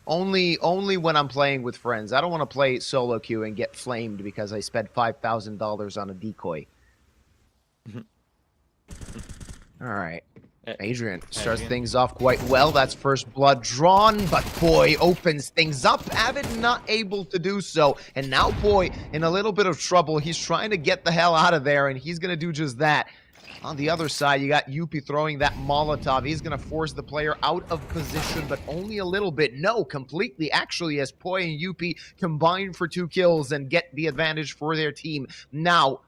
Only when I'm playing with friends. I don't want to play solo queue and get flamed because I spent $5,000 on a decoy. All right. Adrian starts things off quite well. That's first blood drawn, but Boy opens things up. Avid not able to do so. And now Boy in a little bit of trouble. He's trying to get the hell out of there, and he's going to do just that. On the other side, you got Yuppie throwing that Molotov. He's going to force the player out of position, but only a little bit. No, completely, actually, as Poi and Yuppie combine for 2 kills and get the advantage for their team. Now,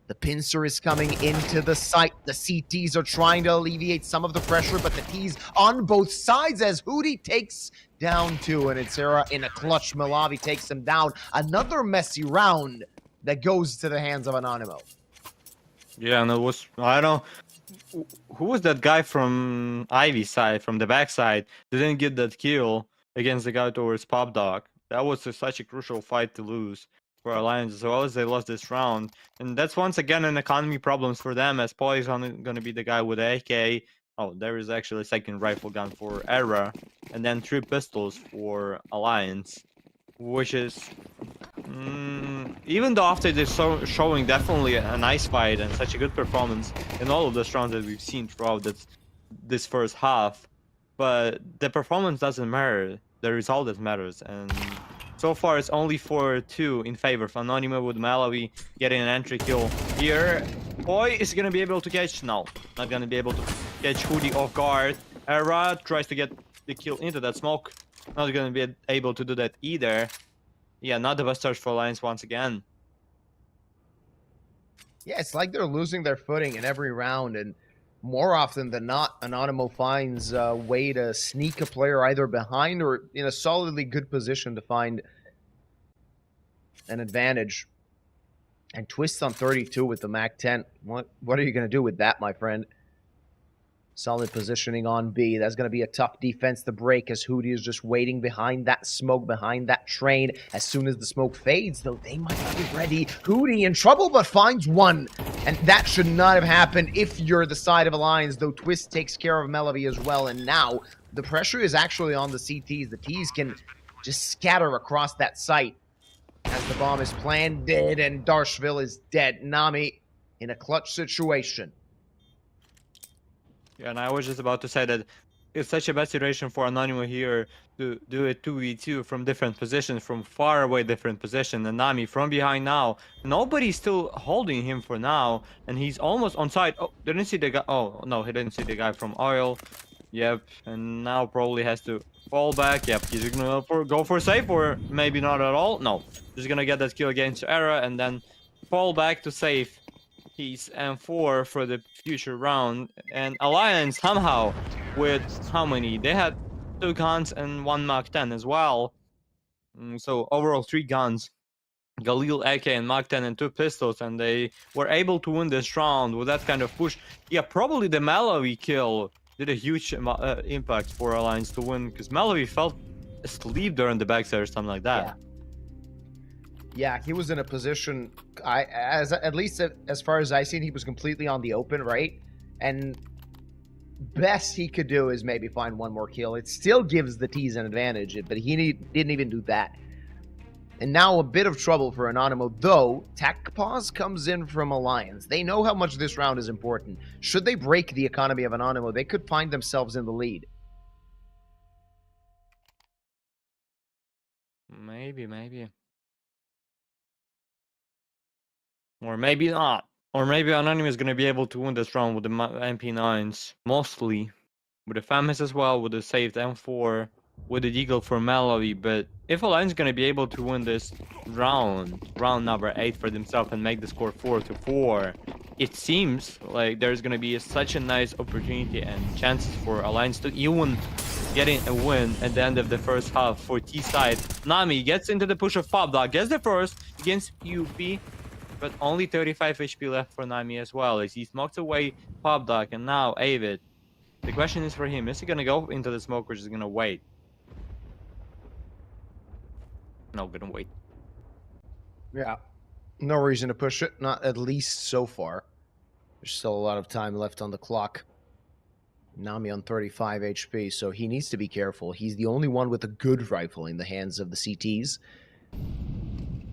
the pincer is coming into the site. The CTs are trying to alleviate some of the pressure, but the T's on both sides as Hootie takes down 2, and it's in a clutch. Malavi takes him down. Another messy round that goes to the hands of Anonymo. Yeah, and it was, I don't know, who was that guy from Ivy's side, from the backside, didn't get that kill against the guy towards Pop Dog. That was such a crucial fight to lose for Alliance, as well as they lost this round. And that's once again an economy problems for them, as Paul is going to be the guy with the AK. Oh, there is actually a second rifle gun for Era, and then 3 pistols for Alliance, which is... even though after this showing definitely a nice fight and such a good performance in all of the rounds that we've seen throughout this first half, but the performance doesn't matter, the result that matters. And so far it's only 4-2 in favor of Anonymo, with Malawi getting an entry kill here. Boy is gonna be able to catch, no, not gonna be able to catch Hootie off guard. Era tries to get the kill into that smoke, not gonna be able to do that either. Yeah, not the best start for Alliance once again. Yeah, it's like they're losing their footing in every round, and more often than not, Anonymo finds a way to sneak a player either behind or in a solidly good position to find an advantage. And Twist on 32 with the MAC-10. What are you going to do with that, my friend? Solid positioning on B. That's going to be a tough defense to break, as Hootie is just waiting behind that smoke, behind that train. As soon as the smoke fades, though, they might not be ready. Hootie in trouble, but finds one. And that should not have happened if you're the side of Alliance, though Twist takes care of Melody as well. And now the pressure is actually on the CTs. The Ts can just scatter across that site as the bomb is planted and Darshville is dead. Nami in a clutch situation. Yeah, and I was just about to say that it's such a bad situation for Anonymous here to do a 2v2 from different positions, from far away different position. And Nami from behind now. Nobody's still holding him for now, and he's almost on side. Oh, didn't see the guy. Oh, no, he didn't see the guy from oil. Yep, and now probably has to fall back. Yep, he's gonna go for safe, or maybe not at all. No, just gonna get that kill against Era and then fall back to save his M4 for the future round. And Alliance somehow, with how many? They had 2 guns and 1 MAC-10 as well. So overall 3 guns. Galil, AK, and MAC-10 and 2 pistols, and they were able to win this round with that kind of push. Yeah, probably the Malawi kill did a huge impact for Alliance to win, because Malawi felt asleep during the backside or something like that. Yeah, he was in a position, at least as far as I seen, he was completely on the open, right? And best he could do is maybe find one more kill. It still gives the T's an advantage, but he didn't even do that. And now a bit of trouble for Anonymo, though Tech Pause comes in from Alliance. They know how much this round is important. Should they break the economy of Anonymo, they could find themselves in the lead. Maybe. Or maybe not. Or maybe Anonymous is going to be able to win this round with the MP9s. Mostly. With the FAMAS as well, with the saved M4. With the Deagle for Malawi. But if Alliance is going to be able to win this round number 8 for themselves, and make the score 4-4, it seems like there's going to be such a nice opportunity and chances for Alliance to even getting a win at the end of the first half for T side. Nami gets into the push of Pop Dog, gets the first against UP. But only 35 HP left for Nami as well, as he smokes away Pop Dog, and now Avid. The question is for him, is he gonna go into the smoke, or is he gonna wait? No, gonna wait. Yeah, no reason to push it, not at least so far. There's still a lot of time left on the clock. Nami on 35 HP, so he needs to be careful. He's the only one with a good rifle in the hands of the CTs.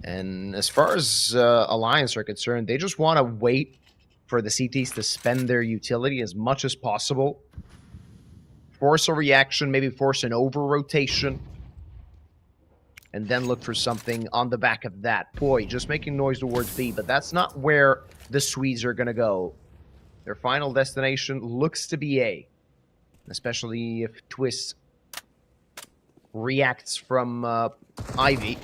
And as far as Alliance are concerned, they just want to wait for the CTs to spend their utility as much as possible. Force a reaction, maybe force an over-rotation. And then look for something on the back of that. Boy, just making noise towards B, but that's not where the Swedes are going to go. Their final destination looks to be A. Especially if Twist reacts from Ivy.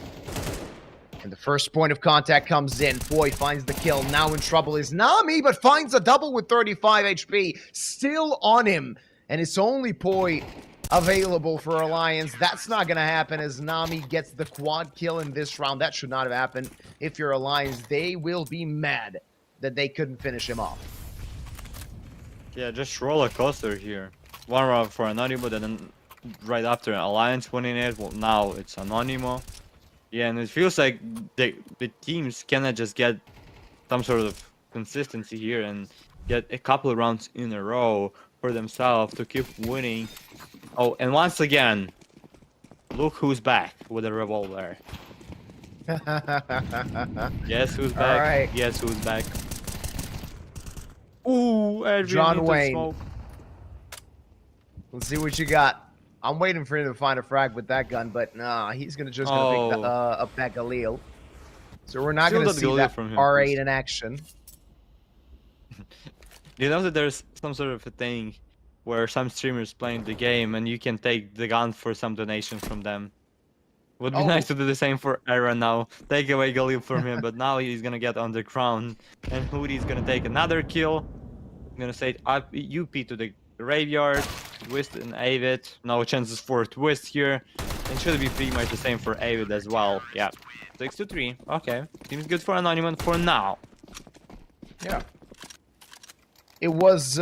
And the first point of contact comes in. Boy finds the kill. Now in trouble is Nami, but finds a double with 35 HP. Still on him. And it's only Poi available for Alliance. That's not going to happen as Nami gets the quad kill in this round. That should not have happened. If you're Alliance, they will be mad that they couldn't finish him off. Yeah, just roller coaster here. One round for Anonymo, then right after Alliance winning it. Well, now it's Anonymo. Yeah, and it feels like the teams cannot just get some sort of consistency here and get a couple of rounds in a row for themselves to keep winning. Oh, and once again, look who's back with a revolver. Guess who's back? Right. Guess who's back? Ooh, Adrian John Wayne. Smoke. Let's see what you got. I'm waiting for him to find a frag with that gun, but nah, he's gonna pick up that Galil. So we're not gonna see that from him, R8 please. In action. Do you know that there's some sort of a thing where some streamers playing the game and you can take the gun for some donation from them? Would be nice to do the same for Aaron now. Take away Galil from him, but now he's gonna get on the ground, and Hoodie's gonna take another kill. I'm gonna say up UP to the graveyard. Twist and Avid. No chances for Twist here. And should be pretty much the same for Avid as well. Yeah. 6-3. Okay. Seems good for Anonymous for now. Yeah. It was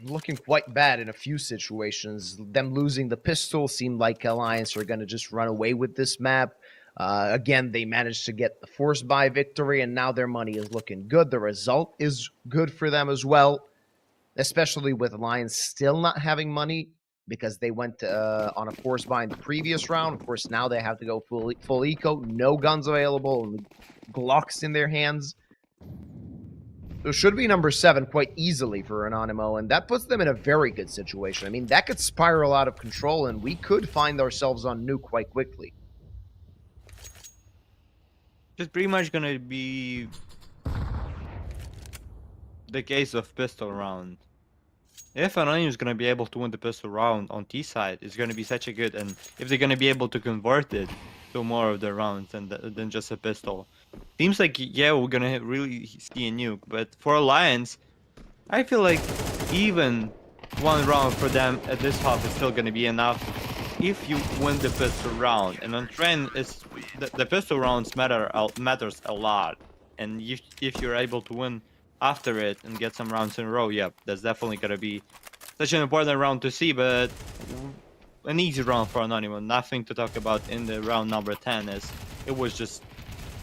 looking quite bad in a few situations. Them losing the pistol seemed like Alliance are going to just run away with this map. Again, they managed to get the force buy victory, and now their money is looking good. The result is good for them as well. Especially with Alliance still not having money because they went on a force buy in the previous round. Of course, now they have to go full eco. No guns available, only Glocks in their hands. So should be number 7 quite easily for Anonymo, and that puts them in a very good situation. I mean, that could spiral out of control, and we could find ourselves on nuke quite quickly. It's pretty much gonna be the case of pistol round. If Anonymo is gonna be able to win the pistol round on T side, it's gonna be such a good, and if they're gonna be able to convert it to more of the rounds than just a pistol, seems like yeah we're gonna really see a nuke. But for Alliance, I feel like even one round for them at this half is still gonna be enough if you win the pistol round. And on trend, it's the pistol rounds matters a lot, and if you're able to win after it and get some rounds in a row, yep, that's definitely gonna be such an important round to see. But an easy round for Anonymous, nothing to talk about in the round number 10, as it was just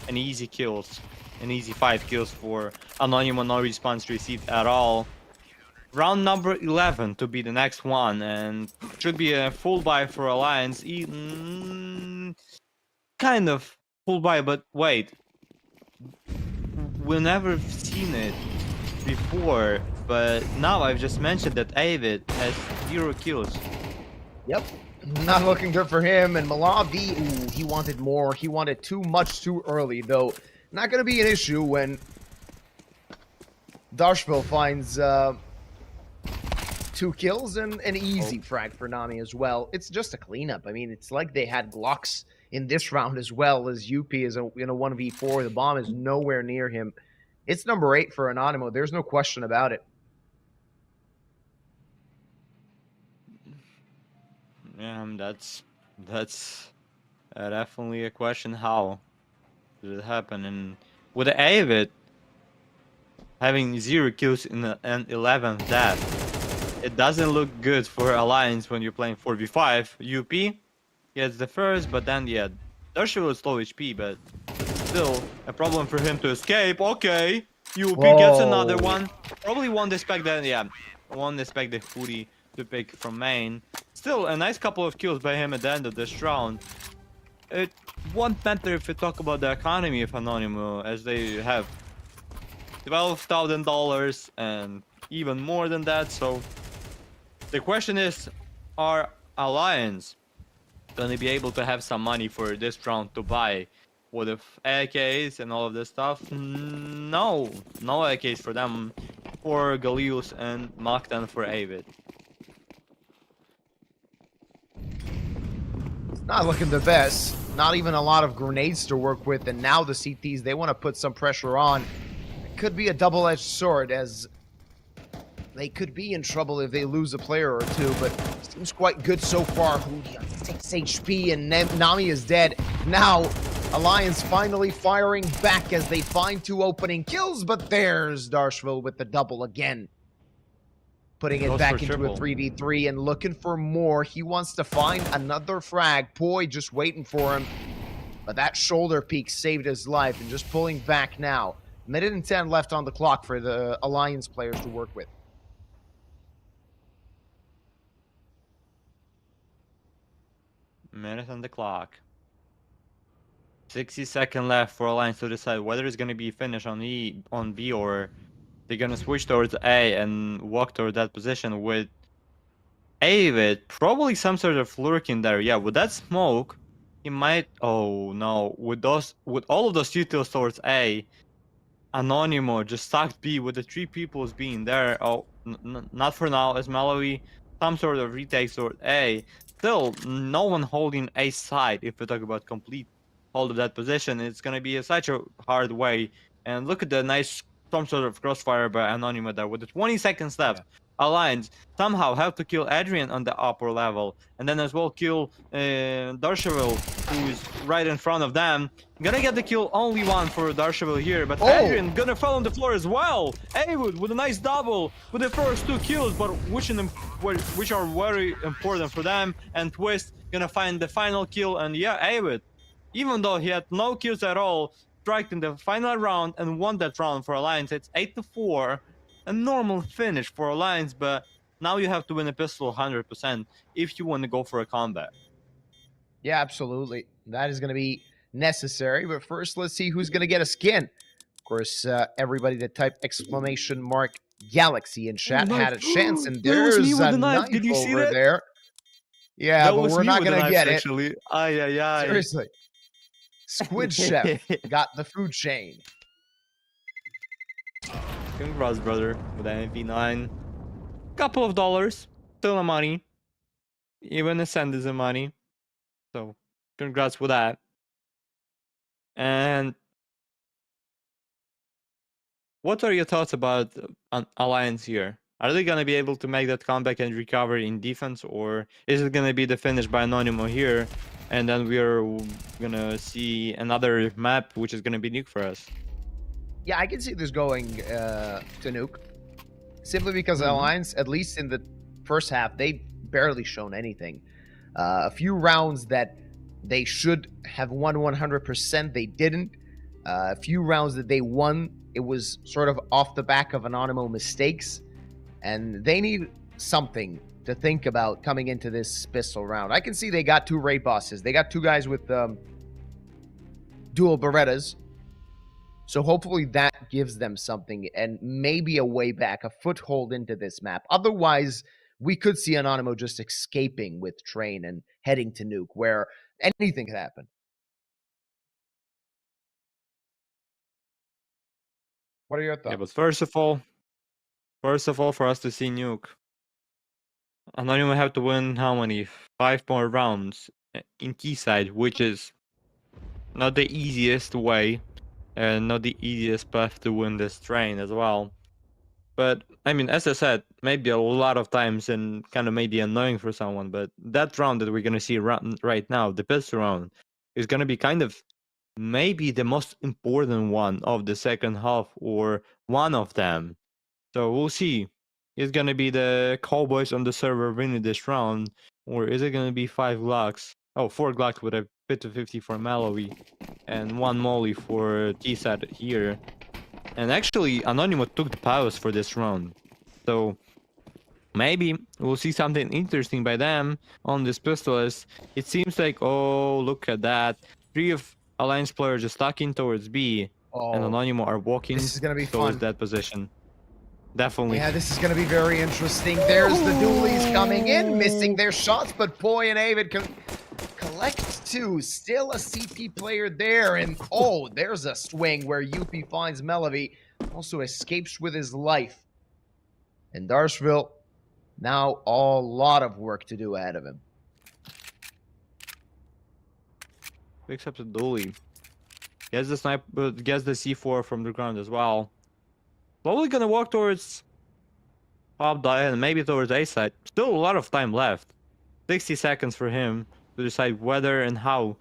an easy 5 kills for Anonymous, no response received at all. Round number 11 to be the next one, and should be a full buy for Alliance. Kind of full buy, but wait, we've never seen it before, but now I've just mentioned that Avid has 0 kills. Yep, not looking good for him. And Malavi, ooh, he wanted more. He wanted too much too early, though. Not going to be an issue when Dashville finds 2 kills and an easy frag for Nami as well. It's just a cleanup. I mean, it's like they had Glocks in this round as well, as UP is in a 1v4. The bomb is nowhere near him. It's number 8 for Anonymo. There's no question about it. Yeah, that's definitely a question. How did it happen? And with the Avid having 0 kills in an 11th death, it doesn't look good for Alliance when you're playing 4v5. UP gets the first, but then yeah, Darshil is low HP, but still a problem for him to escape. Okay, UP gets another one. Probably won't expect that. Yeah, won't expect the Foodie to pick from main. Still, a nice couple of kills by him at the end of this round. It won't matter if we talk about the economy of Anonymo, as they have $12,000 and even more than that. So the question is, are Alliance gonna be able to have some money for this round to buy with the AKs and all of this stuff? No AKs for them, for Galil's and Maktan for Avid. It's not looking the best. Not even a lot of grenades to work with, and now the CTs, they want to put some pressure on. It could be a double-edged sword, as they could be in trouble if they lose a player or two, but seems quite good so far. Hootie on 6 HP, and Nami is dead. Now, Alliance finally firing back as they find 2 opening kills, but there's Darshville with the double again. Putting it back into a 3v3 and looking for more. He wants to find another frag. Poi just waiting for him. But that shoulder peak saved his life, and just pulling back now. Minute and 10 left on the clock for the Alliance players to work with. Minute on the clock. 60-second left for Alliance to decide whether it's gonna be finished on B, or they're gonna switch towards A and walk toward that position with Avid. Probably some sort of lurking there. Yeah, with that smoke, he might. Oh no, with all of those utils towards A, Anonymo just stuck B with the 3 peoples being there. Oh, not for now, as Malawi some sort of retakes toward A. Still, no one holding A side. If we talk about complete hold of that position, it's gonna be such a hard way. And look at the nice some sort of crossfire by Anonymo there with the 20 seconds left. Yeah. Alliance somehow have to kill Adrian on the upper level, and then as well kill Darshville, who's right in front of them. Gonna get the kill, only one for Darshville here, but Adrian gonna fall on the floor as well. Awood with a nice double with the first 2 kills, but which are very important for them. And Twist gonna find the final kill, and yeah, Awood, even though he had no kills at all, struck in the final round and won that round for Alliance. It's 8-4. A normal finish for Alliance, but now you have to win a pistol 100% if you want to go for a combat. Yeah, absolutely. That is going to be necessary, but first let's see who's going to get a skin. Of course, everybody that typed !Galaxy in chat had a chance, and there's a knife Did you see over that? there. Yeah, that but we're not going to get it. Actually. Ay. Seriously. Squid Chef got the food chain. Congrats, brother, with an MP9. Couple of dollars, still a money. Even a cent is a money. So, congrats with that. And what are your thoughts about Alliance here? Are they gonna be able to make that comeback and recover in defense, or is it gonna be the finish by Anonymo here, and then we're gonna see another map which is gonna be nuke for us? Yeah, I can see this going to nuke. Simply because Alliance, at least in the first half, they barely shown anything. A few rounds that they should have won 100%, they didn't. A few rounds that they won, it was sort of off the back of Anonymo mistakes. And they need something to think about coming into this pistol round. I can see they got 2 raid bosses. They got 2 guys with dual Berettas. So hopefully that gives them something and maybe a way back, a foothold into this map. Otherwise, we could see Anonymo just escaping with Train and heading to nuke, where anything could happen. What are your thoughts? Yeah, but first of all, for us to see nuke, Anonymo have to win how many? 5 more rounds in T side, which is not the easiest way. And not the easiest path to win this train as well. But, I mean, as I said, maybe a lot of times and kind of maybe annoying for someone, but that round that we're going to see right now, the pistol round, is going to be kind of maybe the most important one of the second half, or one of them. So we'll see. Is going to be the Cowboys on the server winning this round, or is it going to be 5 Glocks? Oh, 4 Glocks with a bit of 50 for Malawi, and 1 Molly for T-Sat here. And actually, Anonymo took the pause for this round. So, Maybe we'll see something interesting by them on this pistol. As it seems like, oh, look at that. 3 of Alliance players just stacking towards B, and Oh, Anonymo are walking this is gonna be towards fun. that position. Definitely. Yeah, this is going to be very interesting. There's the dualies coming in, missing their shots, but Poi and Avid can collect 2. Still a CT player there, and oh, there's a swing where Yuppie finds Melavy, also escapes with his life. And Darshville, now a lot of work to do ahead of him. Picks up the dually. Gets the sniper, gets the C4 from the ground as well. Slowly gonna walk towards top die and maybe towards A side. Still a lot of time left. 60 seconds for him to decide whether and how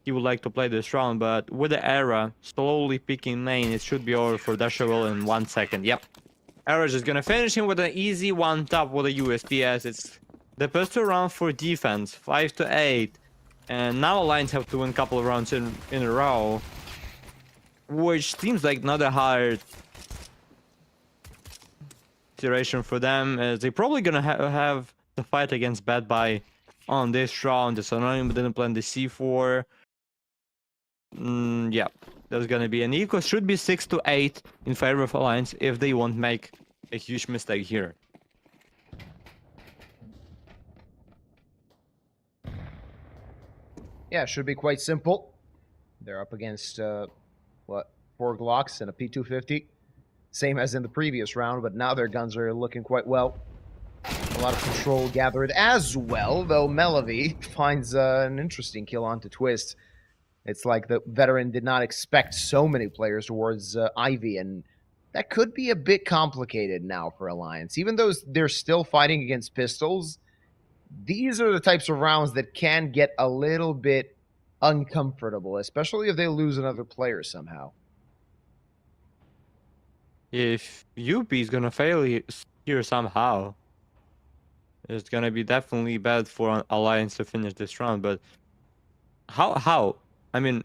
he would like to play this round, but with the era slowly picking main, it should be over for Dashavel in 1 second. Yep. Era just gonna finish him with an easy one tap with a USPS. It's the pistol round for defense, 5-8. And now Alliance have to win a couple of rounds in a row, which seems like not a hard situation for them, as they're probably gonna have the fight against Bad Buy on this round. The Anonymo didn't plan the C4. Yeah, there's gonna be an equal. Should be 6-8 in favor of Alliance if they won't make a huge mistake here. Yeah, it should be quite simple. They're up against, 4 Glocks and a P250. Same as in the previous round, but now their guns are looking quite well. A lot of control gathered as well, though Melavy finds an interesting kill onto Twist. It's like the veteran did not expect so many players towards Ivy, and that could be a bit complicated now for Alliance. Even though they're still fighting against pistols, these are the types of rounds that can get a little bit uncomfortable, especially if they lose another player somehow. If UP is gonna fail here somehow, it's gonna be definitely bad for Alliance to finish this round. But how? I mean,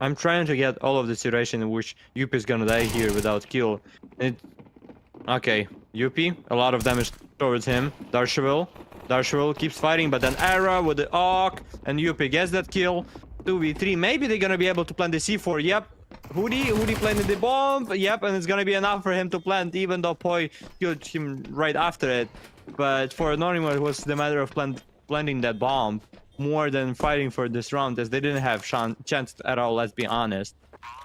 I'm trying to get all of the situation in which UP is gonna die here without kill. Okay, UP, a lot of damage towards him. Darshville keeps fighting, but then Era with the AWK, and UP gets that kill. 2v3, maybe they're gonna be able to plant the C4, yep. Hoodie planted the bomb, yep, and it's gonna be enough for him to plant, even though Poi killed him right after it. But for Anonymo, it was the matter of planting that bomb more than fighting for this round, as they didn't have chance at all, let's be honest.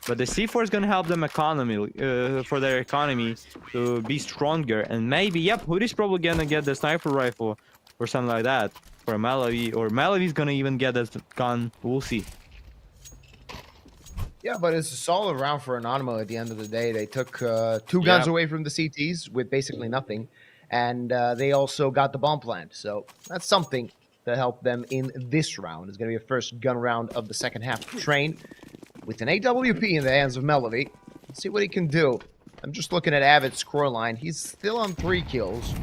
But the C4 is gonna help them for their economy to be stronger, and maybe, yep, Hoodie's probably gonna get the sniper rifle or something like that for Melavy, or Melavy's gonna even get this gun, we'll see. Yeah, but it's a solid round for Anonymo at the end of the day. They took 2 guns away from the CTs with basically nothing, and they also got the bomb plant. So that's something to help them in this round. It's going to be a first gun round of the second half to train with an AWP in the hands of Melavy. Let's see what he can do. I'm just looking at Avid's scoreline. He's still on 3 kills,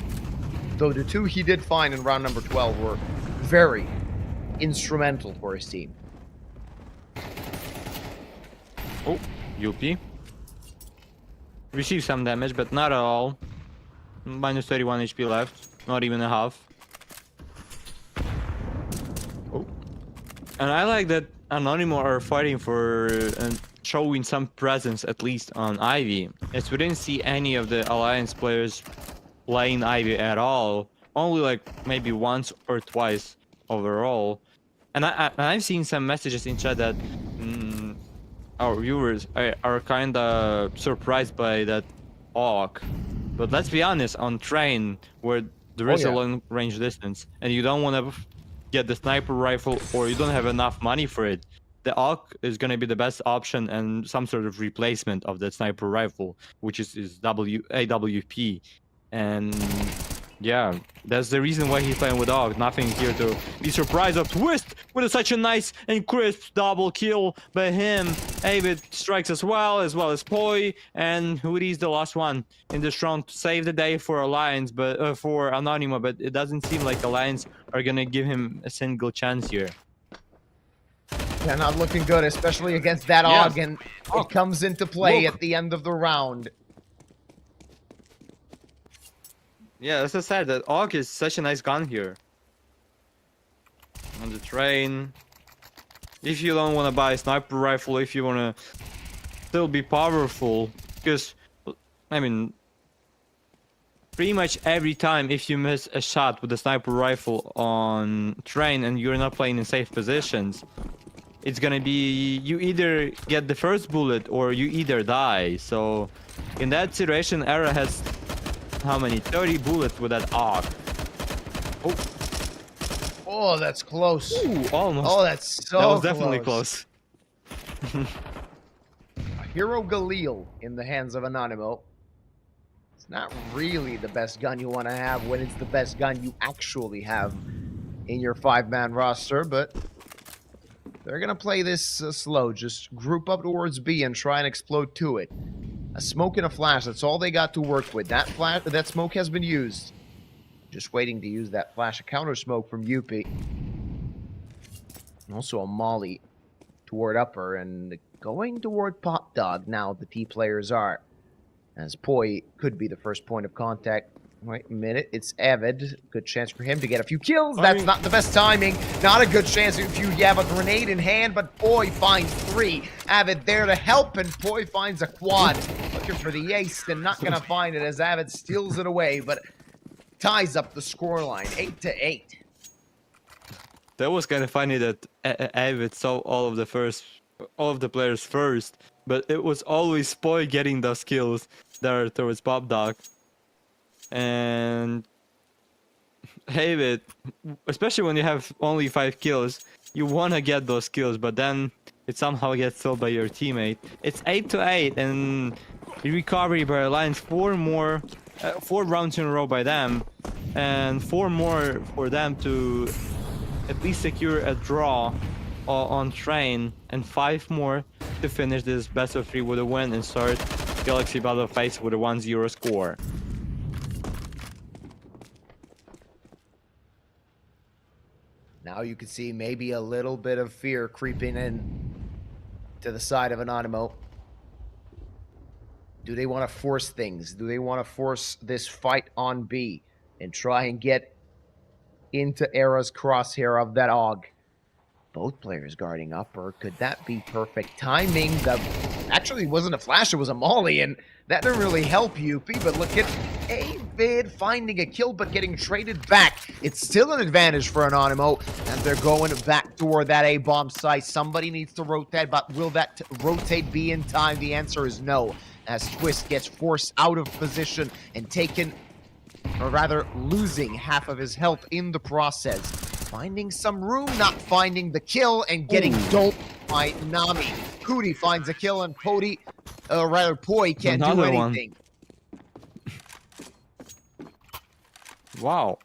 though the 2 he did find in round number 12 were very instrumental for his team. Oh, UP. Received some damage, but not at all. Minus 31 HP left. Not even a half. Oh. And I like that Anonymo are fighting for and showing some presence, at least on Ivy. As we didn't see any of the Alliance players playing Ivy at all. Only like maybe once or twice overall. And I've seen some messages in chat that our viewers are kind of surprised by that AWK. But let's be honest, on train where there is a long range distance and you don't want to get the sniper rifle or you don't have enough money for it, the AWK is going to be the best option and some sort of replacement of that sniper rifle, which is AWP. And yeah, that's the reason why he's playing with AWK. Nothing here to be surprised of. Twist with such a nice and crisp double kill by him. Avid strikes as well as Poi, and Hoodie's the last one in this round to save the day for Alliance, but for Anonymo. But it doesn't seem like Alliance are gonna give him a single chance here. Yeah, not looking good, especially against that AWK, and it comes into play at the end of the round. Yeah, as I said, that AUG is such a nice gun here. On the train. If you don't want to buy a sniper rifle, if you want to still be powerful, because, I mean, pretty much every time if you miss a shot with a sniper rifle on train and you're not playing in safe positions, it's gonna be you either get the first bullet or you either die. So in that situation, Era has how many? 30 bullets with that AUG. Oh, Oh, that's close. ooh, almost. Oh, that's so That was definitely close. Hero Galil in the hands of Anonymo. It's not really the best gun you want to have when it's the best gun you actually have in your 5-man roster, but they're going to play this slow. Just group up towards B and try and explode to it. A smoke and a flash, that's all they got to work with. That smoke has been used. Just waiting to use that flash, a counter smoke from Yuppie. And also a molly toward upper and going toward Pop Dog now the T players are. As Poi could be the first point of contact. Wait a minute, it's Avid. Good chance for him to get a few kills. That's not the best timing. Not a good chance if you have a grenade in hand, but Poi finds 3. Avid there to help, and Poi finds a quad. Looking for the ace and not going to find it as Avid steals it away, but ties up the scoreline, 8-8. That was kind of funny that Avid saw all of the players first, but it was always Poi getting those kills there towards Pop Dog. And Avid, especially when you have only 5 kills, you want to get those kills, but then it somehow gets killed by your teammate. It's 8-8, and recovery by Alliance 4 rounds in a row by them, and 4 more for them to at least secure a draw on train, and 5 more to finish this best of 3 with a win and start Galaxy Battle Phase with a 1-0 score. Now you can see maybe a little bit of fear creeping in to the side of Anonymo. Do they want to force things? Do they want to force this fight on B and try and get into Era's crosshair of that AUG? Both players guarding up, or could that be perfect timing? That actually wasn't a flash, it was a molly, and that didn't really help Yuppie, but look at Avid finding a kill, but getting traded back. It's still an advantage for Anonymo, as they're going back toward that A-bomb site. Somebody needs to rotate, but will that rotate be in time? The answer is no, as Twist gets forced out of position and taken, or rather losing half of his health in the process. Finding some room, not finding the kill, and getting doped by Nami. Cootie finds a kill, and Poi can't do anything. Wow.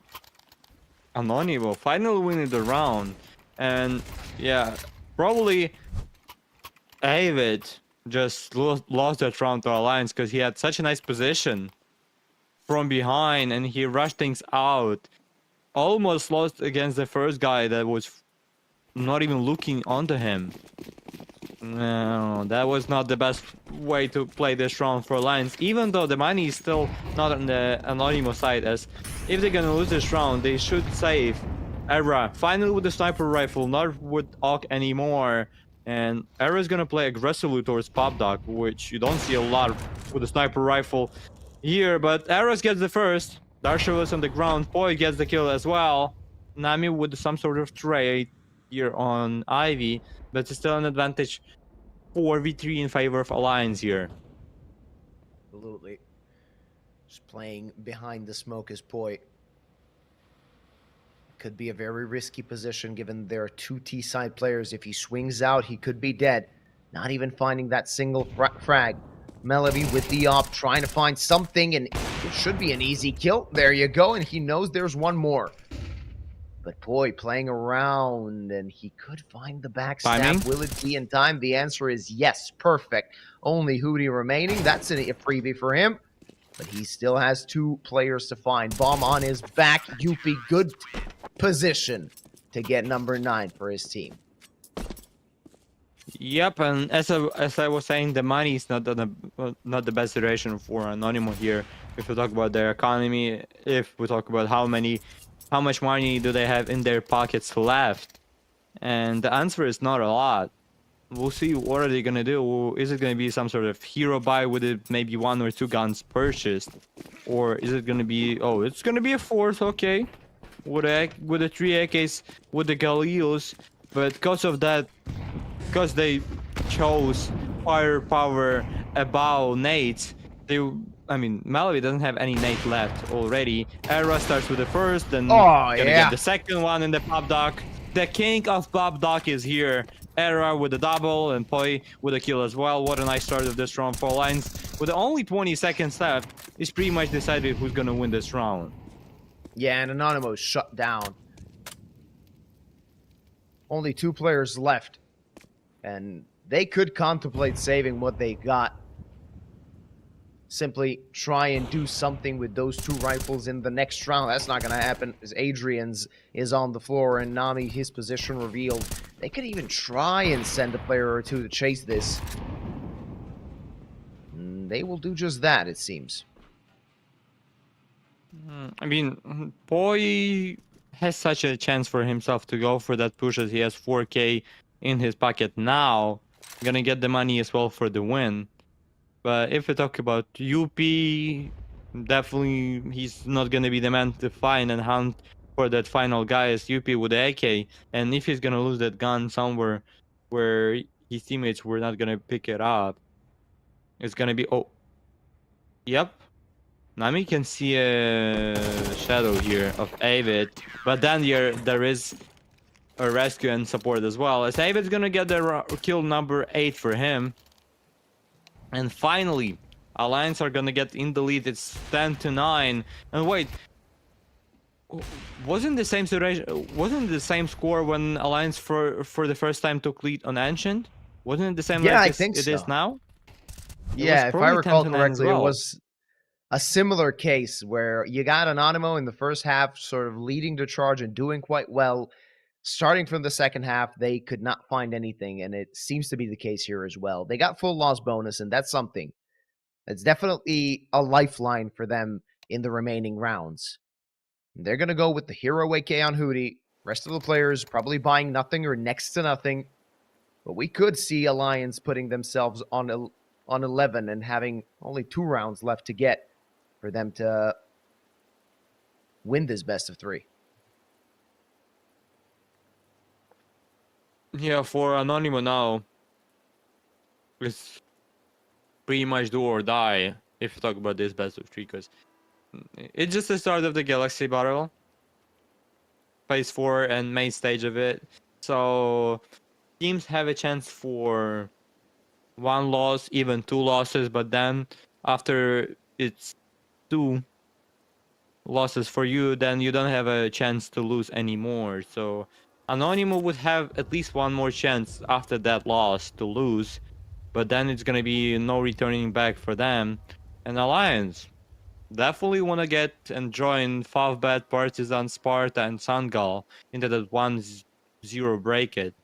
Anonymo finally winning the round. And yeah, probably Avid just lost that round to Alliance because he had such a nice position from behind and he rushed things out. Almost lost against the first guy that was not even looking onto him. No, that was not the best way to play this round for Alliance, even though the money is still not on the Anonymo side, as if they're gonna lose this round, they should save Era finally with the sniper rifle, not with AUG anymore. And Era is gonna play aggressively towards Pop Dog, which you don't see a lot with the sniper rifle here, but Eras gets the first. Darsha is on the ground. Poi gets the kill as well. Nami with some sort of trade here on Ivy, but it's still an advantage for V3 in favor of Alliance here. Absolutely. Just playing behind the smoke is Poi. Could be a very risky position given there are 2 T-side players. If he swings out, he could be dead. Not even finding that single frag. Melody with the op, trying to find something, and it should be an easy kill. There you go, and he knows there's one more. But Poi playing around, and he could find the backstab. Timing? Will it be in time? The answer is yes. Perfect. Only Hootie remaining. That's a freebie for him. But he still has 2 players to find. Bomb on his back. Yuppie, good position to get number 9 for his team. Yep, and as I was saying, the money is not the best situation for Anonymo here. If we talk about their economy, if we talk about how much money do they have in their pockets left, and the answer is not a lot. We'll see what are they gonna do. Is it gonna be some sort of hero buy with it, maybe 1 or 2 guns purchased, or is it gonna be? Oh, it's gonna be a fourth, okay, with the 3 AKs with the Galeos, but because they chose firepower above nades, I mean, Malawi doesn't have any nade left already. Era starts with the first, then Oh, gonna get yeah. the second one in the pop dock. The king of pop dock is here. Era with the double and Poi with a kill as well. What a nice start of this round for Alliance. With only 20 seconds left, it's pretty much decided who's gonna win this round. Yeah, and Anonymo shut down. Only 2 players left. And they could contemplate saving what they got. Simply try and do something with those 2 rifles in the next round. That's not going to happen as Adrian's is on the floor and Nami, his position revealed. They could even try and send a player or 2 to chase this. And they will do just that, it seems. I mean, Poi has such a chance for himself to go for that push as he has 4K in his pocket now. Gonna get the money as well for the win. But if we talk about UP, definitely he's not gonna be the man to find and hunt for that final guy as UP with the AK. And if he's gonna lose that gun somewhere where his teammates were not gonna pick it up, it's gonna be yep. Nami can see a shadow here of Avid, but then there is a rescue and support as well. As Avid's gonna get the kill number 8 for him. And finally, Alliance are gonna get in the lead. It's 10-9. And wait, wasn't the same situation? Wasn't the same score when Alliance for the first time took lead on Ancient? Wasn't it the same Yeah, like I as think it is so. now? It was Yeah, if I probably recall 10-9 as correctly, it well. was a similar case where you got Anonymo in the first half, sort of leading the charge and doing quite well. Starting from the second half, they could not find anything, and it seems to be the case here as well. They got full loss bonus, and that's something. It's definitely a lifeline for them in the remaining rounds. They're going to go with the hero AK on Hootie. Rest of the players probably buying nothing or next to nothing. But we could see Alliance putting themselves on 11 and having only 2 rounds left to get for them to win this best of 3. Yeah, for Anonymous now, it's pretty much do or die if you talk about this best of 3, because it's just the start of the Galaxy Battle. Phase 4 and main stage of it. So teams have a chance for 1 loss, even 2 losses, but then after it's 2 losses for you, then you don't have a chance to lose anymore. So Anonymous would have at least 1 more chance after that loss to lose, but then it's gonna be no returning back for them. And Alliance definitely want to get and join Favbet, Partizan, Sparta, and Sangal into that 1-0 break it.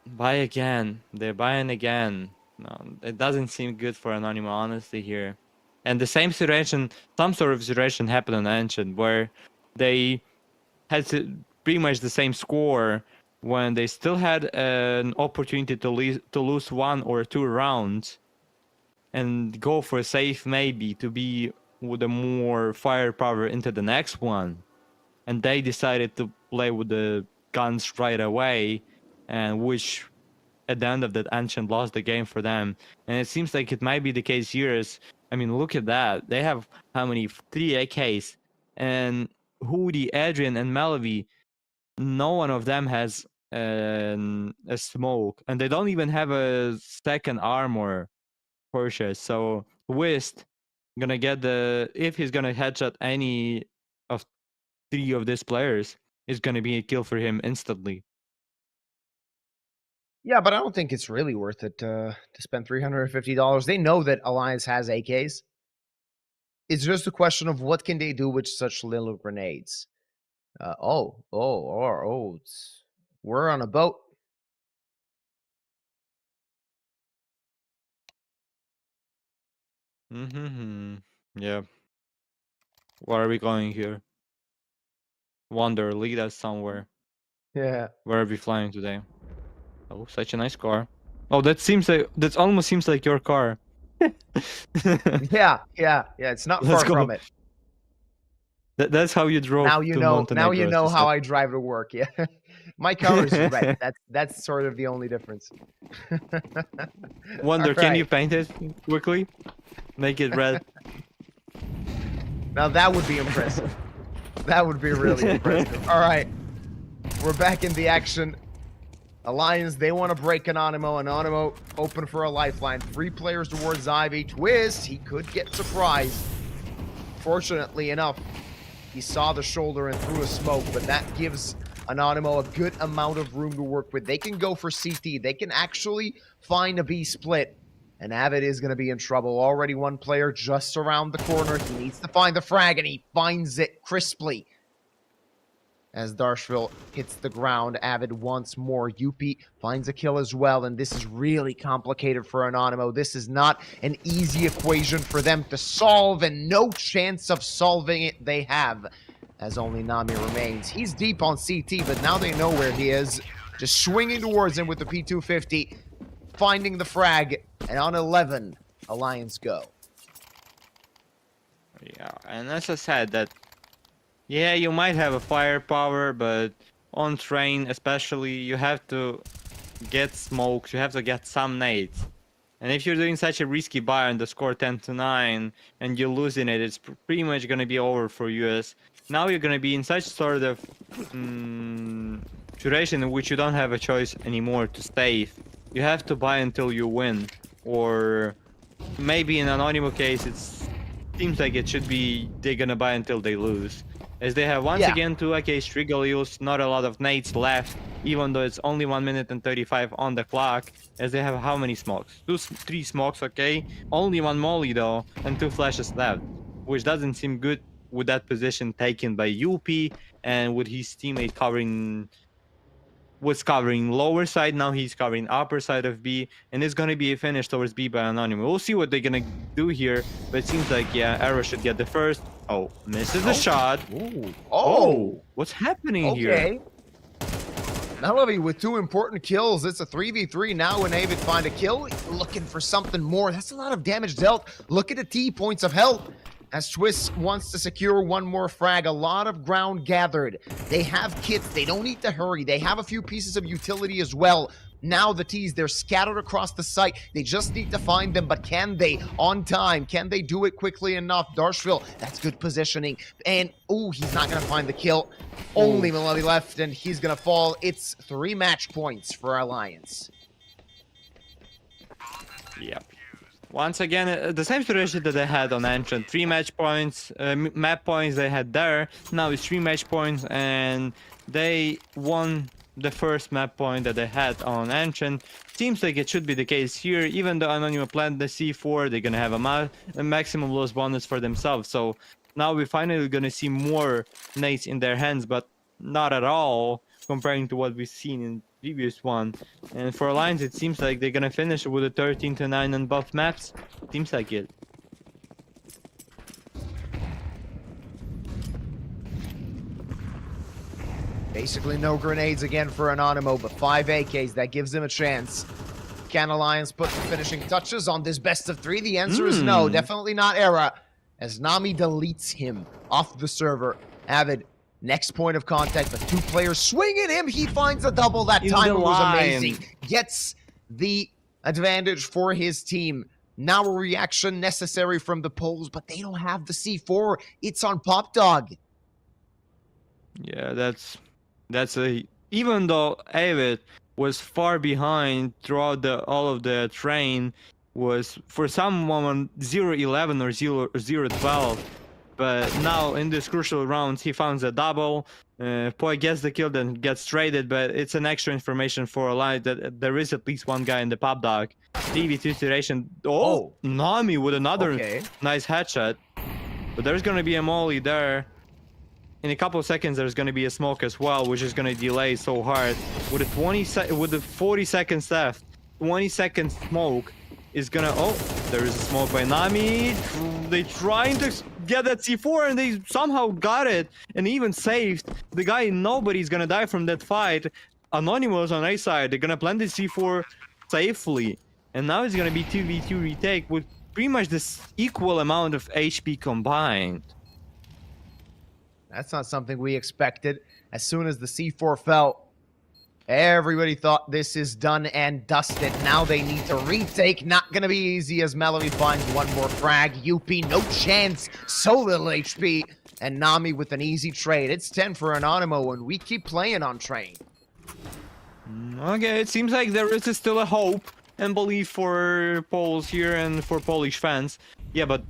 Buy again. They're buying again. No, it doesn't seem good for Anonymous, honestly, here. And the same situation, some sort of situation happened on Ancient where they had pretty much the same score when they still had an opportunity to lose 1 or 2 rounds and go for a safe maybe to be with a more firepower into the next one. And they decided to play with the guns right away, and which at the end of that Ancient lost the game for them. And it seems like it might be the case here as, I mean, look at that. They have how many? 3 AKs. And Hoodie, Adrian, and Malavi, no one of them has a smoke. And they don't even have a second armor purchase. So Wist gonna get if he's gonna headshot any of 3 of these players, it's gonna be a kill for him instantly. Yeah, but I don't think it's really worth it to spend $350. They know that Alliance has AKs. It's just a question of what can they do with such little grenades. We're on a boat. Mm-hmm. Yeah. Where are we going here? Wander, lead us somewhere. Yeah. Where are we flying today? Oh, such a nice car. Oh, that almost seems like your car. Yeah, yeah, yeah. It's not Let's far go. from it. That's how you drove Now you to know. Now you Montenegro, as you know how said. I drive to work. Yeah, my car is red. That's sort of the only difference. All Wonder, can you right. paint it quickly? Make it red. Now that would be impressive. That would be really impressive. All right. We're back in the action. Alliance, they want to break Anonymo. Anonymo open for a lifeline. 3 players towards Ivy. Twist, he could get surprised. Fortunately enough, he saw the shoulder and threw a smoke, but that gives Anonymo a good amount of room to work with. They can go for CT. They can actually find a B split. And Avid is going to be in trouble. Already one player just around the corner. He needs to find the frag, and he finds it crisply. As Darshville hits the ground, Avid once more. Yuppie finds a kill as well, and this is really complicated for Anonymo. This is not an easy equation for them to solve, and no chance of solving it they have, as only Nami remains. He's deep on CT, but now they know where he is. Just swinging towards him with the P250, finding the frag, and on 11, Alliance go. Yeah, and as I said, that yeah, you might have a firepower, but on train especially, you have to get smokes, you have to get some nades. And if you're doing such a risky buy and the score 10-9 and you're losing it, it's pretty much gonna be over for US. Now you're gonna be in such sort of situation in which you don't have a choice anymore to save. You have to buy until you win, or maybe in Anonymo case, it seems like it should be they're gonna buy until they lose. As they have once again 2 AK Strigalius, not a lot of nades left, even though it's only 1 minute and 35 on the clock, as they have how many smokes? 3 smokes, okay? Only 1 molly though, and 2 flashes left, which doesn't seem good with that position taken by UP, and with his teammate was covering lower side, now he's covering upper side of B, and it's gonna be a finish towards B by Anonymous. We'll see what they're gonna do here, but it seems like, yeah, Arrow should get the first. Oh, misses the shot. Ooh. Oh, what's happening here? Okay. Melody with 2 important kills. It's a 3v3 now when Avid find a kill. Looking for something more. That's a lot of damage dealt. Look at the T points of health. As Twist wants to secure 1 more frag, a lot of ground gathered. They have kits, they don't need to hurry. They have a few pieces of utility as well. Now the T's, they're scattered across the site. They just need to find them, but can they on time? Can they do it quickly enough? Darshville, that's good positioning. And, oh, he's not going to find the kill. Only Melody left, and he's going to fall. It's 3 match points for Alliance. Yep. Once again, the same situation that they had on Ancient. 3 match points, map points they had there. Now it's 3 match points, and they won the first map point that they had on Ancient. Seems like it should be the case here. Even though Anonymo planned the C4, they're gonna have a maximum loss bonus for themselves. So now we're finally gonna see more nades in their hands, but not at all comparing to what we've seen in previous one. And for Alliance, it seems like they're gonna finish with a 13-9 on both maps. Seems like it. Basically no grenades again for Anonymo, but 5 AKs. That gives them a chance. Can Alliance put the finishing touches on this best of 3? The answer is no. Definitely not Era, as Nami deletes him off the server. Avid, next point of contact, but 2 players swinging him. He finds a double. That time was amazing. Gets the advantage for his team. Now a reaction necessary from the Poles, but they don't have the C4. It's on Pop Dog. Yeah, that's a, even though Avid was far behind throughout all of the train, was for some moment 0-11 or 0-12, but now in this crucial rounds he found a double. Poi gets the kill, then gets traded, but it's an extra information for Alliance that there is at least 1 guy in the Pop Dog. TV2 situation. Oh, Nami with another nice headshot, but there's gonna be a molly there. In a couple of seconds, there's going to be a smoke as well, which is going to delay so hard. With the 40 seconds left, 20 second smoke, is gonna... Oh, there is a smoke by Nami. They trying to get that C4 and they somehow got it and even saved the guy. Nobody's gonna die from that fight. Anonymous on A side, they're gonna plant the C4 safely. And now it's gonna be 2v2 retake with pretty much this equal amount of HP combined. That's not something we expected. As soon as the C4 fell, everybody thought this is done and dusted. Now they need to retake. Not going to be easy as Melody finds one more frag. UP, no chance. So little HP. And Nami with an easy trade. It's 10 for Anonymo, and we keep playing on Train. Okay, it seems like there is still a hope and belief for Poles here and for Polish fans. Yeah, but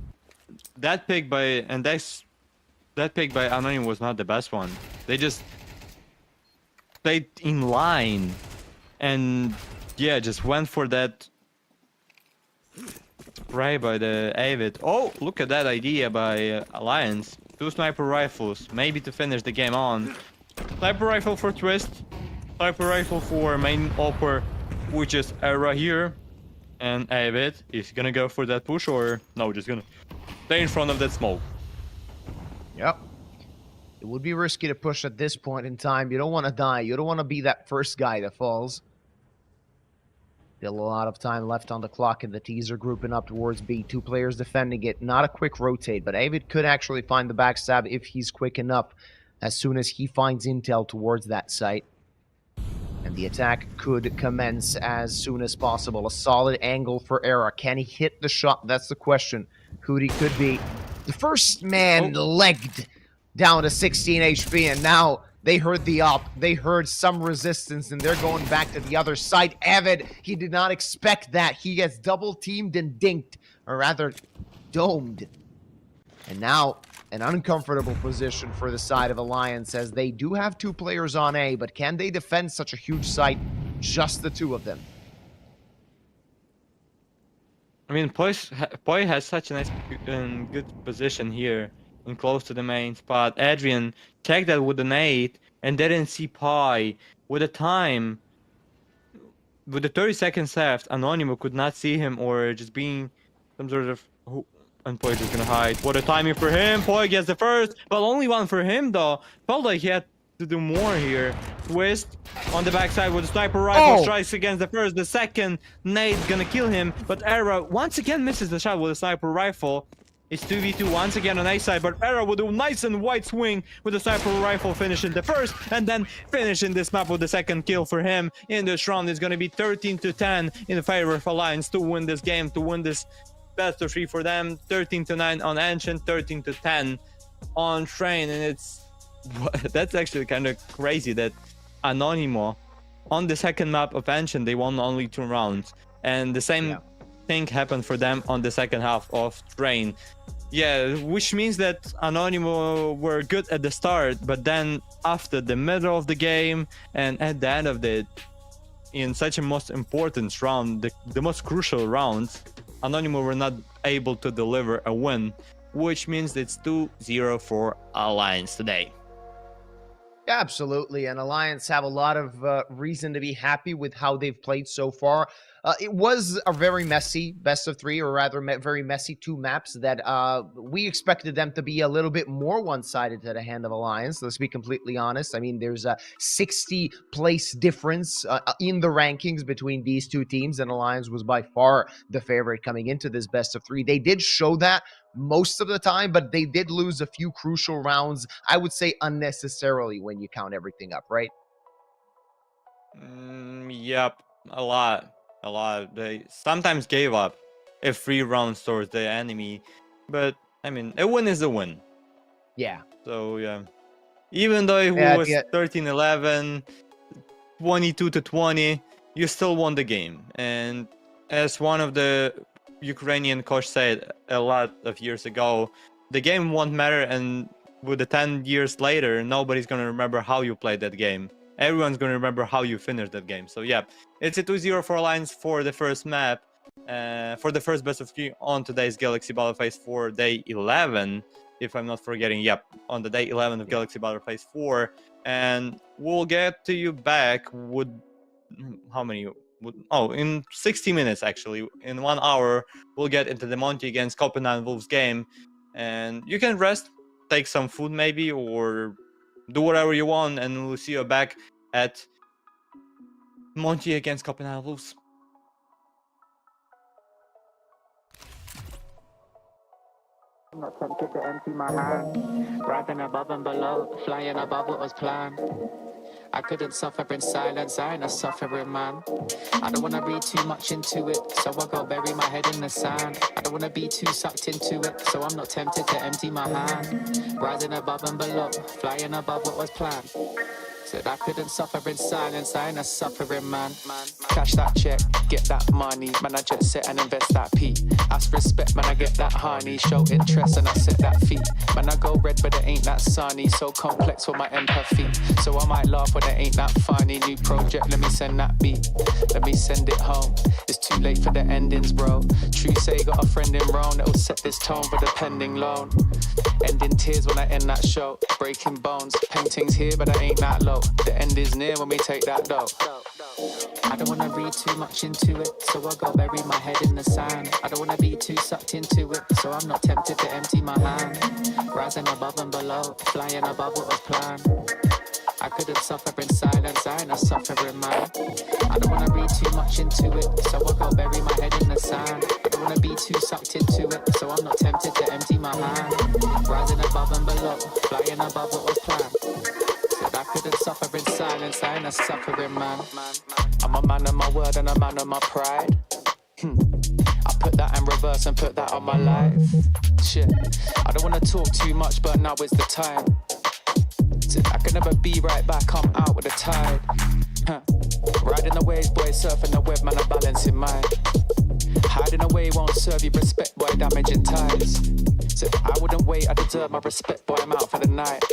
that pick by... And that pick by Anonymo was not the best one. They just played in line and yeah, just went for that spray by the Avid. Oh, look at that idea by Alliance. 2 sniper rifles, maybe to finish the game on. Sniper rifle for Twist, sniper rifle for main Opper, which is Era here. And Avid is gonna go for that push, or no, just gonna stay in front of that smoke. Yep. It would be risky to push at this point in time. You don't want to die. You don't want to be that first guy that falls. Still a lot of time left on the clock, and the teaser grouping up towards B. 2 players defending it. Not a quick rotate, but Avid could actually find the backstab if he's quick enough as soon as he finds intel towards that site. And the attack could commence as soon as possible. A solid angle for Era. Can he hit the shot? That's the question. Hootie could be the first man legged down to 16 HP, and now they heard the op. They heard some resistance, and they're going back to the other side. Avid, he did not expect that. He gets double teamed and dinked, or rather, domed. And now, an uncomfortable position for the side of Alliance, as they do have 2 players on A, but can they defend such a huge site? Just the 2 of them. I mean, Poi has such a nice and good position here and close to the main spot. Adrian checked that with the nade and didn't see Poi. With the time, with the 30 seconds left, Anonymo could not see him, or just being some sort of... And Poi just gonna hide. What a timing for him. Poi gets the first, but only one for him though. Felt like he had to do more here. Twist on the backside with a sniper rifle, strikes against the first. The second nade gonna kill him, but Era once again misses the shot with a sniper rifle. It's 2v2 once again on A side, but Era with a nice and wide swing with the sniper rifle, finishing the first, and then finishing this map with the second kill for him in this round. It's gonna be 13-10 in favor of Alliance to win this game, to win this best of 3 for them. 13-9 on Ancient, 13-10 on Train, and it's... That's actually kind of crazy that Anonymo on the second map of Ancient, they won only 2 rounds, and the same thing happened for them on the second half of Train. Yeah, which means that Anonymo were good at the start, but then after the middle of the game and at the end of it, in such a most important round, the most crucial rounds, Anonymo were not able to deliver a win, which means it's 2-0 for Alliance today. Absolutely, and Alliance have a lot of reason to be happy with how they've played so far. It was a very messy best of 3, or rather very messy 2 maps that we expected them to be a little bit more one-sided to the hand of Alliance. Let's be completely honest. I mean, there's a 60-place difference in the rankings between these 2 teams, and Alliance was by far the favorite coming into this best of 3. They did show that most of the time, but they did lose a few crucial rounds, I would say unnecessarily when you count everything up, right? Yep, a lot. They sometimes gave up a 3 rounds towards the enemy, but I mean, a win is a win. Yeah. So yeah, even though it was 13-11, 22-20, you still won the game. And as one of the Ukrainian coach said a lot of years ago, the game won't matter, and with the 10 years later, nobody's gonna remember how you played that game. Everyone's gonna remember how you finished that game. So yeah, it's a 2-0 for Alliance for the first map, for the first best of 3 on today's Galaxy Battle Phase 4 day 11, if I'm not forgetting. Yep, on the day 11 of Galaxy Battle Phase 4, and we'll get to you back with how many in 60 minutes actually. In 1 hour, we'll get into the Monte against Copenhagen Wolves game, and you can rest, take some food maybe, or do whatever you want, and we'll see you back at Monte against Copenhagen Wolves. I'm not tempted to empty my hand, rising above and below, flying above what was planned. I couldn't suffer in silence, I ain't a suffering man. I don't wanna read too much into it, so I go bury my head in the sand. I don't wanna be too sucked into it, so I'm not tempted to empty my hand. Rising above and below, flying above what was planned. Said I couldn't suffer in silence, I ain't a suffering man. Cash that check, get that money, man I jet set and invest that P. Ask respect, man I get that honey, show interest and I set that fee. Man I go red but it ain't that sunny, so complex for my empathy. So I might laugh when it ain't that funny. New project, let me send that beat, let me send it home. It's too late for the endings bro. True say got a friend in Rome that'll set this tone for the pending loan. Ending tears when I end that show, breaking bones, paintings here but I ain't that low. The end is near when we take that dough. I don't wanna read too much into it, so I go bury my head in the sand. I don't wanna be too sucked into it, so I'm not tempted to empty my hand. Rising above and below, flying above what was planned. I couldn't suffer in silence, I ain't a suffering man. I don't wanna read too much into it, so I go bury my head in the sand. I don't wanna be too sucked into it, so I'm not tempted to empty my hand. Rising above and below, flying above what was planned. Said I couldn't suffer in silence, I ain't a suffering man. I'm a man of my word and a man of my pride. I put that in reverse and put that on my life. Shit, I don't wanna talk too much, but now is the time. I can never be right back, I'm out with the tide. Riding the waves, boy, surfing the web, man, I'm balancing mine. Hiding away won't serve you respect, boy, damaging ties. So I wouldn't wait, I deserve my respect, boy, I'm out for the night.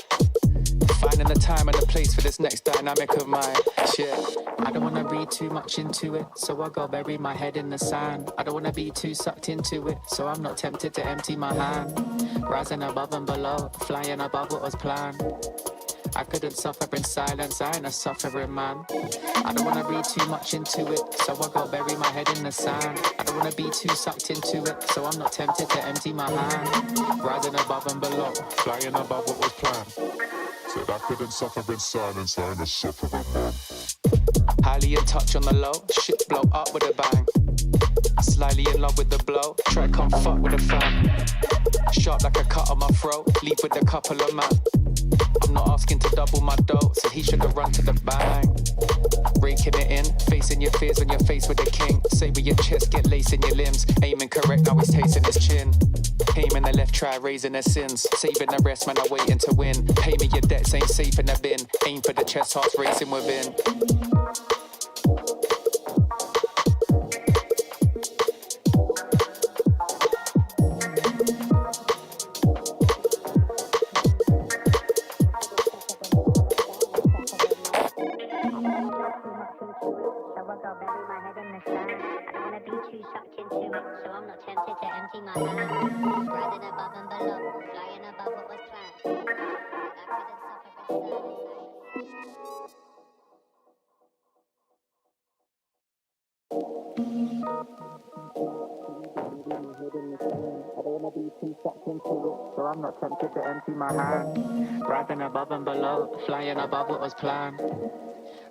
Finding the time and the place for this next dynamic of mine. Shit, I don't wanna read too much into it, so I go bury my head in the sand. I don't wanna be too sucked into it, so I'm not tempted to empty my hand. Rising above and below, flying above what was planned. I couldn't suffer in silence, I ain't a suffering man. I don't wanna read too much into it, so I go bury my head in the sand. I don't wanna be too sucked into it, so I'm not tempted to empty my hand. Rising above and below, flying above what was planned. Said I couldn't suffer in silence, I ain't a suffering man. Highly in touch on the low, shit blow up with a bang. Slightly in love with the blow, try come fuck with a fan. Sharp like a cut on my throat, leave with a couple of man. I'm not asking to double my dough, so he should have run to the bang. Raking it in, facing your fears when you're faced with a king. Say with your chest, get lace in your limbs. Aiming correct, now he's tasting his chin. Aiming the left, try raising their sins. Saving the rest, man, I'm waiting to win. Pay me your debts, ain't safe in the bin. Aim for the chest, hearts racing within. So I'm not tempted to empty my hand. Rising above and below, flying above what was planned.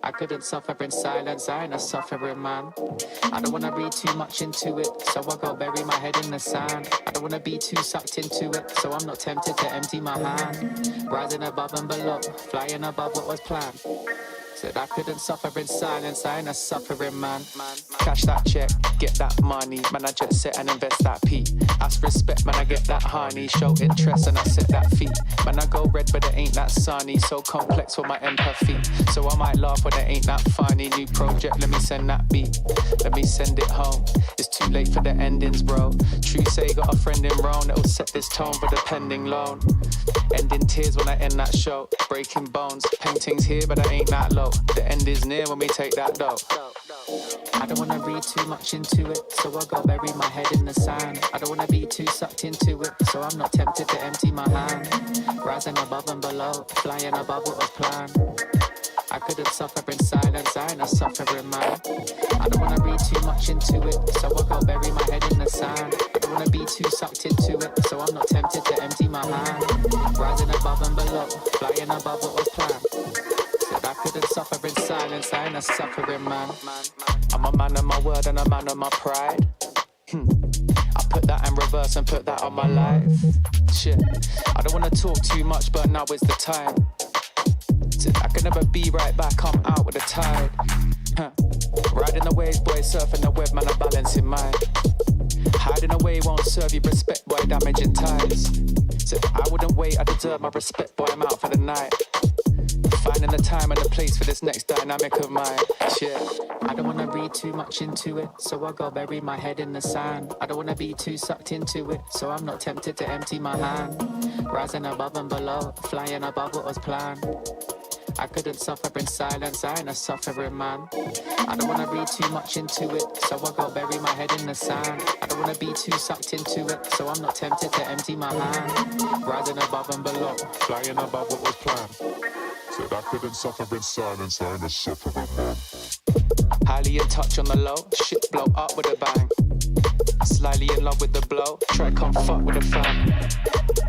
I couldn't suffer in silence, I ain't a suffering man. I don't wanna read too much into it, so I go bury my head in the sand. I don't wanna be too sucked into it, so I'm not tempted to empty my hand. Rising above and below, flying above what was planned. Said I couldn't suffer in silence, I ain't a suffering man. Cash that check, get that money, man I jet set and invest that P. Ask respect, man I get that honey, show interest and I set that fee. Man I go red but it ain't that sunny, so complex for my empathy. So I might laugh when it ain't that funny. New project, let me send that beat, let me send it home. It's too late for the endings bro. True say got a friend in Rome that'll set this tone for the pending loan. Ending tears when I end that show, breaking bones, paintings here but I ain't that low. The end is near when we take that dough. I don't wanna read too much into it, so I go bury my head in the sand. I don't wanna be too sucked into it, so I'm not tempted to empty my hand. Rising above and below, flying above what was planned. I couldn't suffer in silence, I ain't a suffering man. I don't wanna too sucked into it, so I'm not tempted to empty my hand. Rising above and below, flying above what was planned. Said I couldn't suffer in silence, I ain't a suffering man. I'm a man of my word and a man of my pride. I put that in reverse and put that on my life. Shit, I don't wanna talk too much, but now is the time. I can never be right back, I'm out with the tide. Riding the waves, boy, surfing the web, man, I'm balancing mine. Hiding away won't serve you respect, boy, damaging ties. So I wouldn't wait, I deserve my respect, boy, I'm out for the night. Finding the time and the place for this next dynamic of mine. Shit, I don't wanna read too much into it, so I go bury my head in the sand. I don't wanna be too sucked into it, so I'm not tempted to empty my hand. Rising above and below, flying above what was planned. I couldn't suffer in silence, I ain't a suffering man. I don't wanna read too much into it, so I go bury my head in the sand. I don't wanna be too sucked into it, so I'm not tempted to empty my hand. Rising above and below, Flying above what was planned. Said I couldn't suffer in silence, I ain't a suffering man. highly in touch on the low, shit blow up with a bang. Slightly in love with the blow, try come fuck with a fan.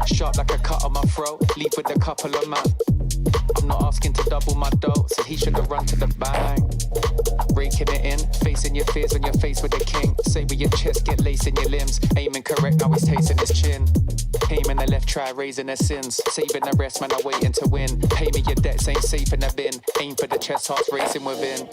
Sharp like a cut on my throat, leave with a couple of man. I'm not asking to double my dough, so he should have run to the bang. Raking it in, facing your fears when you're faced with the king. Say with your chest, get lace in your limbs. Aiming correct, now he's tasting his chin. Aiming the left, try raising their sins. Saving the rest, man, I'm waiting to win. Pay me your debts, ain't safe in the bin. Aim for the chest, hearts racing within.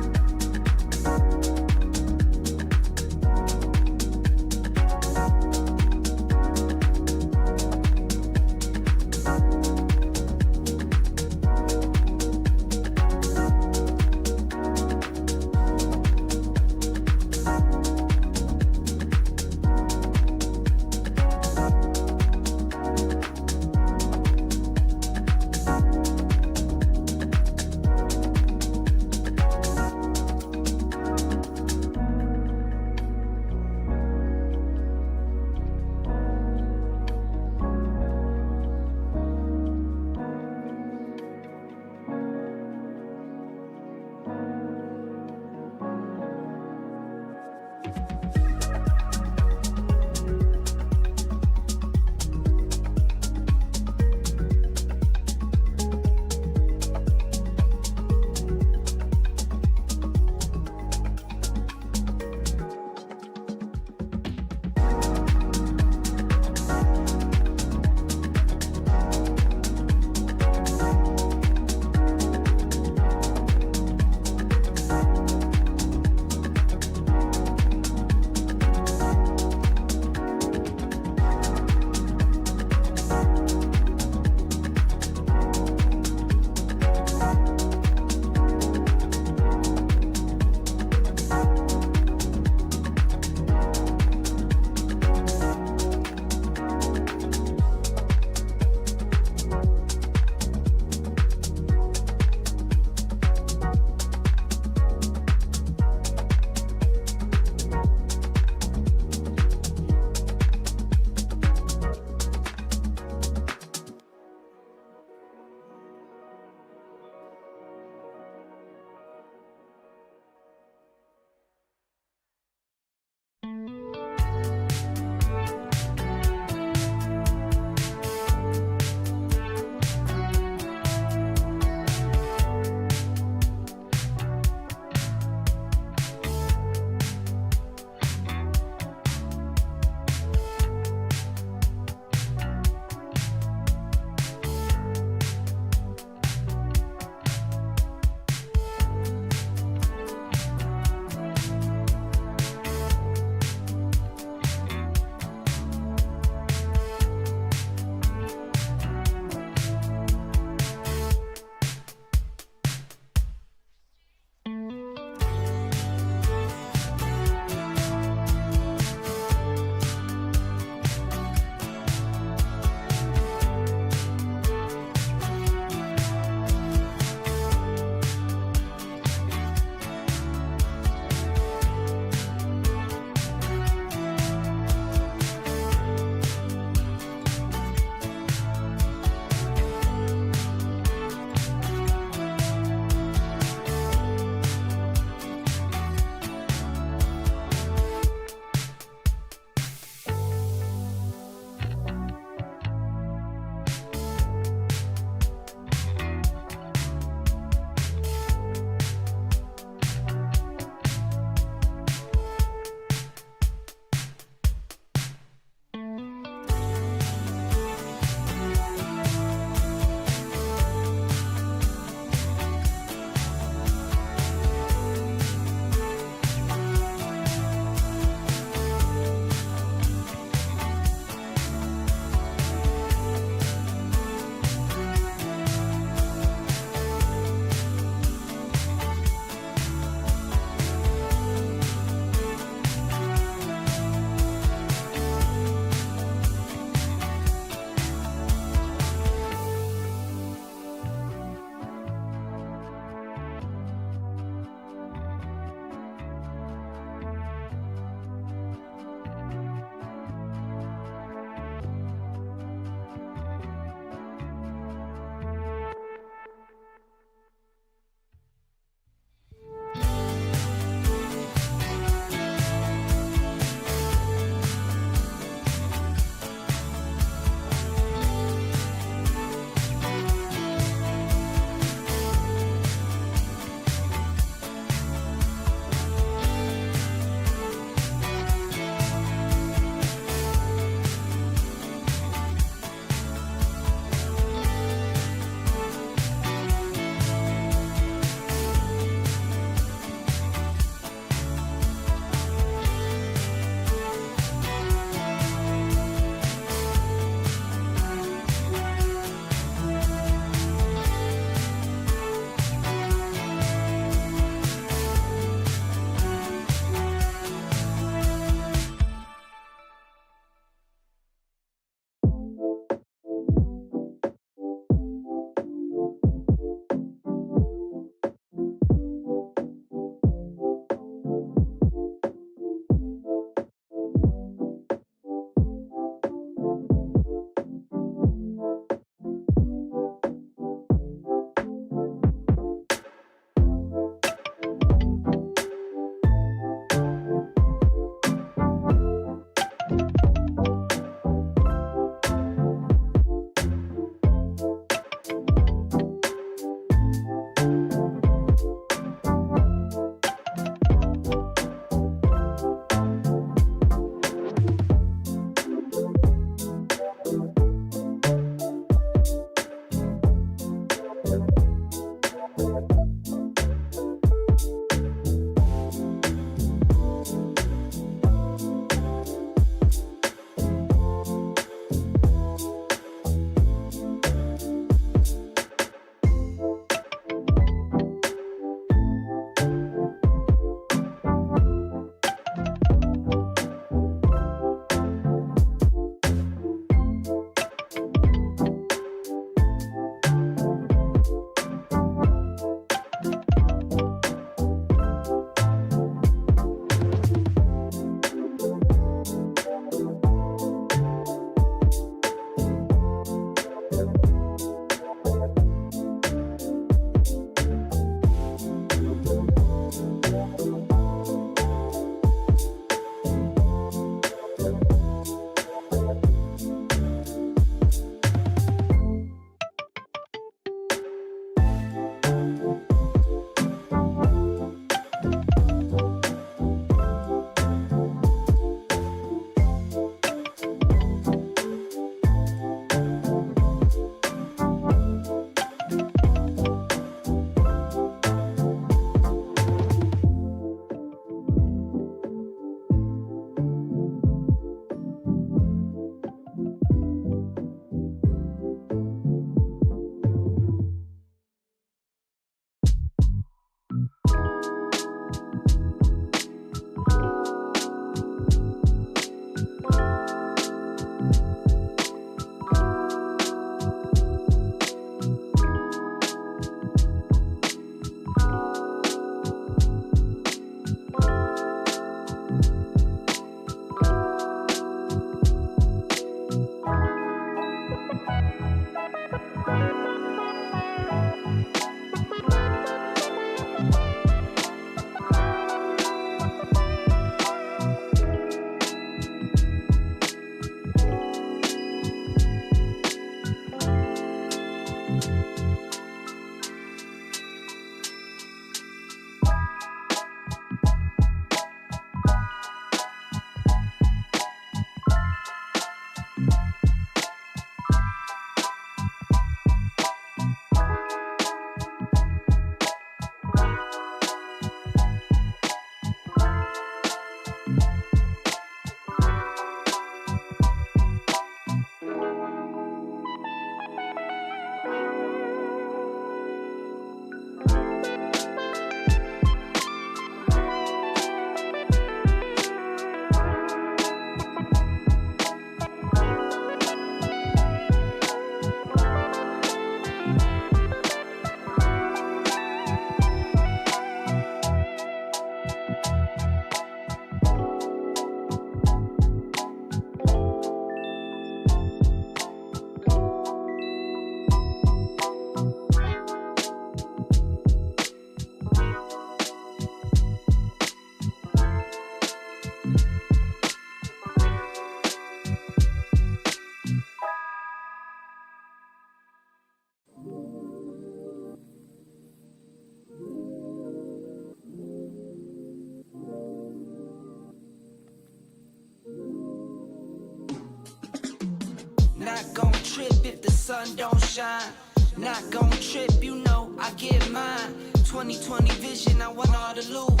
Not gon' trip if the sun don't shine. Not gon' trip, you know I get mine. 2020 vision, I want all the loot.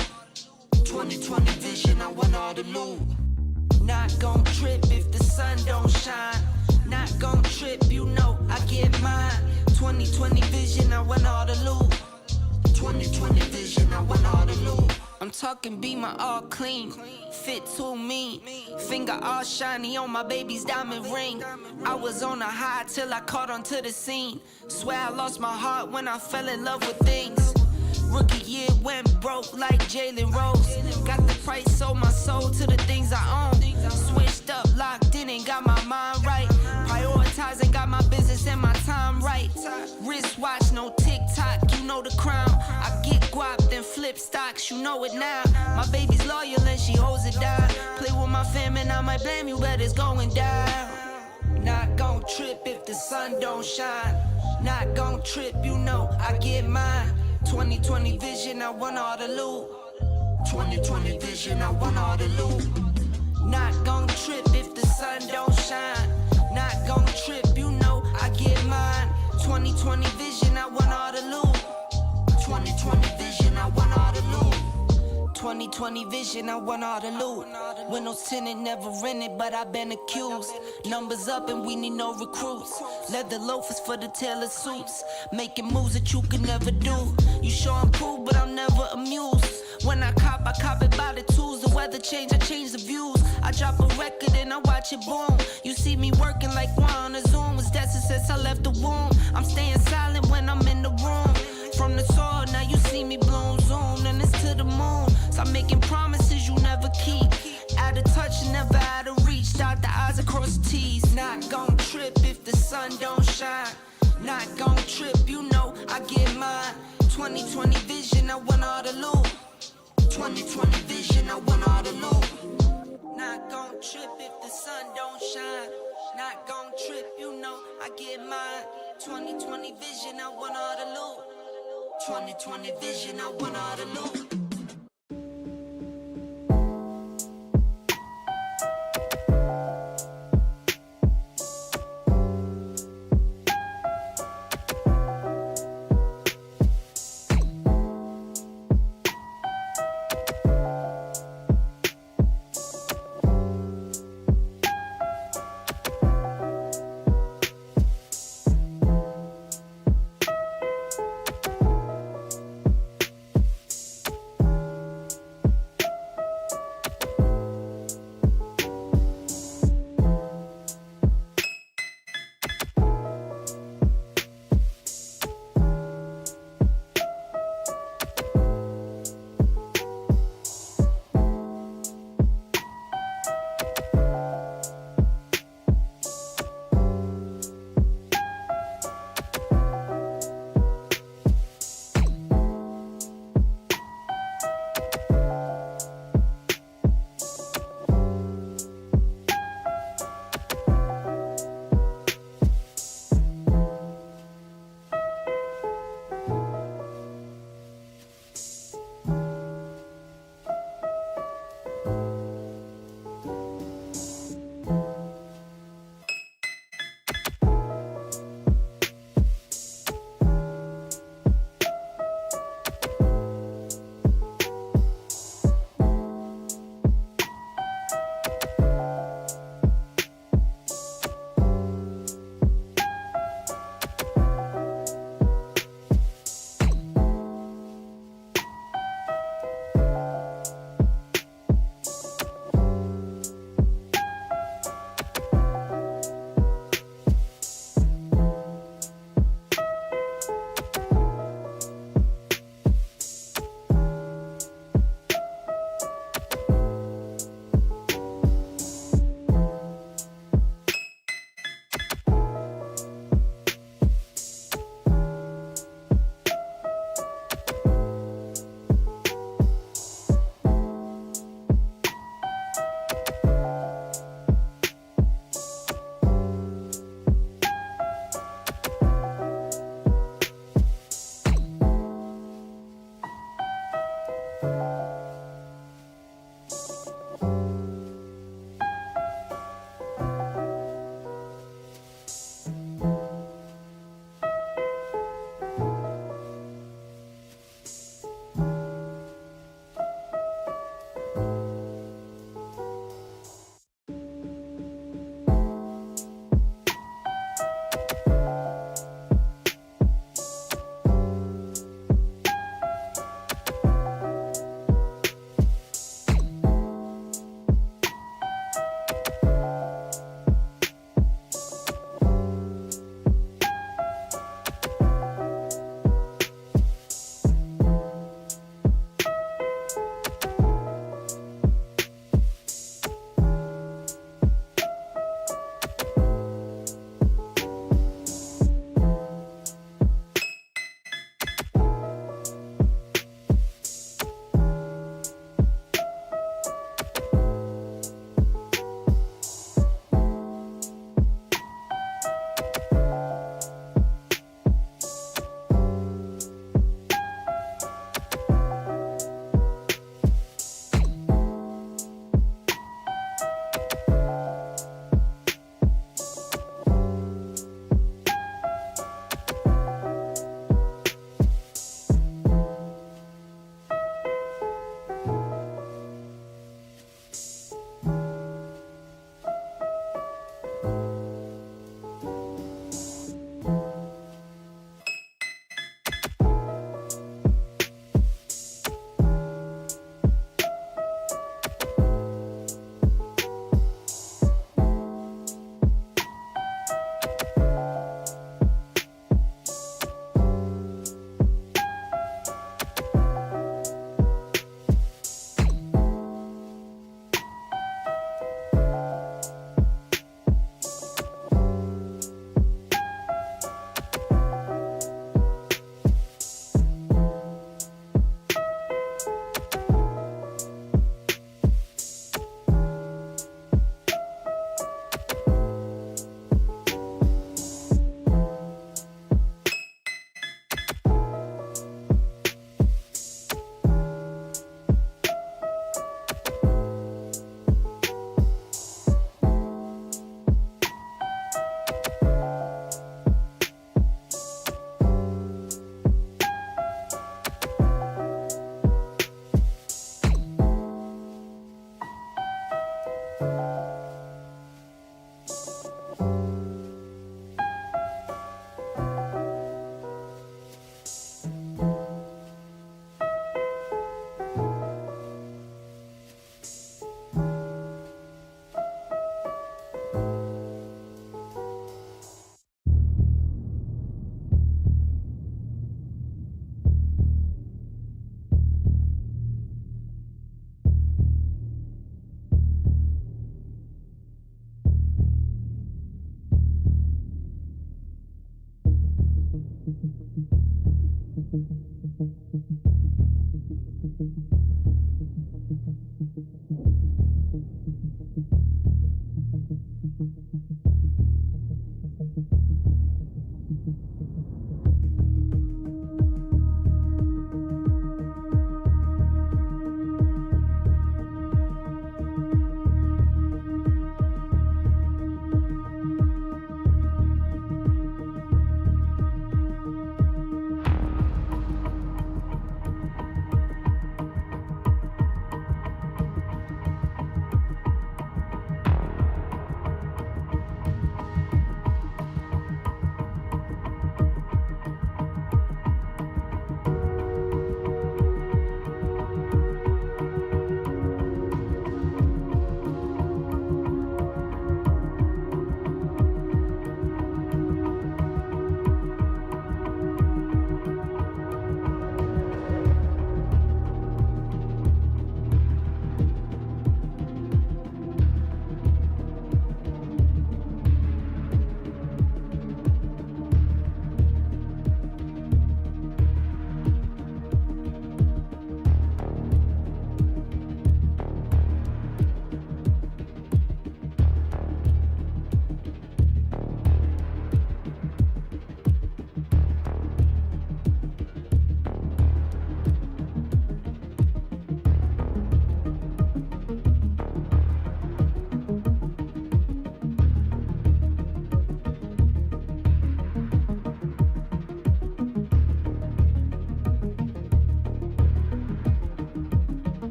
2020 vision, I want all the loot. Not gon' trip if the sun don't shine. Not gon' trip, you know I get mine. 2020 vision, I want all the loot. 2020 vision, I want all the loot. I'm talking Beamer all clean, fit too mean, finger all shiny on my baby's diamond ring. I was on a high till I caught onto the scene. Swear I lost my heart when I fell in love with things. Rookie year went broke like Jalen Rose. Got the price, sold my soul to the things I own. Switched up, locked in and got my mind right. Prioritizing, got my business and my time right. Wristwatch, no TikTok, you know the crown. I get guap, then flip stocks, you know it now. My baby's loyal and she holds it down. Play with my fam and I might blame you, but it's going down. Not gon' trip if the sun don't shine. Not gon' trip, you know I get mine. 2020 vision, I want all the loot. 2020 vision, I want all the loot. Not gon' trip if the sun don't shine. Not gon' trip, you know I get mine. 2020 vision, I want all the loot. 2020 vision, I want all the loot. 2020 vision, I want all the loot. Windows tinted, never rented, but I've been accused. Numbers up and we need no recruits. Leather loafers for the tailor suits. Making moves that you could never do. You sure I'm cool, but I'm never amused. When I cop it by the tools. The weather change, I change the views. I drop a record and I watch it boom. You see me working like one on a Zoom. Was that since I left the womb? I'm staying silent when I'm in the room. From the soil, now you see me bloom, zoom, and it's to the moon. Stop making promises you never keep. Out of touch and never out of reach. Dot the I's across the T's. Not gon' trip if the sun don't shine. Not gon' trip, you know I get mine. 2020 vision, I want all the loot. 2020 vision, I want all the loot. Not gon' trip if the sun don't shine. Not gon' trip, you know I get mine. 2020 vision, I want all the loot. 2020 vision, I want all the loot.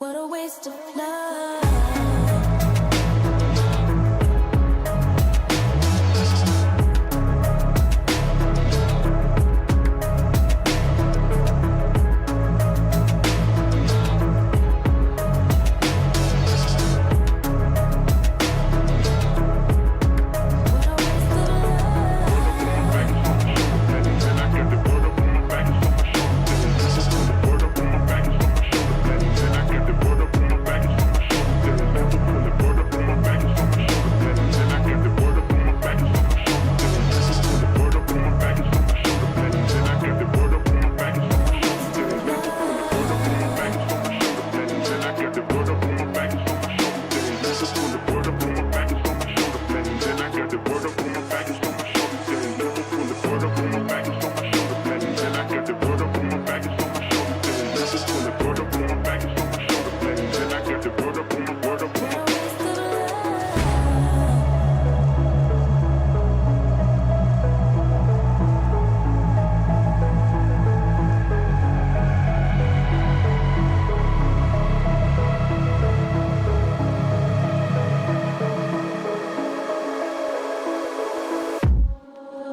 What a waste of love.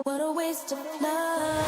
What a waste of love.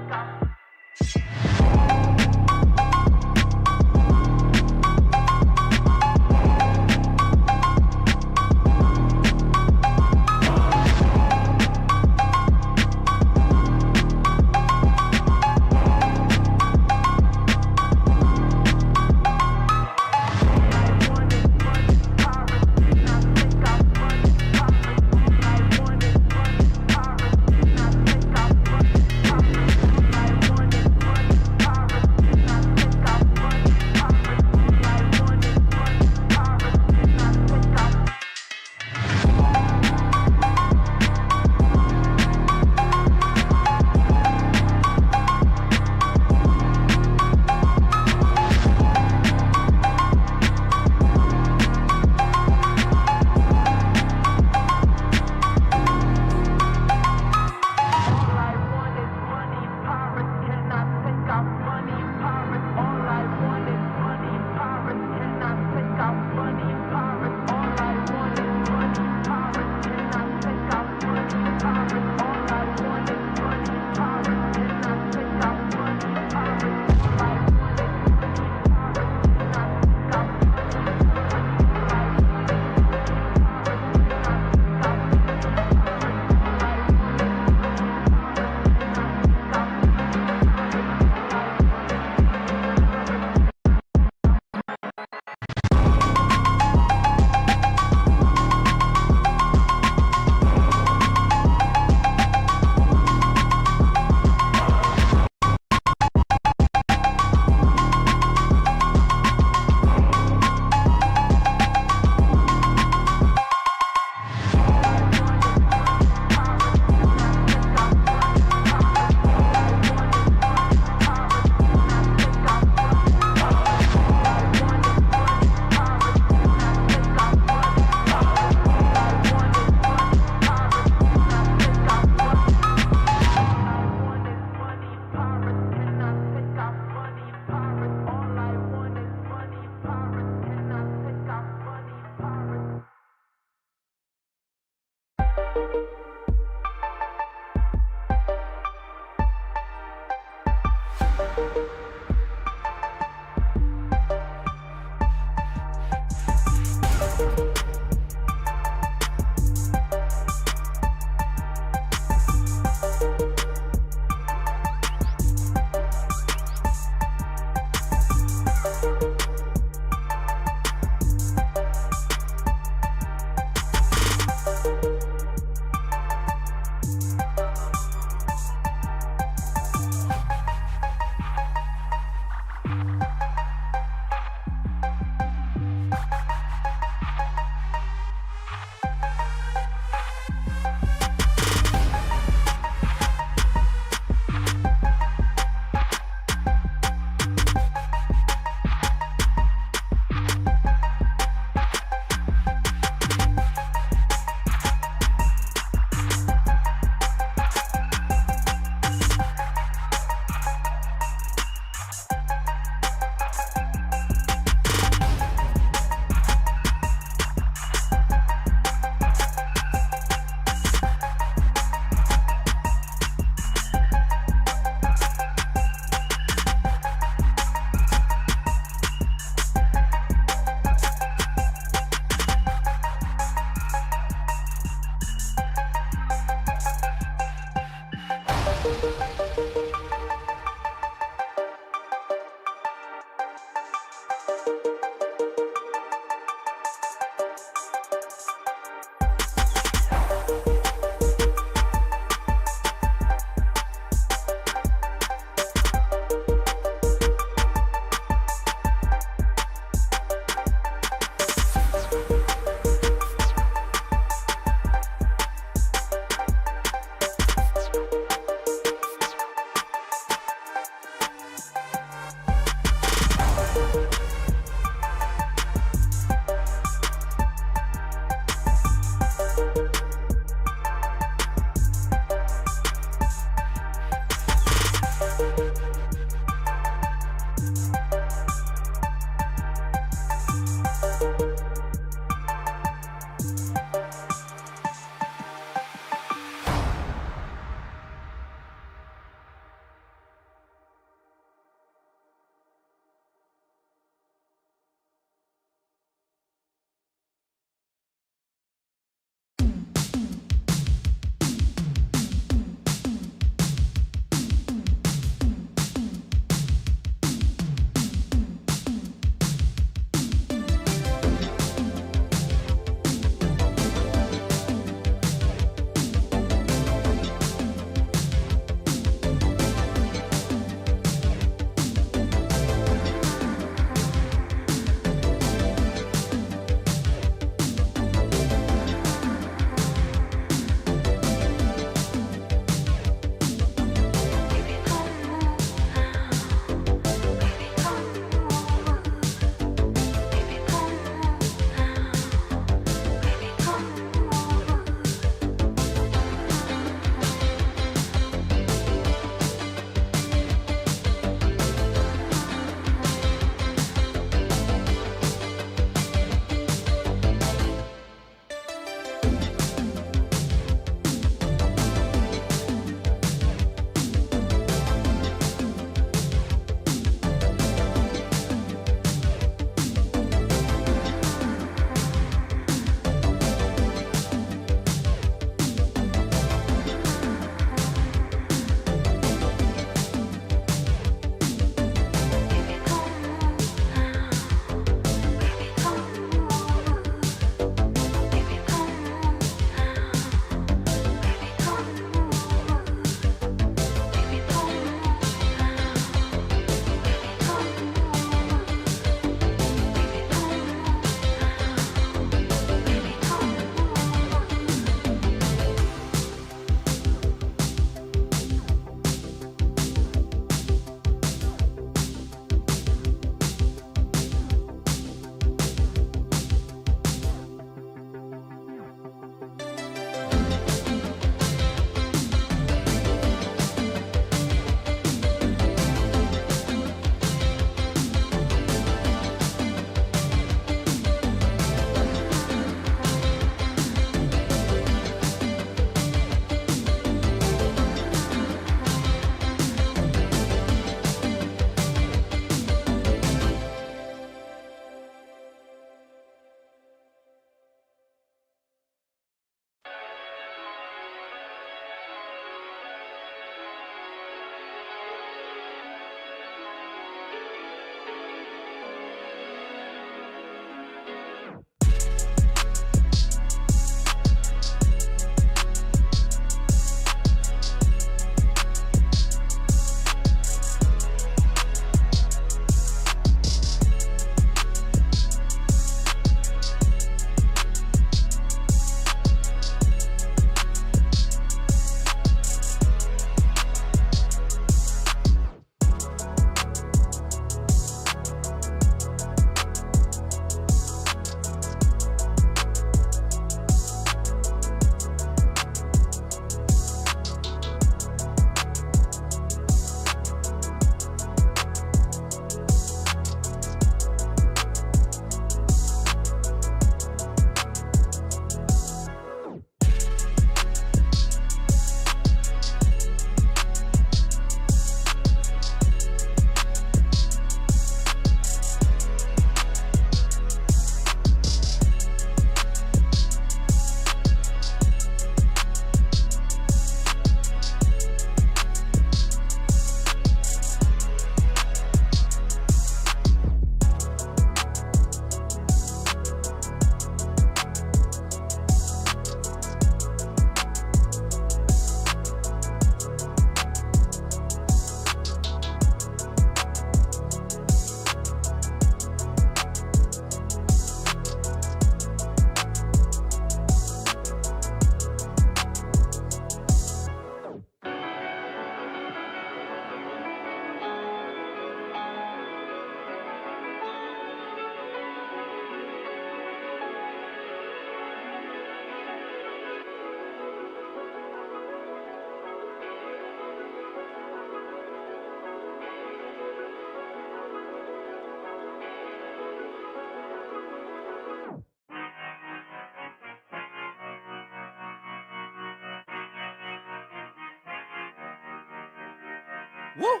Woo!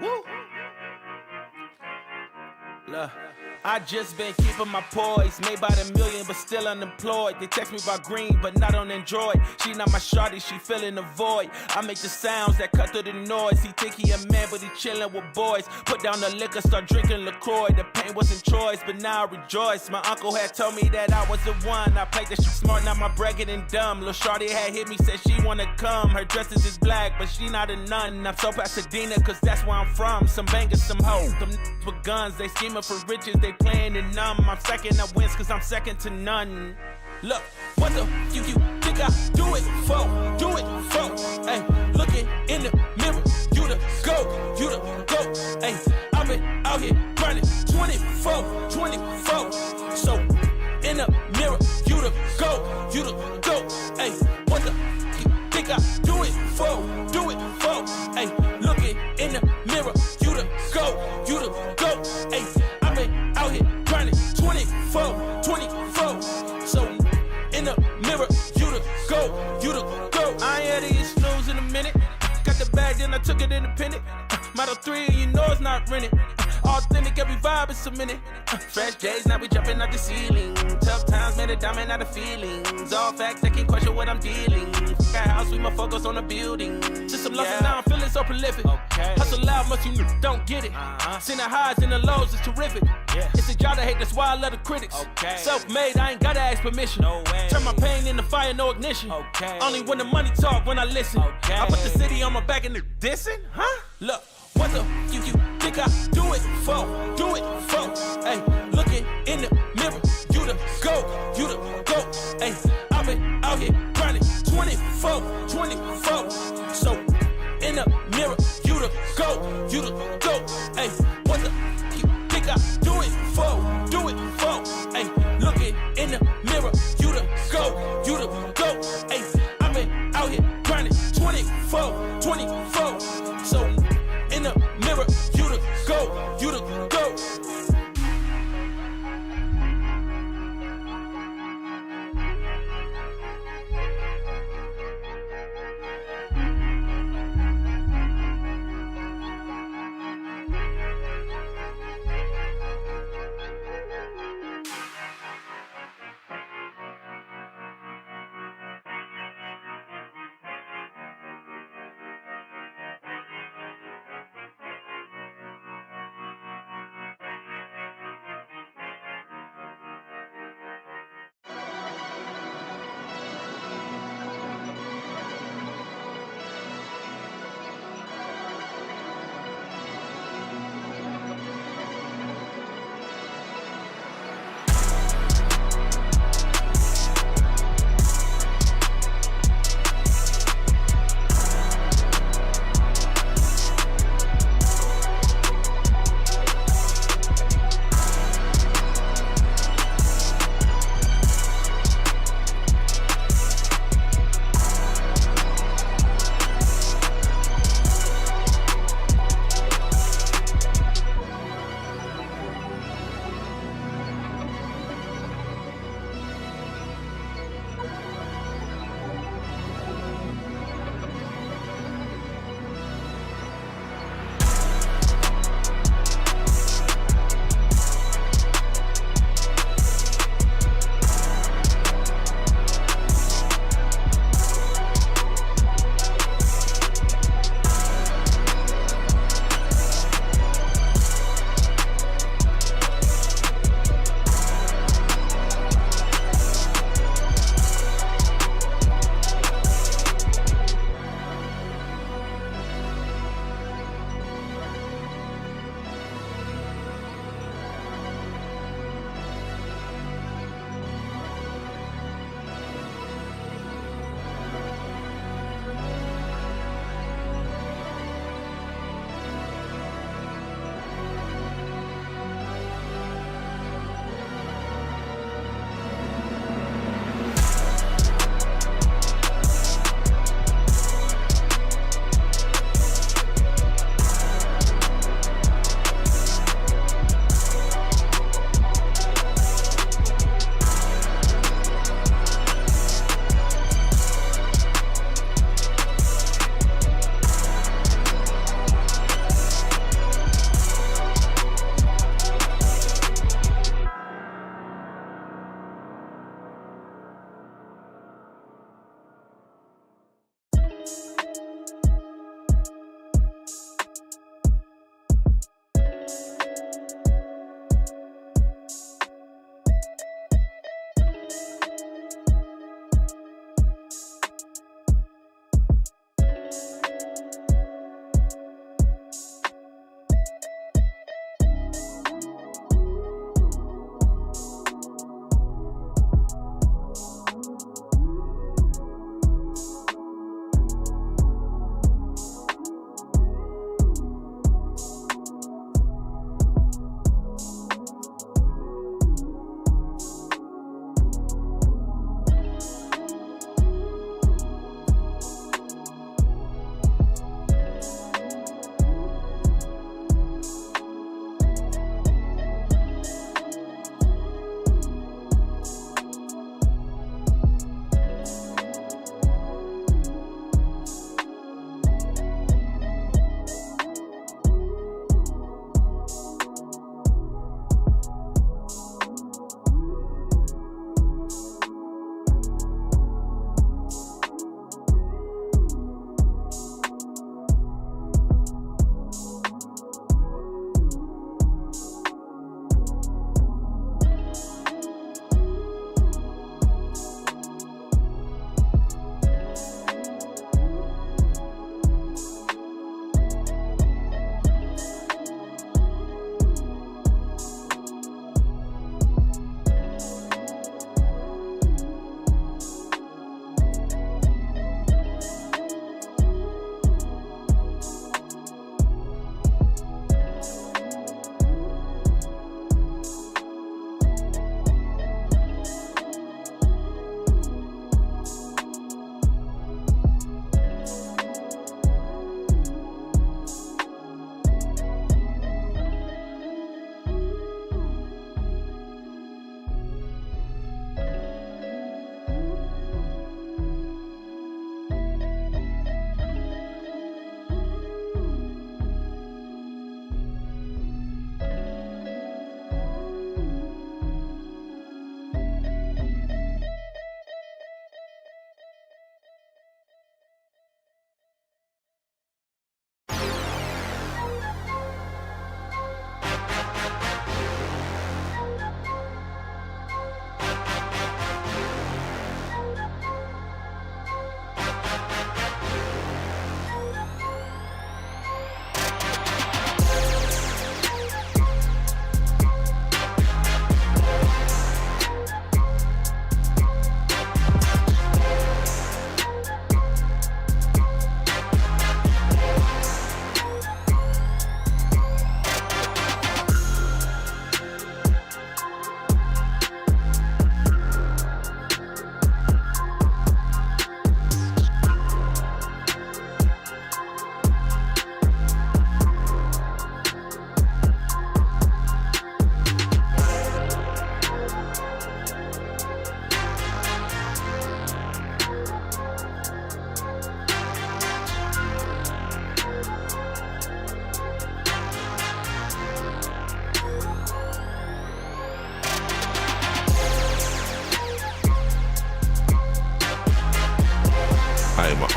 Woo! Look, I just been keeping my poise. Made by the million, but still unemployed. They text me about green, but not on Android. She not my shawty, she filling the void. I make the sounds that cut through the noise. He think he a man, but he chillin' with boys. Put down the liquor, start drinking LaCroix. The pain wasn't choice, but now I rejoice. My uncle had told me that I was the one. I played that shit smart, now my bragging and dumb. Lil' shawty had hit me, said she wanna come. Her dresses is black, but she not a nun. I'm so Pasadena, cause that's where I'm from. Some bangers, some hoes. Them with guns, they scheming for riches, they playing it numb. I'm second, I wins cause I'm second to none. Look, what the you think I do it for? Do it for? Hey, looking in the mirror, you the go, hey, I've been out here grinding 24, so in the mirror, you the go, hey, what the you think I do it for? Do it for? Hey, looking in the mirror, you the go, hey, I've been out here grinding 24, so in the mirror, you the go. I ain't had to get snooze in a minute. Got the bag, then I took it independent. Model 3, you know it's not rented. Authentic, every vibe is cemented. Fresh J's, now we jumping out the ceiling. Tough times made a diamond out of feelings. All facts, they can't question what I'm dealing. Got house, we my focus on the building. Just some love and now I'm feeling so prolific. Okay. Hustle loud, much you don't get it. Seen the highs and the lows, it's terrific. Yeah. It's a job to hate, that's why I love the critics. Okay. Self-made, I ain't gotta ask permission. No way. Turn my pain into fire, no ignition. Okay. Only when the money talk, when I listen. Okay. I put the city on my back and they're dissing, huh? Look, what the you think I do it for? Do it for? Hey, looking in the mirror, you the go, hey, I've been out here grinding 24, so in the mirror, you the go, hey, what the you think I do it for? Do it for? Hey, looking in the mirror, you the go, hey, I've been out here grinding 24, so in the mirror, you the go.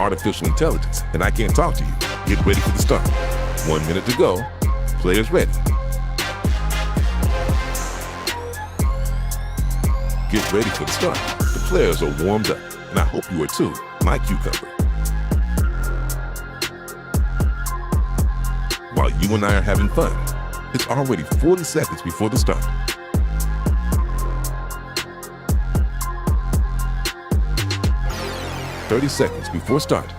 artificial intelligence, and I can't talk to you. Get ready for the start. 1 minute to go. Players ready. Get ready for the start. The players are warmed up, and I hope you are too, my cucumber. While you and I are having fun, it's already 40 seconds before the start. "30 seconds before start.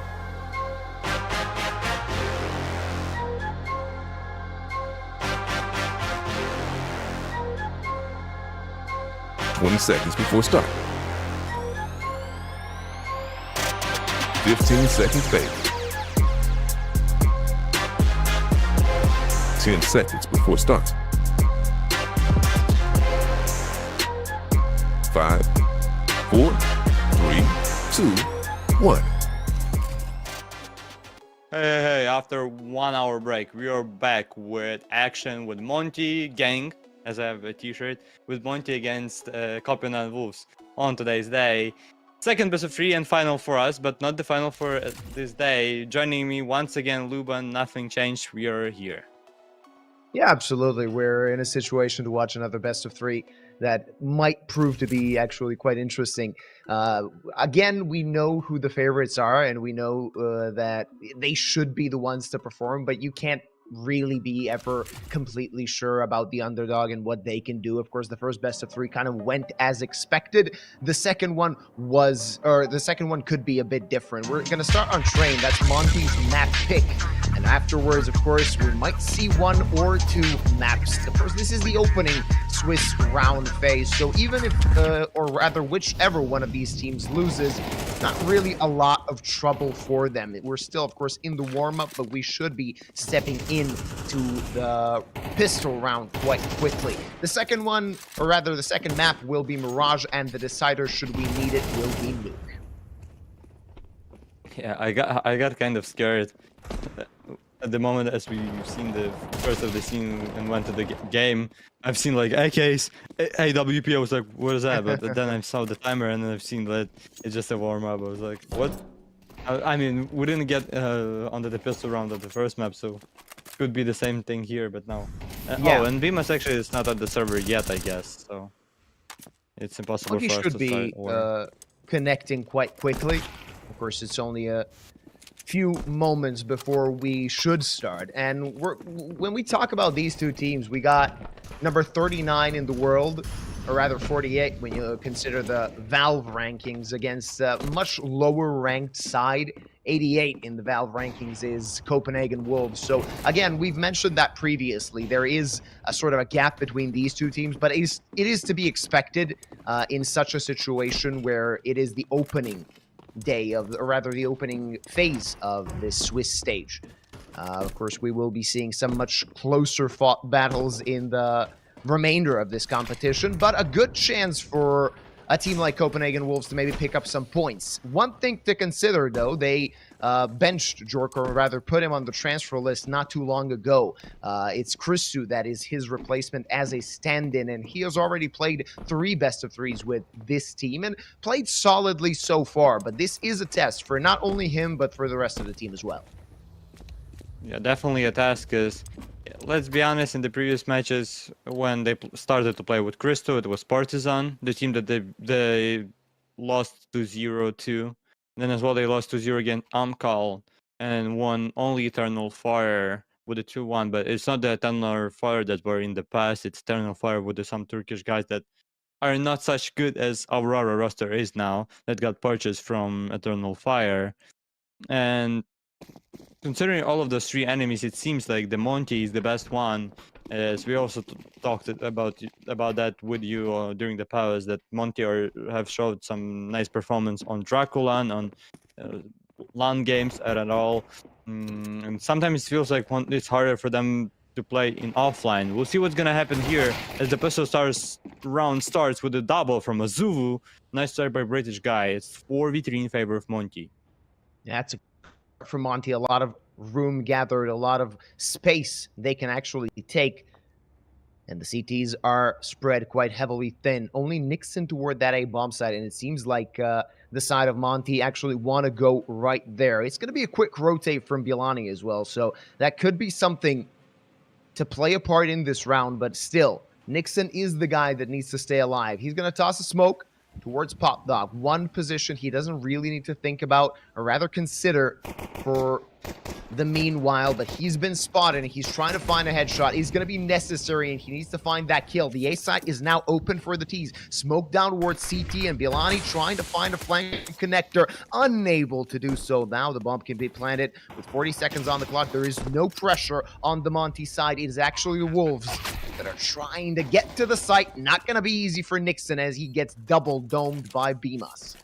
"20 seconds before start. 15 seconds fade. 10 seconds before start. 5, 4, 3, 2, 1. Hey, after 1 hour break, we are back with action with Monte gang, as I have a t-shirt, with Monte against Copenhagen Wolves on today's day. Second best of 3 and final for us, but not the final for this day. Joining me once again, Luban, nothing changed, we are here. Yeah, absolutely. We're in a situation to watch another best of 3 that might prove to be actually quite interesting. Again, we know who the favorites are, and we know that they should be the ones to perform, but you can't really be ever completely sure about the underdog and what they can do. Of course, the first best of 3 kind of went as expected. The second one could be a bit different. We're going to start on train. That's Monte's map pick. And afterwards, of course, we might see 1 or 2 maps. Of course, this is the opening Swiss round phase. So even if, or rather, whichever one of these teams loses, not really a lot of trouble for them. We're still, of course, in the warm-up, but we should be stepping into the pistol round quite quickly. The second one, or rather, the second map will be Mirage, and the decider, should we need it, will be Nuke. Yeah, I got kind of scared at the moment as we've seen the first of the scene and went to the game. I've seen like AKs, AWP. I was like, what is that? But then I saw the timer and then I've seen that it's just a warm up. I was like, what? I mean, we didn't get onto the pistol round of the first map, so it could be the same thing here. But no. Yeah. Oh, and Bemas actually is not on the server yet, I guess. So it's impossible He for us should to be start. connecting quite quickly. Of course, it's only a few moments before we should start. And when we talk about these two teams, we got number 39 in the world, or rather 48 when you consider the Valve rankings, against a much lower ranked side. 88 in the Valve rankings is Copenhagen Wolves. So again, we've mentioned that previously. There is a sort of a gap between these two teams, but it is to be expected in such a situation where it is the opening day of, or rather the opening phase of this Swiss stage. Of course, we will be seeing some much closer fought battles in the remainder of this competition, but a good chance for a team like Copenhagen Wolves to maybe pick up some points. One thing to consider, though, they benched Jorko, or rather put him on the transfer list not too long ago. It's Christu that is his replacement as a stand-in, and he has already played 3 best of 3s with this team and played solidly so far. But this is a test for not only him, but for the rest of the team as well. Yeah, definitely a task, because let's be honest, in the previous matches, when they started to play with Christo, it was Partizan, the team that they lost 2-0 to. Then as well, they lost 2-0 against Amkal and won only Eternal Fire with a 2-1. But it's not the Eternal Fire that were in the past, it's Eternal Fire with some Turkish guys that are not such good as Aurora roster is now, that got purchased from Eternal Fire. And considering all of those 3 enemies, it seems like the Monte is the best one. As we also talked about that with you during the powers, that Monte have showed some nice performance on Dracula and on LAN games at all. And sometimes it feels like it's harder for them to play in offline. We'll see what's gonna happen here as the pistol round starts with a double from a Zulu. Nice start by British guy. It's 4v3 in favor of Monte. That's for Monte, a lot of room gathered, a lot of space they can actually take. And the CTs are spread quite heavily thin. Only Nixon toward that A bomb side, and it seems like the side of Monte actually want to go right there. It's going to be a quick rotate from Bielani as well, so that could be something to play a part in this round, but still, Nixon is the guy that needs to stay alive. He's going to toss a smoke towards Pop Dog. One position he doesn't really need to think about, or rather consider for the meanwhile, but he's been spotted and he's trying to find a headshot. He's going to be necessary and he needs to find that kill. The A side is now open for the T's. Smoke down towards CT and Bielani trying to find a flank connector, unable to do so. Now the bomb can be planted with 40 seconds on the clock. There is no pressure on the Monte side. It is actually the Wolves that are trying to get to the site. Not going to be easy for Nixon as he gets double domed by Bimas.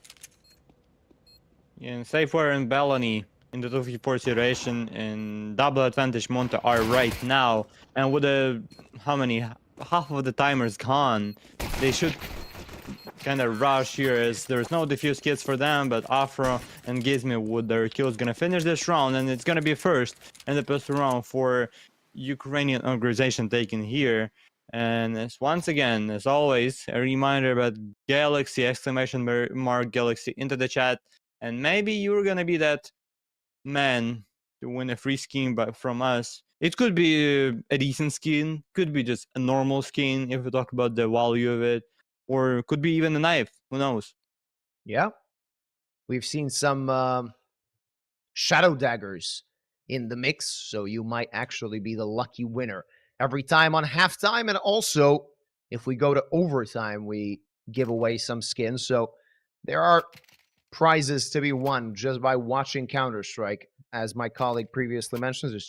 Yeah, and Safeware and Bellany in the 2v4 situation and double advantage Monte are right now, and with half of the timers gone, they should kind of rush here as there's no defuse kits for them, but Afro and Gizmo with their kills gonna finish this round, and it's gonna be first and the best round for Ukrainian organization taken here. And it's once again, as always, a reminder about Galaxy, exclamation mark Galaxy into the chat, and maybe you're gonna be that man to win a free skin from us. It could be a decent skin, could be just a normal skin if we talk about the value of it, or it could be even a knife, who knows. Yeah, we've seen some shadow daggers in the mix, so you might actually be the lucky winner every time on halftime. And also, if we go to overtime, we give away some skins. So there are prizes to be won just by watching Counter-Strike. As my colleague previously mentioned,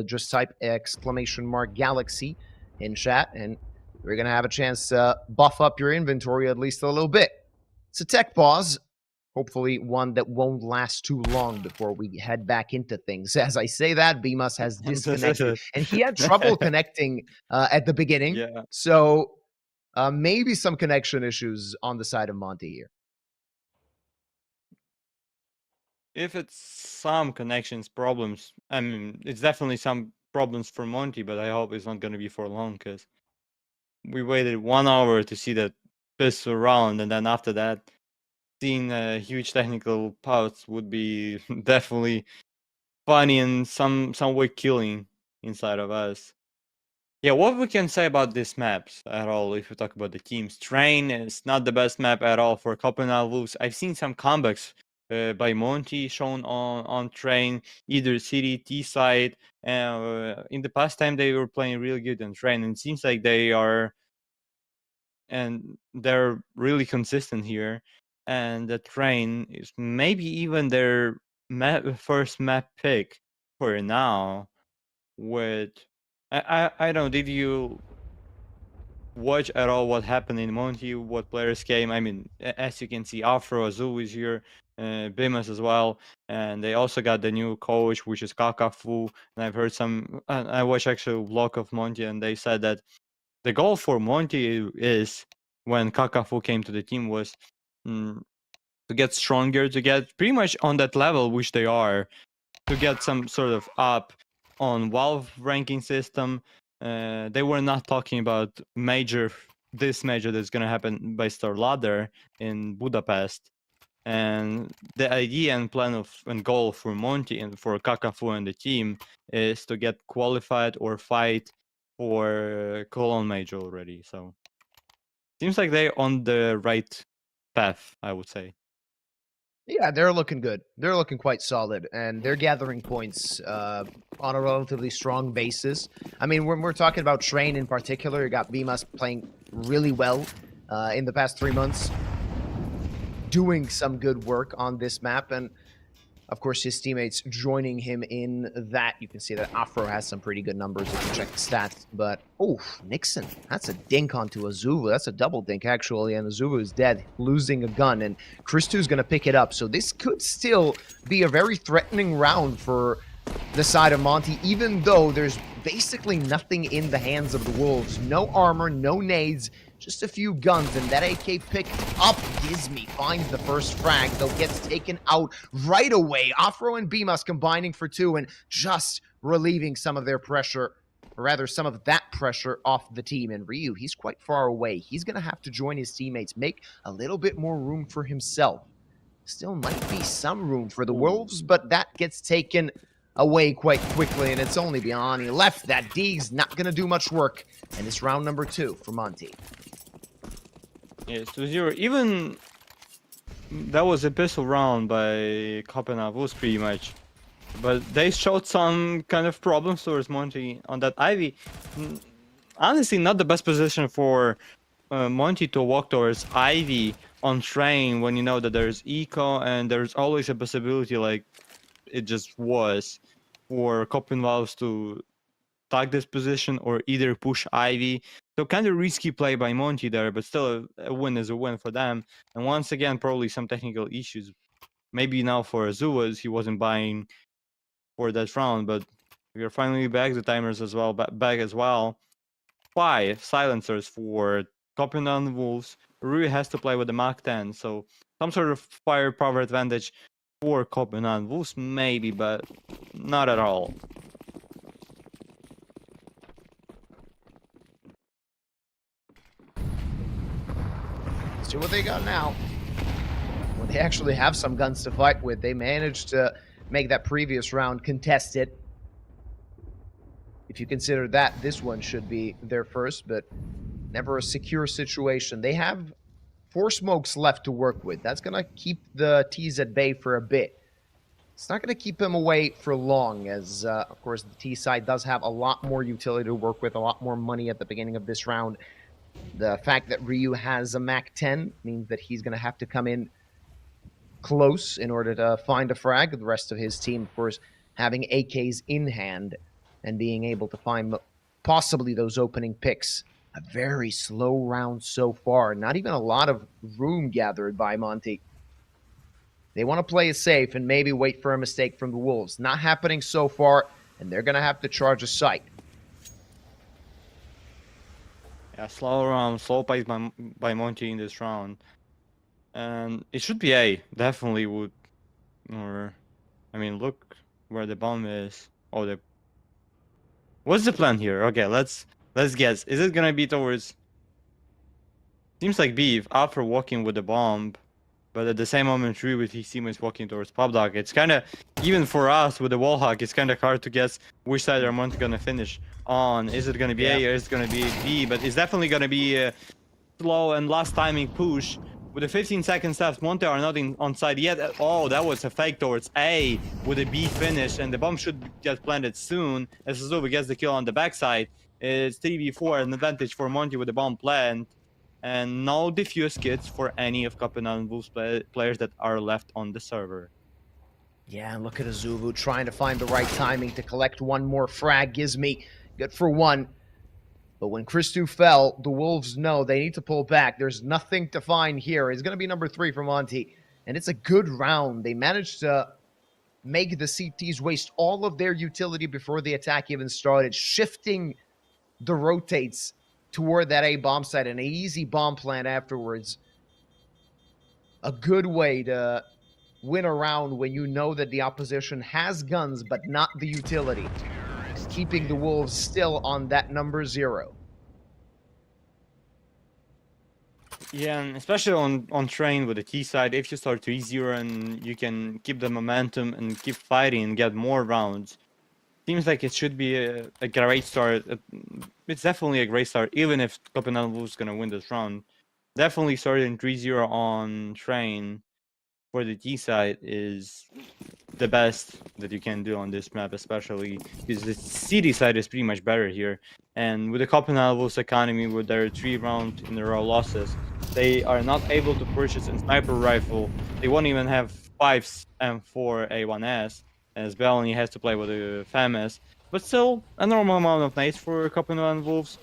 just type exclamation mark Galaxy in chat, and you're going to have a chance to buff up your inventory at least a little bit. It's a tech pause, hopefully one that won't last too long before we head back into things. As I say that, Bimas has disconnected, and he had trouble connecting at the beginning. Yeah. So maybe some connection issues on the side of Monte here. If it's some connections problems, I mean, it's definitely some problems for Monty, but I hope it's not going to be for long, because we waited 1 hour to see that pistol round, and then after that, seeing a huge technical pause would be definitely funny and some way killing inside of us. Yeah, what we can say about these maps at all, if we talk about the teams. Train is not the best map at all for Copenhagen Wolves. I've seen some comebacks by Monty shown on Train, either City, T side. In the past time, they were playing really good on Train, and it seems like they're really consistent here. And the Train is maybe even their first map pick for now. With I don't know, did you watch at all what happened in Monte, what players came? I mean, as you can see, Afro Azul is here, Bimas as well, and they also got the new coach, which is Kakafu. And I've heard I watched actually a vlog of Monte, and they said that the goal for Monte is, when Kakafu came to the team, was to get stronger, to get pretty much on that level, which they are, to get some sort of up on Valve ranking system. They were not talking about this major that's going to happen by Star Ladder in Budapest. And the idea and plan and goal for Monty and for Kakafu and the team is to get qualified or fight for Cologne major already. So seems like they're on the right path, I would say. Yeah, they're looking good. They're looking quite solid, and they're gathering points on a relatively strong basis. I mean, when we're talking about Train in particular, you got Bimas playing really well in the past 3 months, doing some good work on this map, and of course his teammates joining him in that. You can see that Afro has some pretty good numbers if you check the stats, but Nixon, that's a dink onto Azuvu. That's a double dink actually, and Azuvu is dead, losing a gun, and Christu's gonna pick it up. So this could still be a very threatening round for the side of Monte, even though there's basically nothing in the hands of the Wolves. No armor, no nades, just a few guns, and that AK picked up. Gizmo finds the first frag, though gets taken out right away. Afro and Bimas combining for 2 and just relieving some of their pressure or rather some of that pressure off the team. And Ryu, he's quite far away. He's going to have to join his teammates, make a little bit more room for himself. Still might be some room for the Wolves, but that gets taken away quite quickly, and it's only beyond. He left that. D's not going to do much work, and it's round number 2 for Monte. Yeah, it's 2-0. Even that was a pistol round by Copenhagen, was pretty much. But they showed some kind of problems towards Monte on that Ivy. Honestly, not the best position for Monte to walk towards Ivy on train when you know that there's eco and there's always a possibility, like it just was, for Copenhagen to tag this position or either push Ivy. So kind of risky play by Monte there, but still a win is a win for them. And once again, probably some technical issues. Maybe now for Azuas, he wasn't buying for that round, but we are finally back. The timers as well, back as well. 5 silencers for Copenhagen Wolves. Rui has to play with the Mach 10, so some sort of firepower advantage for Copenhagen Wolves, maybe, but not at all. See what they got now. Well, they actually have some guns to fight with. They managed to make that previous round contested. If you consider that, this one should be their first, but never a secure situation. They have 4 smokes left to work with. That's going to keep the T's at bay for a bit. It's not going to keep them away for long, as, of course, the T side does have a lot more utility to work with, a lot more money at the beginning of this round. The fact that Ryu has a Mach 10 means that he's going to have to come in close in order to find a frag. The rest of his team, of course, having AKs in hand and being able to find possibly those opening picks. A very slow round so far. Not even a lot of room gathered by Monte. They want to play it safe and maybe wait for a mistake from the Wolves. Not happening so far, and they're going to have to charge a sight. Yeah, slow round, slow pace by Monte in this round. And it should be A, definitely would. Or, I mean, look where the bomb is. Oh, the... What's the plan here? Okay, let's guess. Is it gonna be towards... Seems like B, after walking with the bomb, but at the same moment, Rui with his teammates walking towards Pop Dog. It's kind of, even for us with the wall hug, it's kind of hard to guess which side are Monte gonna finish on. Is it gonna be A or is it gonna be B? But it's definitely gonna be a slow and last timing push. With the 15 seconds left, Monte are not on side yet. Oh, that was a fake towards A with a B finish, and the bomb should get planted soon as Suzuki gets the kill on the backside. It's 3v4, an advantage for Monte with the bomb plant. And no defuse kits for any of Copenhagen Wolves players that are left on the server. Yeah, and look at Azubu trying to find the right timing to collect one more frag. Gives me good for 1. But when Christou fell, the Wolves know they need to pull back. There's nothing to find here. It's going to be number 3 for Monte. And it's a good round. They managed to make the CTs waste all of their utility before the attack even started, shifting the rotates toward that A bomb site and an easy bomb plant afterwards. A good way to win a round when you know that the opposition has guns but not the utility. Keeping the Wolves still on that number 0. Yeah, and especially on train with the T side, if you start 3-0 and you can keep the momentum and keep fighting and get more rounds, seems like it should be a great start. It's definitely a great start, even if Copenhagen is going to win this round. Definitely starting 3-0 on train for the T side is the best that you can do on this map, especially because the CD side is pretty much better here. And with the Copenhagen economy, with their 3 round in a row losses, they are not able to purchase a sniper rifle. They won't even have 5 M4 A1S, as Bell only has to play with the FAMAS. But still, a normal amount of nades for Copenhagen Wolves.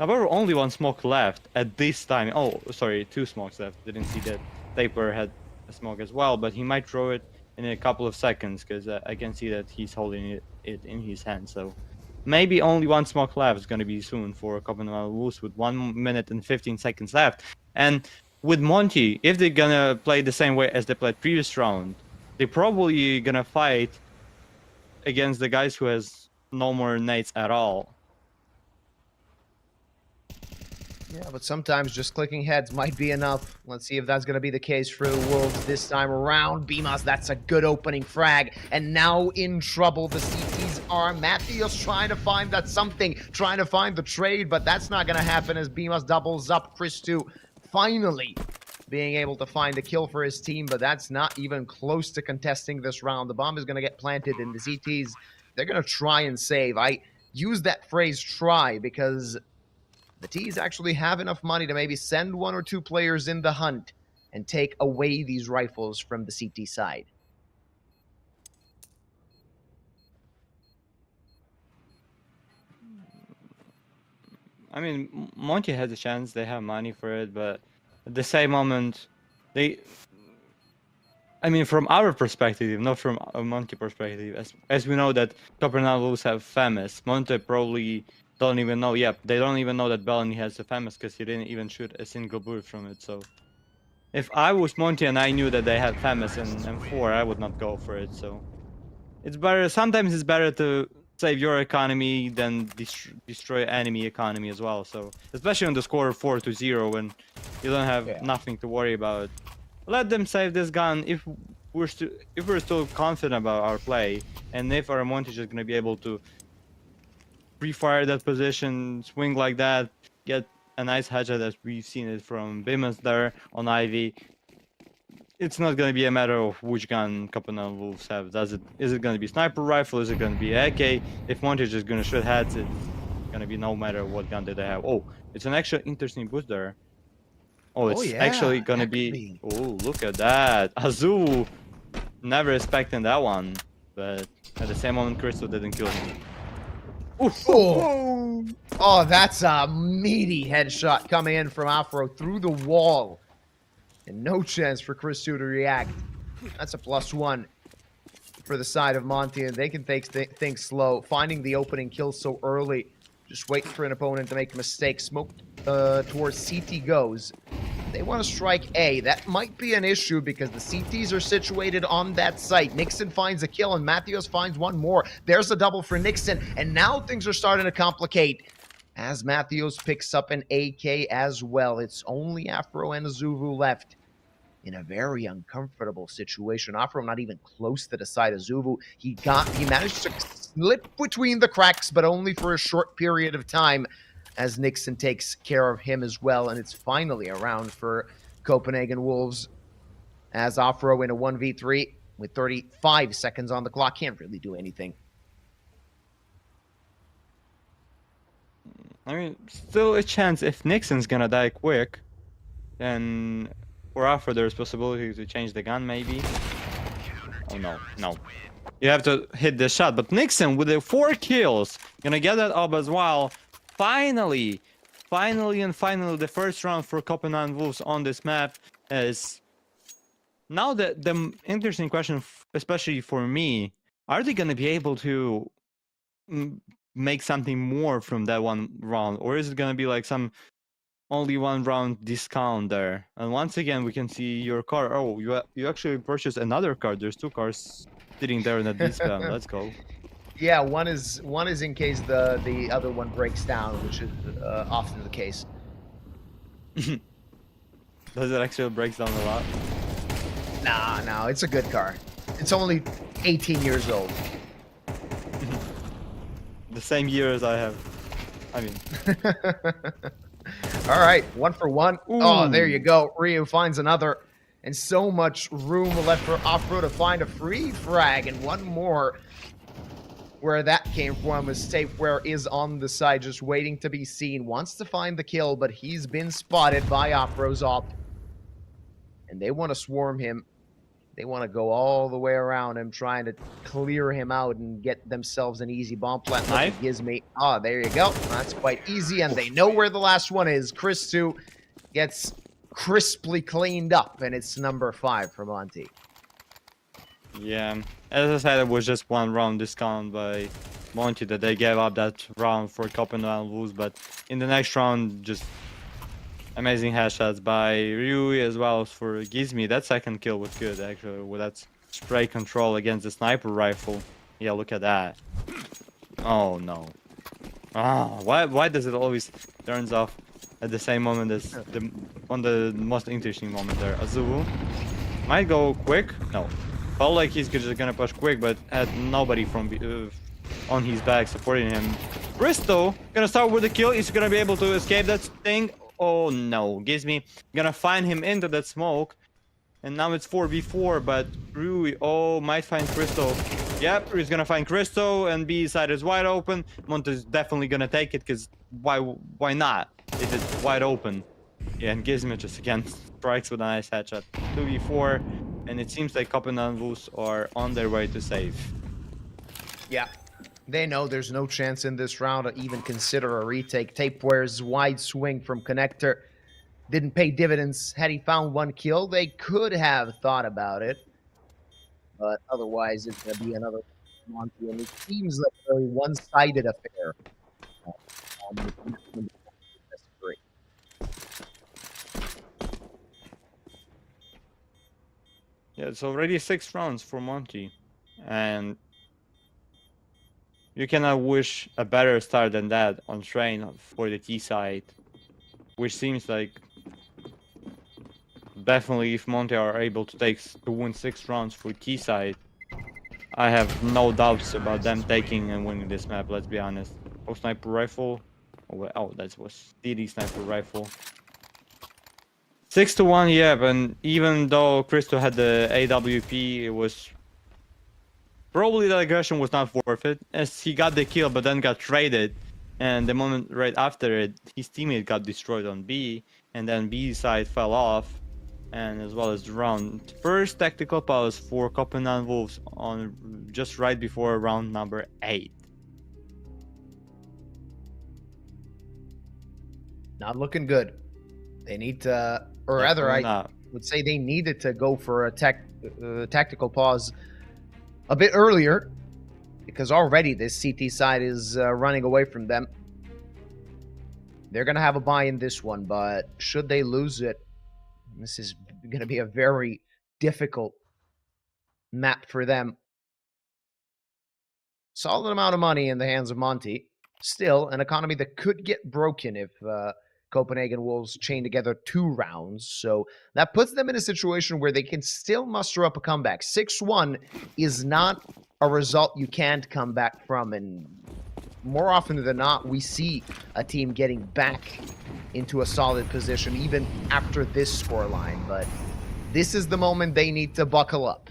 However, only 1 smoke left at this time. Oh, sorry, 2 smokes left. Didn't see that Taper had a smoke as well, but he might throw it in a couple of seconds because I can see that he's holding it in his hand. So maybe only 1 smoke left is going to be soon for Copenhagen Wolves with 1 minute and 15 seconds left. And with Monte, if they're going to play the same way as they played previous round, they're probably going to fight against the guys who has no more nades at all. Yeah, but sometimes just clicking heads might be enough. Let's see if that's going to be the case for the Wolves this time around. Bimas, that's a good opening frag. And now in trouble, the CTs are. Matthews trying to find that something, trying to find the trade, but that's not going to happen as Bimas doubles up. Chris2 finally being able to find a kill for his team, but that's not even close to contesting this round. The bomb is going to get planted, and the CTs, they're going to try and save. I use that phrase try because the T's actually have enough money to maybe send 1 or 2 players in the hunt and take away these rifles from the CT side. I mean, Monte has a chance. They have money for it, but at the same moment, they. I mean, from our perspective, not from a Monte perspective, as we know that Copenhagen Wolves have famous. Monte probably don't even know. Yeah, they don't even know that Bellany has a famous because he didn't even shoot a single bullet from it. So, if I was Monte and I knew that they had famous and M4, I would not go for it. So, it's better. Sometimes it's better to save your economy than destroy enemy economy as well. So, especially on the score 4-0 when you don't have nothing to worry about. Let them save this gun if we're still confident about our play, and if our Montage is gonna be able to pre-fire that position, swing like that, get a nice headshot as we've seen it from Bimas there on Ivy. It's not gonna be a matter of which gun Copenhagen Wolves have. Is it gonna be sniper rifle? Is it gonna be AK? If Montage is gonna shoot heads, it's gonna be no matter what gun that they have. Oh, it's an actually interesting boost there. Oh, it's actually gonna be. Oh, look at that. Azul! Never expecting that one. But at the same moment, Crystal didn't kill him. Oh, that's a meaty headshot coming in from Afro through the wall. And no chance for Chris2 to react. That's a +1 for the side of Monte, and they can take things slow. Finding the opening kill so early. Just waiting for an opponent to make a mistake. Smoke towards CT goes. They want to strike A. That might be an issue because the CTs are situated on that site. Nixon finds a kill and Matthews finds one more. There's a double for Nixon, and now things are starting to complicate as Matthews picks up an AK as well. It's only Afro and Azuvu left in a very uncomfortable situation. Afro not even close to the side of Zuvu. He managed to slip between the cracks, but only for a short period of time as Nixon takes care of him as well. And it's finally a round for Copenhagen Wolves as Afro in a 1v3 with 35 seconds on the clock. Can't really do anything. I mean, still a chance if Nixon's gonna die quick, then for Afro there's possibility to change the gun maybe. Oh no, no. You have to hit the shot, but Nixon with the 4 kills, gonna get that up as well. Finally, the first round for Copenhagen Wolves on this map is... Now the interesting question, especially for me, are they gonna be able to make something more from that one round, or is it gonna be like some only 1 round discount there? And once again we can see your car. Oh, you actually purchased another car. There's 2 cars sitting there in a discount. Let's go. Yeah, one is in case the other one breaks down, which is often the case. Does it actually breaks down a lot? Nah, no, it's a good car. It's only 18 years old. The same year as I have. I mean. All right, 1 for 1. Ooh. Oh, there you go. Ryu finds another. And so much room left for Afro to find a free frag. And one more. Where that came from is safe where is on the side, just waiting to be seen. Wants to find the kill, but he's been spotted by Afro's op. And they want to swarm him. They want to go all the way around him, trying to clear him out and get themselves an easy bomb plant. Knife? Gives me. Oh, there you go. That's quite easy, and they know where the last one is. Chris2 gets crisply cleaned up, and it's number 5 for Monte. Yeah, as I said, it was just 1 round discount by Monte that they gave up that round for Copenhagen Wolves, but in the next round, just amazing headshots by Rui as well as for Gizmi. That second kill was good actually, with that spray control against the sniper rifle. Yeah, look at that. Oh no. Ah, why does it always turns off at the same moment as on the most interesting moment there. Azuvu might go quick. No, felt like he's just gonna push quick, but had nobody from on his back supporting him. Bristow gonna start with the kill. He's gonna be able to escape that thing. Oh no, Gizmi gonna find him into that smoke. And now it's 4v4, but Rui, oh, might find Cristo. Yep, he's gonna find Cristo, and B side is wide open. Monte's definitely gonna take it, because why not? It is wide open. Yeah, and Gizmi just again strikes with a nice headshot. 2v4, and it seems like Copen and Vus are on their way to save. Yeah. They know there's no chance in this round to even consider a retake. Tapeware's wide swing from Connector didn't pay dividends. Had he found one kill, they could have thought about it. But otherwise, it's going to be another Monte, and it seems like a very one-sided affair. Yeah, it's already 6 rounds for Monte, and you cannot wish a better start than that on train for the T side, which seems like definitely if Monte are able to win 6 rounds for T side, I have no doubts about them taking and winning this map. Let's be honest. Oh, sniper rifle. Oh, that was DD sniper rifle. 6-1, yeah, but even though Cristo had the AWP, it was probably the aggression was not worth it, as he got the kill but then got traded, and the moment right after it, his teammate got destroyed on B, and then B side fell off, and as well as the round. First tactical pause for Copenhagen Wolves on just right before round number 8. Not looking good. They need to, or rather, I would say they needed to go for a tactical pause a bit earlier, because already this CT side is running away from them. They're going to have a buy in this one, but should they lose it, this is going to be a very difficult map for them. Solid amount of money in the hands of Monte. Still, an economy that could get broken if Copenhagen Wolves chain together 2 rounds. So that puts them in a situation where they can still muster up a comeback. 6-1 is not a result you can't come back from. And more often than not, we see a team getting back into a solid position even after this scoreline. But this is the moment they need to buckle up.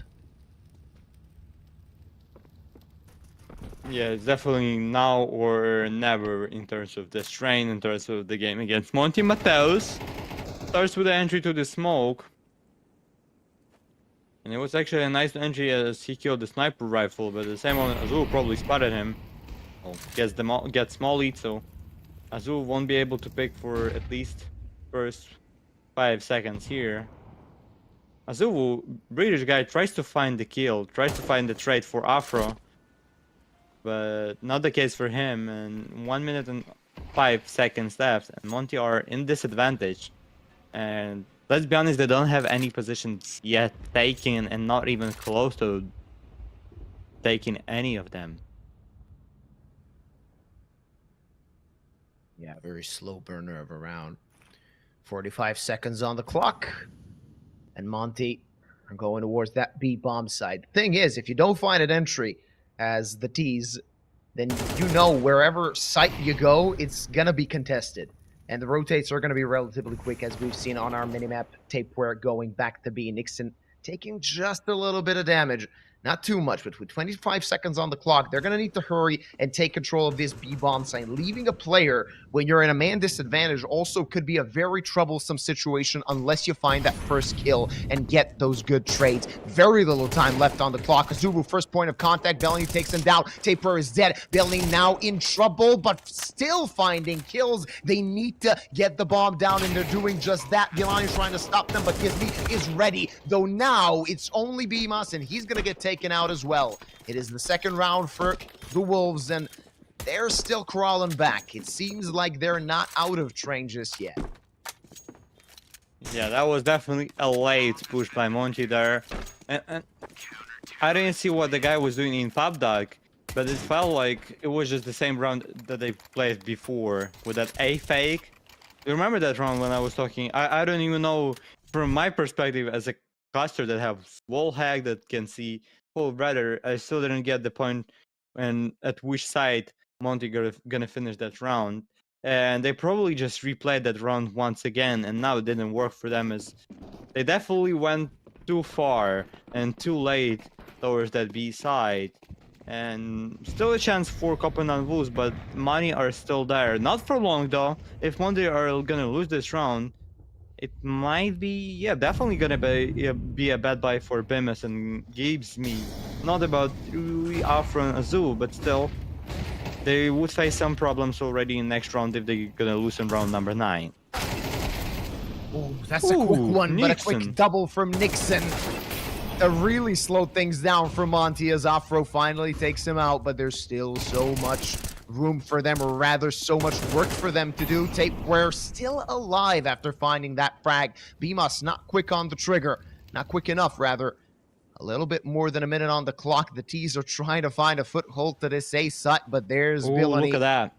Yeah, it's definitely now or never in terms of this train, in terms of the game against Monte. Mateus starts with the entry to the smoke. And it was actually a nice entry as he killed the sniper rifle, but at the same moment Azul probably spotted him. Oh, gets small lead, so Azul won't be able to pick for at least first 5 seconds here. Azul, British guy, tries to find the kill, tries to find the trade for Afro. But not the case for him, and 1 minute and 5 seconds left, and Monte are in disadvantage. And let's be honest, they don't have any positions yet taken, and not even close to taking any of them. Yeah, very slow burner of a round. 45 seconds on the clock, and Monte are going towards that B bomb side. Thing is, if you don't find an entry as the T's, then you know wherever site you go, it's going to be contested. And the rotates are going to be relatively quick, as we've seen on our minimap. Tapeware going back to B. Nixon taking just a little bit of damage. Not too much, but with 25 seconds on the clock, they're going to need to hurry and take control of this B-bomb site. Leaving a player when you're in a man disadvantage also could be a very troublesome situation unless you find that first kill and get those good trades. Very little time left on the clock. Azuru, first point of contact. Bellini takes him down. Taper is dead. Bellini now in trouble, but still finding kills. They need to get the bomb down, and they're doing just that. Bellini's trying to stop them, but Gizmi is ready. Though now it's only Bimas, and he's going to get taken out as well. It is the second round for the Wolves, and they're still crawling back. It seems like they're not out of train just yet. Yeah, that was definitely a late push by Monte there. And I didn't see what the guy was doing in PubDog, but it felt like it was just the same round that they played before with that A fake. You remember that round when I was talking? I don't even know from my perspective as a caster that have wall hack that can see. Well, rather, I still didn't get the point and at which side Monte gonna finish that round. And they probably just replayed that round once again, and now it didn't work for them as they definitely went too far and too late towards that B side. And still a chance for Copenhagen Wolves, but money are still there. Not for long though. If Monte are gonna lose this round, it might be, yeah, definitely gonna be a bad buy for Bimus and gives me not about Afro and Azul, but still they would face some problems already in next round if they're gonna lose in round number 9. Ooh, that's a quick one, but a quick Nixon. double from Nixon to really slow things down for Monte as Afro finally takes him out, but there's still so much room for them, or rather so much work for them to do. Tapeware still alive after finding that frag. Bimas not quick on the trigger, not quick enough rather. A little bit more than a minute on the clock. The T's are trying to find a foothold to this A site, but there's Ooh, Villainy look at that.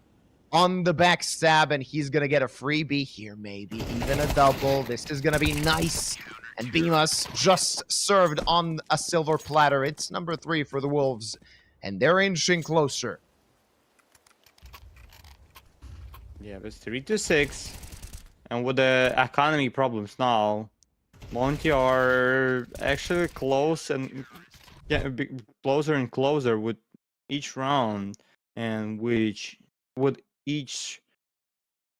on the backstab, and he's gonna get a freebie here, maybe even a double. This is gonna be nice. And Bimas just served on a silver platter. It's number 3 for the Wolves, and they're inching closer. Yeah, it's 3-6. And with the economy problems now, Monte are actually close and closer and closer with each round, and which with each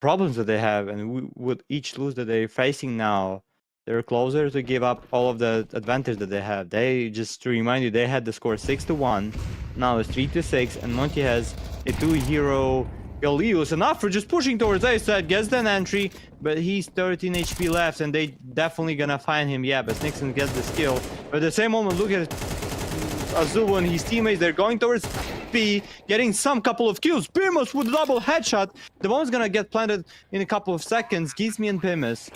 problems that they have and with each lose that they're facing now, they're closer to give up all of the advantage that they have. They, just to remind you, they had the score 6-1, now it's 3-6, and Monte has a 2-hero Galeos, and Afro just pushing towards A side, gets an entry, but he's 13 HP left, and they definitely gonna find him. Yeah, but Nixon gets the skill. But at the same moment, look at Azul and his teammates, they're going towards B, getting some couple of kills. Bimus with a double headshot. The bomb's gonna get planted in a couple of seconds. Gizmi and Bimus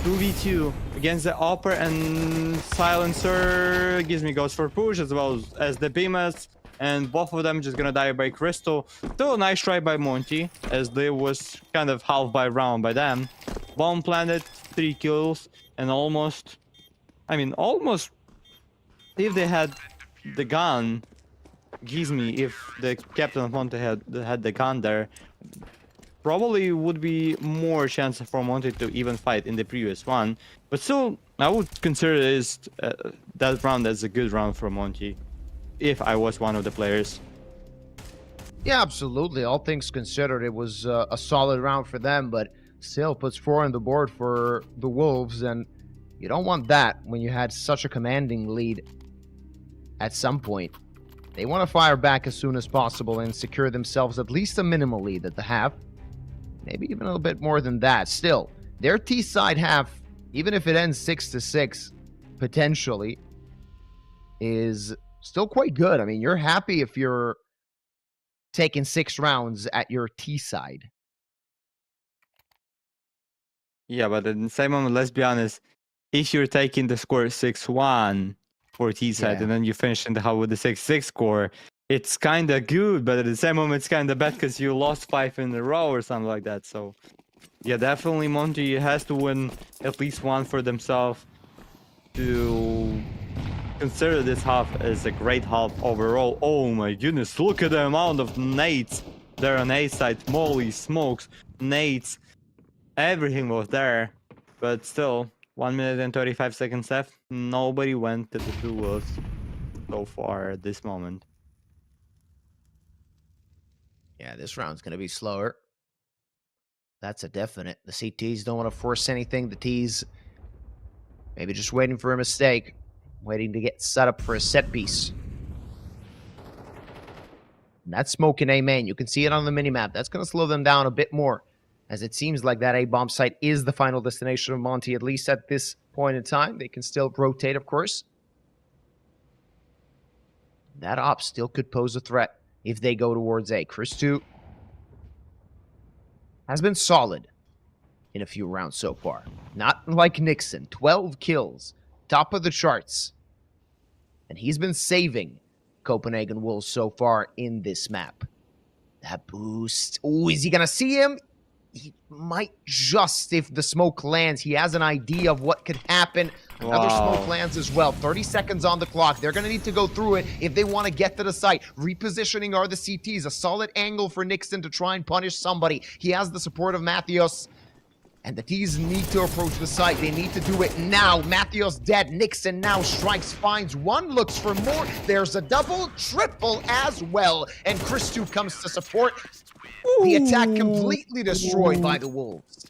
2v2 against the Opera and Silencer. Gizmi goes for push as well as the Bimus, and both of them just gonna die by Crystal. Still a nice try by Monte, as they was kind of half by round by them. Bomb planted, 3 kills, and almost, if they had the gun, Gizmi, if the captain of Monte had the gun there, probably would be more chance for Monte to even fight in the previous one. But still, I would consider that round as a good round for Monte, if I was one of the players. Yeah, absolutely. All things considered, it was a solid round for them, but still puts 4 on the board for the Wolves, and you don't want that when you had such a commanding lead at some point. They want to fire back as soon as possible and secure themselves at least a minimal lead that they have. Maybe even a little bit more than that. Still, their T side half, even if it ends 6-6, potentially, is still quite good. I mean, you're happy if you're taking 6 rounds at your T side. Yeah, but at the same moment, let's be honest, if you're taking the score 6-1 for T side, Yeah. and then you finish in the hub with the 6-6 score, it's kind of good, but at the same moment, it's kind of bad because you lost 5 in a row or something like that. So, yeah, definitely Monte has to win at least one for themselves to consider this half as a great half overall. Oh my goodness, look at the amount of nades there on A side. Molly, smokes, nades, everything was there. But still, 1 minute and 35 seconds left. Nobody went to the duels so far at this moment. Yeah, this round's going to be slower. That's a definite. The CTs don't want to force anything. The Ts maybe just waiting for a mistake. Waiting to get set up for a set piece. And that's smoking A main. You can see it on the minimap. That's going to slow them down a bit more, as it seems like that A bomb site is the final destination of Monte, at least at this point in time. They can still rotate, of course. That op still could pose a threat if they go towards A. Chris2 has been solid in a few rounds so far. Not like Nixon. 12 kills. Top of the charts. And he's been saving Copenhagen Wolves so far in this map. That boost. Oh, is he going to see him? he might just, if the smoke lands, he has an idea of what could happen. Another smoke lands as well. 30 seconds on the clock. They're going to need to go through it if they want to get to the site. Repositioning are the CTs. A solid angle for Nixon to try and punish somebody. He has the support of Mathios. And the T's need to approach the site. They need to do it now. Mathios dead. Nixon now strikes, finds one, looks for more. There's a double, triple as well. And Christu comes to support. The attack completely destroyed by the Wolves.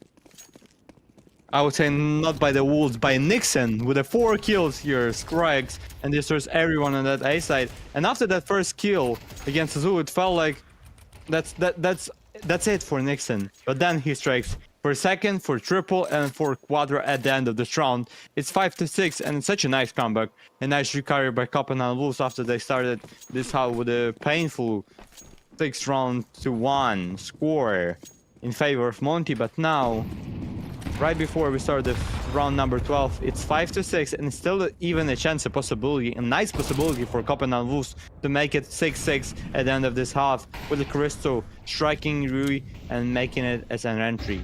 I would say not by the Wolves, by Nixon with the 4 kills here, strikes and destroys everyone on that A side. And after that first kill against Azul, it felt like that's it for Nixon. But then he strikes for second, for triple, and for quadra at the end of this round. It's 5-6, and it's such a nice comeback. A nice recovery by Copenhagen Wolves after they started this out with a painful 6-1 score in favor of Monte. But now, right before we start the round number 12, it's 5-6, and still even a chance, a possibility, a nice possibility for Copenhagen Wolves to make it 6-6 at the end of this half, with Christo striking Rui and making it as an entry.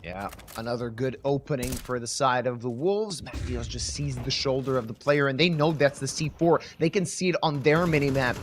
Yeah, another good opening for the side of the Wolves. Mathios just sees the shoulder of the player, and they know that's the C4. They can see it on their minimap.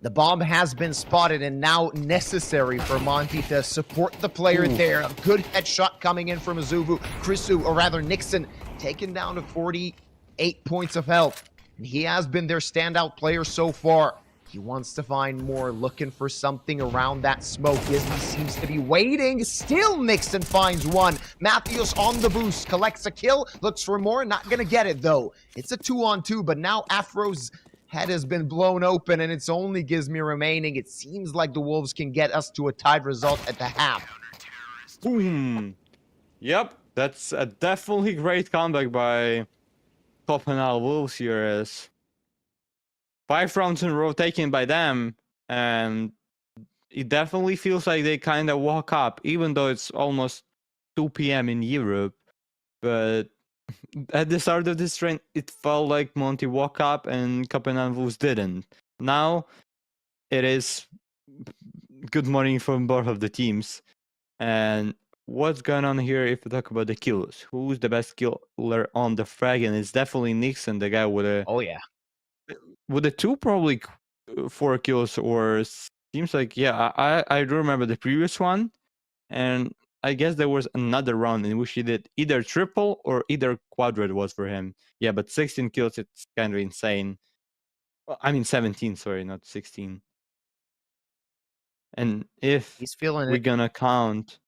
The bomb has been spotted, and now necessary for Monte to support the player there. A good headshot coming in from Azuvu. Chrisu, or rather Nixon, taken down to 48 points of health. And he has been their standout player so far. He wants to find more, looking for something around that smoke. Gizmi seems to be waiting. Still Nixon finds one. Mathios on the boost, collects a kill, looks for more, not gonna get it though. It's a 2-on-2, but now Afro's head has been blown open and it's only Gizmi remaining. It seems like the Wolves can get us to a tied result at the half. Boom. Yep, that's a definitely great comeback by Copenhagen Wolves here, as 5 rounds in a row taken by them, and it definitely feels like they kind of woke up, even though it's almost 2 p.m. in Europe. But at the start of this train, it felt like Monte woke up and Copenhagen Wolves didn't. Now, it is good morning from both of the teams. And what's going on here if we talk about the kills? Who's the best killer on the frag? And it's definitely Nixon, the guy with a... Oh yeah. With the 2 probably 4 kills, or seems like, yeah, I do remember the previous one, and I guess there was another round in which he did either triple or either quadrat was for him. Yeah, but 16 kills, it's kind of insane. Well, I mean 17, sorry, not 16. And if He's feeling we're it. gonna count,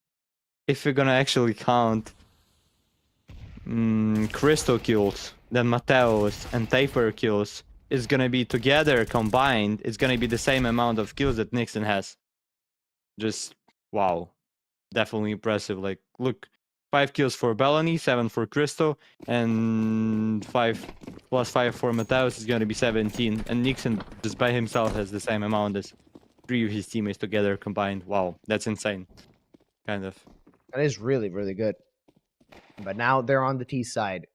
if we're gonna actually count Crystal kills, then Mateos and Taper kills, is gonna be together combined, it's gonna be the same amount of kills that Nixon has. Just wow. Definitely impressive. Like, look, 5 kills for Bellany, 7 for Cristo, and 5 plus 5 for Mateus is gonna be 17. And Nixon just by himself has the same amount as 3 of his teammates together combined. Wow, that's insane. Kind of. That is really, really good. But now they're on the T side.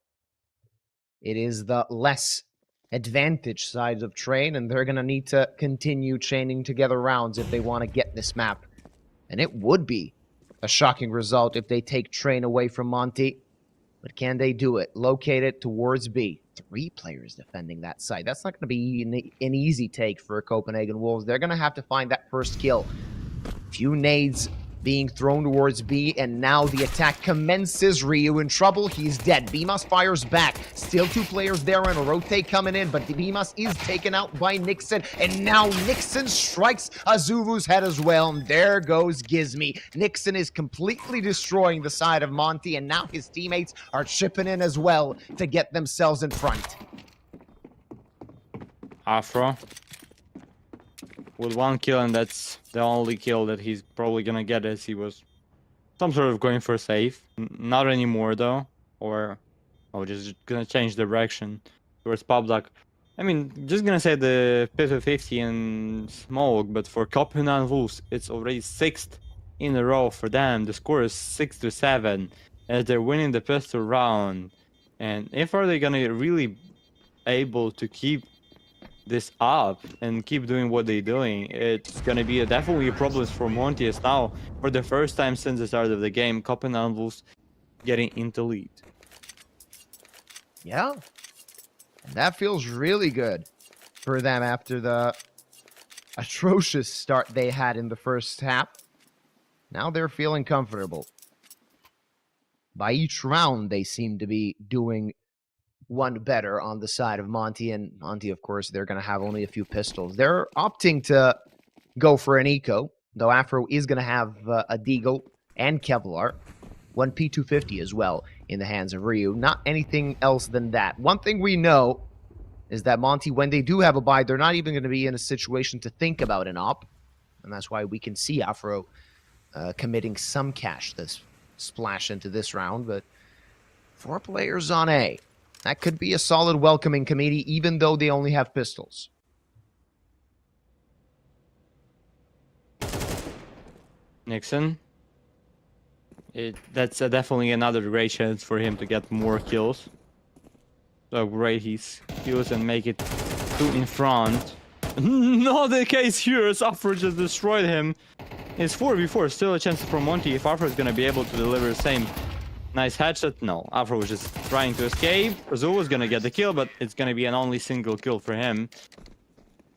It is the less advantage sides of Train, and they're going to need to continue chaining together rounds if they want to get this map. And it would be a shocking result if they take Train away from Monte. But can they do it? Locate it towards B. 3 players defending that site. That's not going to be an easy take for Copenhagen Wolves. They're going to have to find that first kill. Few nades being thrown towards B, and now the attack commences. Ryu in trouble. He's dead. Bimas fires back. Still 2 players there and a rotate coming in, but Bimas is taken out by Nixon, and now Nixon strikes Azuvu's head as well, and there goes Gizmi. Nixon is completely destroying the side of Monte, and now his teammates are chipping in as well to get themselves in front. Afro with 1 kill, and that's the only kill that he's probably gonna get, as he was some sort of going for safe. Not anymore though, or just gonna change direction towards Public. I mean, just gonna say the 50-50 and smoke, but for Copenhagen Wolves, it's already 6th in a row for them. The score is 6-7 as they're winning the pistol round. And if are they gonna really able to keep this up and keep doing what they're doing, it's gonna be definitely a problem for Monte. As now, for the first time since the start of the game, Copenhagen Wolves getting into lead. Yeah. And that feels really good for them after the atrocious start they had in the first half. Now they're feeling comfortable. By each round, they seem to be doing one better on the side of Monte. And Monte, of course, they're going to have only a few pistols. They're opting to go for an eco, though Afro is going to have a Deagle and Kevlar. One P250 as well in the hands of Ryu. Not anything else than that. One thing we know is that Monte, when they do have a buy, they're not even going to be in a situation to think about an op. And that's why we can see Afro committing some cash this splash into this round. But 4 players on A. That could be a solid welcoming committee, even though they only have pistols. Nixon. That's definitely another great chance for him to get more kills. So great his kills and make it 2 in front. Not the case here, as Afro just destroyed him. It's 4v4, still a chance for Monte if Afro is gonna be able to deliver the same nice headshot. No, Afro was just trying to escape. Azul was gonna get the kill, but it's gonna be an only single kill for him.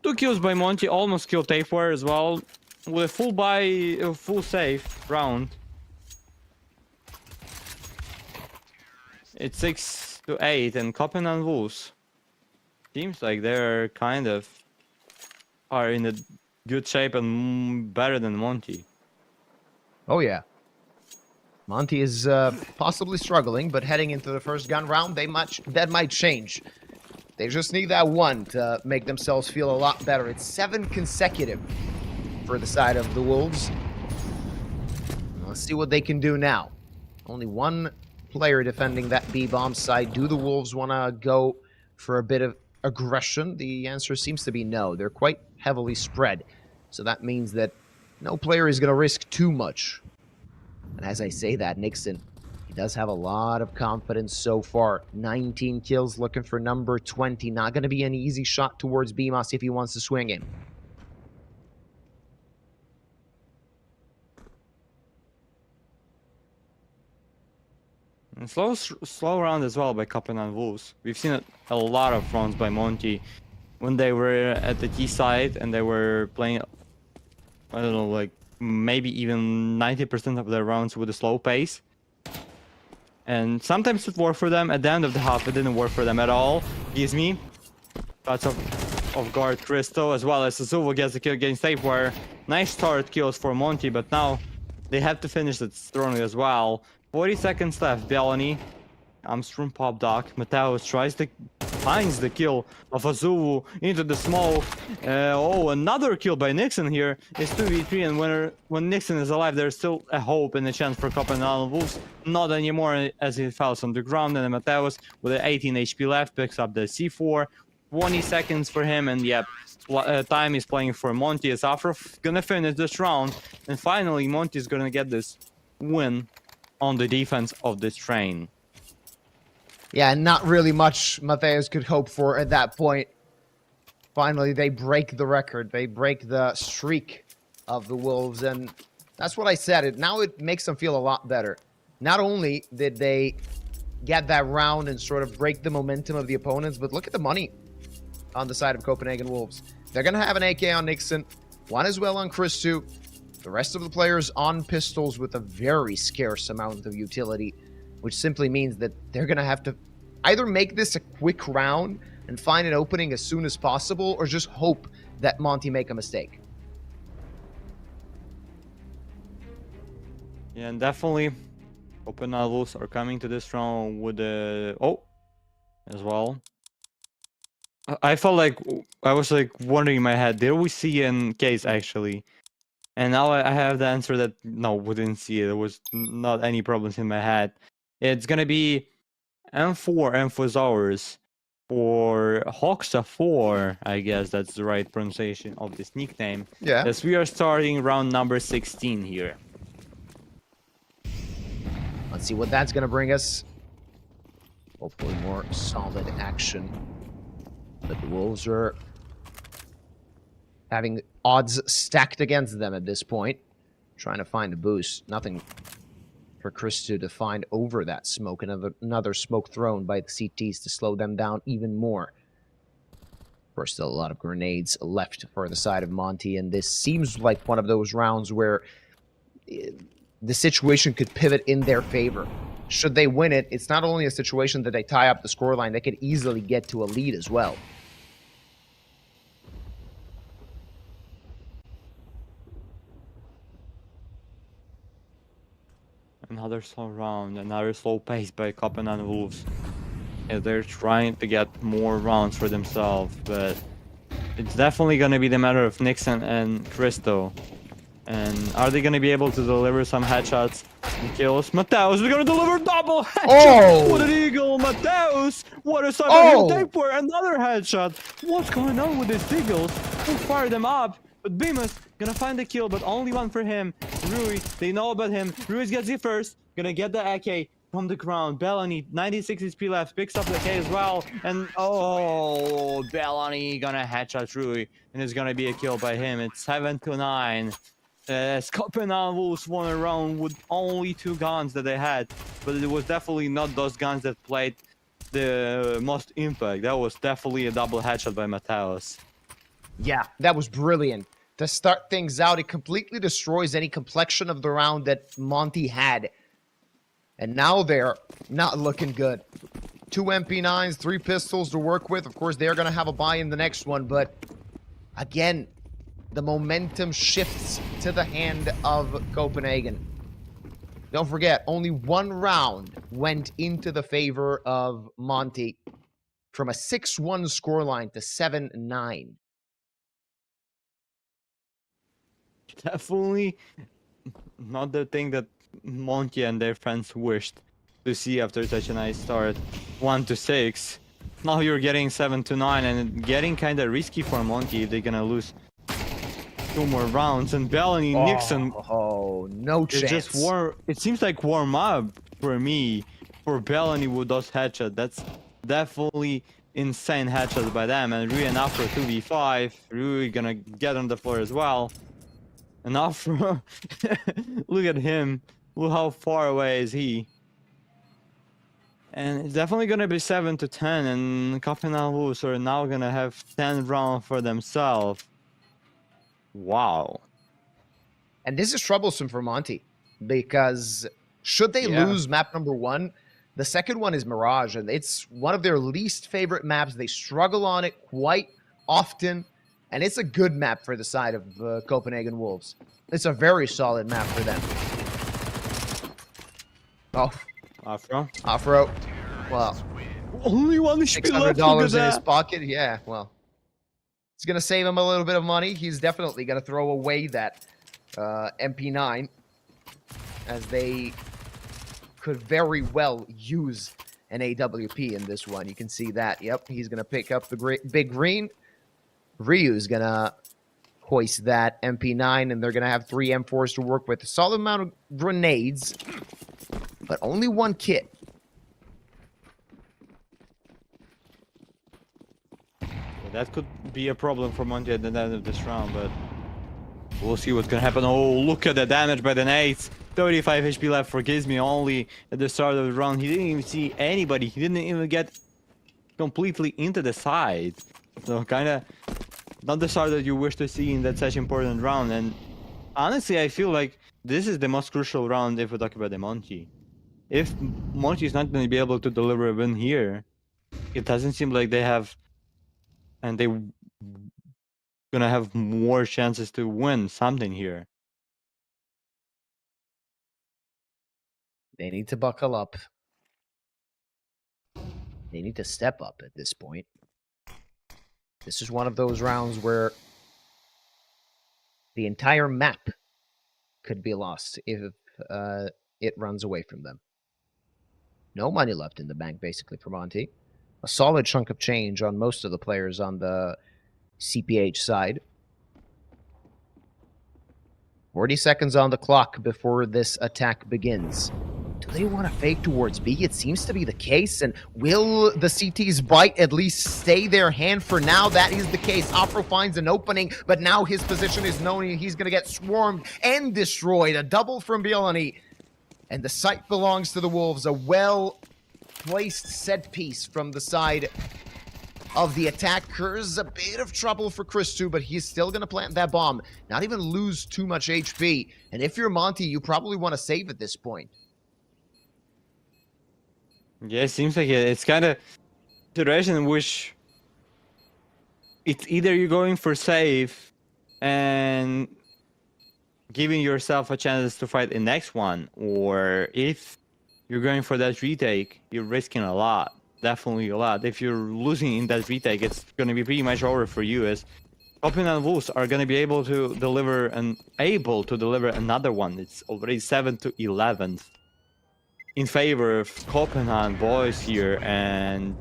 2 kills by Monte, almost killed Tapeware as well. With a full buy, full safe round. It's 6-8, and Copenhagen Wolves seems like they're kind of are in a good shape and better than Monte. Oh, yeah. Monte is possibly struggling, but heading into the first gun round, that might change. They just need that one to make themselves feel a lot better. It's 7 consecutive for the side of the Wolves. Let's see what they can do now. Only 1 player defending that B-bomb side. Do the Wolves want to go for a bit of aggression? The answer seems to be no. They're quite heavily spread. So that means that no player is going to risk too much. And as I say that, Nixon, he does have a lot of confidence so far. 19 kills, looking for number 20. Not going to be an easy shot towards BMOS if he wants to swing him. And slow round as well by Copenhagen Wolves. We've seen a lot of rounds by Monte when they were at the T side and they were playing, I don't know, like maybe even 90% of their rounds with a slow pace. And sometimes it worked for them. At the end of the half, it didn't work for them at all. Gives me lots of guard Crystal, as well as Azuva gets the kill against Tapeware. Nice start kills for Monte, but now they have to finish it strongly as well. 40 seconds left. Bellany, Armstrong, Pop Doc. Mateus finds the kill of Azuvu into the smoke. Oh, another kill by Nixon here. It's 2v3, and when Nixon is alive, there's still a hope and a chance for Copenhagen Wolves. Not anymore, as he falls on the ground, and Mateus, with 18 HP left, picks up the C4. 20 seconds for him, and yep, time is playing for Monte. As Afro gonna finish this round, and finally Monte is gonna get this win on the defense of this train. Yeah, not really much Mateus could hope for at that point. Finally, they break the record. They break the streak of the Wolves, and that's what I said. Now it makes them feel a lot better. Not only did they get that round and sort of break the momentum of the opponents, but look at the money on the side of Copenhagen Wolves. They're going to have an AK on Nixon, 1 as well on Christu. The rest of the players on pistols with a very scarce amount of utility, which simply means that they're going to have to either make this a quick round and find an opening as soon as possible, or just hope that Monte make a mistake. Yeah, and definitely Copenhagen Wolves are coming to this round with a as well. I felt like I was like wondering in my head, did we see an case actually? And now I have the answer that no, we didn't see it. There was not any problems in my head. It's gonna be M4 Emphosaurus for Hoxa 4, I guess that's the right pronunciation of this nickname. Yeah. As we are starting round number 16 here. Let's see what that's going to bring us. Hopefully more solid action. But the Wolves are having odds stacked against them at this point. Trying to find a boost. Nothing for Christo to find over that smoke. Another smoke thrown by the CTs to slow them down even more. Of course, still a lot of grenades left for the side of Monte, and this seems like one of those rounds where the situation could pivot in their favor. Should they win it, it's not only a situation that they tie up the scoreline, they could easily get to a lead as well. Another slow round, another slow pace by Copenhagen Wolves. Yeah, they're trying to get more rounds for themselves, but it's definitely going to be the matter of Nixon and Christo. And are they going to be able to deliver some headshots and kills? Mateus is going to deliver double headshot! Oh! What an eagle! Mateus! What a side Oh! take for another headshot! What's going on with these eagles? Who fired them up? But Bemis gonna find the kill, but only one for him. Rui, they know about him. Ruiz gets it first. Gonna get the AK from the ground. Bellany, 96 HP left, picks up the AK as well. And oh, Bellany gonna headshot Rui, and it's gonna be a kill by him. It's 7-9. Copenhagen Wolves won a round with only 2 guns that they had, but it was definitely not those guns that played the most impact. That was definitely a double headshot by Mateus. Yeah, that was brilliant. To start things out, it completely destroys any complexion of the round that Monte had. And now they're not looking good. 2 MP9s, 3 pistols to work with. Of course, they're going to have a buy in the next one, but again, the momentum shifts to the hand of Copenhagen. Don't forget, only 1 round went into the favor of Monte from a 6-1 scoreline to 7-9. Definitely not the thing that Monte and their friends wished to see after such a nice start. 1-6. Now you're getting 7-9 and getting kind of risky for Monte if they're gonna lose 2 more rounds. And Bellany, Nixon. Oh, no chance. It seems like warm up for me for Bellany with those headshots. That's definitely insane headshots by them. And Rui and Afro 2v5. Rui gonna get on the floor as well. And Afro, look at him. Look how far away is he. And it's definitely gonna be 7-10, and Copenhagen Wolves are now gonna have 10 rounds for themselves. Wow. And this is troublesome for Monte, because should they lose map number 1, the second one is Mirage, and it's one of their least favorite maps. They struggle on it quite often. And it's a good map for the side of Copenhagen Wolves. It's a very solid map for them. Oh. Afro. Well. Only one HP left. $600 in his pocket. Yeah, well. It's going to save him a little bit of money. He's definitely going to throw away that MP9. As they could very well use an AWP in this one. You can see that. Yep, he's going to pick up the big green. Ryu's gonna hoist that MP9, and they're gonna have 3 M4s to work with. A solid amount of grenades, but only 1 kit. Well, that could be a problem for Monte at the end of this round, but we'll see what's gonna happen. Oh, look at the damage by the nades. 35 HP left for Gizmi only at the start of the round. He didn't even see anybody. He didn't even get completely into the side. So kind of not the start that you wish to see in that such important round. And honestly, I feel like this is the most crucial round if we talk about the Monte. If Monte is not going to be able to deliver a win here, it doesn't seem like they have, and they're going to have more chances to win something here. They need to buckle up. They need to step up at this point. This is one of those rounds where the entire map could be lost if it runs away from them. No money left in the bank, basically, for Monte. A solid chunk of change on most of the players on the CPH side. 40 seconds on the clock before this attack begins. Do they want to fake towards B? It seems to be the case. And will the CT's bite at least stay their hand for now? That is the case. Afro finds an opening, but now his position is known. He's going to get swarmed and destroyed. A double from Bielani. And the site belongs to the Wolves. A well-placed set piece from the side of the attackers. A bit of trouble for Christu, but he's still going to plant that bomb. Not even lose too much HP. And if you're Monte, you probably want to save at this point. Yeah, it seems like it's kind of situation in which it's either you're going for save and giving yourself a chance to fight the next one, or if you're going for that retake, you're risking a lot. Definitely a lot. If you're losing in that retake, it's going to be pretty much over for you, as Copenhagen Wolves are going to be able to deliver another one. It's already 7-11 in favor of Copenhagen boys here, and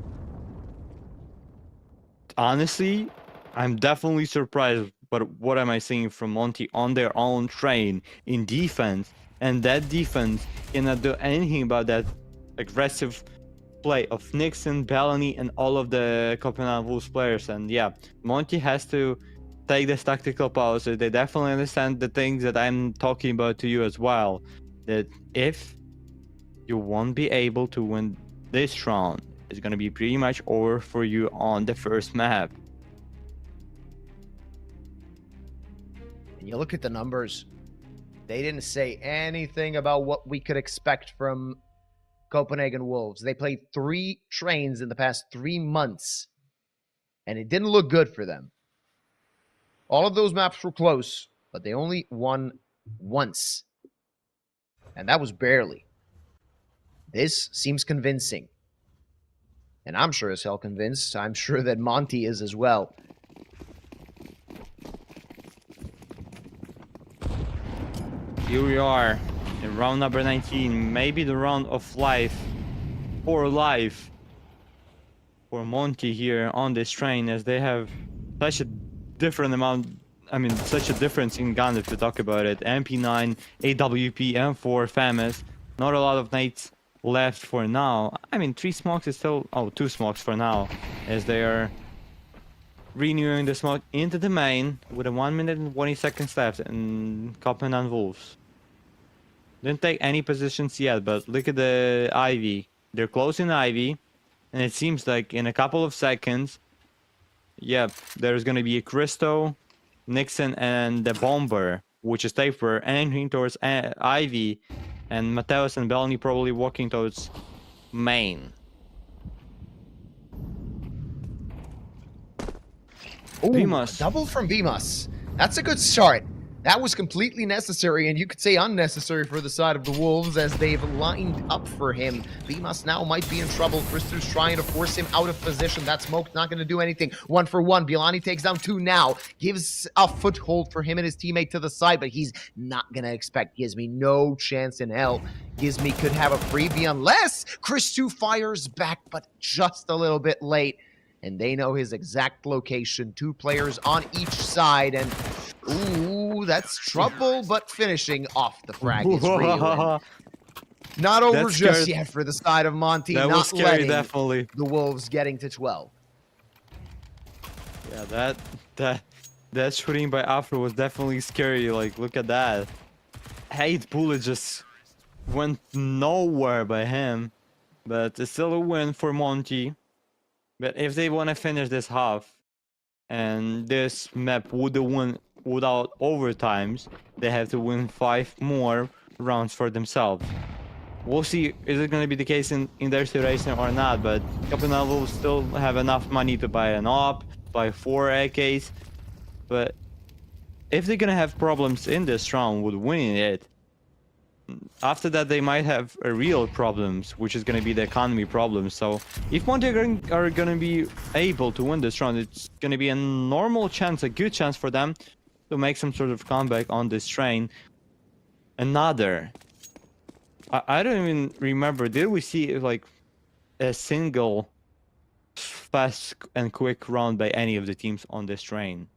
honestly, I'm definitely surprised. But what am I seeing from Monte on their own train in defense? And that defense cannot do anything about that aggressive play of Nixon, Bellany, and all of the Copenhagen Wolves players. And yeah, Monte has to take this tactical pause. They definitely understand the things that I'm talking about to you as well. That if you won't be able to win this round, it's going to be pretty much over for you on the first map. And you look at the numbers, they didn't say anything about what we could expect from Copenhagen Wolves. They played 3 trains in the past 3 months, and it didn't look good for them. All of those maps were close, but they only won once. And that was barely. This seems convincing. And I'm sure as hell convinced. I'm sure that Monte is as well. Here we are in round number 19, maybe the round of life for Monte here on this train, as they have such a different amount, such a difference in gun if we talk about it. MP9, AWP, M4, FAMAS, not a lot of nades left for now. 3 smokes is still, 2 smokes for now, as they are renewing the smoke into the main with a 1 minute and 20 seconds left. And Copenhagen Wolves didn't take any positions yet, but look at the Ivy. They're closing Ivy, and it seems like in a couple of seconds, yep, there's gonna be a Christo, Nixon, and the Bomber, which is Taper, entering towards Ivy, and Mateus and Bellany probably walking towards main. Ooh, Bimas. double from Bimas. That's a good start. That was completely necessary, and you could say unnecessary for the side of the Wolves, as they've lined up for him. Bimas now might be in trouble. Christo's trying to force him out of position. That smoke's not going to do anything. 1 for 1. Bielani takes down 2 now. Gives a foothold for him and his teammate to the side, but he's not going to expect Gizmi. No chance in hell. Gizmi could have a freebie unless Christo fires back, but just a little bit late. And they know his exact location. 2 players on each side, and ooh, that's trouble, but finishing off the frag is real. Not over just yet for the side of Monte. That not was scary, letting definitely. the Wolves getting to 12. Yeah, that shooting by Afro was definitely scary. Like, look at that. 8 bullets just went nowhere by him, but it's still a win for Monte. But if they want to finish this half, and this map would win without overtimes, they have to win 5 more rounds for themselves. We'll see, is it going to be the case in their situation or not, but Copenhagen will still have enough money to buy an op, buy 4 AKs. But if they're going to have problems in this round with winning it, after that they might have real problems, which is going to be the economy problem. So if Monte are going to be able to win this round, it's going to be a normal chance, a good chance for them to make some sort of comeback on this train. Another, I don't even remember, did we see like a single fast and quick round by any of the teams on this train?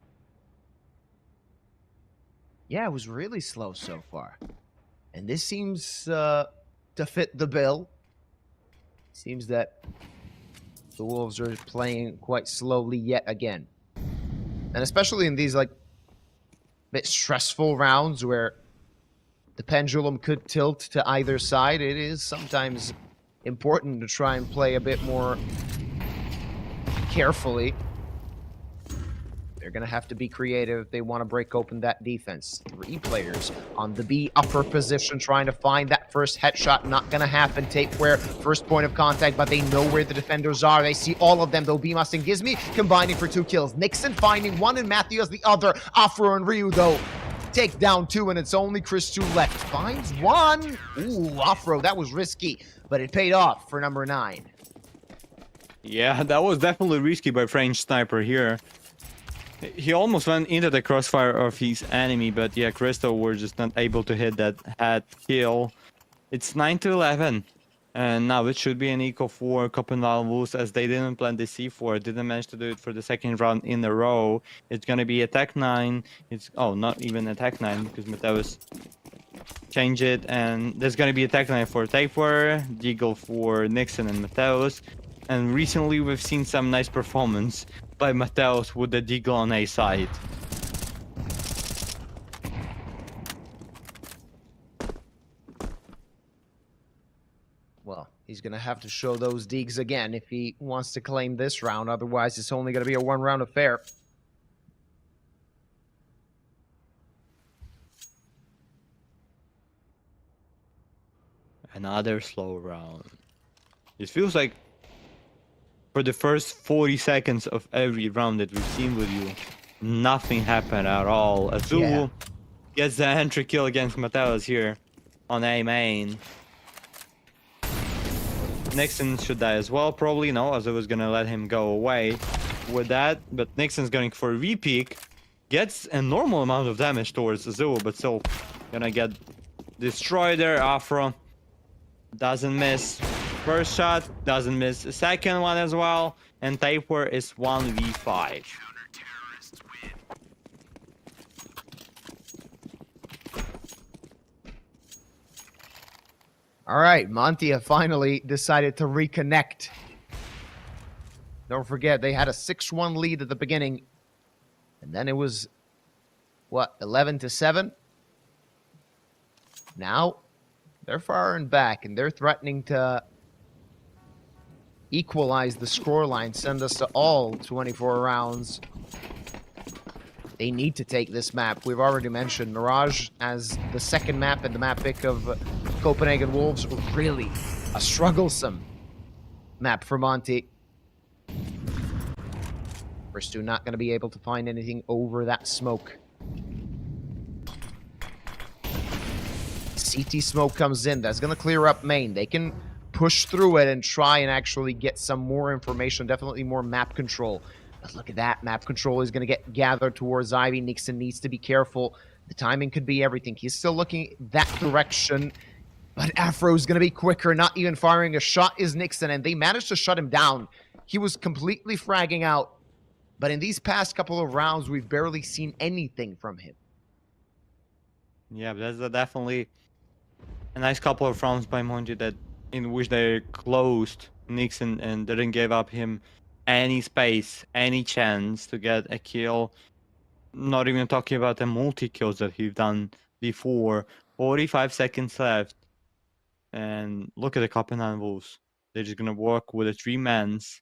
Yeah, it was really slow so far. And this seems to fit the bill. Seems that the Wolves are playing quite slowly yet again. And especially in these, like, bit stressful rounds where the pendulum could tilt to either side, it is sometimes important to try and play a bit more carefully. They're going to have to be creative if they want to break open that defense. 3 players on the B upper position trying to find that first headshot. Not going to happen. Tapeware, first point of contact, but they know where the defenders are. They see all of them, though. Bimas and Gizmi combining for 2 kills. Nixon finding 1 and Matthew as the other. Afro and Ryu, though, take down 2, and it's only Chris 2 left. Finds 1. Ooh, Afro, that was risky, but it paid off for number 9. Yeah, that was definitely risky by French Sniper here. He almost went into the crossfire of his enemy, but yeah, Crystal were just not able to hit that head kill. It's 9-11, and now it should be an equal for Copenhagen Wolves as they didn't plant the C4, didn't manage to do it for the second round in a row. It's gonna be attack 9. It's not even attack 9 because Mateus change it, and there's gonna be attack 9 for Tapeware, Deagle for Nixon and Mateus. And recently we've seen some nice performance by Mateus with the Deagle on A side. Well, he's going to have to show those Deags again if he wants to claim this round. Otherwise, it's only going to be a 1-round affair. Another slow round. It feels like for the first 40 seconds of every round that we've seen with you, nothing happened at all. Azul gets the entry kill against Mateus here on A main. Nixon should die as well, probably. No, Azul was gonna let him go away with that, but Nixon's going for a V-peak. Gets a normal amount of damage towards Azul, but still gonna get destroyed there. Afro doesn't miss. First shot, doesn't miss the second one as well, and Tapeware is 1v5. All right, Monte finally decided to reconnect. Don't forget, they had a 6-1 lead at the beginning, and then it was, what, 11-7? Now, they're firing back, and they're threatening to equalize the scoreline, send us to all 24 rounds. They need to take this map. We've already mentioned Mirage as the second map and the map pick of Copenhagen Wolves. Really a strugglesome map for Monte. First two not going to be able to find anything over that smoke. CT smoke comes in. That's going to clear up main. They can push through it and try and actually get some more information, definitely more map control. But look at that, map control is going to get gathered towards Ivy. Nixon needs to be careful. The timing could be everything. He's still looking that direction, but Afro's going to be quicker, not even firing a shot is Nixon, and they managed to shut him down. He was completely fragging out, but in these past couple of rounds, we've barely seen anything from him. Yeah, but that's definitely a nice couple of rounds by Monte that in which they closed Nixon and didn't give up him any space, any chance to get a kill. Not even talking about the multi-kills that he's done before. 45 seconds left. And look at the Copenhagen Wolves. They're just gonna work with the 3-mans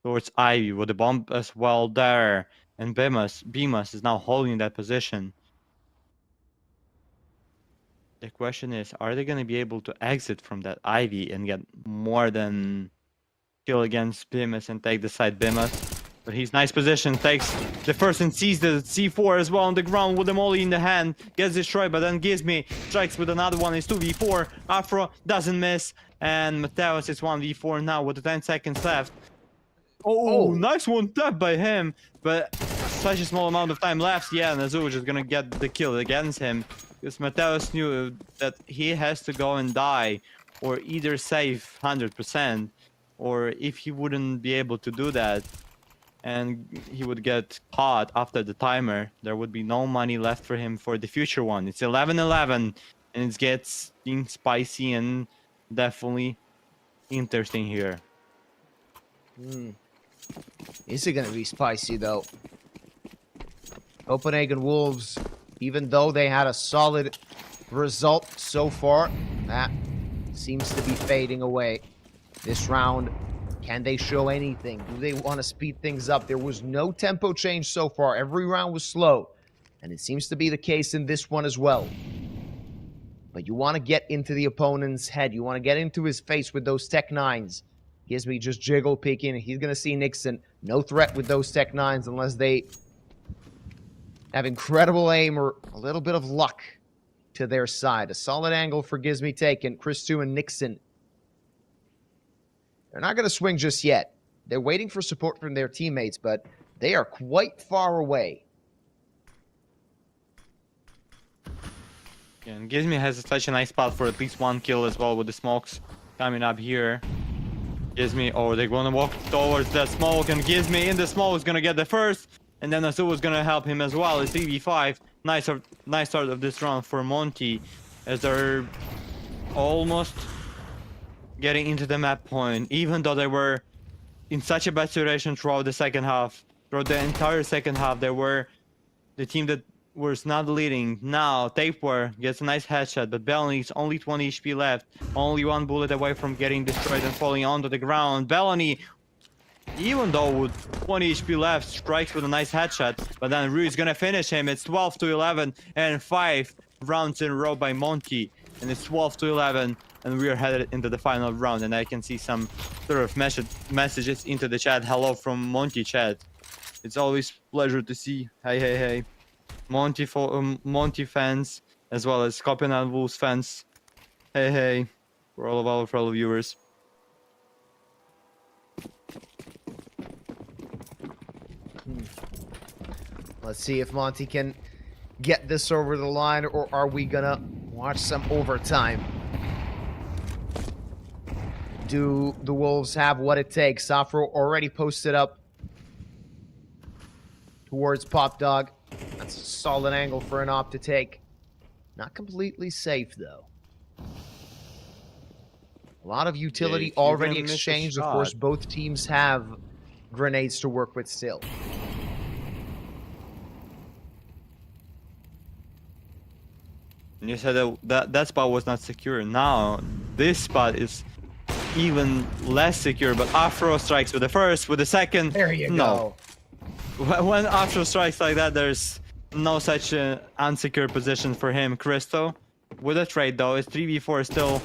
towards Ivy with the bomb as well there. And Bimas is now holding that position. The question is, are they gonna be able to exit from that Ivy and get more than kill against Bimas and take the side Bimas? But he's nice position, takes the first and sees the C4 as well on the ground with the molly in the hand, gets destroyed, but then Gizmi strikes with another one. It's 2v4. Afro doesn't miss, and Mateus is 1v4 now with the 10 seconds left. Oh, nice one tap by him, but such a small amount of time left. Yeah, and Azul just gonna get the kill against him because Mateus knew that he has to go and die or either save 100%, or if he wouldn't be able to do that and he would get caught after the timer, there would be no money left for him for the future one. It's 11-11 and it gets spicy, and definitely interesting here. Is it going to be spicy, though? Copenhagen Wolves, even though they had a solid result so far, that seems to be fading away. This round, can they show anything? Do they want to speed things up? There was no tempo change so far. Every round was slow, and it seems to be the case in this one as well. But you want to get into the opponent's head. You want to get into his face with those Tech 9s. Gizmi just jiggle peeking. He's going to see Nixon. No threat with those Tech 9s unless they have incredible aim or a little bit of luck to their side. A solid angle for Gizmi taken. Chris 2 and Nixon. They're not going to swing just yet. They're waiting for support from their teammates, but they are quite far away. Yeah, and Gizmi has such a nice spot for at least one kill as well with the smokes coming up here. Gizmi, oh, they're going to walk towards that smoke, and Gizmi in the smoke is going to get the first, and then Azu is going to help him as well. It's 3v5. Nice start of this round for Monte, as they're almost getting into the map point, even though they were in such a bad situation throughout the second half. Throughout the entire second half, they were the team that was not leading. Now, Tapewear gets a nice headshot, but Bellany's only 20 HP left. Only one bullet away from getting destroyed and falling onto the ground. Bellany, even though with 20 HP left, strikes with a nice headshot, but then Rue is gonna finish him. It's 12-11 and 5 rounds in a row by Monte. And it's 12-11, and we are headed into the final round. And I can see some sort of messages into the chat. Hello from Monte chat. It's always pleasure to see. Hey. Monte fans, as well as Copenhagen Wolves fans. Hey. For all of our fellow viewers. Let's see if Monte can get this over the line, or are we gonna watch some overtime? Do the Wolves have what it takes? Safro already posted up towards Pop Dog. That's a solid angle for an op to take. Not completely safe, though. A lot of utility already exchanged. Of course, both teams have grenades to work with still. And you said that spot was not secure. Now, this spot is even less secure, but Afro strikes with the first, with the second. There you go. When Afro strikes like that, there's no such unsecure position for him. Cristo, with a trade though, it's 3v4 still.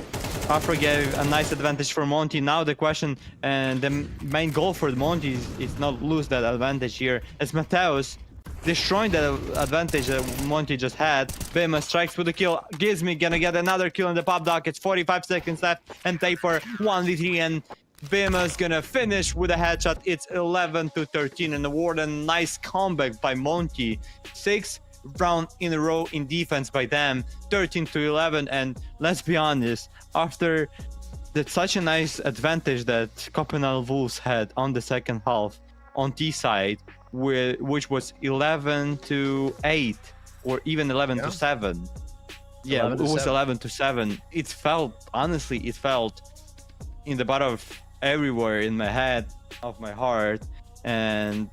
Afro gave a nice advantage for Monte. Now the question and the main goal for Monte is not lose that advantage here, as Mateus destroying the advantage that Monte just had. Bima strikes with a kill. Gizmi gonna get another kill in the pop dock. It's 45 seconds left, and Taper 1v3, and Bima's gonna finish with a headshot. It's 11-13, and award a nice comeback by Monte. 6 round in a row in defense by them, 13-11, and let's be honest, after that such a nice advantage that Copenhagen Wolves had on the second half on T side, which was 11-8 or even 11-7. Yeah, it was 11-7. It felt, honestly, in the bottom of everywhere in my head, of my heart, and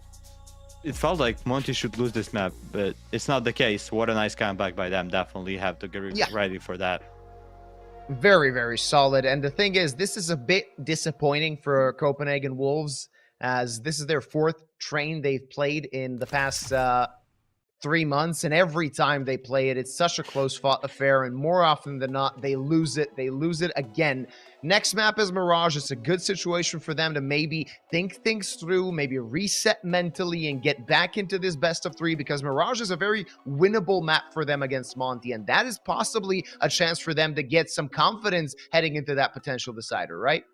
it felt like Monte should lose this map, but it's not the case. What a nice comeback by them. Definitely have to get ready for that. Very, very solid. And the thing is, this is a bit disappointing for Copenhagen Wolves, as this is their 4th train they've played in the past 3 months, and every time they play it, it's such a close-fought affair, and more often than not, they lose it. They lose it again. Next map is Mirage. It's a good situation for them to maybe think things through, maybe reset mentally, and get back into this best-of-3, because Mirage is a very winnable map for them against Monte, and that is possibly a chance for them to get some confidence heading into that potential decider, right?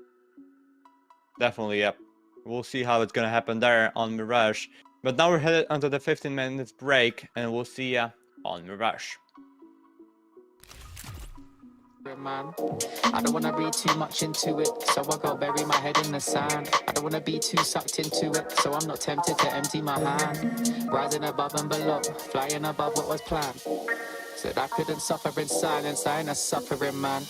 Definitely, yep. We'll see how it's gonna happen there on Mirage. But now we're headed onto the 15 minutes break, and we'll see ya on Mirage. Man, I don't wanna read too much into it, so I go bury my head in the sand. I don't wanna be too sucked into it, so I'm not tempted to empty my hand. Rising above and below, flying above what was planned. Said I couldn't suffer in silence, I ain't a suffering man.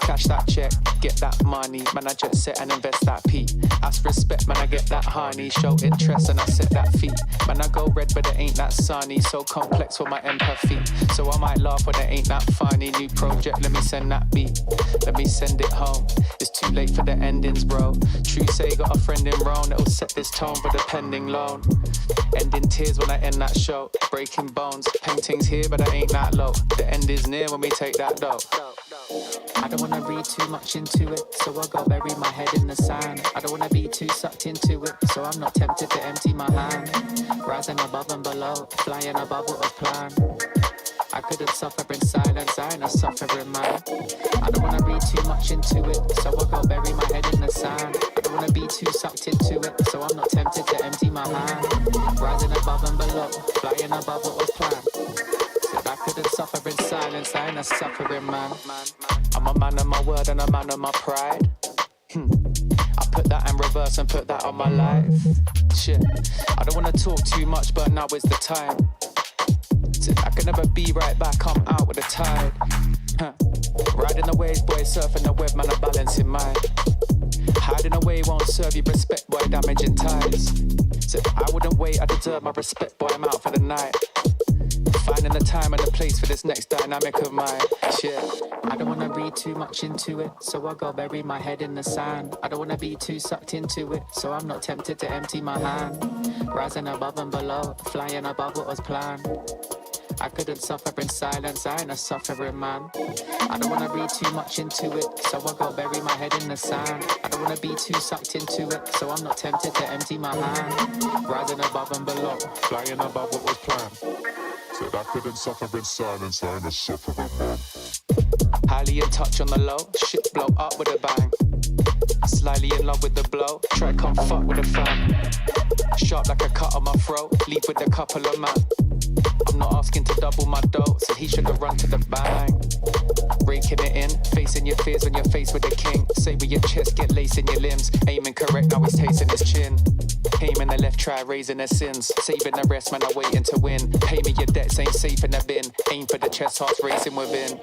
Cash that check, get that money, man I jet set and invest that P. Ask respect, man I get that honey, show interest and I set that fee. Man I go red but it ain't that sunny, so complex for my empathy. So I might laugh when it ain't that funny. New project, let me send that beat, let me send it home. It's too late for the endings, bro. True say got a friend in Rome that'll set this tone for the pending loan. Ending tears when I end that show, breaking bones, paintings here but I ain't that low. The end is near when we take that dough. I don't wanna read too much into it, so I go bury my head in the sand. I don't wanna be too sucked into it, so I'm not tempted to empty my hand. Rising above and below, flying above what was planned. I couldn't suffer in silence, I ain't a suffering man. I don't wanna read too much into it, so I go bury my head in the sand. I don't wanna be too sucked into it, so I'm not tempted to empty my hand. Rising above and below, flying above what was planned. Said I couldn't suffer in silence, I ain't a suffering man. I'm a man of my word and a man of my pride. I put that in reverse and put that on my life. Shit, I don't wanna talk too much, but now is the time. I can never be right back, I'm out with the tide. Riding the waves, boy, surfing the web, man, I'm balancing mine. Hiding away won't serve you respect, boy, damaging ties. So I wouldn't wait, I deserve my respect, boy, I'm out for the night. Finding the time and the place for this next dynamic of mine. Shit, I don't wanna read too much into it, so I go bury my head in the sand. I don't wanna be too sucked into it, so I'm not tempted to empty my hand. Rising above and below, flying above what was planned. I couldn't suffer in silence, I ain't a suffering man. I don't wanna read too much into it, so I go bury my head in the sand. I don't wanna be too sucked into it, so I'm not tempted to empty my hand. Rising above and below, Flying above what was planned. Said I couldn't suffer in silence, I ain't a suffering man. highly in touch on the low, shit blow up with a bang. Slightly in love with the blow, try come fuck with a fan. Sharp like a cut on my throat, leave with a couple of man. I'm not asking to double my dough, so he should have run to the bang. Breaking it in, facing your fears when you're faced with the king. Say with your chest, get lace in your limbs. Aiming correct, now he's tasting his chin. Aiming the left, try raising their sins. Saving the rest, man, I'm waiting to win. Pay me your debts, ain't safe in the bin. Aim for the chest, hearts racing within.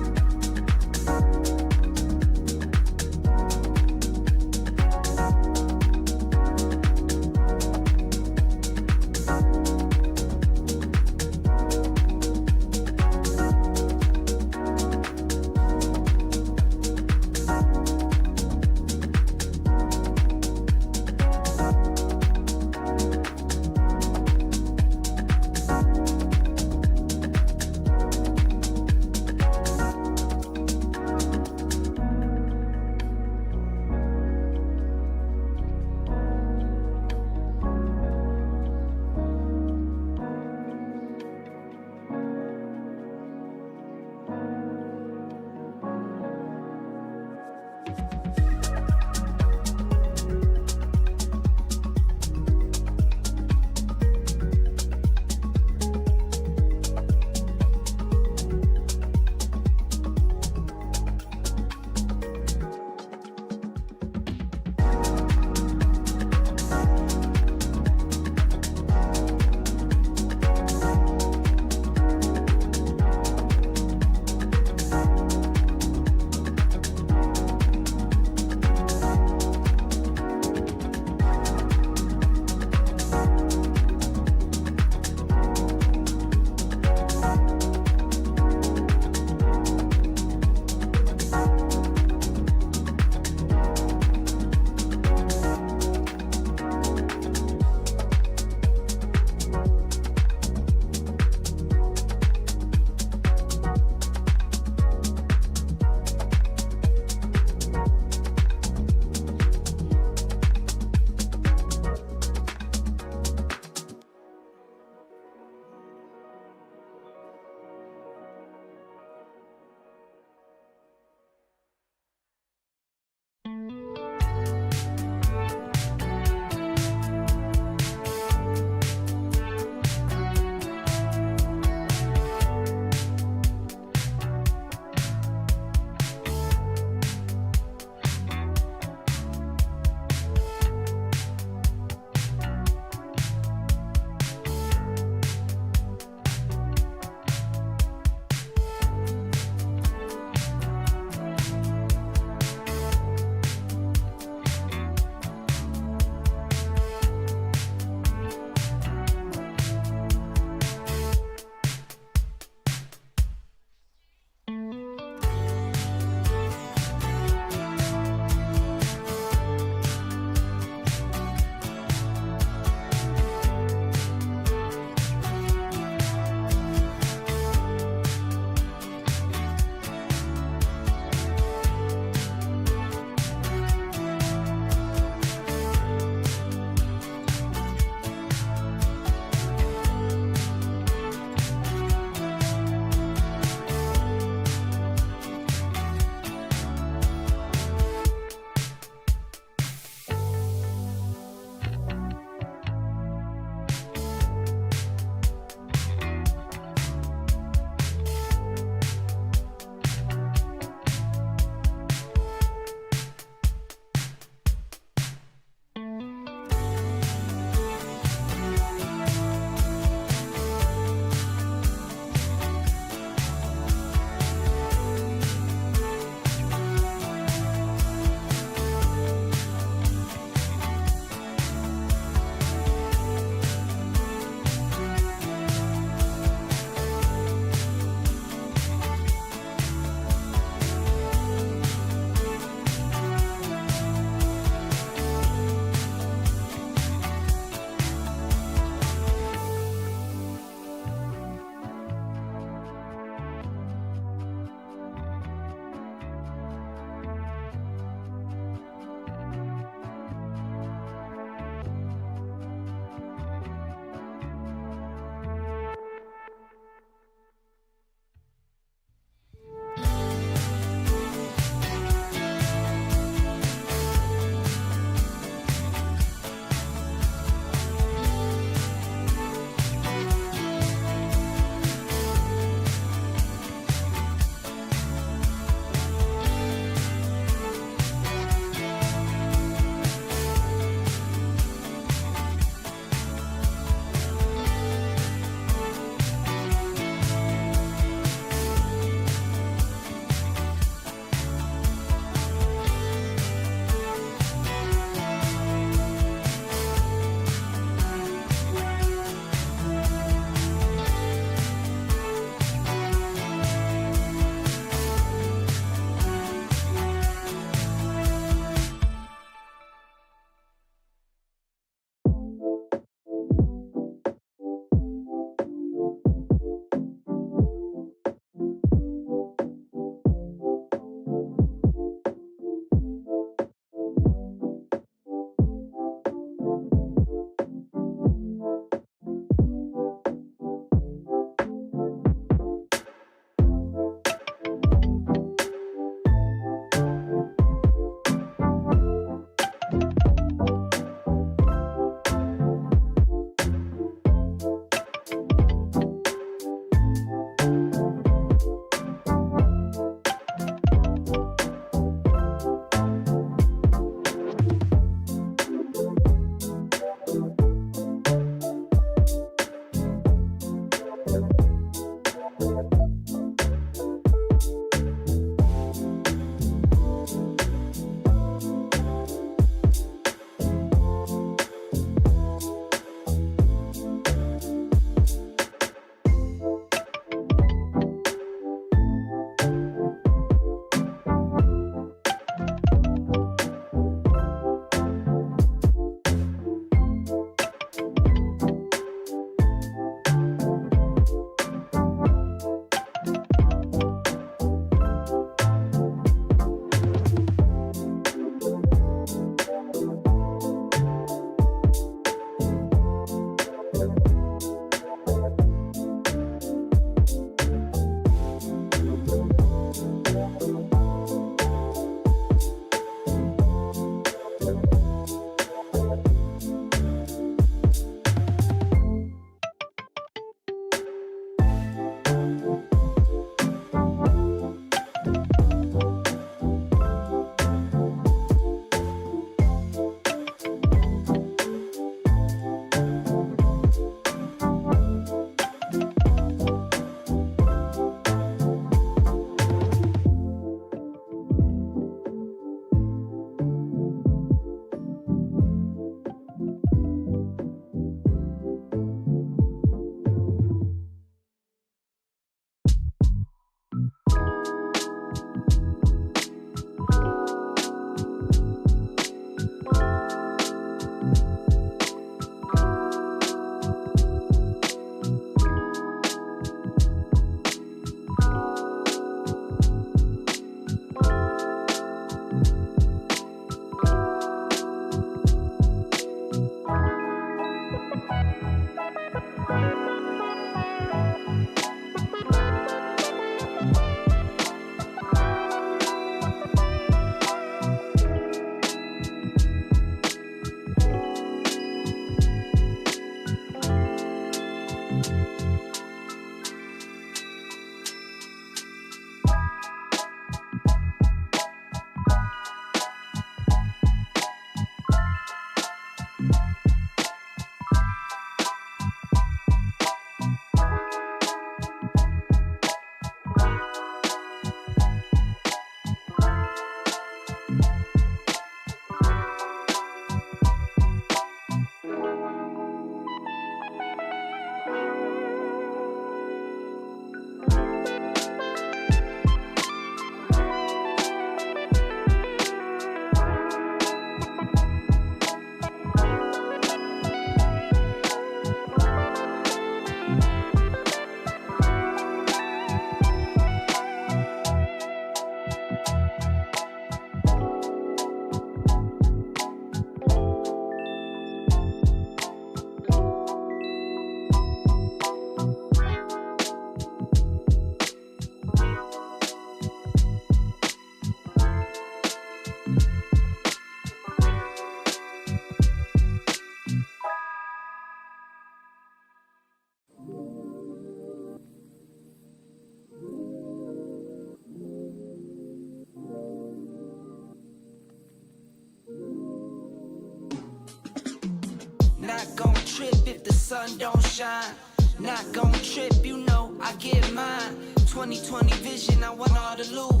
Not gon' trip if the sun don't shine. Not gon' trip, you know I get mine. 2020 vision, I want all the loot.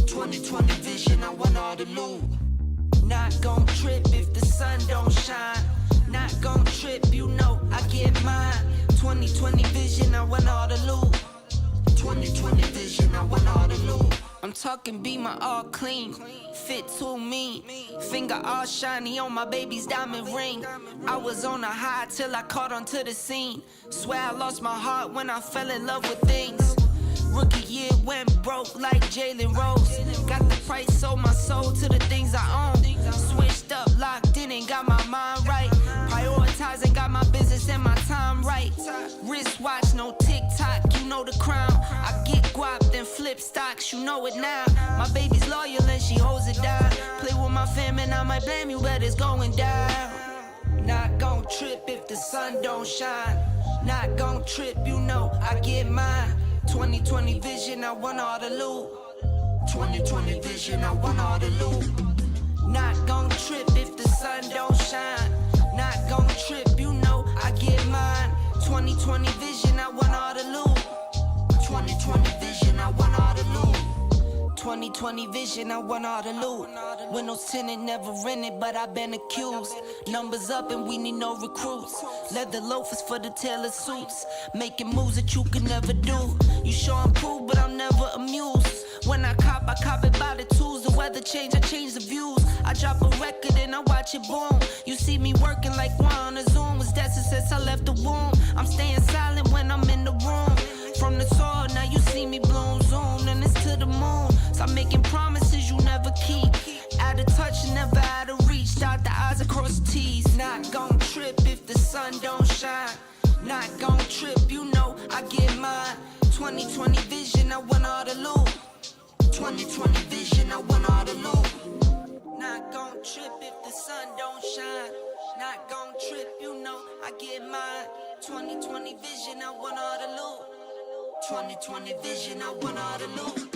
2020 vision, I want all the loot. Not gon' trip if the sun don't shine. Not gon' trip, you know I get mine. 2020 vision, I want all the loot. 2020 vision, I want all the loot. I'm talking be my all clean, fit too mean, finger all shiny on my baby's diamond ring. I was on a high till I caught onto the scene. Swear I lost my heart when I fell in love with things. Rookie year went broke like Jalen Rose. Got the price, sold my soul to the things I own. Switched up, locked in and got my mind right. Prioritizing, got my business and my time right. Wristwatch, no TikTok, you know the crown. I get guap, then flip stocks, you know it now. My baby's loyal and she holds it down. Play with my fam and I might blame you, but it's going down. Not gon' trip if the sun don't shine. Not gon' trip, you know I get mine. 2020 vision, I want all the loot. 2020 vision, I want all the loot. Not gon' trip if the sun don't shine. Not gon' trip, you know I get mine. 2020 vision, I want all the loot. 2020 vision, I want all the loot. 2020 vision, I want all the loot. Windows tinted, never rented, but I've been accused. Numbers up and we need no recruits. Leather loafers for the tailored suits. Making moves that you could never do. You sure I'm cool, but I'm never amused. When I cop it by the tools. The weather change, I change the views. I drop a record and I watch it boom. You see me working like one on a Zoom. Was that since I left the womb? I'm staying silent when I'm in the room. From the soil, now you see me bloom. Zoom, and it's to the moon. Stop making promises you never keep. Out of touch and never out of reach. Dot the I's across the T's. Not gon' trip if the sun don't shine. Not gon' trip, you know I get mine. 2020 vision, I want all the loot. 2020 vision, I want all the loot. Not gon' trip if the sun don't shine. Not gon' trip, you know I get mine. 2020 vision, I want all the loot. 2020 vision, I want all the loot.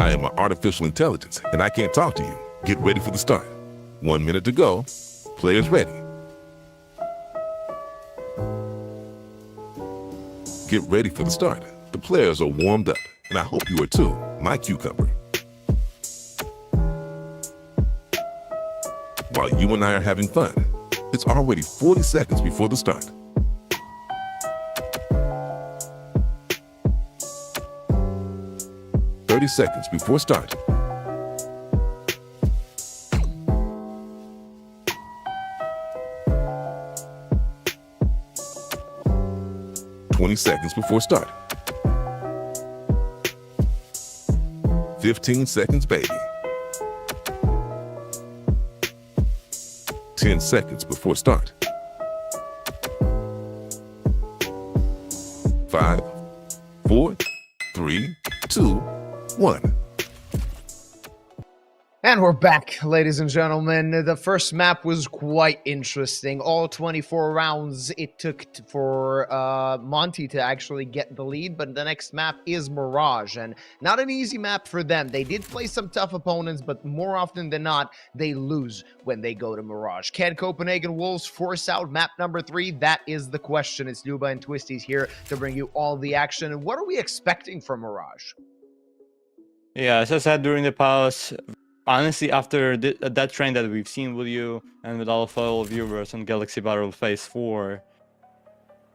I am an artificial intelligence, and I can't talk to you. Get ready for the start. 1 minute to go. Players ready. Get ready for the start. The players are warmed up, and I hope you are too, my cucumber. While you and I are having fun, it's already 40 seconds before the start. Seconds before start. 20 seconds before start. 15 seconds, baby. 10 seconds before start. 5, 4, 3, 2, 1. And we're back, ladies and gentlemen. The first map was quite interesting. All 24 rounds it took for Monte to actually get the lead, but the next map is Mirage, and not an easy map for them. They did play some tough opponents, but more often than not, they lose when they go to Mirage. Can Copenhagen Wolves force out map number 3? That is the question. It's Luba and Twisty's here to bring you all the action. And what are we expecting from Mirage? Yeah, as I said during the pause, honestly, after that trend that we've seen with you and with all fellow viewers on Galaxy Battle Phase 4,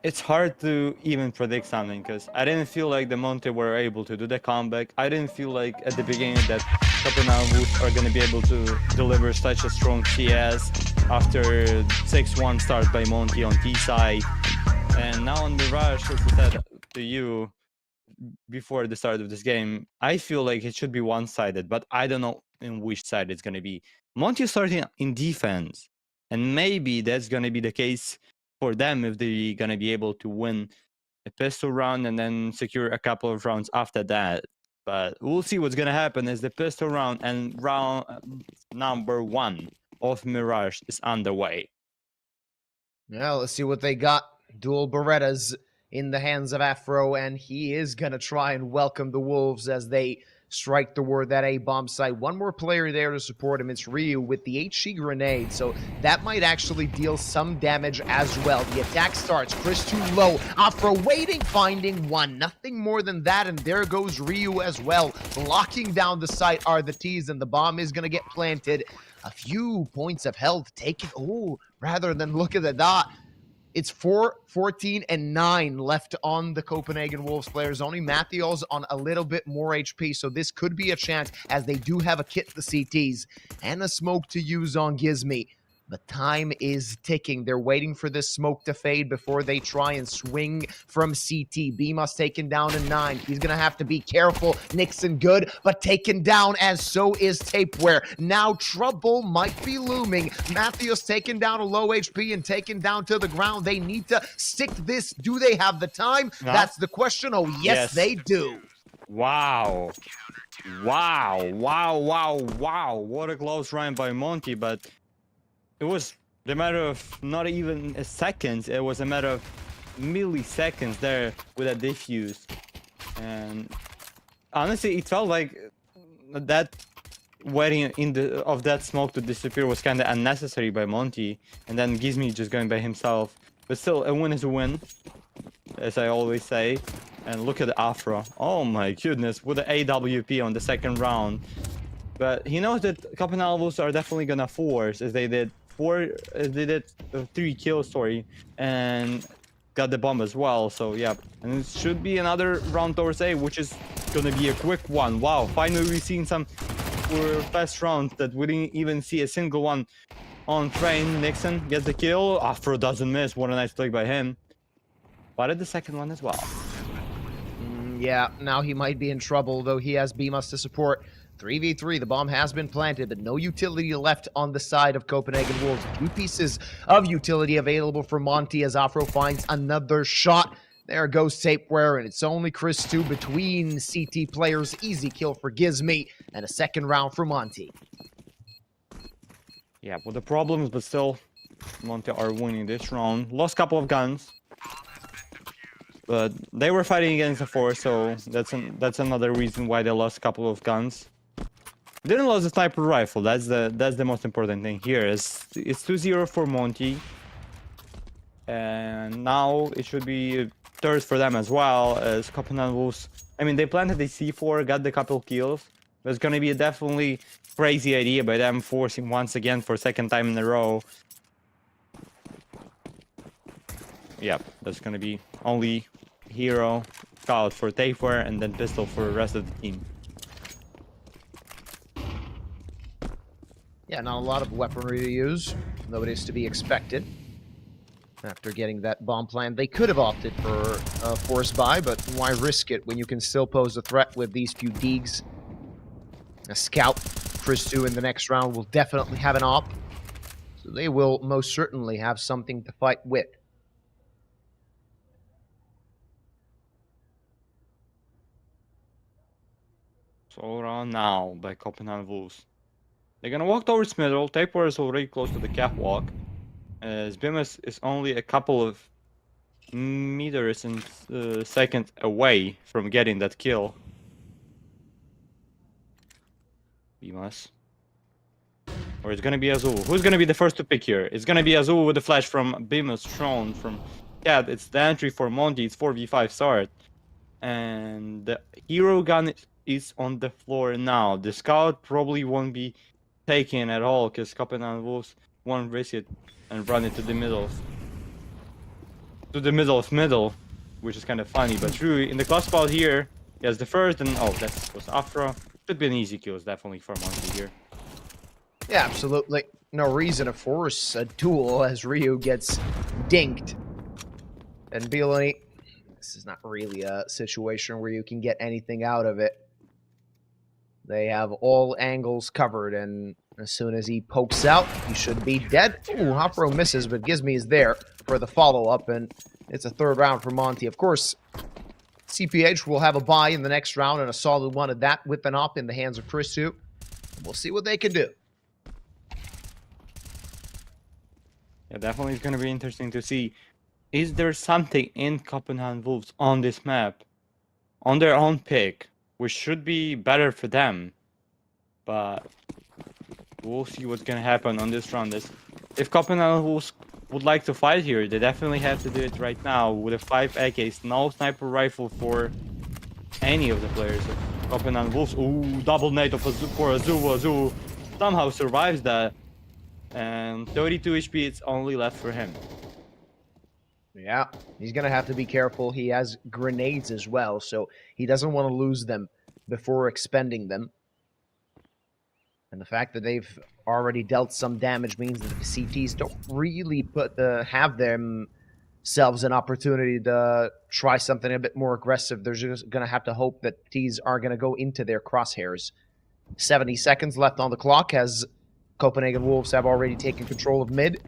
it's hard to even predict something, because I didn't feel like the Monte were able to do the comeback. I didn't feel like at the beginning that Copenhagen are going to be able to deliver such a strong CS after 6-1 start by Monte on T side. And now on Mirage, as I said to you before the start of this game, I feel like it should be one-sided, but I don't know in which side it's going to be. Monte is starting in defense, and maybe that's going to be the case for them if they're going to be able to win a pistol round and then secure a couple of rounds after that. But we'll see what's going to happen as the pistol round and round number 1 of Mirage is underway. Yeah, let's see what they got. Dual Berettas in the hands of Afro, and he is going to try and welcome the Wolves as they strike toward that A-bomb site. One more player there to support him. It's Ryu with the HE grenade, so that might actually deal some damage as well. The attack starts. Chris too low. Afro waiting, finding one. Nothing more than that, and there goes Ryu as well. Blocking down the site are the T's, and the bomb is going to get planted. A few points of health taken. Oh, rather than look at the dot. It's 4, 14, and 9 left on the Copenhagen Wolves players. Only Matthews on a little bit more HP, so this could be a chance as they do have a kit, the CTs, and a smoke to use on Gizmy. But time is ticking. They're waiting for this smoke to fade before they try and swing from CT. Beamos taken down in 9. He's going to have to be careful. Nixon good, but taken down, as so is Tapeware. Now trouble might be looming. Matthews taken down a low HP and taken down to the ground. They need to stick this. Do they have the time? No. That's the question. Oh, yes, they do. Wow. Wow. What a close run by Monte, but it was a matter of not even a second. It was a matter of milliseconds there with a diffuse. And honestly, it felt like that waiting of that smoke to disappear was kind of unnecessary by Monte. And then Gizmy just going by himself. But still, a win is a win, as I always say. And look at the Afro. Oh my goodness, with the AWP on the second round. But he knows that Copenhagen Wolves are definitely gonna force, as they did 3 kills, sorry, and got the bomb as well. So yeah, and it should be another round towards A, which is gonna be a quick one. Wow, finally we've seen some fast rounds that we didn't even see a single one on train. Nixon gets the kill. Afro doesn't miss. What a nice play by him. But at the second one as well. Yeah, now he might be in trouble, though he has Beamos to support. 3v3, the bomb has been planted, but no utility left on the side of Copenhagen Wolves. 2 pieces of utility available for Monte as Afro finds another shot. There goes Tapeware, and it's only Chris 2 between CT players. Easy kill for Gizmy, and a second round for Monte. Yeah, with the problems, but still, Monte are winning this round. Lost couple of guns. But they were fighting against a force, so that's another reason why they lost a couple of guns. Didn't lose the sniper rifle. That's the most important thing here. It's 2-0 for Monte, and now it should be third for them as well as Copenhagen Wolves. I mean, they planted the C4, got the couple kills. But it's gonna be a definitely crazy idea by them forcing once again for second time in a row. Yep, that's gonna be only hero, scout for Tapeware, and then pistol for the rest of the team. Yeah, not a lot of weaponry to use. Nobody's to be expected. After getting that bomb plan, they could have opted for a force buy, but why risk it when you can still pose a threat with these few deegs? A scout, Christu in the next round will definitely have an op, so they will most certainly have something to fight with. So around now by Copenhagen Wolves. They're gonna walk towards middle. Tapeware is already close to the catwalk. As Bimus is only a couple of meters and seconds away from getting that kill. Bimus. Or it's gonna be Azul. Who's gonna be the first to pick here? It's gonna be Azul with the flash from Bimus thrown from Cat. It's the entry for Monte. It's 4v5 start. And the hero gun is on the floor now. The scout probably won't be taken at all because Copenhagen Wolves won't risk it and run it to the middle. To the middle of middle, which is kind of funny. But true, in the clutch spot here, he has the first, and oh, that was Afro. Should be an easy kill, definitely for Monte here. Yeah, absolutely. No reason to force a duel as Ryu gets dinked. And Biloni, this is not really a situation where you can get anything out of it. They have all angles covered, and as soon as he pokes out, he should be dead. Ooh, Afro misses, but Gizmi is there for the follow-up, and it's a third round for Monte. Of course, CPH will have a buy in the next round, and a solid one at that, with an op in the hands of Christu. We'll see what they can do. Yeah, definitely it's going to be interesting to see. Is there something in Copenhagen Wolves on this map, on their own pick, which should be better for them? But we'll see what's going to happen on this round. If Copenhagen Wolves would like to fight here, they definitely have to do it right now with a 5 AKs, no sniper rifle for any of the players of Copenhagen Wolves. Ooh, double nade for Azul. Azul somehow survives that. And 32 HP, it's only left for him. Yeah, he's going to have to be careful. He has grenades as well, so he doesn't want to lose them before expending them. And the fact that they've already dealt some damage means that the CTs don't really have themselves an opportunity to try something a bit more aggressive. They're just going to have to hope that Ts are going to go into their crosshairs. 70 seconds left on the clock as Copenhagen Wolves have already taken control of mid.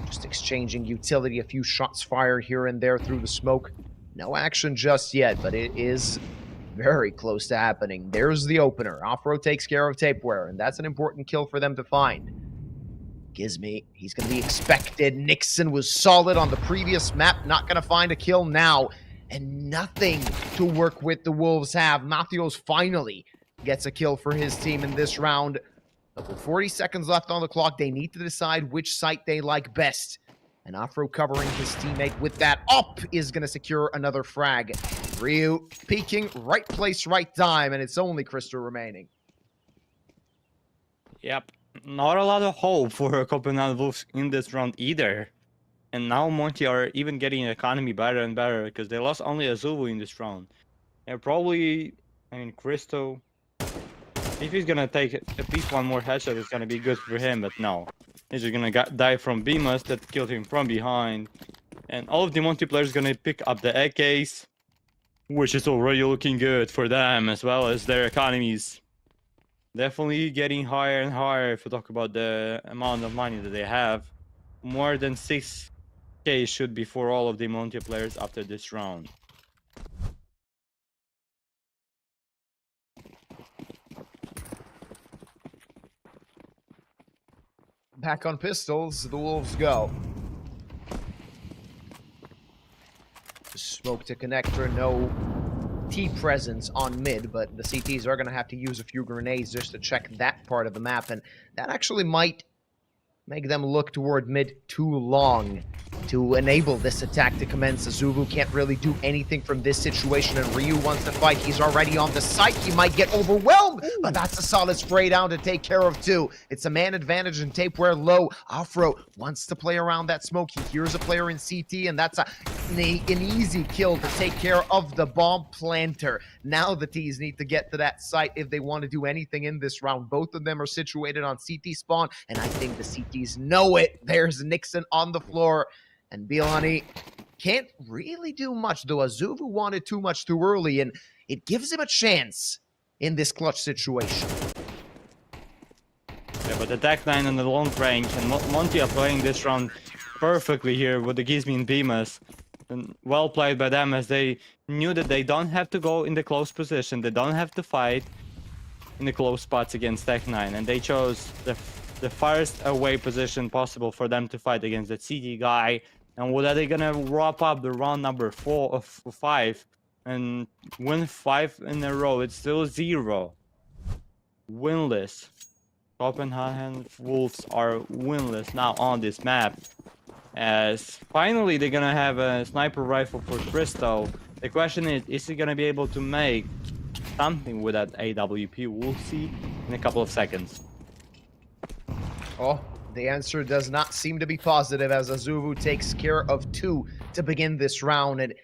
Just exchanging utility, a few shots fired here and there through the smoke. No action just yet, but it is very close to happening. There's the opener. Afro takes care of Tapeware, and that's an important kill for them to find. Gizmi, he's going to be expected. Nixon was solid on the previous map. Not going to find a kill now. And nothing to work with the Wolves have. Matthews finally gets a kill for his team in this round. But with 40 seconds left on the clock, they need to decide which site they like best. And Afro covering his teammate with that up is going to secure another frag. Ryu peeking, right place, right time, and it's only Crystal remaining. Yep, not a lot of hope for Copenhagen Wolves in this round either. And now Monte are even getting economy better and better because they lost only Azul in this round. And probably, I mean, Cristo, if he's gonna take at least one more headshot, it's gonna be good for him, but no. He's just gonna die from Bimus that killed him from behind. And all of the Monte players gonna pick up the AKs, which is already looking good for them, as well as their economies. Definitely getting higher and higher if we talk about the amount of money that they have. More than 6k should be for all of the Monte players after this round. Back on pistols, the Wolves go. Just smoke to connector, no T presence on mid, but the CTs are going to have to use a few grenades just to check that part of the map, and that actually might make them look toward mid too long to enable this attack to commence. Azuvu can't really do anything from this situation, and Ryu wants to fight. He's already on the site. He might get overwhelmed, but that's a solid spray down to take care of too. It's a man advantage, and tape where low. Afro wants to play around that smoke. He hears a player in CT, and that's an easy kill to take care of the bomb planter. Now the T's need to get to that site if they want to do anything in this round. Both of them are situated on CT spawn, and I think the CTs know it. There's Nixon on the floor, and Bielani can't really do much, though Azuvu wanted too much too early, and it gives him a chance in this clutch situation. Yeah, but the Tech-9 on the long range, and Monte are playing this round perfectly here with the Gizmi and Beamus. And well played by them, as they knew that they don't have to go in the close position, they don't have to fight in the close spots against Tech-9, and they chose the farthest away position possible for them to fight against the CT guy. And what are they gonna wrap up the round number 4 of 5 and win 5 in a row? It's still 0 winless. Copenhagen Wolves are winless now on this map, as finally they're gonna have a sniper rifle for Cristo. The question is he gonna be able to make something with that AWP? We'll see in a couple of seconds. Oh, the answer does not seem to be positive, as Azuvu takes care of 2 to begin this round, and it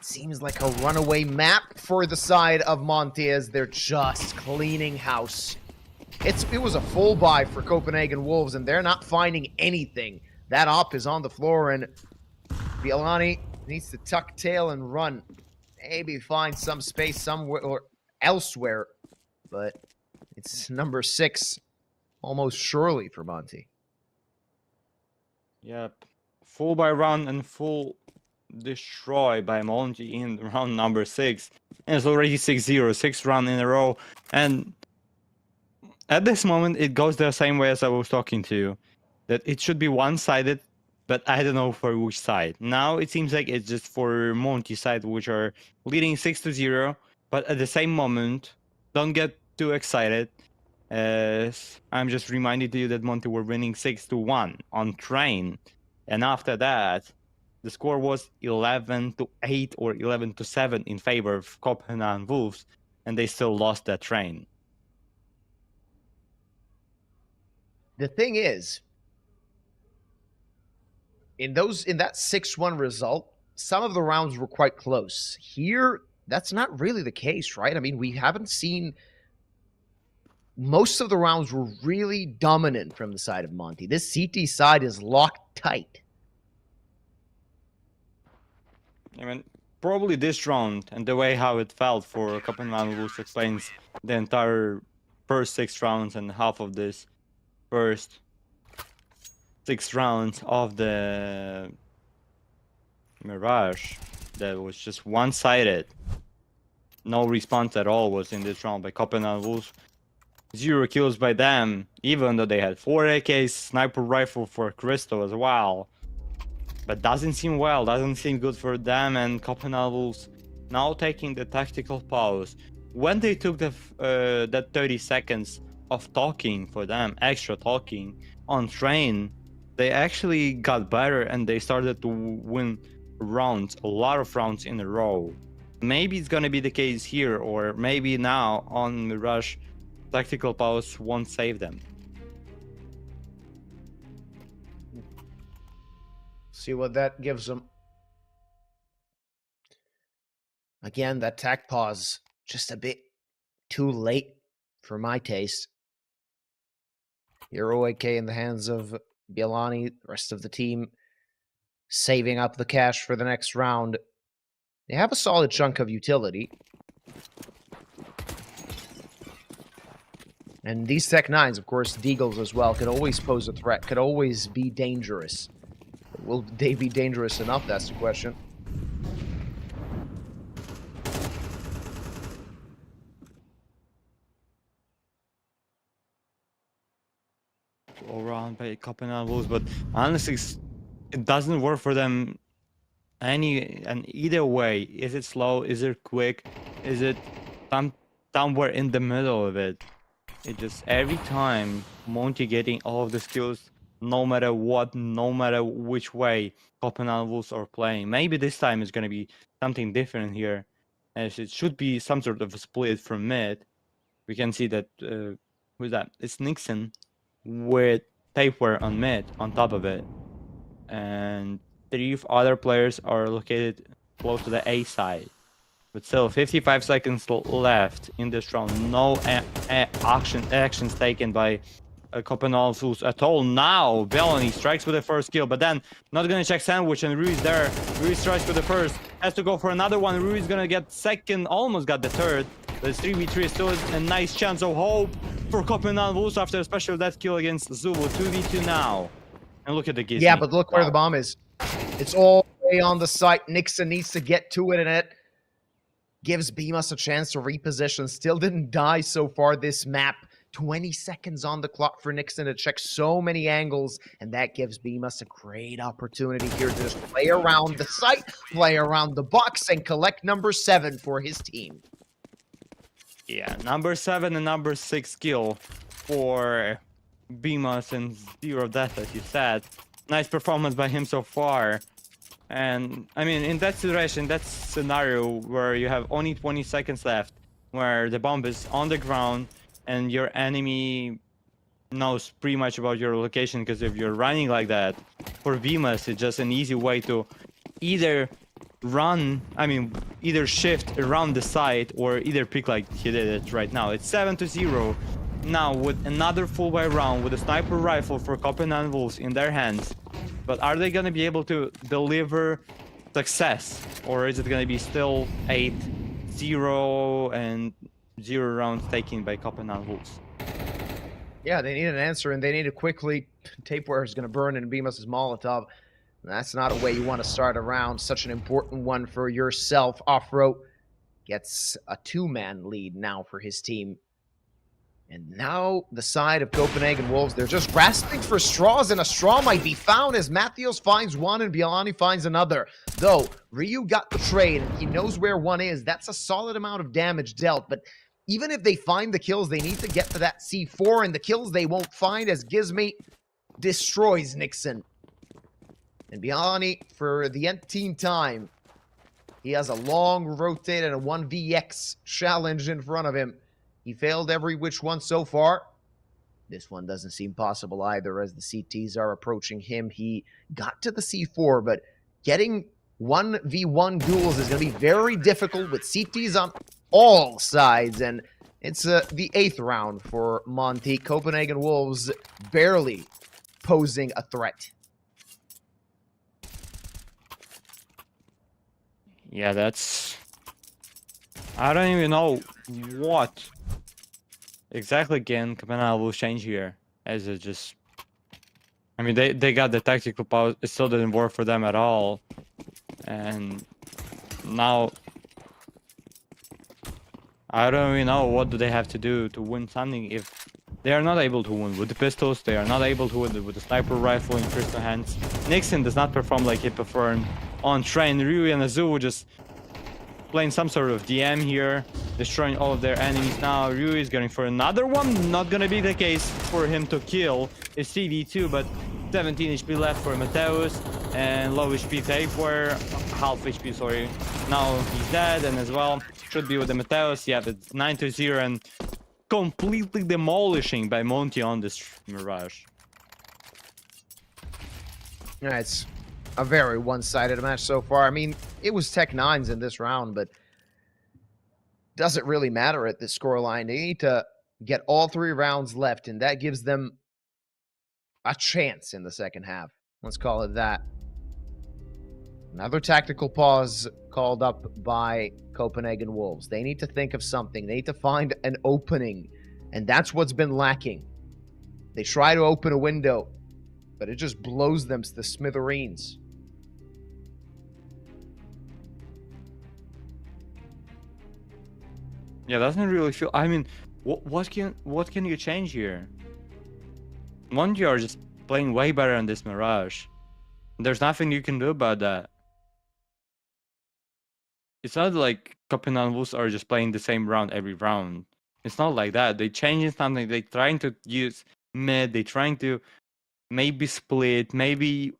seems like a runaway map for the side of Monte, as they're just cleaning house. It was a full buy for Copenhagen Wolves, and they're not finding anything. That op is on the floor, and Bielani needs to tuck tail and run. Maybe find some space somewhere or elsewhere, but it's number 6 almost surely for Monte. Yep. Full by run and full destroy by Monte in round number 6. And it's already 6-0, 6 round in a row. And at this moment, it goes the same way as I was talking to you. That it should be one-sided, but I don't know for which side. Now it seems like it's just for Monte side, which are leading 6-0. But at the same moment, don't get too excited. As I'm just reminded to you that Monte were winning 6-1 on train, and after that the score was 11-8 or 11-7 in favor of Copenhagen Wolves, and they still lost that train. The thing is, in that 6-1 result, some of the rounds were quite close. Here, that's not really the case, right? I mean, we haven't seen. Most of the rounds were really dominant from the side of Monte. This CT side is locked tight. I mean, probably this round and the way how it felt for Copenhagen Wolves explains the entire first 6 rounds and half of this first 6 rounds of the Mirage. That was just one-sided. No response at all was in this round by Copenhagen Wolves. 0 kills by them, even though they had 4 AKs, sniper rifle for Cristo as well. But doesn't seem well, doesn't seem good for them, and Copenhagen Wolves now taking the tactical pause. When they took that 30 seconds of talking for them, extra talking on train, they actually got better and they started to win rounds, a lot of rounds in a row. Maybe it's gonna be the case here, or maybe now on Mirage, tactical pause won't save them. See what that gives them. Again, that tac pause, just a bit too late for my taste. Hero AK in the hands of Bielani, the rest of the team saving up the cash for the next round. They have a solid chunk of utility. And these Tech-9s, of course, Deagles as well, could always pose a threat, could always be dangerous. Will they be dangerous enough? That's the question. All around by Copenhagen Wolves, but honestly, it doesn't work for them and either way, is it slow? Is it quick? Is it somewhere in the middle of it? It just every time Monte getting all of the skills, no matter what, no matter which way Copenhagen Wolves are playing. Maybe this time it's gonna be something different here, as it should be some sort of a split from mid. We can see that who's that? It's Nixon with Tapeware on mid on top of it, and 3 other players are located close to the A side. But still, 55 seconds left in this round. No actions taken by Copenhagen Wolves at all. Now, Bellany strikes with the first kill, but then not gonna check sandwich, and Ruiz there. Ruiz strikes with the first, has to go for another one. Ruiz gonna get second, almost got the third. But it's 3v3, still a nice chance of hope for Copenhagen Wolves after a special death kill against Zubo. 2v2 now. And look at the Gizmi. Yeah, but look where the bomb is. It's all the way on the site. Nixon needs to get to it, and it gives Bemus a chance to reposition. Still didn't die so far this map. 20 seconds on the clock for Nixon to check so many angles, and that gives Bemus a great opportunity here to just play around the site, play around the box, and collect number 7 for his team. Yeah, number 7 and number 6 kill for Bemus and 0 death, as you said. Nice performance by him so far. And I mean, in that situation, that scenario where you have only 20 seconds left, where the bomb is on the ground and your enemy knows pretty much about your location, because if you're running like that, for Bemus, it's just an easy way to either either shift around the site or either pick like he did it right now. It's 7-0. Now with another full buy round with a sniper rifle for Copenhagen Wolves in their hands. But are they going to be able to deliver success? Or is it going to be still 8-0 and 0 rounds taken by Copenhagen Wolves? Yeah, they need an answer, and they need to quickly. Tapeware is going to burn in Bemus' Molotov. That's not a way you want to start a round. Such an important one for yourself. Offroad gets a 2-man lead now for his team. And now the side of Copenhagen Wolves, they're just grasping for straws, and a straw might be found as Matthews finds one and Bialani finds another. Though, Ryu got the trade, and he knows where one is. That's a solid amount of damage dealt, but even if they find the kills, they need to get to that C4, and the kills they won't find as Gizmi destroys Nixon. And Bialani, for the nth time, he has a long rotate and a 1vx challenge in front of him. He failed every which one so far. This one doesn't seem possible either, as the CTs are approaching him. He got to the C4, but getting 1v1 duels is going to be very difficult with CTs on all sides. And it's the 8th round for Monte. Copenhagen Wolves barely posing a threat. Yeah, that's... I don't even know what exactly again Copenhagen will change here, as it just... I mean, they got the tactical power, it still didn't work for them at all. And now... I don't even know what do they have to do to win something if they are not able to win with the pistols, they are not able to win with the sniper rifle in crystal hands. Nixon does not perform like he performed on train. Ryu and Azu just playing some sort of DM here, destroying all of their enemies now. Ryu is going for another one. Not gonna be the case for him to kill. It's CV2, but 17 HP left for Mateus and low HP Tapeware, half HP, sorry. Now he's dead, and as well should be with the Mateus. Yeah, it's 9-0 and completely demolishing by Monte on this Mirage. Yeah, it's a very one-sided match so far. I mean, it was Tech 9s in this round, but doesn't really matter at this scoreline. They need to get all 3 rounds left, and that gives them a chance in the second half. Let's call it that. Another tactical pause called up by Copenhagen Wolves. They need to think of something. They need to find an opening, and that's what's been lacking. They try to open a window, but it just blows them to the smithereens. Yeah, doesn't really feel... I mean, what can you change here? Monte are just playing way better in this Mirage. There's nothing you can do about that. it's not like Copenhagen Wolves are just playing the same round every round. It's not like that. They changing something. They trying to use mid. They trying to maybe split, maybe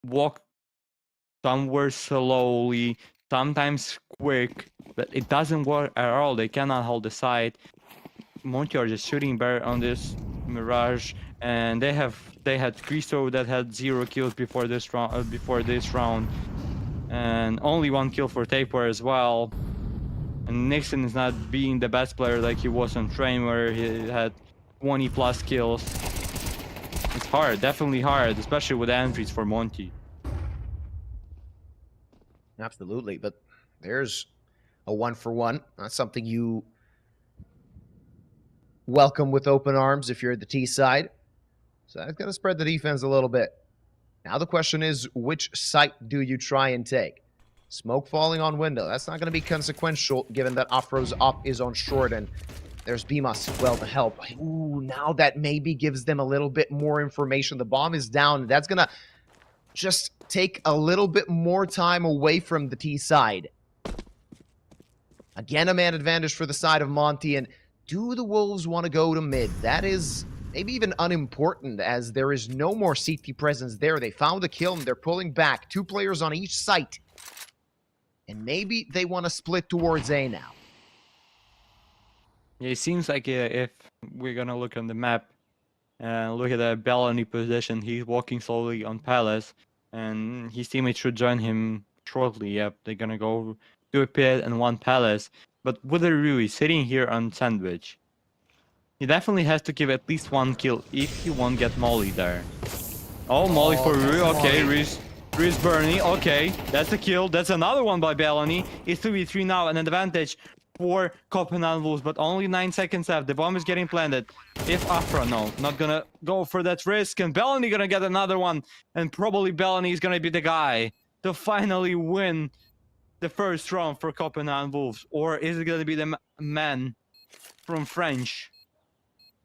walk somewhere slowly, sometimes quick, but it doesn't work at all. They cannot hold the side. Monte are just shooting better on this Mirage, and they had Cristo that had 0 kills before this round, and only 1 kill for Taper as well. And Nixon is not being the best player like he was on Train, where he had 20 plus kills. It's hard, definitely hard, especially with entries for Monte. Absolutely, but there's a 1-for-1. That's something you welcome with open arms if you're at the T side. So that's going to spread the defense a little bit. Now the question is, which site do you try and take? Smoke falling on window. That's not going to be consequential given that Afro's op is on short and there's Bimas as well to help. Ooh, now that maybe gives them a little bit more information. The bomb is down. That's going to just take a little bit more time away from the T side. Again, a man advantage for the side of Monte. And do the Wolves want to go to mid? That is maybe even unimportant, as there is no more CT presence there. They found a kill and they're pulling back. 2 players on each site. And maybe they want to split towards A now. Yeah, it seems like if we're gonna look on the map and look at the Bellany position, he's walking slowly on Palace, and his teammates should join him shortly. Yep, they're gonna go do a pit and 1 Palace. But with the Rui sitting here on Sandwich, he definitely has to give at least 1 kill if he won't get Molly there. Oh, Molly for Rui. Okay, Rui's burning. Okay, that's a kill. That's another one by Bellany. It's 3v3 now, an advantage for Copenhagen Wolves, but only 9 seconds left. The bomb is getting planted. If Afra, no, not gonna go for that risk, and Bellany gonna get another one, and probably Bellany is gonna be the guy to finally win the first round for Copenhagen Wolves. Or is it gonna be the man from French,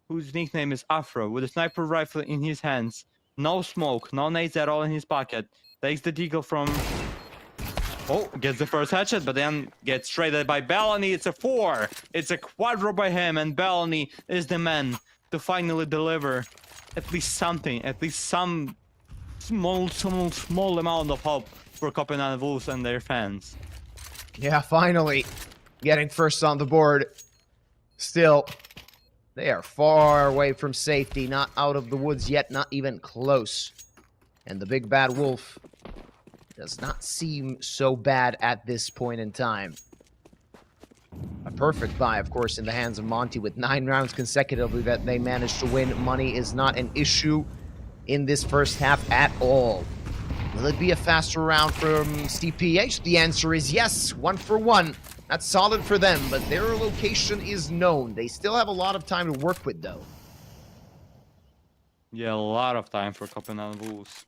whose nickname is Afro, with a sniper rifle in his hands, no smoke, no nades at all in his pocket, takes the deagle from... Oh, gets the first headshot, but then gets traded by Bellany. It's a 4. It's a quadro by him, and Bellany is the man to finally deliver at least something, at least some small amount of hope for Copenhagen Wolves and their fans. Yeah, finally getting first on the board. Still, they are far away from safety, not out of the woods yet, not even close. And the big bad wolf does not seem so bad at this point in time. A perfect buy, of course, in the hands of Monte with 9 rounds consecutively that they managed to win. Money is not an issue in this first half at all. Will it be a faster round from CPH? The answer is yes, 1-for-1. That's solid for them, but their location is known. They still have a lot of time to work with, though. Yeah, a lot of time for Copenhagen Wolves.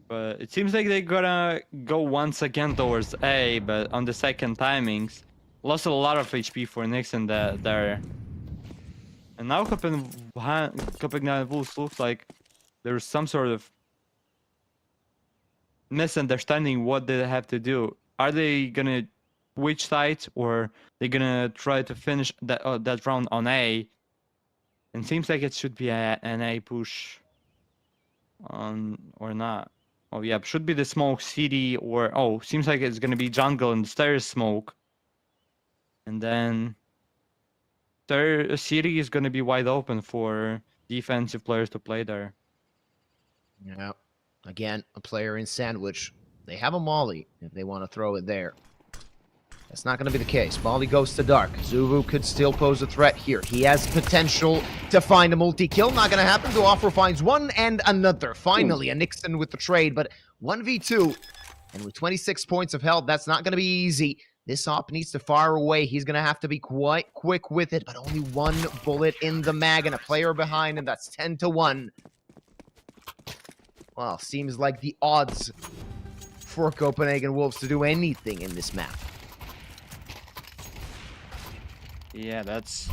But it seems like they're gonna go once again towards A, but on the second timings. Lost a lot of HP for Nixon there. And now Copenhagen Wolves looks like there's some sort of misunderstanding what they have to do. Are they gonna switch sides, or they're gonna try to finish that round on A? And seems like it should be an A push on or not. Oh yeah, should be the smoke city, or oh, seems like it's gonna be jungle and stairs smoke. And then their city is gonna be wide open for defensive players to play there. Yeah. Again, a player in sandwich. They have a molly if they want to throw it there. That's not going to be the case. Molly goes to dark. Zuvu could still pose a threat here. He has potential to find a multi-kill. Not going to happen. Duafro finds one and another. Finally, a Nixon with the trade, but 1v2. And with 26 points of health, that's not going to be easy. This op needs to fire away. He's going to have to be quite quick with it, but only 1 bullet in the mag and a player behind him. That's 10-1. Well, seems like the odds for Copenhagen Wolves to do anything in this map. Yeah, that's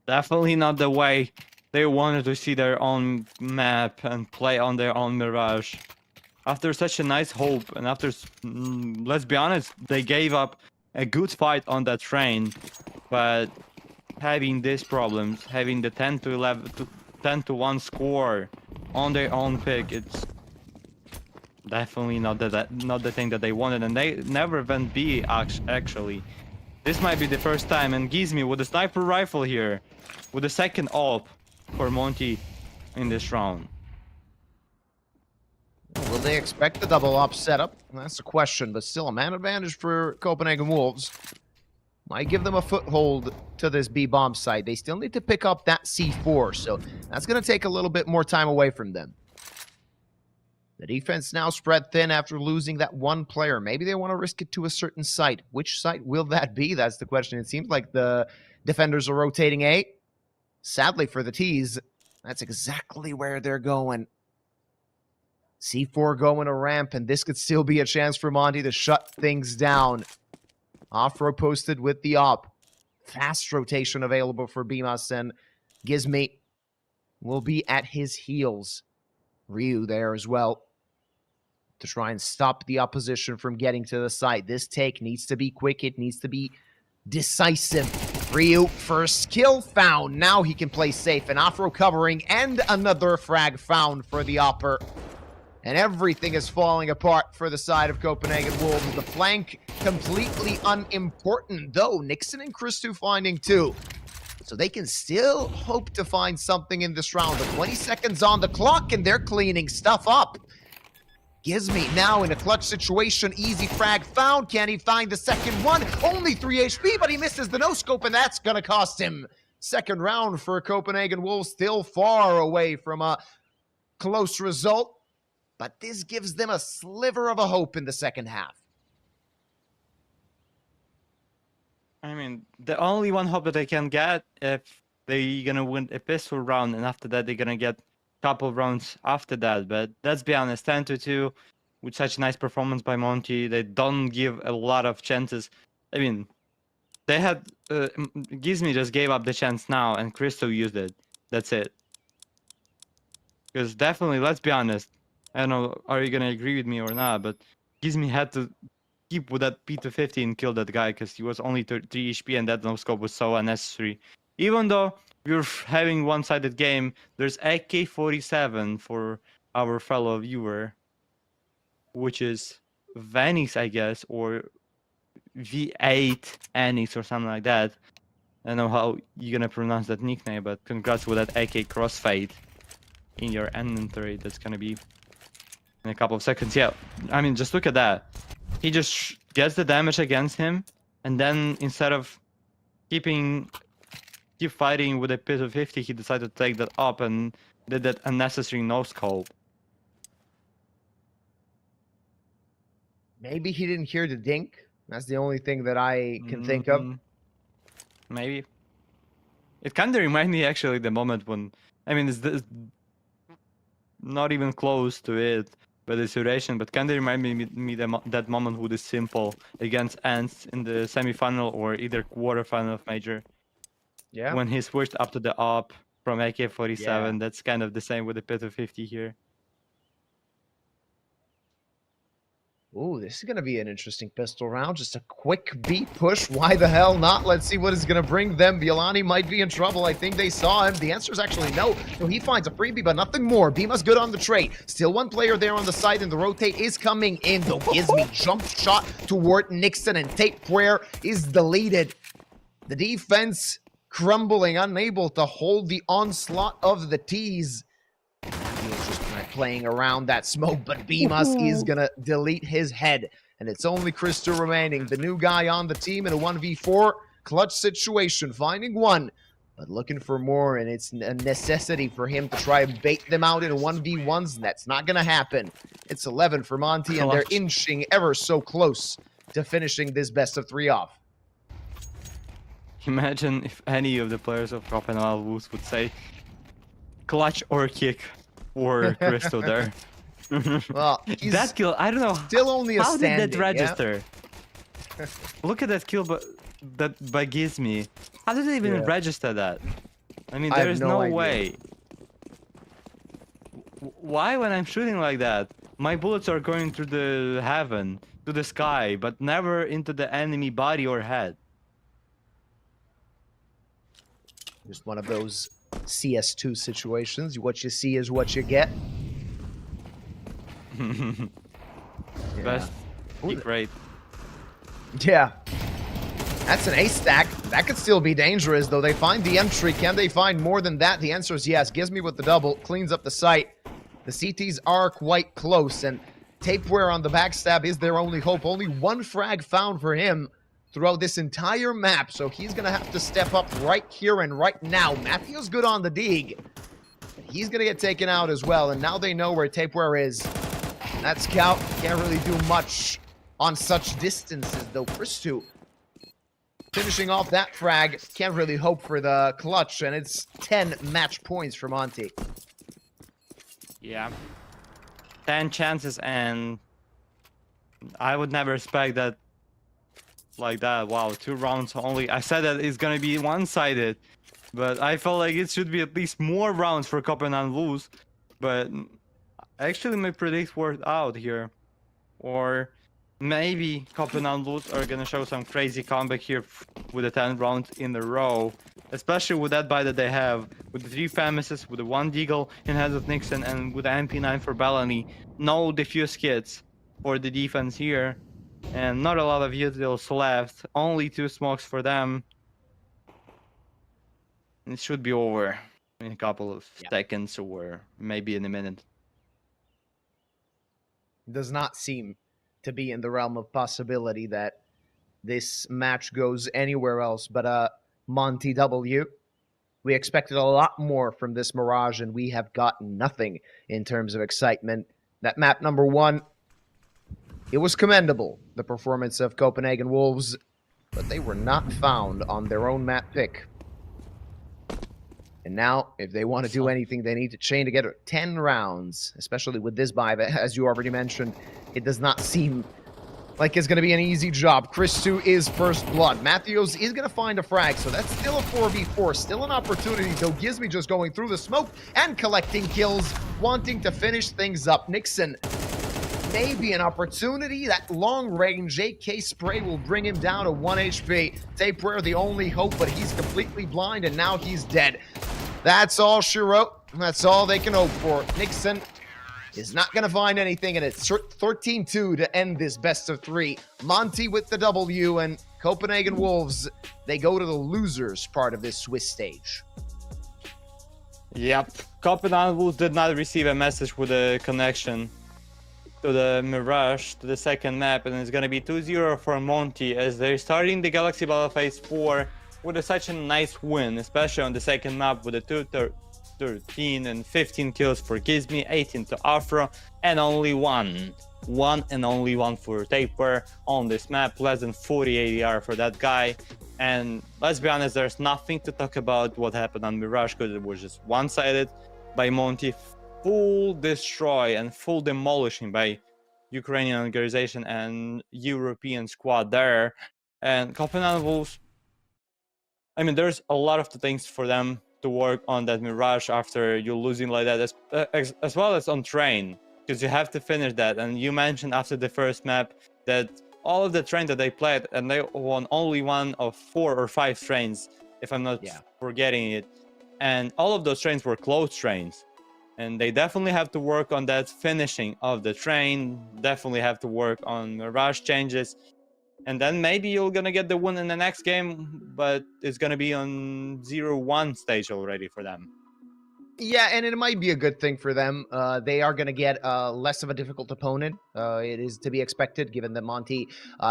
definitely not the way they wanted to see their own map and play on their own Mirage. after such a nice hope, and after, let's be honest, they gave up a good fight on that train, but having these problems, having the 10 to 11 to 10 to 1 score on their own pick, it's definitely not the thing that they wanted, and they never went B actually. This might be the first time, and Gizmi with a sniper rifle here, with the second op for Monte in this round. Will they expect the double op setup? That's the question, but still a man advantage for Copenhagen Wolves. Might give them a foothold to this B bomb site. They still need to pick up that C4, so that's going to take a little bit more time away from them. The defense now spread thin after losing that one player. Maybe they want to risk it to a certain site. Which site will that be? That's the question. It seems like the defenders are rotating A. Sadly for the T's, that's exactly where they're going. C4 going a ramp, and this could still be a chance for Monte to shut things down. Off-row posted with the op. Fast rotation available for Bimas, and Gizmi will be at his heels. Ryu there as well to try and stop the opposition from getting to the site. This take needs to be quick. It needs to be decisive. Ryu, first kill found. Now he can play safe. An off-row covering and another frag found for the opper. And everything is falling apart for the side of Copenhagen Wolves. The flank completely unimportant, though. Nixon and Christou finding 2. So they can still hope to find something in this round. The 20 seconds on the clock, and they're cleaning stuff up. Gizmi now in a clutch situation. Easy frag found. Can he find the second one? Only 3 HP, but he misses the no-scope, and that's going to cost him. Second round for Copenhagen Wolves, still far away from a close result. But this gives them a sliver of a hope in the second half. I mean, the only one hope that they can get if they're gonna win a pistol round, and after that they're gonna get a couple rounds after that. But let's be honest, 10-2 with such a nice performance by Monte, they don't give a lot of chances. I mean, they had Gizmi just gave up the chance now, and Christou used it. That's it. Because definitely, let's be honest. I don't know, are you gonna agree with me or not? But Gizmi had to keep with that P250 and kill that guy because he was only 3 HP, and that no scope was so unnecessary. Even though we were having one-sided game, there's AK-47 for our fellow viewer, which is Vanix, I guess, or V8 Anix or something like that. I don't know how you're gonna pronounce that nickname, but congrats with that AK crossfade in your inventory. That's gonna be in a couple of seconds. Yeah, I mean, just look at that. He just gets the damage against him, and then instead of keep fighting with a pit of 50, he decided to take that up and did that unnecessary no-scope. Maybe he didn't hear the dink. That's the only thing that I can think of. Maybe. It kind of reminds me actually the moment when, I mean, it's not even close to it, but the situation, but kind of remind me that moment with the simple against Ants in the semi-final or either quarter-final of Major. Yeah. When he switched up to the op from AK-47, Yeah. that's kind of the same with the Pit of 50 here. Ooh, this is going to be an interesting pistol round. Just a quick beat push. Why the hell not? Let's see what is going to bring them. Violani might be in trouble. I think they saw him. The answer is actually no. So he finds a freebie, but nothing more. Bima's good on the trade. Still one player there on the side, and the rotate is coming in, though. Gizmi jump shot toward Nixon, and Tapewear is deleted. The defense crumbling, unable to hold the onslaught of the T's. He's just playing around that smoke, but Bimas is gonna delete his head, and it's only Christou remaining, the new guy on the team in a 1v4 clutch situation, finding one, but looking for more, and it's a necessity for him to try and bait them out in a 1v1s, and that's not gonna happen. It's 11 for Monte, and they're inching ever so close to finishing this best of 3 off. Imagine if any of the players of Copenhagen Wolves would say clutch or kick for Christou there. Well, that kill, I don't know. Still only a how standing, did that register? Yeah? Look at that kill by Gizmi. How did it even register that? I mean, there is no way. Why, when I'm shooting like that, My bullets are going through the heaven, to the sky, but never into the enemy body or head. Just one of those CS2 situations. What you see is what you get. Best peak rate. Yeah. That's an ace stack. That could still be dangerous, though. They find the entry. Can they find more than that? The answer is yes. Gives me with the double. Cleans up the site. The CTs are quite close, and Tapeware on the backstab is their only hope. Only one frag found for him throughout this entire map, so he's going to have to step up right here and right now. Matthew's good on the dig. He's going to get taken out as well, and now they know where Tapeware is. That scout can't really do much on such distances, though. Christu finishing off that frag, can't really hope for the clutch, and it's 10 match points for Monte. Yeah. 10 chances, and I would never expect that like that. Wow, 2 rounds only. I said that it's gonna be one-sided, but I felt like it should be at least more rounds for Copenhagen lose. But actually my predict worked out here. Or maybe Copenhagen lose are gonna show some crazy comeback here with the 10 rounds in a row. Especially with that buy that they have, with the 3 Famises, with the 1 Deagle in hands of Nixon, and with the MP9 for Bellany. No diffuse kits for the defense here, and not a lot of utils left. Only 2 smokes for them. It should be over in a couple of seconds, or maybe in a minute. Does not seem to be in the realm of possibility that this match goes anywhere else but Monte W. We expected a lot more from this Mirage, and we have gotten nothing in terms of excitement. That map number 1, it was commendable, the performance of Copenhagen Wolves, but they were not found on their own map pick. And now, if they want to do anything, they need to chain together 10 rounds, especially with this buy. As you already mentioned, it does not seem like it's going to be an easy job. Christu is first blood. Matthews is going to find a frag, so that's still a 4v4. Still an opportunity, though. Gizmy just going through the smoke and collecting kills, wanting to finish things up. Nixon, maybe an opportunity. That long-range AK spray will bring him down to 1 HP. Tapeware, the only hope, but he's completely blind, and now he's dead. That's all she wrote. That's all they can hope for. Nixon is not going to find anything, and it's 13-2 to end this best of 3. Monte with the W, and Copenhagen Wolves, they go to the losers part of this Swiss stage. Yep. Copenhagen Wolves did not receive a message with a connection to the Mirage, to the second map, and it's going to be 2-0 for Monte as they're starting the Galaxy Battle Phase 4 with such a nice win, especially on the second map with the 13 and 15 kills for Gizmy, 18 to Afro, and only one and only one for Tapeware on this map. Less than 40 ADR for that guy. And let's be honest, there's nothing to talk about what happened on Mirage because it was just one-sided by Monte. Full destroy and full demolishing by Ukrainian organization and European squad there. And Copenhagen Wolves, I mean, there's a lot of the things for them to work on that Mirage after you're losing like that, as well as on train, because you have to finish that. And you mentioned after the first map that all of the train that they played, and they won only one of 4 or 5 trains, if I'm not forgetting it. And all of those trains were close trains. And they definitely have to work on that finishing of the train, definitely have to work on Mirage changes. And then maybe you're gonna get the win in the next game, but it's gonna be on 0-1 stage already for them. Yeah, and it might be a good thing for them. They are going to get less of a difficult opponent. It is to be expected, given that Monte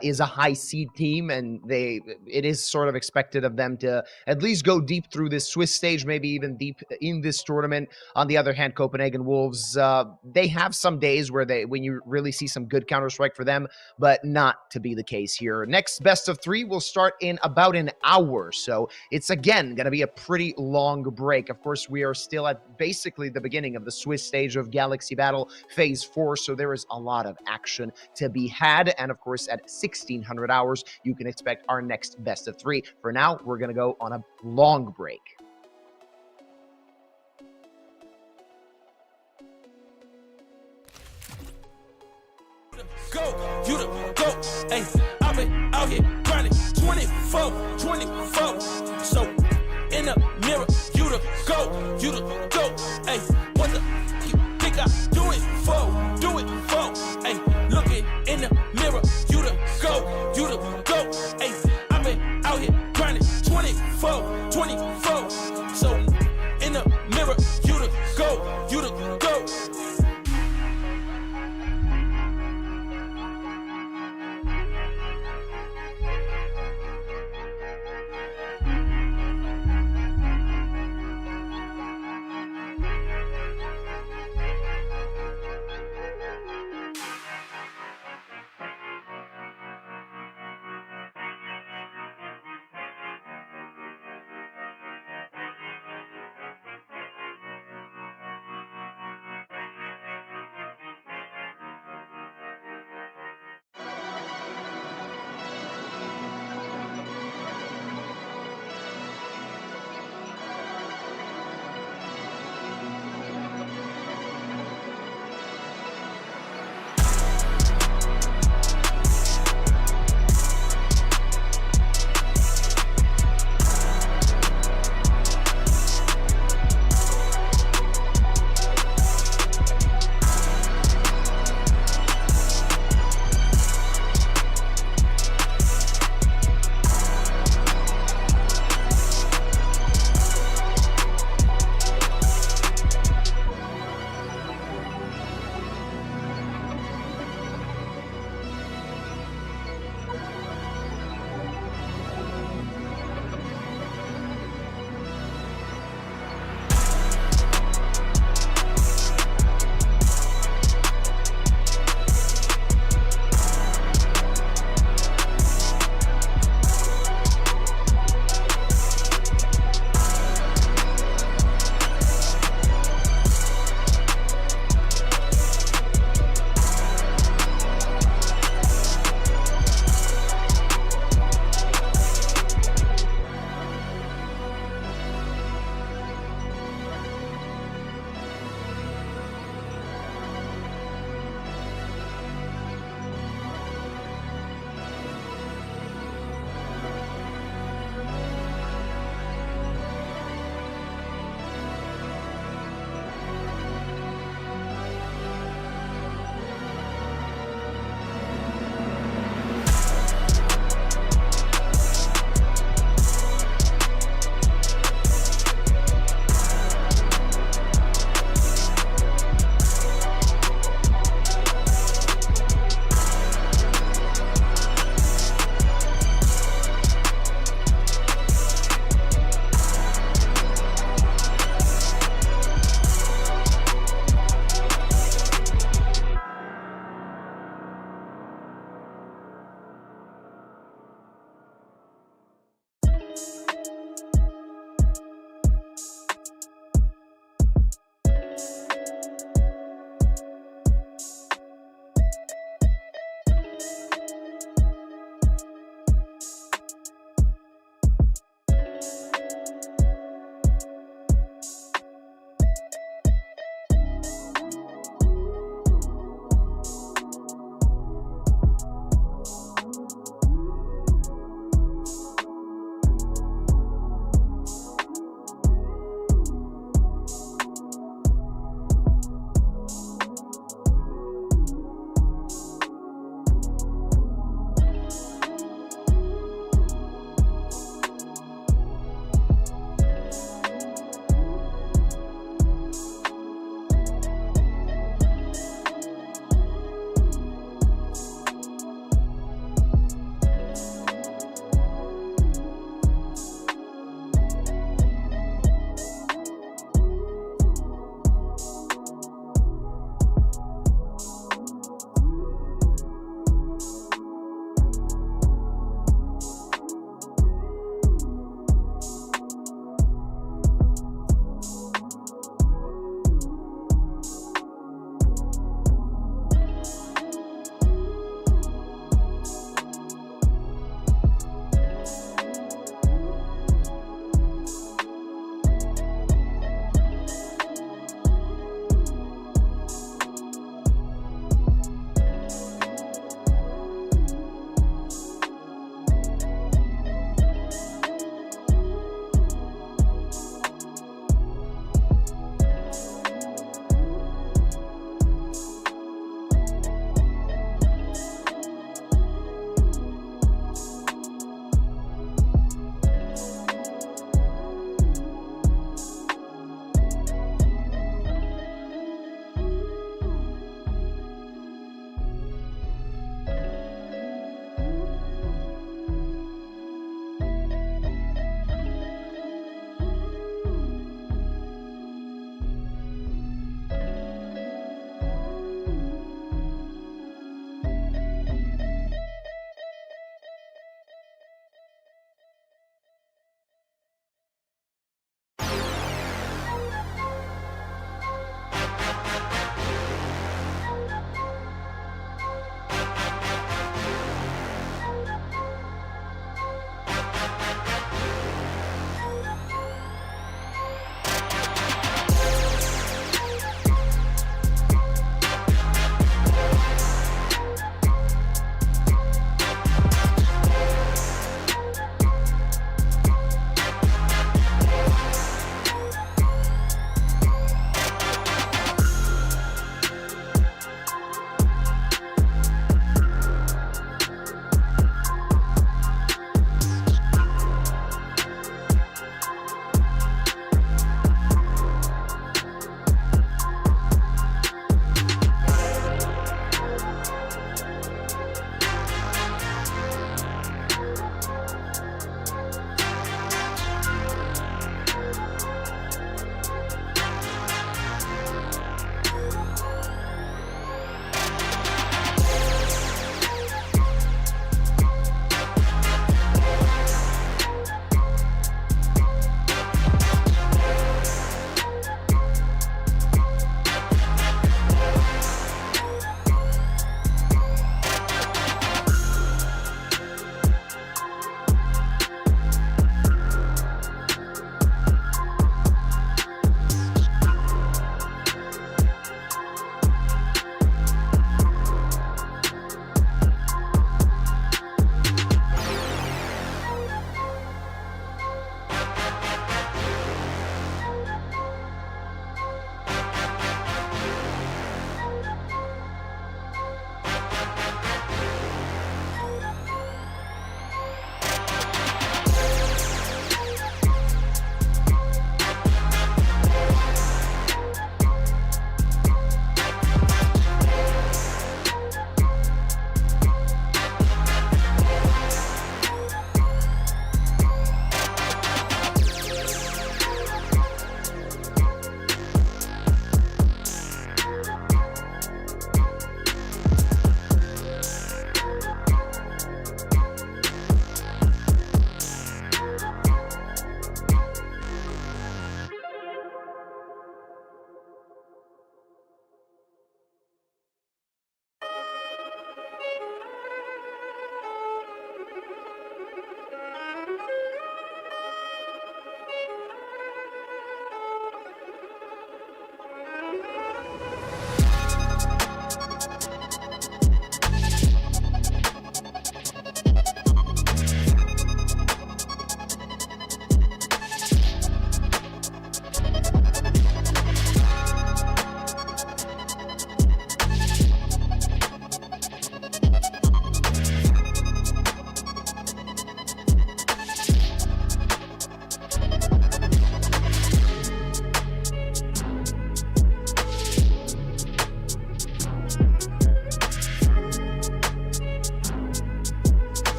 is a high seed team, and it is sort of expected of them to at least go deep through this Swiss stage, maybe even deep in this tournament. On the other hand, Copenhagen Wolves, they have some days when you really see some good Counter-Strike for them, but not to be the case here. Next best of 3 will start in about an hour, so it's again going to be a pretty long break. Of course, we are still at basically the beginning of the Swiss stage of Galaxy Battle Phase 4, so there is a lot of action to be had, and of course at 1600 hours you can expect our next best of 3. For now, we're going to go on a long break. go, you the go. Hey, I've been out here grinding 24. So in the mirror, you the go, you the go. Hey, what the you think I do it for? Do it for. Hey, looking in the mirror, you the go, you the go. Hey, I've been out here grinding 24. So in the mirror, you the go, you the go.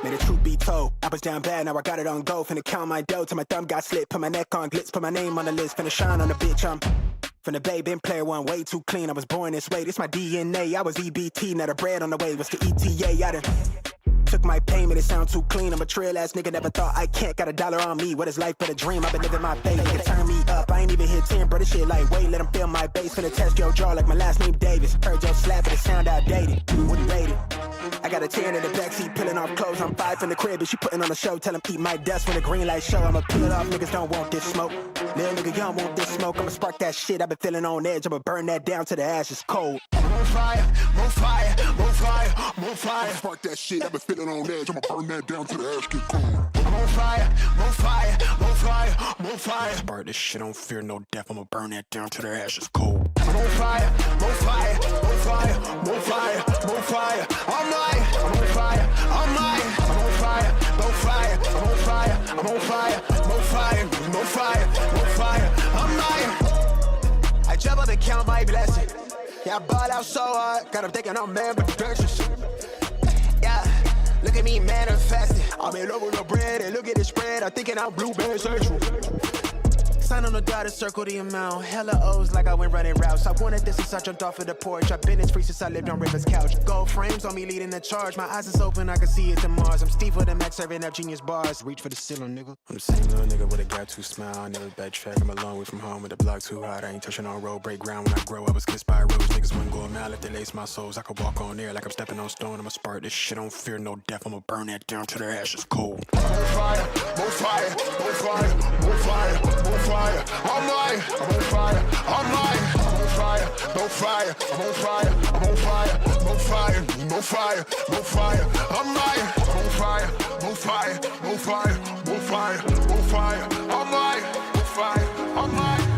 May the truth be told, I was down bad, now I got it on go. Finna count my dough till my thumb got slit. Put my neck on glitz, put my name on the list. Finna shine on the bitch, I'm from the bay, been player one, way too clean. I was born this way, this my DNA. I was EBT, now the bread on the way was the ETA. I done took my payment, it sound too clean. I'm a trail ass nigga, never thought I can't. Got $1 on me, what is life but a dream? I've been living my faith, nigga turn me up. I ain't even hit 10, bro, this shit like wait, let them feel my bass. Finna test your jaw like my last name Davis. Heard your slap, but it sound outdated. Wouldn't rate it. I got a 10 in the backseat, peeling off clothes. I'm 5 in the crib, and she putting on a show. Tell him eat my dust when the green light show. I'ma peel it off, niggas don't want this smoke. Little nigga, y'all want this smoke. I'ma spark that shit, I've been feeling on edge. I'ma burn that down to the ashes cold. More fire, more fire, more fire, more fire. Spark that shit, I've been feeling on edge. I'ma burn that down to the ash get cold. More fire, more fire, more fire, more fire. Spark this shit, don't fear no death. I'ma burn that down to the ashes cold. More fire, more fire, more fire, more fire, more fire. I'm on fire, I'm on fire, more fire, I'm on fire, I'm on fire, more fire, more fire, more fire. I'm I jump up and count my blessings. Yeah, I ball out so hard, got them thinking I'm man productions. Yeah, look at me manifesting. I'm in love with the bread and look at the spread. I'm thinking I'm blueberry central. Sign on the dotted circle the amount. Hella O's like I went running routes. I wanted this since I jumped off of the porch. I've been in free since I lived on River's couch. Gold frames on me leading the charge. My eyes is open, I can see it to Mars. I'm Steve with the Mac serving up genius bars. Reach for the ceiling, nigga. I'm the same little nigga with a gap too smile. I never backtrack. I'm a long way from home with the block too hot. I ain't touching on road, break ground when I grow. I was kissed by a rose. Niggas wouldn't go a mile if they lace my souls. I could walk on air like I'm stepping on stone. I'ma spark this shit, don't fear no death. I'ma burn that down to the ashes cold. More fire, more fire, more fire, more fire, more fire. I'm on fire, I'm on fire, no fire, I'm on fire, I'm on fire, no fire, no fire, no fire. I'm on fire, no fire, no fire, no fire, no fire. I'm on fire, I'm on fire.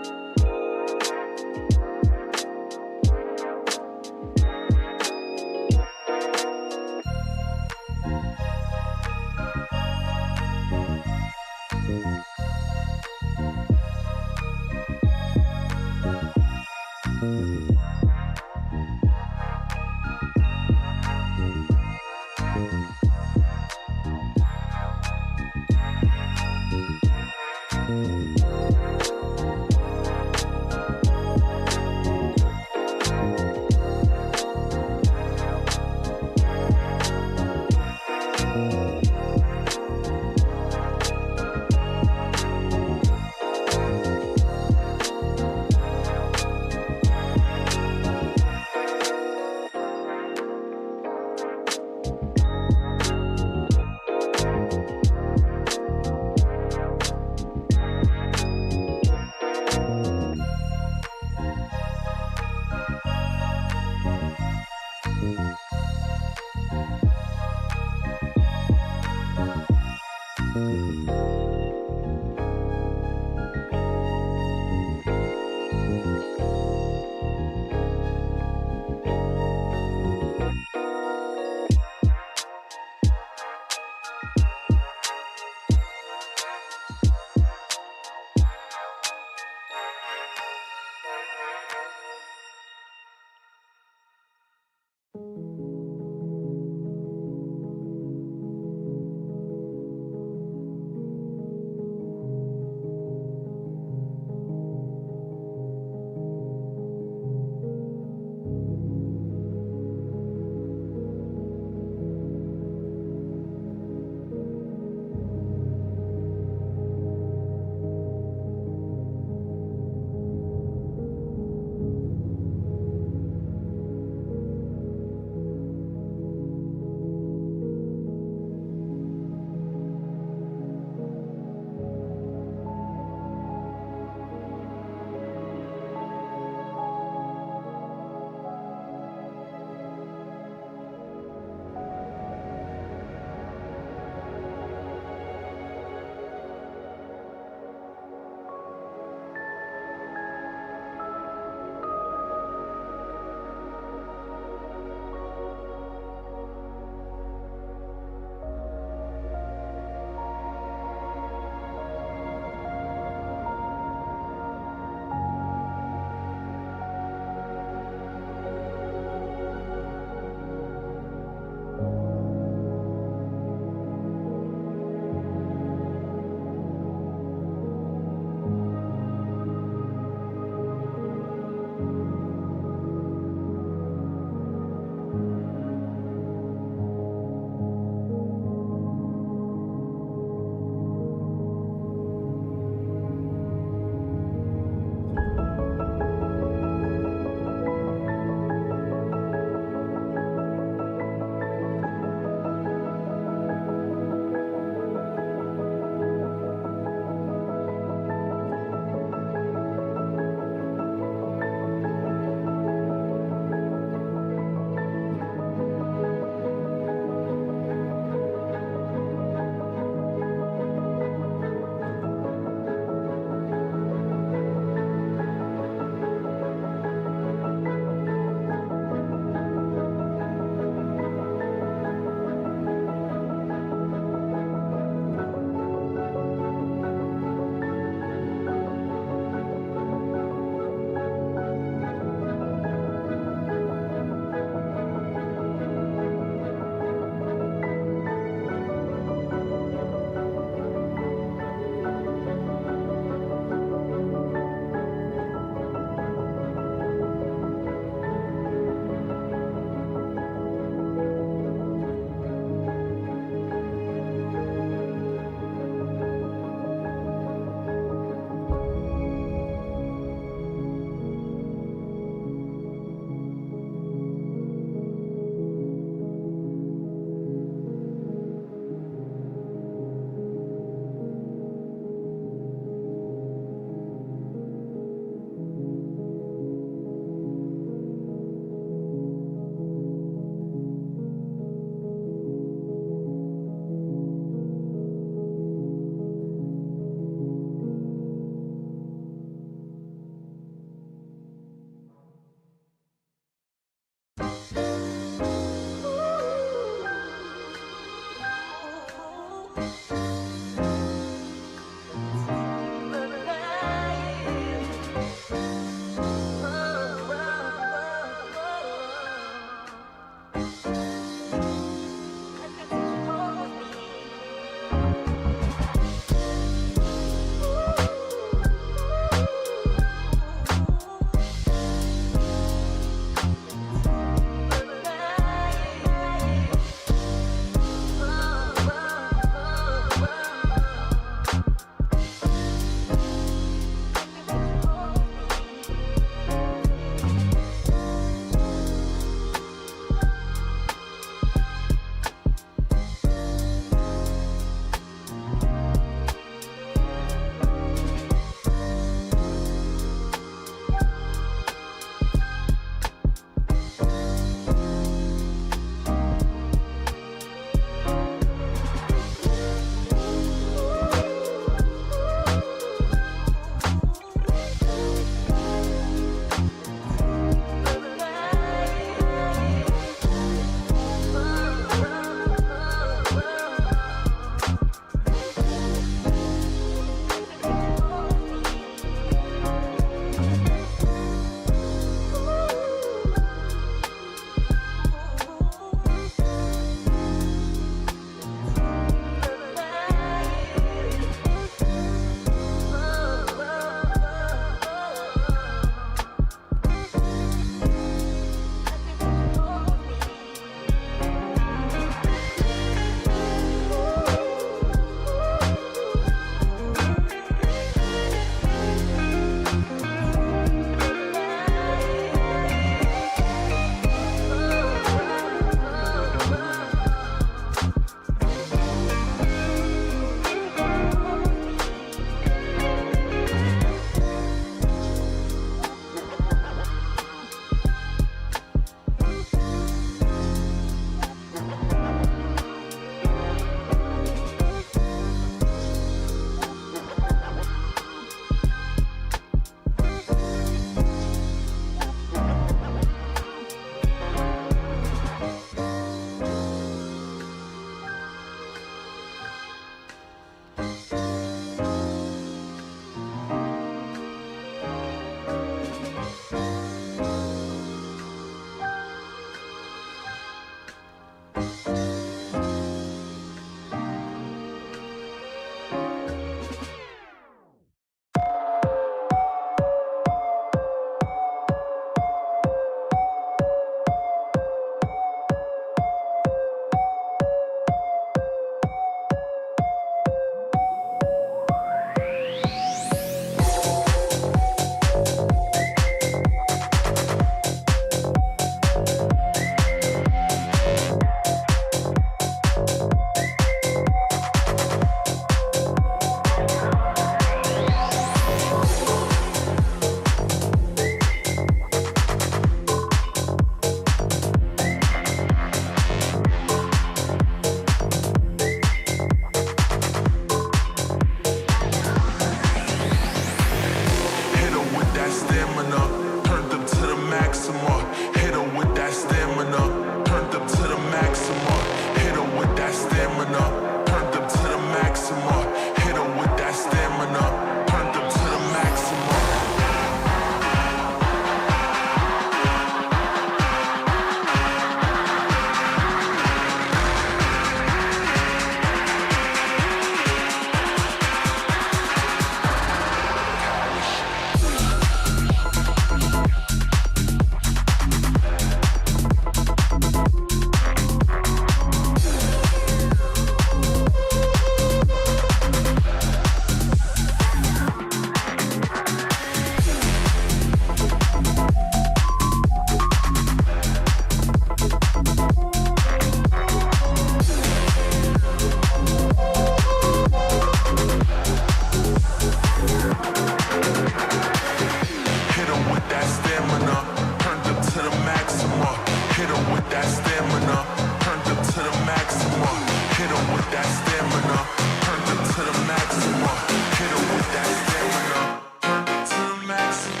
that stamina, turned up to the maximum. Hit him with that stamina, turned up to the maximum. Hit him with that stamina, turned up to the maximum. Hit him with that stamina, turned up to the maximum.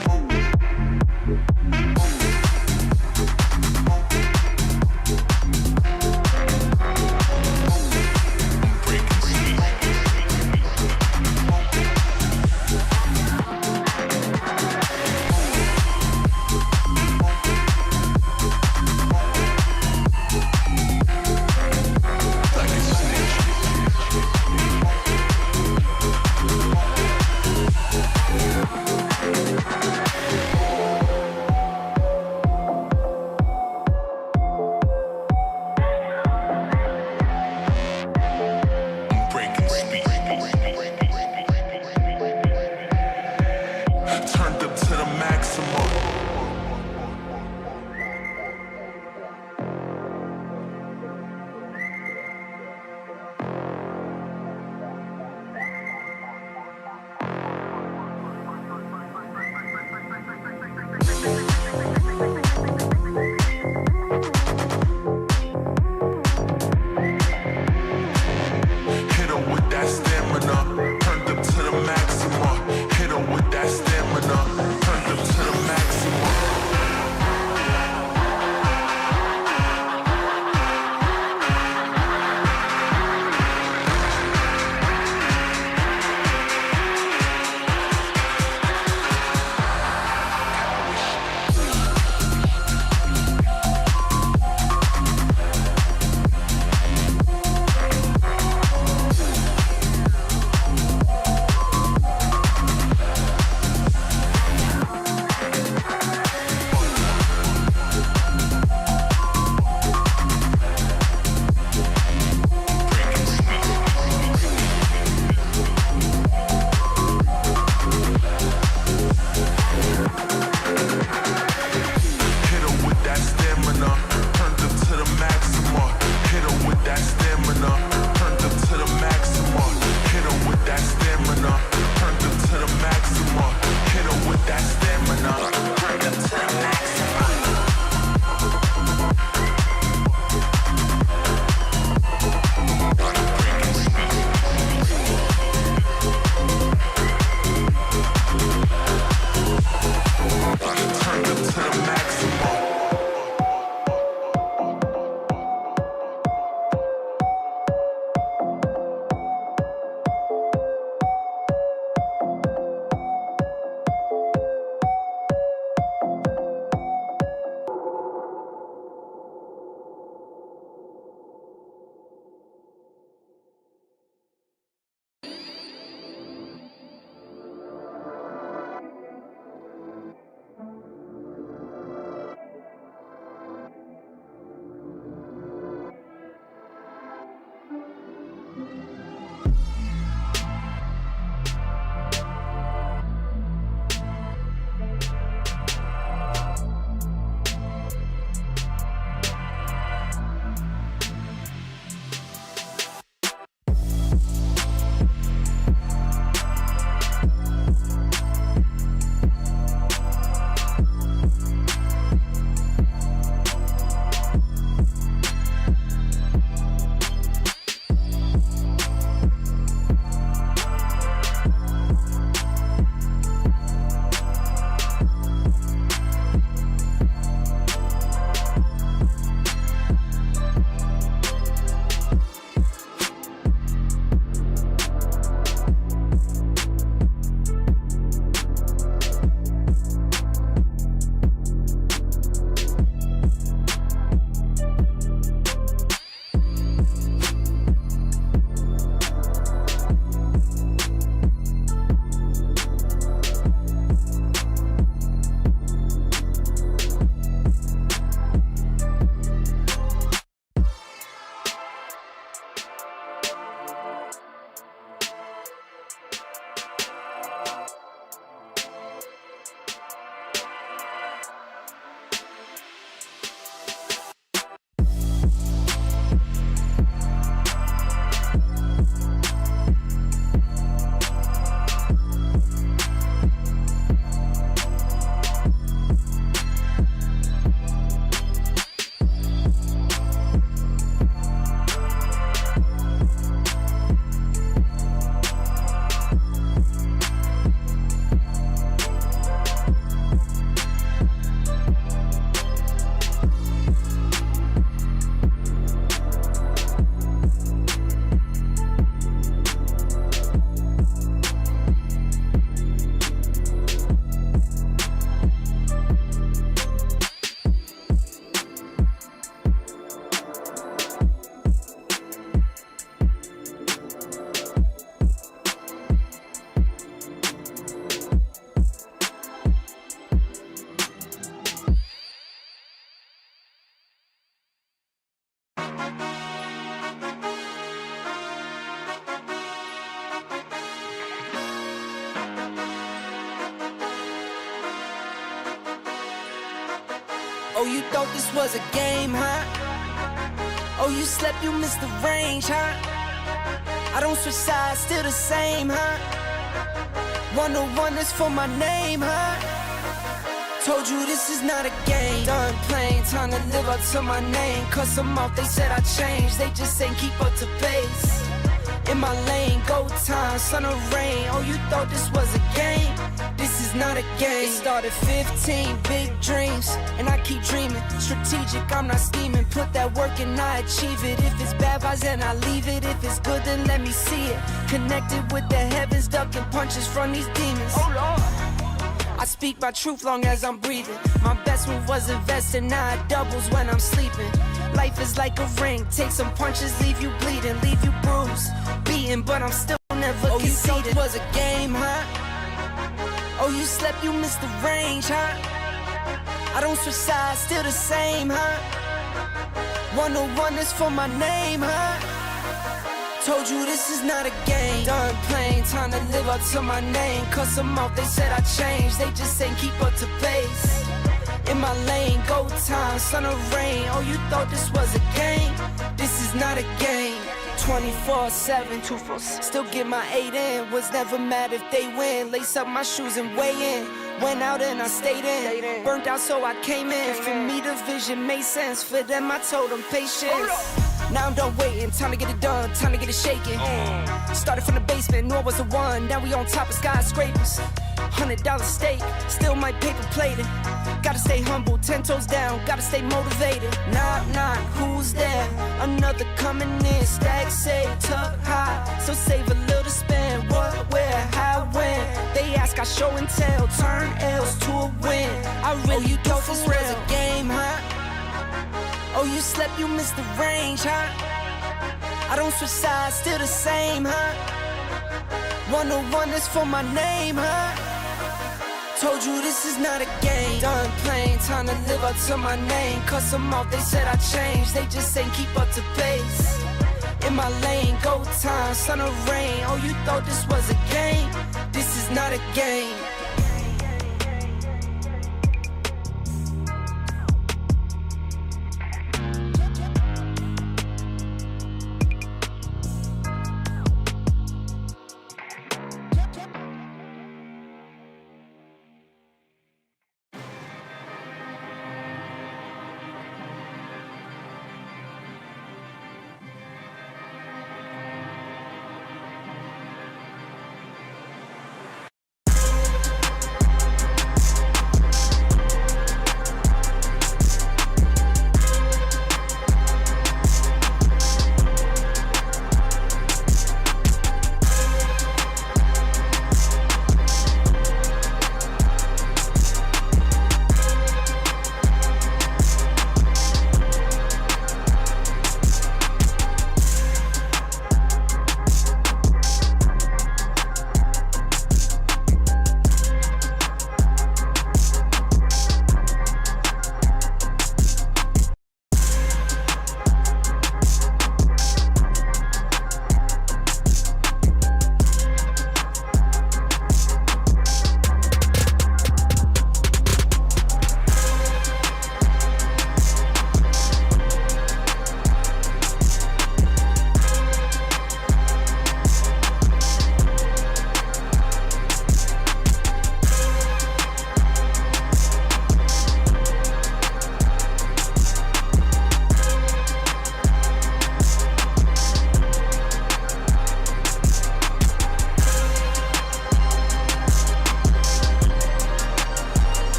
Oh, you thought this was a game, huh? Oh, you slept, you missed the range, huh? I don't switch sides, still the same, huh? 101 is for my name, huh? Told you this is not a game. Done playing, time to live up to my name. Cuss them off, they said I changed. They just ain't keep up to pace. In my lane, go time, sun or rain. Oh, you thought this was a game? This is not a game. It started 15, big dreams, and I keep dreaming. Strategic, I'm not scheming. Put that work and I achieve it. If it's bad vibes, then I leave it. If it's good, then let me see it. Connected with the heavens, ducking punches from these demons. Oh Lord, I speak my truth long as I'm breathing. My best move was investing, now it doubles when I'm sleeping. Life is like a ring, take some punches, leave you bleeding, leave you bruised, beaten, but I'm still never conceded. You thought it was a game, huh? Oh, you slept, you missed the range, huh? I don't switch sides, still the same, huh? 101 is for my name, huh? Told you this is not a game. Done playing, time to live up to my name. Cuss them off, they said I changed. They just ain't keep up to pace. In my lane, go time, sun or rain. Oh, you thought this was a game? This is not a game. 24/7, 247. Still get my 8 in. Was never mad if they win. Lace up my shoes and weigh in. Went out and I stayed in. Burnt out so I came in. For me the vision made sense. For them I told them patience. Now I'm done waiting, time to get it done, time to get it shaking. Started from the basement, knew I was the one. Now we on top of skyscrapers. $100 steak, still my paper plated. Gotta stay humble, 10 toes down, gotta stay motivated. Knock, knock, who's there? Another coming in, stack saved, tuck high. So save a little to spend, what, where, how, when. They ask, I show and tell, turn L's to a win. I really thought this was a game, huh? Oh, you slept, you missed the range, huh? I don't switch sides, still the same, huh? 101 is for my name, huh? Told you this is not a game. Done playing, time to live up to my name. Cuss them off, they said I changed. They just ain't keep up to pace. In my lane, go time, sun or rain. Oh, you thought this was a game? This is not a game.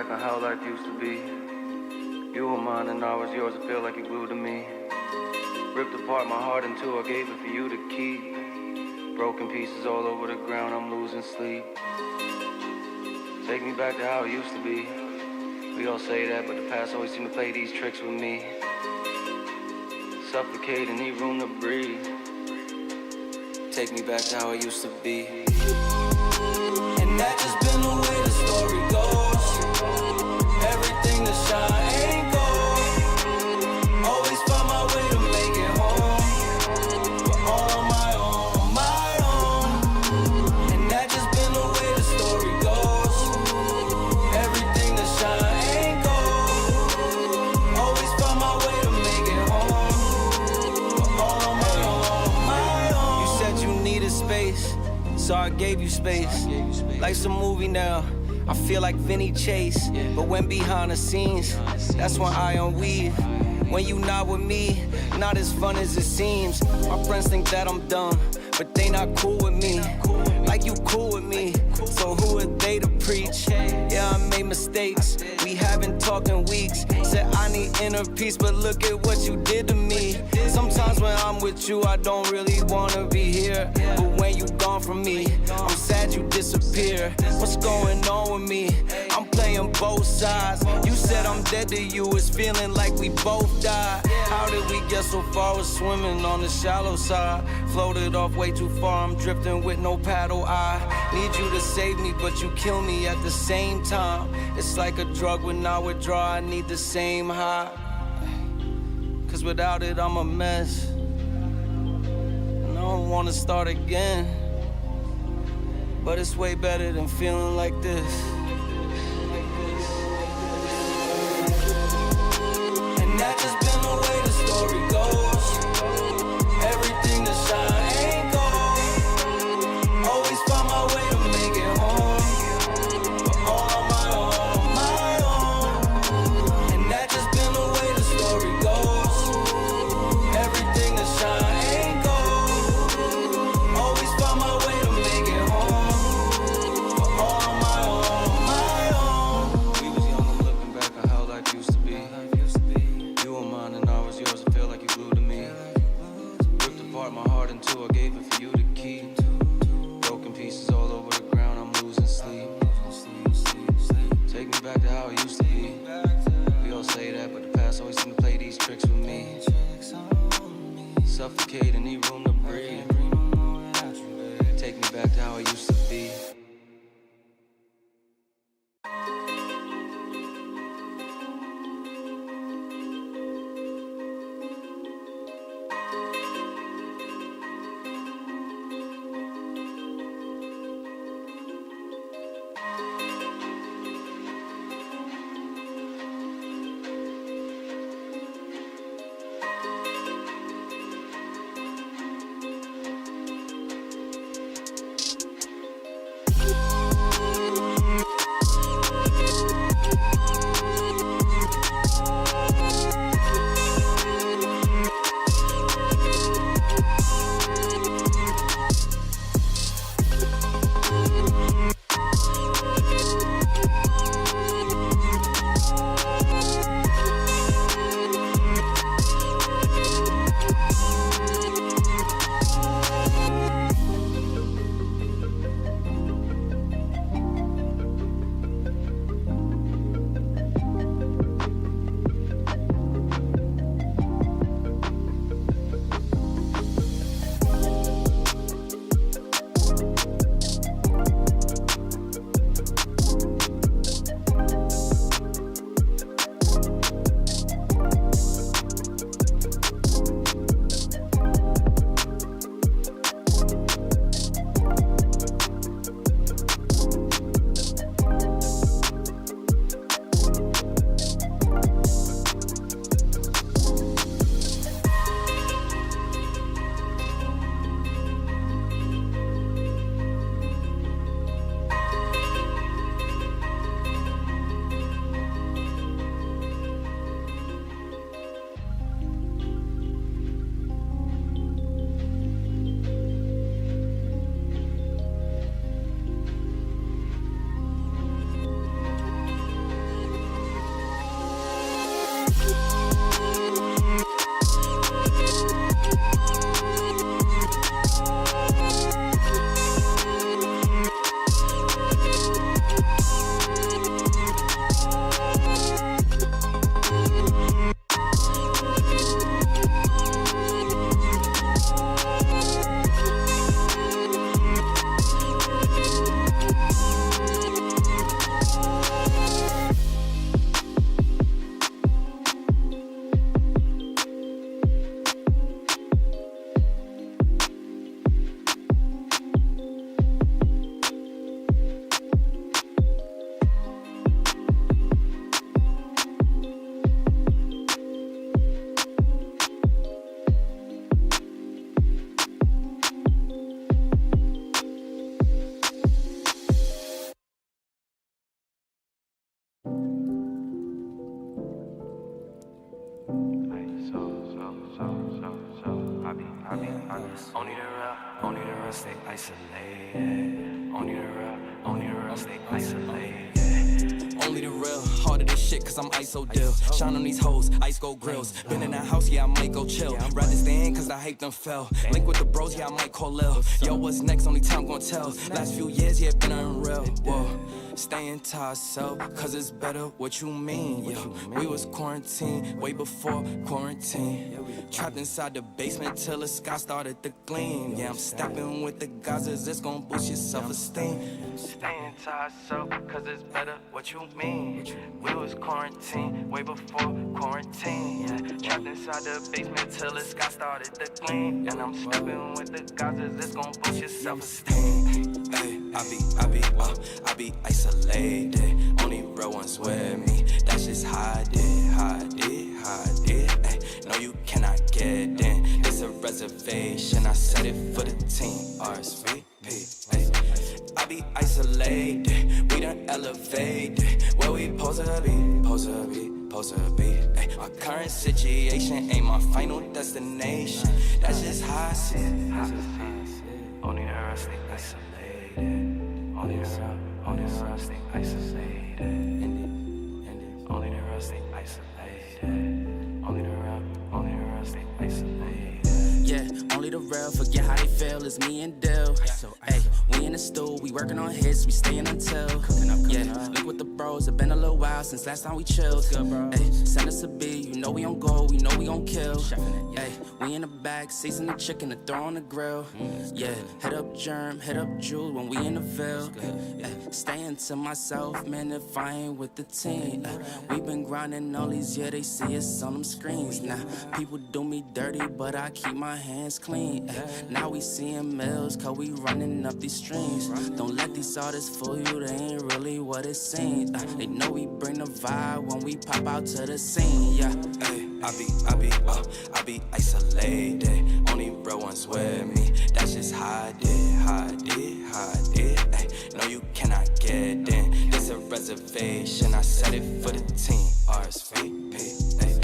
back on how life used to be. You were mine and I was yours, I feel like you glued to me. Ripped apart my heart in two, I gave it for you to keep. Broken pieces all over the ground, I'm losing sleep. Take me back to how it used to be. We all say that, but the past always seem to play these tricks with me. Suffocate and need room to breathe. Take me back to how it used to be. And that just been the way the story goes. Everything that shine ain't gold. Always find my way to make it home, but on my own. And that just been the way the story goes. Everything that shine ain't gold. Always find my way to make it home, but on my own. You said you needed space, so I gave you space. Life's a movie now, I feel like Vinny Chase. But when behind the scenes, that's when I unweave. When you not with me, not as fun as it seems. My friends think that I'm dumb, but they not cool with me. Like you cool with me, so who are they to preach? Yeah, I made mistakes, we haven't talked in weeks. Said I need inner peace, but look at what you did to me. Sometimes when I'm with you, I don't really wanna be here. But when you gone from me, I'm sad you disappear. What's going on with me? I'm playing both sides. You said I'm dead to you, it's feeling like we both died. How did we get so far with swimming on the shallow side? Floated off way too far, I'm drifting with no paddle. I need you to save me, but you kill me at the same time. It's like a drug, when I withdraw, I need the same high. Cause without it, I'm a mess, and I don't wanna start again. But it's way better than feeling like this. And that just been the way the story goes. Everything that shine ain't gold. Always find my way to make it home, but on my own. And that just been the way the story goes. Everything that shine ain't gold. Always find my way to make it home, but on my own. We was young and looking back on how life used to be. You were mine and I was yours, I feel like you glued to me. Ripped apart my heart in two, I gave it for you to keep. Broken pieces all over the ground, I'm losing sleep. Take me back to how it used to be. We all say that, but the past always seem to play these tricks with me. Suffocate and need room to breathe. Take me back to how it used to be. Only the real stay isolated. Only the real stay isolated. Only the real, harder this shit cause I'm ISO deal. Shine on these hoes, ice gold grills. Been in that house, yeah, I might go chill. Rather stay in cause I hate them fell. Link with the bros, yeah, I might call Lil. Yo, what's next? Only time gon' tell. Last few years, yeah, been unreal. Whoa. Staying to ourselves, cause it's better what you mean, yeah. We was quarantined way before quarantine. Trapped inside the basement till the sky started to gleam. Yeah, I'm stepping with the Gazas, it's gon' boost your self-esteem. Staying to ourselves, cause it's better what you mean. We was quarantined way before quarantine. Yeah, trapped inside the basement till the sky started to gleam. And I'm stepping with the Gazas, it's gon' boost your self-esteem. Hey, I be isolated. Only real ones with me. That's just how I did. Ay, no, you cannot get in. It's a reservation. I set it for the team. RSVP. Ay. I be isolated. We done elevated. Where we supposed to be. Ay. My current situation ain't my final destination. That's just how I see it. Only the real stay isolated. Only the real stay isolated. Only the real stay isolated. Only the real stay isolated. Yeah, only the real forget how they feel. It's me and Dill. Hey, we in the stool, we working on hits, we staying until. Yeah, look with the bros, it been a little while since last time we chilled. Hey, send us a beat, you know we on go, we know we gon' kill. Hey, we in the back, season the chicken to throw on the grill. Yeah, hit up Germ, hit up Jules when we in the Ville. Staying to myself, man, if I ain't with the team. We been grinding all these years, they see us on them screens. Now, people do me dirty, but I keep my hands clean. Now we seeing mills, cause we running up these streams. Don't let these artists fool you, they ain't really what it seems. They know we bring the vibe when we pop out to the scene, yeah. Hey, I be isolated. Only real ones with me. That's just how I did. Ay, no, you cannot get in. It's a reservation. I set it for the team. RSVP. Ay.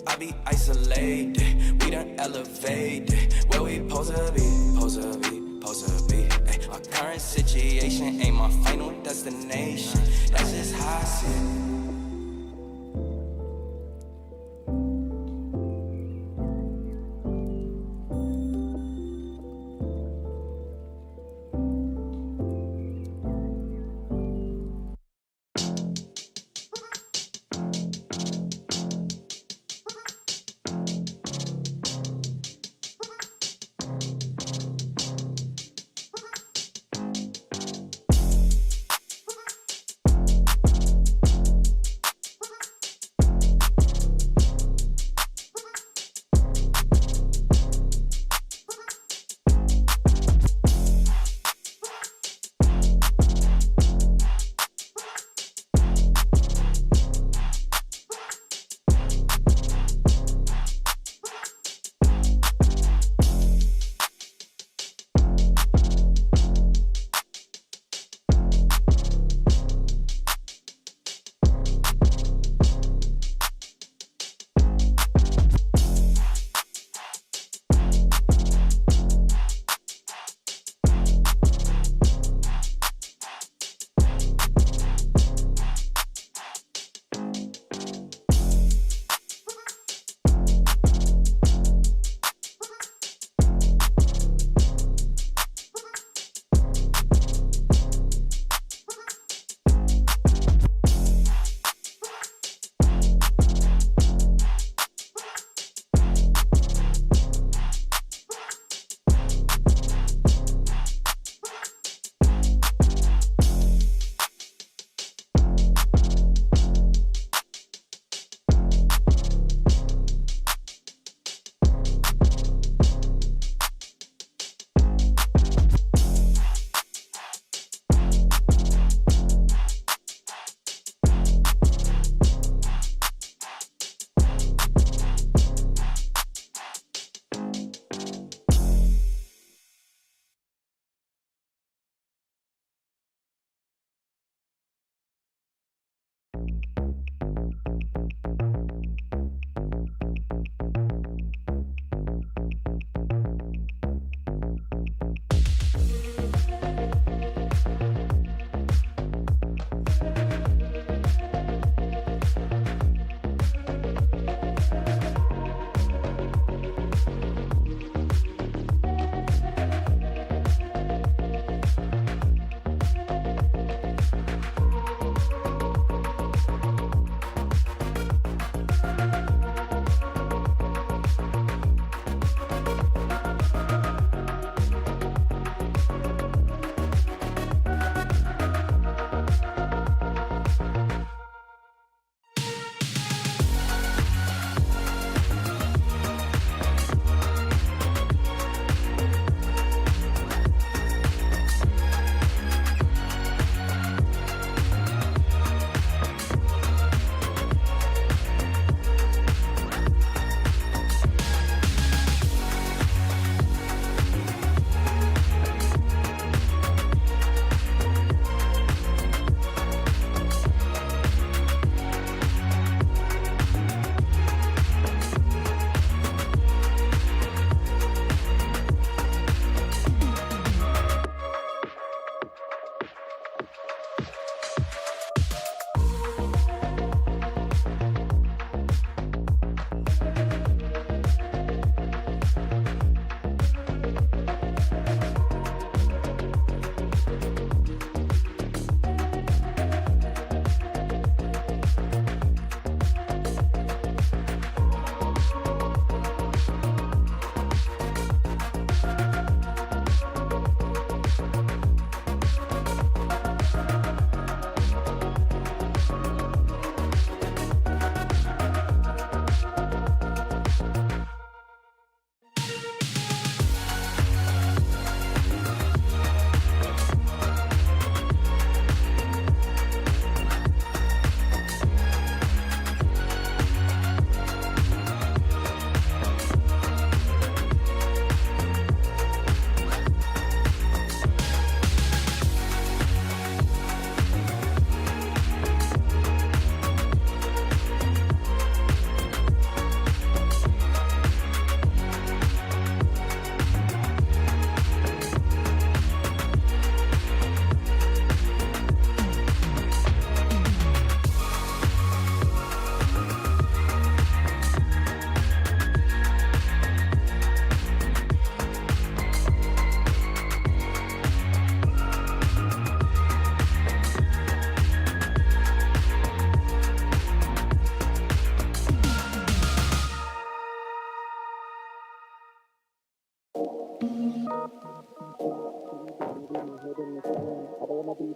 I be isolated, we done elevated. Where we supposed to be. Ay, my current situation ain't my final destination. That's just how I see it.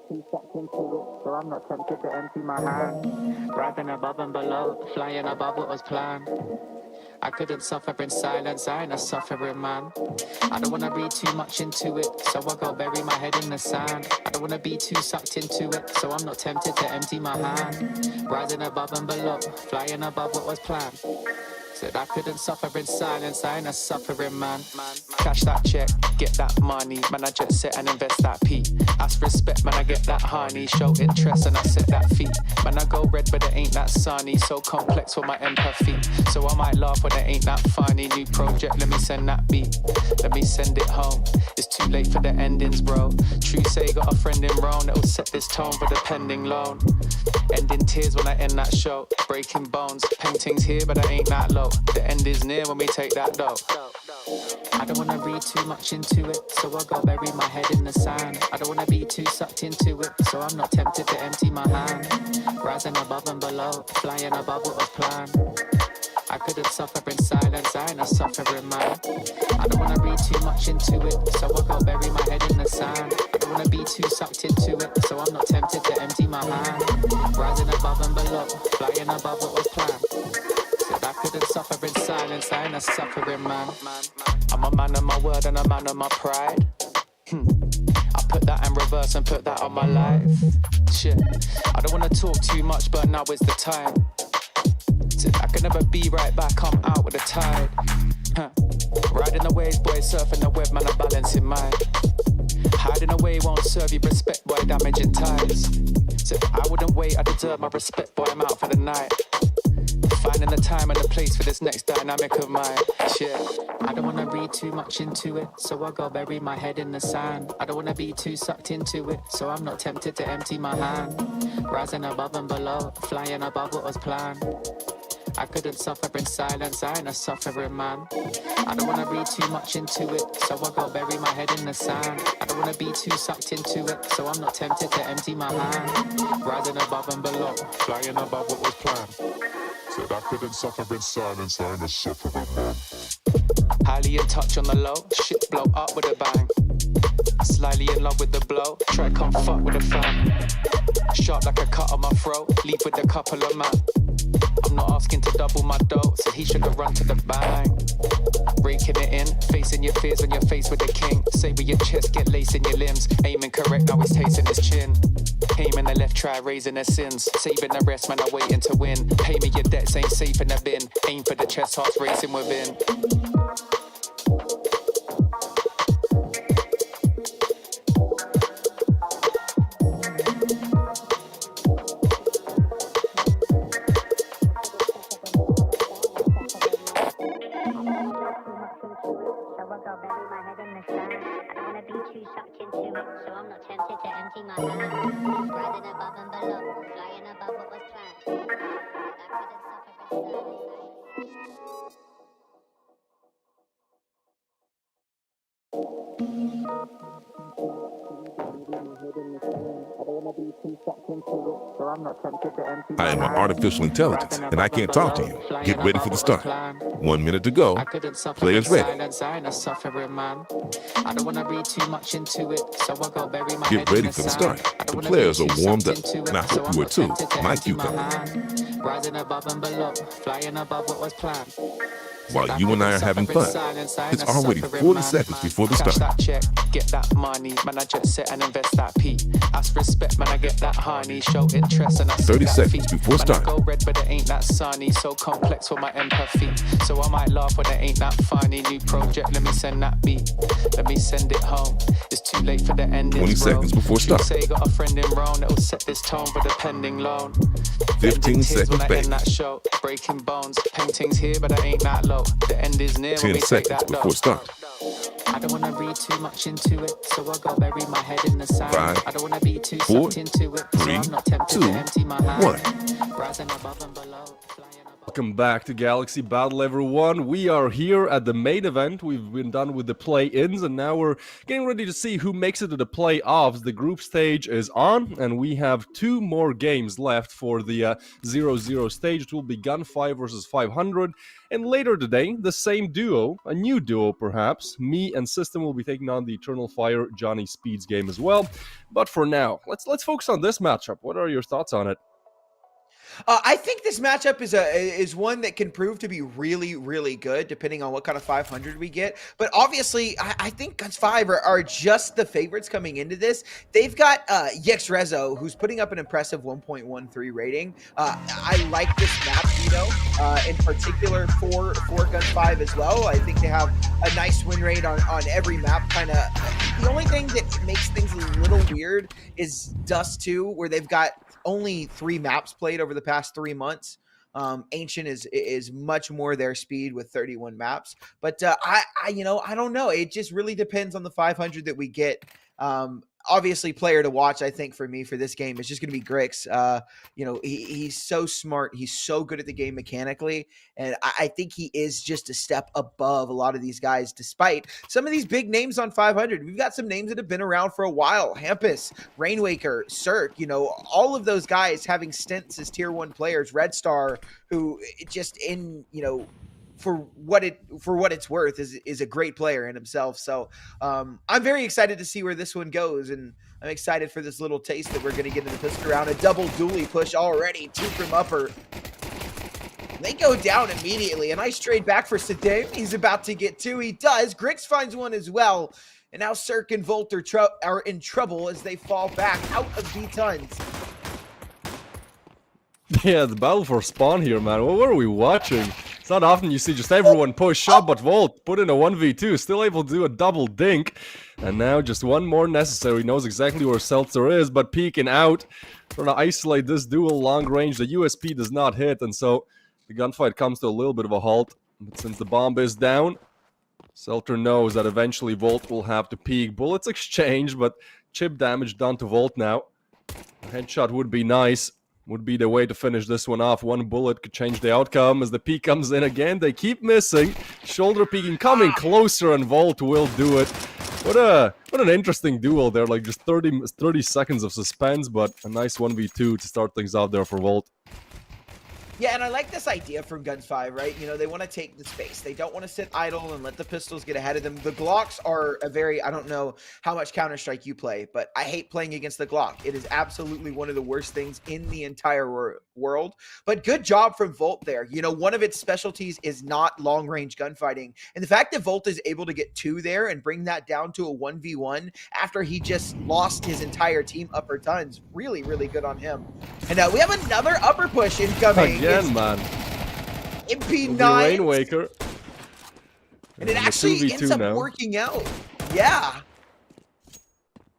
too sucked into it, so I'm not tempted to empty my hand. Rising above and below, flying above what was planned. I couldn't suffer in silence, I ain't a suffering man. I don't wanna read too much into it, so I go bury my head in the sand. I don't wanna be too sucked into it, so I'm not tempted to empty my hand. Rising above and below, flying above what was planned. Said I couldn't suffer in silence, I ain't a suffering man. Cash that check, get that money, man I jet set and invest that P. Ask respect, man I get that honey, show interest and I set that fee. Man I go red but it ain't that sunny, so complex for my empathy. So I might laugh when it ain't that funny. New project, let me send that beat, let me send it home. It's too late for the endings bro. True say got a friend in Rome that'll set this tone for the pending loan. Ending tears when I end that show, breaking bones, paintings here but I ain't that low. The end is near when we take that dough. I don't wanna read too much into it, so I go bury my head in the sand. I don't wanna be too sucked into it, so I'm not tempted to empty my hand. Rising above and below, flying above what was planned. I couldn't suffer in silence, I ain't a suffering man. I don't wanna read too much into it, so I go bury my head in the sand. I don't wanna be too sucked into it, so I'm not tempted to empty my hand. Rising above and below, flying above what was planned. Said I couldn't suffer in silence, I ain't a suffering man. I'm a man of my word and a man of my pride. I put that in reverse and put that on my life. Shit, I don't wanna talk too much, but now is the time. I can never be right back, I'm out with the tide. Riding the waves, boy, surfing the web, man, I'm balancing mine. Hiding away won't serve you respect, boy, damaging ties. So I wouldn't wait, I deserve my respect, boy, I'm out for the night. Finding the time and the place for this next dynamic of mine. Shit, I don't wanna read too much into it, so I go bury my head in the sand. I don't wanna be too sucked into it, so I'm not tempted to empty my hand. Rising above and below, flying above what was planned. I couldn't suffer in silence, I ain't a suffering man. I don't wanna read too much into it, so I go bury my head in the sand. I don't wanna be too sucked into it, so I'm not tempted to empty my hand. Rising above and below, flying above what was planned. Said I couldn't suffer in silence, I ain't a suffering man. Highly in touch on the low, shit blow up with a bang. Slightly in love with the blow, try come fuck with a fan. Sharp like a cut on my throat, leave with a couple of man. I'm not asking to double my dough, so he should have run to the bang. Breaking it in, facing your fears when you're faced with the king. Say with your chest, get lace in your limbs. Aiming correct, now he's tasting his chin. Aiming the left, try raising their sins. Saving the rest, man, I'm waiting to win. Pay me your debts, ain't safe in the bin. Aim for the chest, hearts racing within. I am artificial intelligence, and I can't talk to you. Get ready for the start. 1 minute to go. Players ready. Get ready for the start. The players are warmed up, and I hope you are too. My cucumber. Rising above and below, flying above what was planned. While you and I are having fun, it's already 40 seconds before the start. That check, get that money, man I jet set and invest that P. Ask respect, man I get that honey, show interest and I 30 seconds before start. Man I go red but it ain't that sunny, so complex for my empathy. So I might laugh when it ain't that funny. New project, let me send that beat, let me send it home. It's too late for the ending. 20 seconds before start. Say got a friend in Rome that'll set this tone for the pending loan. 15 seconds when I back. end that show, breaking bones, paintings here but I ain't that low. The end is near 10 seconds before start. I don't wanna read too much into it, so I go bury my head in the sand. 5, I don't wanna be too 4, sucked into it, 3, so I'm not tempted 2, to empty my hand. 1. Rising above and below, flying above. Welcome back to Galaxy Battle, everyone. We are here at the main event. We've been done with the play-ins, and now we're getting ready to see who makes it to the playoffs. The group stage is on, and we have 2 more games left for the 0-0 stage. It will be GUN5 versus 500. And later today, the same duo, a new duo perhaps, me and System will be taking on the Eternal Fire Johnny Speed's game as well. But for now, let's focus on this matchup. What are your thoughts on it? I think this matchup is one that can prove to be really, really good, depending on what kind of 500 we get. But obviously, I think GUN5 are just the favorites coming into this. They've got Yexrezo, who's putting up an impressive 1.13 rating. I like this map, in particular for GUN5 as well. I think they have a nice win rate on every map. Kind of the only thing that makes things a little weird is Dust 2, where they've got only 3 maps played over the past 3 months. Ancient is much more their speed with 31 maps. But I don't know. It just really depends on the 500 that we get. Obviously, player to watch, I think, for me for this game is just going to be Grix. He's so smart. He's so good at the game mechanically. And I think he is just a step above a lot of these guys, despite some of these big names on 500. We've got some names that have been around for a while. Hampus, Rainwaker, Cirque, all of those guys having stints as tier 1 players. Red Star, who just for what it's worth is a great player in himself. So I'm very excited to see where this one goes, and I'm excited for this little taste that we're going to get in the pistol round. A double dually push already, 2 from upper. They go down immediately. A nice trade back for Sadame. He's about to get 2. He does. Grix finds one as well. And now Cirque and Volt are in trouble as they fall back out of B-Tons. Yeah, the battle for spawn here, man. What are we watching? It's not often you see just everyone push up, but Volt put in a 1v2, still able to do a double dink. And now just one more necessary. Knows exactly where Seltzer is, but peeking out. Trying to isolate this duel long range. The USP does not hit, and so the gunfight comes to a little bit of a halt. But since the bomb is down, Seltzer knows that eventually Volt will have to peek. Bullets exchange, but chip damage done to Volt now. A headshot would be nice. Would be the way to finish this one off. One bullet could change the outcome. As the peek comes in again, they keep missing. Shoulder peeking, coming closer, and Volt will do it. What an interesting duel there. Like just 30 seconds of suspense, but a nice 1v2 to start things off there for Volt. Yeah, and I like this idea from GUN5, right? They want to take the space. They don't want to sit idle and let the pistols get ahead of them. The Glocks are I don't know how much Counter-Strike you play, but I hate playing against the Glock. It is absolutely one of the worst things in the entire world. But good job from Volt there. One of its specialties is not long-range gunfighting. And the fact that Volt is able to get 2 there and bring that down to a 1v1 after he just lost his entire team upper tons, really, really good on him. And we have another upper push incoming. Again, man. MP9. Rainwaker. And it actually ends up working out. Yeah.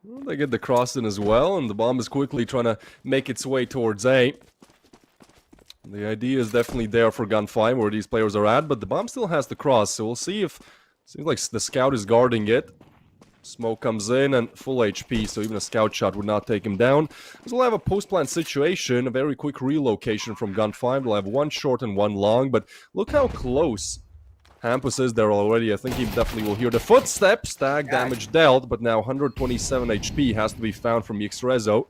Well, they get the cross in as well, and the bomb is quickly trying to make its way towards A. The idea is definitely there for GUN5 where these players are at, but the bomb still has the cross, so we'll see if... Seems like the scout is guarding it. Smoke comes in and full HP, so even a scout shot would not take him down. So we'll have a post-plant situation, a very quick relocation from GUN5. We'll have 1 short and 1 long, but look how close Hampus is there already. I think he definitely will hear the footsteps. Tag damage dealt, but now 127 HP has to be found from Yexrezo.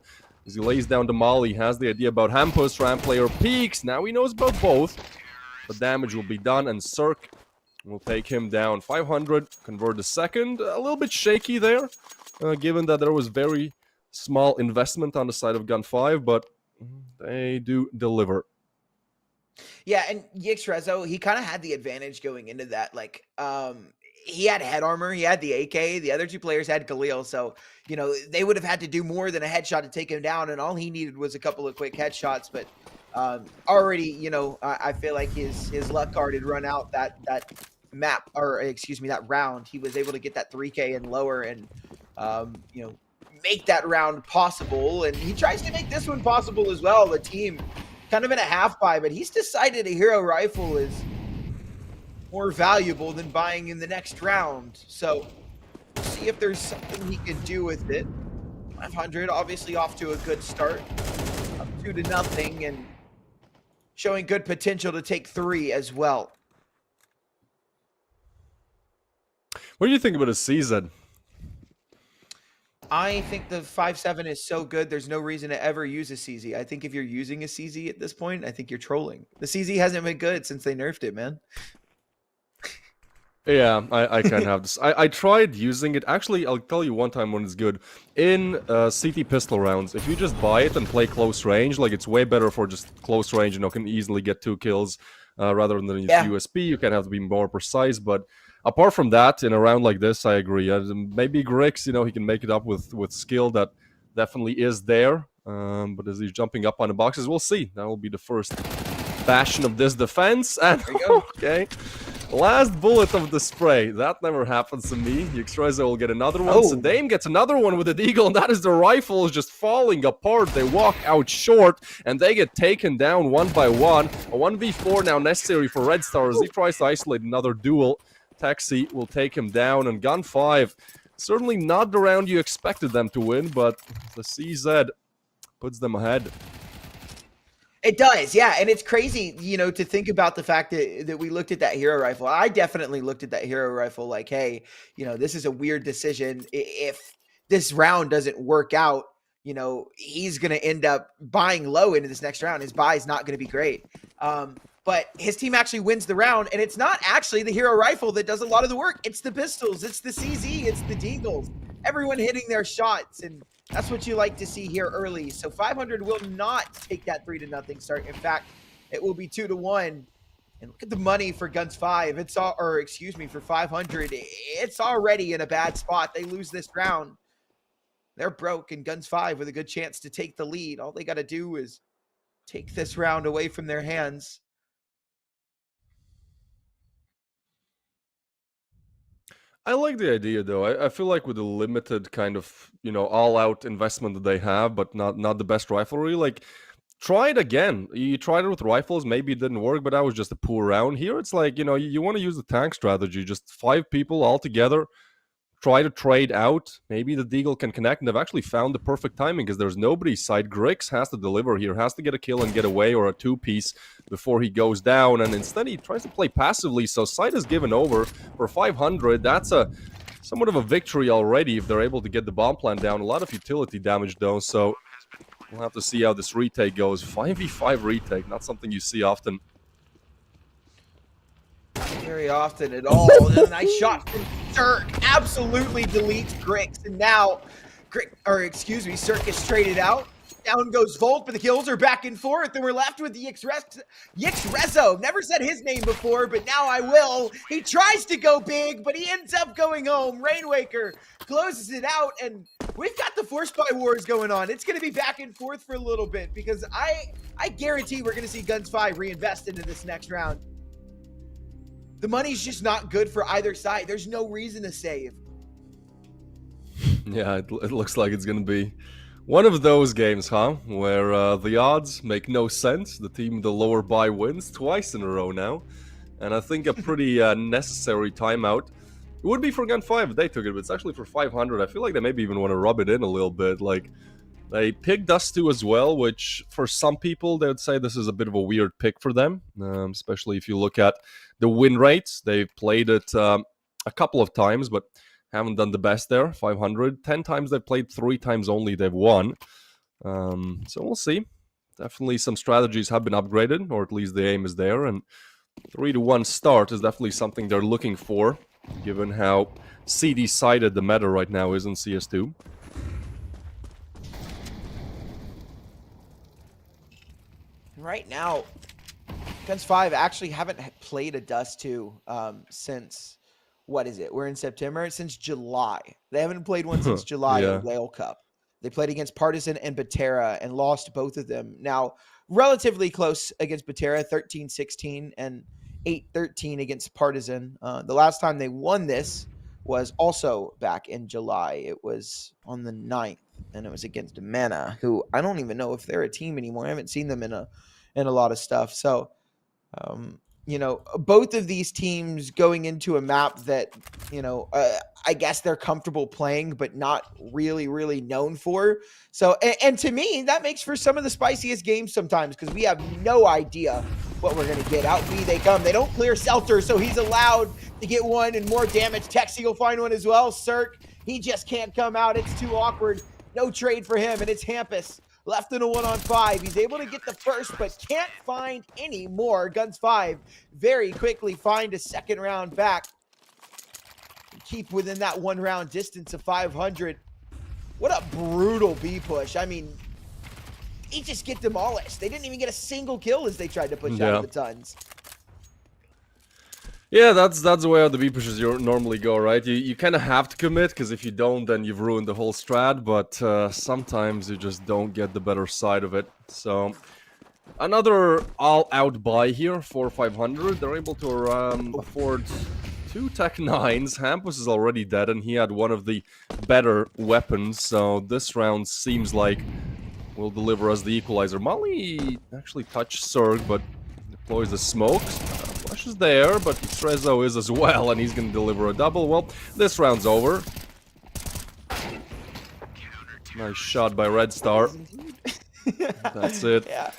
As he lays down the molly, he has the idea about Hampus. Ramp player peeks. Now he knows about both. The damage will be done, and Cirque will take him down. 500, convert the second. A little bit shaky there, given that there was very small investment on the side of GUN5, but they do deliver. Yeah, and Yexrezo, he kind of had the advantage going into that. Like, he had head armor, he had the AK, the other 2 players had Khalil, so, they would have had to do more than a headshot to take him down, and all he needed was a couple of quick headshots, but already, I feel like his luck card had run out that map, or excuse me, that round. He was able to get that 3K and lower and, make that round possible, and he tries to make this one possible as well. The team kind of in a half buy, but he's decided a hero rifle is more valuable than buying in the next round. So we'll see if there's something he can do with it. 500 obviously off to a good start, up 2-0, and showing good potential to take 3 as well. What do you think about a season? I think the 5.7 is so good, there's no reason to ever use a CZ. I think if you're using a CZ at this point, I think you're trolling. The CZ hasn't been good since they nerfed it, man. Yeah, I can have this. I tried using it. Actually, I'll tell you one time when it's good. In CT pistol rounds, if you just buy it and play close range, like it's way better for just close range, can easily get 2 kills rather than its Yeah. USP. You can have to be more precise, but apart from that, in a round like this, I agree. Maybe Grix, he can make it up with skill that definitely is there. But as he's jumping up on the boxes, we'll see. That will be the first bastion of this defense. And There you go. okay. Last bullet of the spray. That never happens to me. Yxreza will get another one. Oh. Sedame gets another one with the Eagle, and that is the rifles just falling apart. They walk out short, and they get taken down one by one. A 1v4 now necessary for Red Star as he tries to isolate another duel. Taxi will take him down, and GUN5, certainly not the round you expected them to win, but the CZ puts them ahead. It does, yeah, and it's crazy, to think about the fact that we looked at that hero rifle. I definitely looked at that hero rifle like, hey, this is a weird decision. If this round doesn't work out, he's going to end up buying low into this next round. His buy is not going to be great. But his team actually wins the round, and it's not actually the hero rifle that does a lot of the work. It's the pistols, it's the CZ, it's the Deagles. Everyone hitting their shots, and that's what you like to see here early. So 500 will not take that 3-0 start. In fact, it will be 2-1. And look at the money for GUN5. For 500. It's already in a bad spot. They lose this round. They're broke, and GUN5 with a good chance to take the lead. All they got to do is take this round away from their hands. I like the idea, though. I feel like with the limited kind of, all-out investment that they have, but not the best riflery, like, try it again. You tried it with rifles, maybe it didn't work, but that was just a poor round. Here, it's like, you want to use the tank strategy. Just 5 people all together, try to trade out. Maybe the Deagle can connect, and they've actually found the perfect timing because there's nobody side. Grix has to deliver here, has to get a kill and get away, or a 2-piece before he goes down, and instead he tries to play passively, so side is given over for 500. That's somewhat of a victory already if they're able to get the bomb plant down. A lot of utility damage though, so we'll have to see how this retake goes. 5v5 retake, not something you see often. Very often at all. A nice shot from Cirque. Absolutely deletes Grix. And now, Cirque is traded out. Down goes Volt, but the kills are back and forth. And we're left with Yxrezo. Never said his name before, but now I will. He tries to go big, but he ends up going home. Rainwaker closes it out, and we've got the Force Buy Wars going on. It's going to be back and forth for a little bit because I guarantee we're going to see GUN5 reinvest into this next round. The money's just not good for either side. There's no reason to save. Yeah, it looks like it's going to be one of those games, huh? Where the odds make no sense. The team with the lower buy wins twice in a row now. And I think a pretty necessary timeout. It would be for GUN5 if they took it, but it's actually for 500. I feel like they maybe even want to rub it in a little bit. Like, they picked Dust2 as well, which for some people, they would say this is a bit of a weird pick for them. Especially if you look at the win rates. They've played it a couple of times, but haven't done the best there. 500. 10 times they've played, 3 times only they've won. So we'll see. Definitely some strategies have been upgraded, or at least the aim is there. And 3-1 start is definitely something they're looking for, given how CD-sided the meta right now is in CS2. Right now, GUN5 actually haven't played a Dust2 since, what is it? We're in September. Since July. They haven't played one since July of Whale Cup. They played against Partisan and Batera and lost both of them. Now, relatively close against Batera, 13-16 and 8-13 against Partisan. The last time they won this was also back in July. It was on the 9th, and it was against Mana, who I don't even know if they're a team anymore. I haven't seen them in a lot of stuff. So, both of these teams going into a map that, I guess they're comfortable playing, but not really, really known for. So, and to me, that makes for some of the spiciest games sometimes because we have no idea what we're going to get. Out B they come. They don't clear Seltzer, so he's allowed to get one and more damage. Texi will find one as well. Cirque, he just can't come out. It's too awkward. No trade for him, and it's Hampus. Left in a 1-on-5. He's able to get the first, but can't find any more. GUN5 very quickly find a second round back. keep within that 1 round distance of 500. What a brutal B push. I mean, he just get demolished. They didn't even get a single kill as they tried to push out of the tons. Yeah, that's the way how the B pushes normally go, right? You kind of have to commit, because if you don't, then you've ruined the whole strat, but sometimes you just don't get the better side of it. So, another all-out buy here for 500. They're able to afford 2 Tech 9s. Hampus is already dead, and he had one of the better weapons, so this round seems like will deliver us the equalizer. Molly actually touched Zerg, but deploys the smokes. Flash is there, but Trezzo is as well, and he's going to deliver a double. Well, this round's over. Nice shot by Red Star. That's it. Yeah.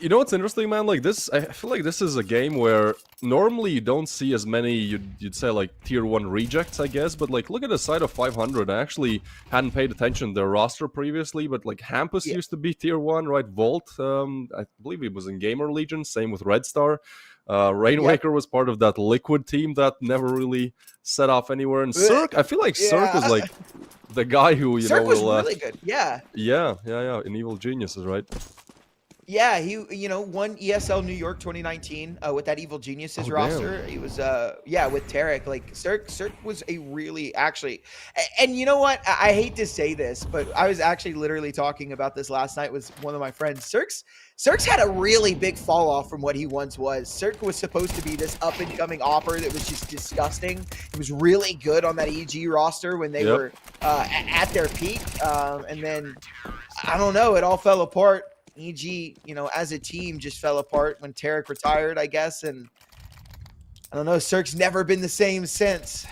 You know what's interesting, man? Like this, I feel like this is a game where normally you don't see as many, you'd say like tier 1 rejects, I guess, but like look at the side of 500. I actually hadn't paid attention to their roster previously, but like Hampus used to be tier 1, right? Volt, I believe he was in Gamer Legion, same with Red Star. Rainwaker was part of that Liquid team that never really set off anywhere. And Cirque, I feel like Cirque was like the guy who, Cirque was really good. Yeah. Yeah, in Evil Geniuses, right? Yeah, he won ESL New York 2019 with that Evil Geniuses roster. He was with Tarek. Like Cirque was a really and you know what? I hate to say this, but I was actually literally talking about this last night with one of my friends. Cirque's had a really big fall off from what he once was. Cirque was supposed to be this up and coming offer that was just disgusting. He was really good on that EG roster when they were at their peak, and then I don't know, it all fell apart. EG, as a team just fell apart when Tarek retired, I guess. And I don't know, Cirque's never been the same since.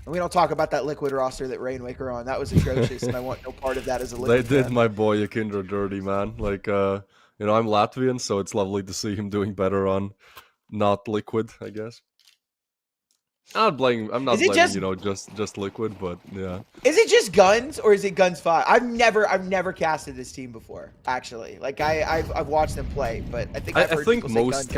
And we don't talk about that Liquid roster that Rainwaker on. That was atrocious, and I want no part of that as a Liquid They did fan. my boy Yakindra dirty, man. Like, I'm Latvian, so it's lovely to see him doing better on not Liquid, I guess. I'm not blaming, just Liquid, but yeah. Is it just Guns or is it Guns5? I've never casted this team before, actually. Like I've watched them play, but I think I've heard most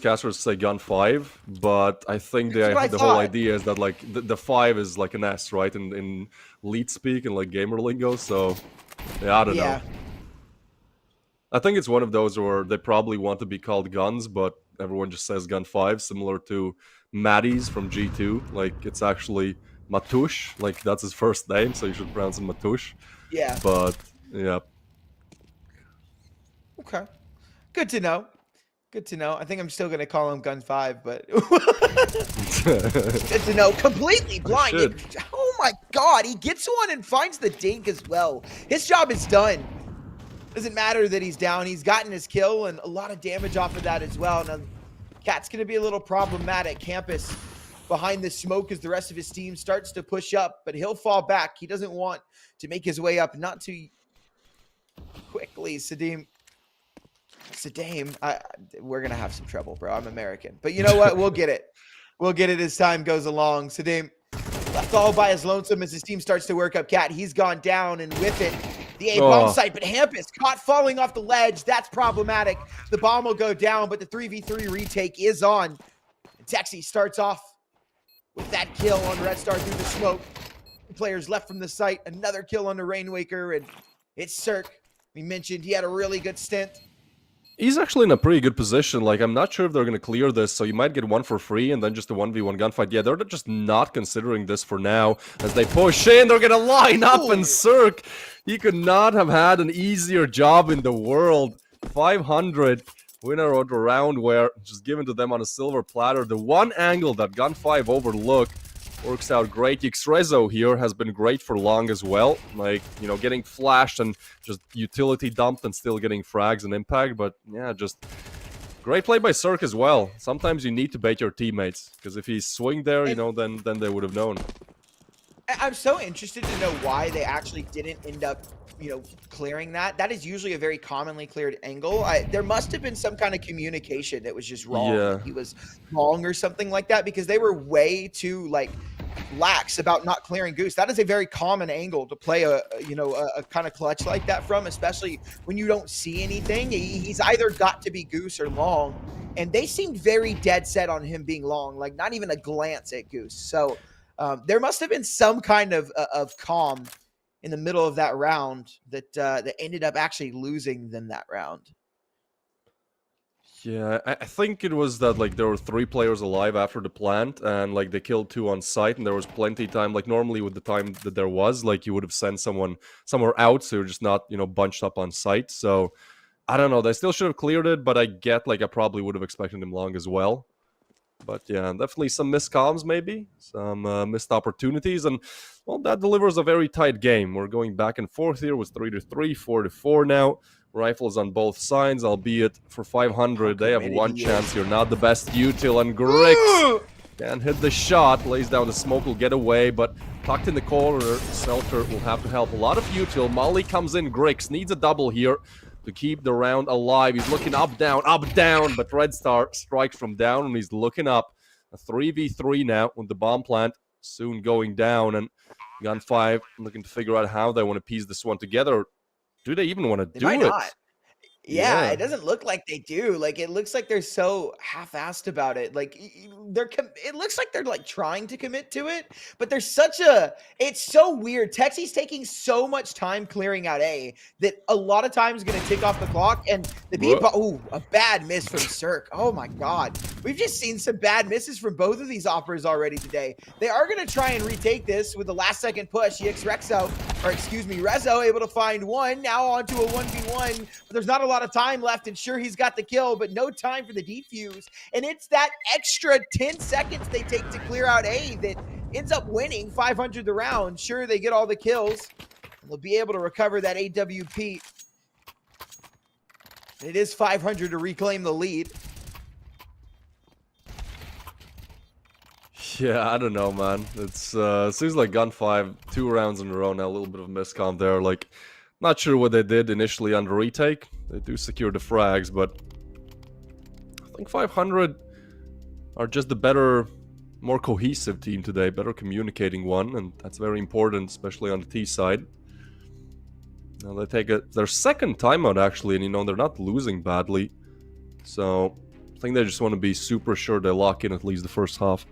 casters say Gun5, but I think the whole idea is that like the 5 is like an S, right? In lead speak and like gamer lingo, so yeah, I don't know. I think it's one of those where they probably want to be called Guns, but everyone just says Gun5, similar to Maddie's from G2. Like, it's actually Matush. Like, that's his first name, so you should pronounce him Matush. Yeah. But, yeah. Okay. Good to know. Good to know. I think I'm still going to call him Gun5, but... Good to know. Completely blinded. Oh, my God. He gets one and finds the dink as well. His job is done. Doesn't matter that he's down. He's gotten his kill and a lot of damage off of that as well. Now, Cat's going to be a little problematic. Campus behind the smoke as the rest of his team starts to push up, but he'll fall back. He doesn't want to make his way up not too quickly. Saddam, we're going to have some trouble, bro. I'm American. But you know what? We'll get it. We'll get it as time goes along. Saddam left all by his lonesome as his team starts to work up. Cat, he's gone down, and with it, the A-bomb site, but Hampus caught falling off the ledge. That's problematic. The bomb will go down, but the 3v3 retake is on. And Texi starts off with that kill on Red Star through the smoke. Players left from the site. Another kill on the Rainwaker, and it's Cirque. We mentioned he had a really good stint. He's actually in a pretty good position. Like, I'm not sure if they're going to clear this, so you might get one for free and then just a 1v1 gunfight. Yeah, they're just not considering this for now. As they push in, they're going to line up, and Cirque, he could not have had an easier job in the world. 500 winner of the round, where just given to them on a silver platter. The one angle that Gun5 overlooked works out great. Yxrezo here has been great for long as well. Like, getting flashed and just utility dumped and still getting frags and impact. But yeah, just great play by Cirque as well. Sometimes you need to bait your teammates, because if he swinged there, then they would have known. I'm so interested to know why they actually didn't end up, clearing that. That is usually a very commonly cleared angle. There must have been some kind of communication that was just wrong. Yeah. He was wrong or something like that, because they were way too, lax about not clearing Goose. That is a very common angle to play a kind of clutch like that from, especially when you don't see anything. He's either got to be Goose or long, and they seemed very dead set on him being long, like not even a glance at Goose. So there must have been some kind of calm in the middle of that round that ended up actually losing them that round. Yeah, I think it was that, like, there were 3 players alive after the plant, and, like, they killed 2 on site, and there was plenty of time. Like, normally with the time that there was, like, you would have sent someone somewhere out, so you're just not, you know, bunched up on site. So, I don't know. They still should have cleared it, but I probably would have expected him long as well. But yeah, definitely some missed comms, maybe some missed opportunities, and well, that delivers a very tight game. We're going back and forth here with 3-3, 4-4 now. Rifles on both sides, albeit for 500, they have one chance here. Not the best util, and Grix can't hit the shot. Lays down the smoke, will get away, but tucked in the corner, Selter will have to help. A lot of util. Molly comes in. Grix needs a double here to keep the round alive. He's looking up, down, but Red Star strikes from down, and he's looking up. A 3v3 now with the bomb plant soon going down, and GUN5 looking to figure out how they want to piece this one together. Do they even want to do it? Not. Yeah, it doesn't look like they do. Like, it looks like they're so half-assed about it. Like, it looks like they're like trying to commit to it, but there's it's so weird. Texi's taking so much time clearing out A that a lot of time is going to tick off the clock, and the B, a bad miss from Cirque. Oh my God. We've just seen some bad misses from both of these operas already today. They are going to try and retake this with the last second push. Rezo able to find one, now onto a 1v1, but there's not a lot of time left, and sure, he's got the kill, but no time for the defuse, and it's that extra 10 seconds they take to clear out A that ends up winning 500 the round. Sure, they get all the kills, and they'll be able to recover that AWP. It is 500 to reclaim the lead. Yeah, I don't know, man. It's seems like GUN5 2 rounds in a row now. A little bit of miscount there. Like, not sure what they did initially on the retake. They do secure the frags, but I think 500 are just the better, more cohesive team today. Better communicating one, and that's very important, especially on the T side. Now they take their second timeout, actually, and you know, they're not losing badly. So I think they just want to be super sure they lock in at least the first half.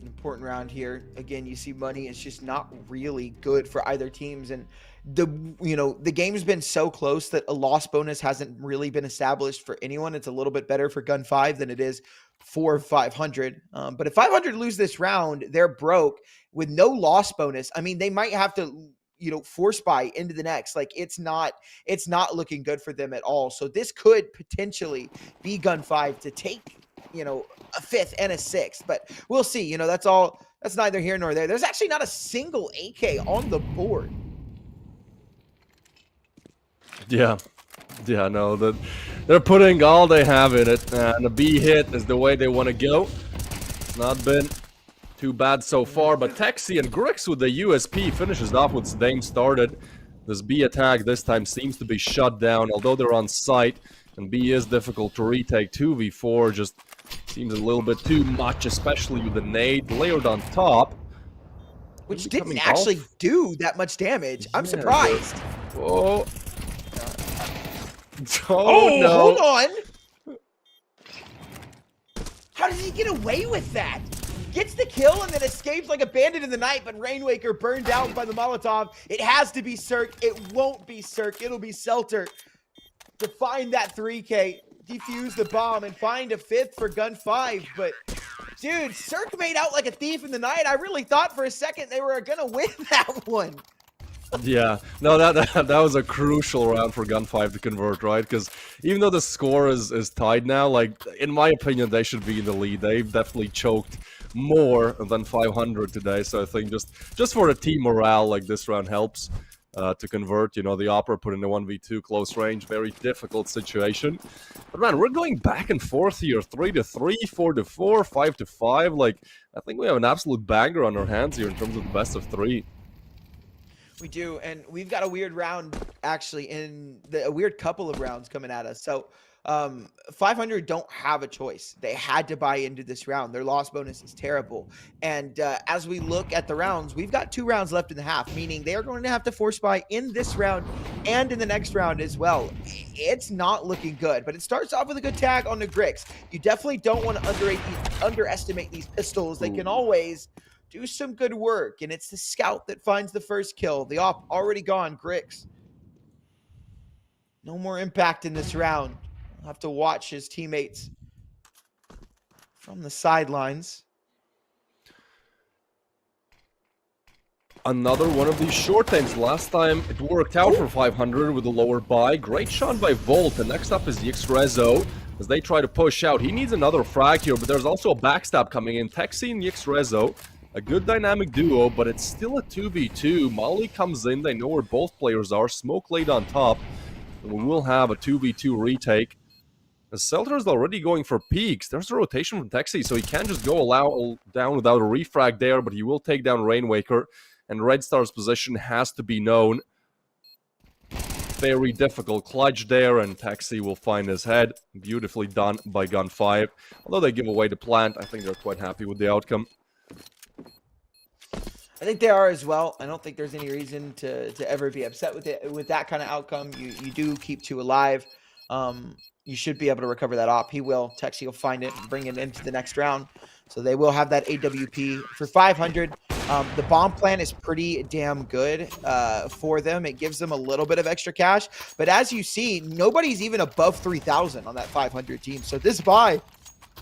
Important round here. Again, you see money is just not really good for either teams, and the game's been so close that a loss bonus hasn't really been established for anyone. It's a little bit better for GUN5 than it is for 500. But if 500 lose this round, they're broke with no loss bonus. I mean, they might have to force buy into the next. Like, it's not looking good for them at all. So this could potentially be GUN5 to take a 5th and a 6th, but we'll see. That's neither here nor there. There's actually not a single AK on the board. Yeah, no, they're putting all they have in it, and a B hit is the way they want to go. It's not been too bad so far, but Texi and Grix with the USP finishes off what Zidane started. This B attack this time seems to be shut down, although they're on site, and B is difficult to retake. 2v4 just seems a little bit too much, especially with the nade layered on top. Which didn't actually do that much damage. I'm surprised. Oh. Oh, no. Hold on. How did he get away with that? Gets the kill and then escapes like a bandit in the night, but Rainwaker burned out by the Molotov. It has to be Cirque. It won't be Cirque. It'll be Selter to find that 3K, defuse the bomb, and find a 5th for GUN5. But, dude, Cirque made out like a thief in the night. I really thought for a second they were going to win that one. Yeah, no, that was a crucial round for GUN5 to convert, right? Because even though the score is tied now, like, in my opinion, they should be in the lead. They've definitely choked more than 500 today, so I think just for the team morale, like, this round helps to convert. The Opera put in the 1v2 close range, very difficult situation. But man, we're going back and forth here, 3-3, 4-4, 5-5. Like, I think we have an absolute banger on our hands here in terms of the best of 3. We do, and we've got a weird round, actually, a weird couple of rounds coming at us. So 500 don't have a choice. They had to buy into this round. Their loss bonus is terrible. And as we look at the rounds, we've got 2 rounds left in the half, meaning they are going to have to force buy in this round and in the next round as well. It's not looking good, but it starts off with a good tag on the Grix. You definitely don't want to underestimate these pistols. They can always do some good work, and it's the scout that finds the first kill. The op already gone. Grix, no more impact in this round. I'll have to watch his teammates from the sidelines. Another one of these short ends. Last time it worked out for 500 with a lower buy. Great shot by Volt. And next up is the X-Rezo as they try to push out. He needs another frag here, but there's also a backstab coming in. Texi and the X-Rezo, a good dynamic duo, but it's still a 2v2. Molly comes in. They know where both players are. Smoke laid on top. And we will have a 2v2 retake. As Selter is already going for peaks. There's a rotation from Texi, so he can't just go down without a refrag there, but he will take down Rainwaker. And Red Star's position has to be known. Very difficult clutch there, and Taxi will find his head. Beautifully done by GUN5. Although they give away the plant, I think they're quite happy with the outcome. I think they are as well. I don't think there's any reason to ever be upset with it. With that kind of outcome, you do keep 2 alive. You should be able to recover that op. He will. Texi will find it and bring it into the next round. So they will have that AWP for 500. The bomb plan is pretty damn good for them. It gives them a little bit of extra cash. But as you see, nobody's even above 3,000 on that 500 team. So this buy,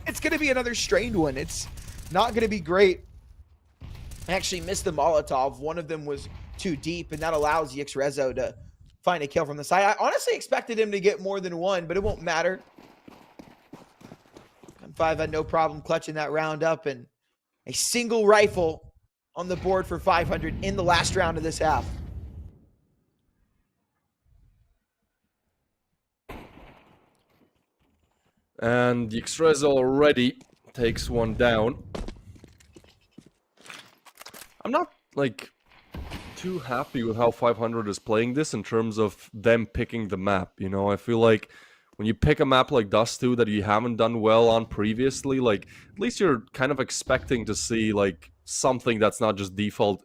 it's going to be another strained one. It's not going to be great. I actually missed the Molotov. One of them was too deep, and that allows the X-Rezo to find a kill from the side. I honestly expected him to get more than one, but it won't matter. GUN5 had no problem clutching that round up, and a single rifle on the board for 500 in the last round of this half. And the X-Rezo already takes one down. I'm not, like, too happy with how 500 is playing this in terms of them picking the map, you know? I feel like when you pick a map like Dust 2 that you haven't done well on previously, like, at least you're kind of expecting to see, like, something that's not just default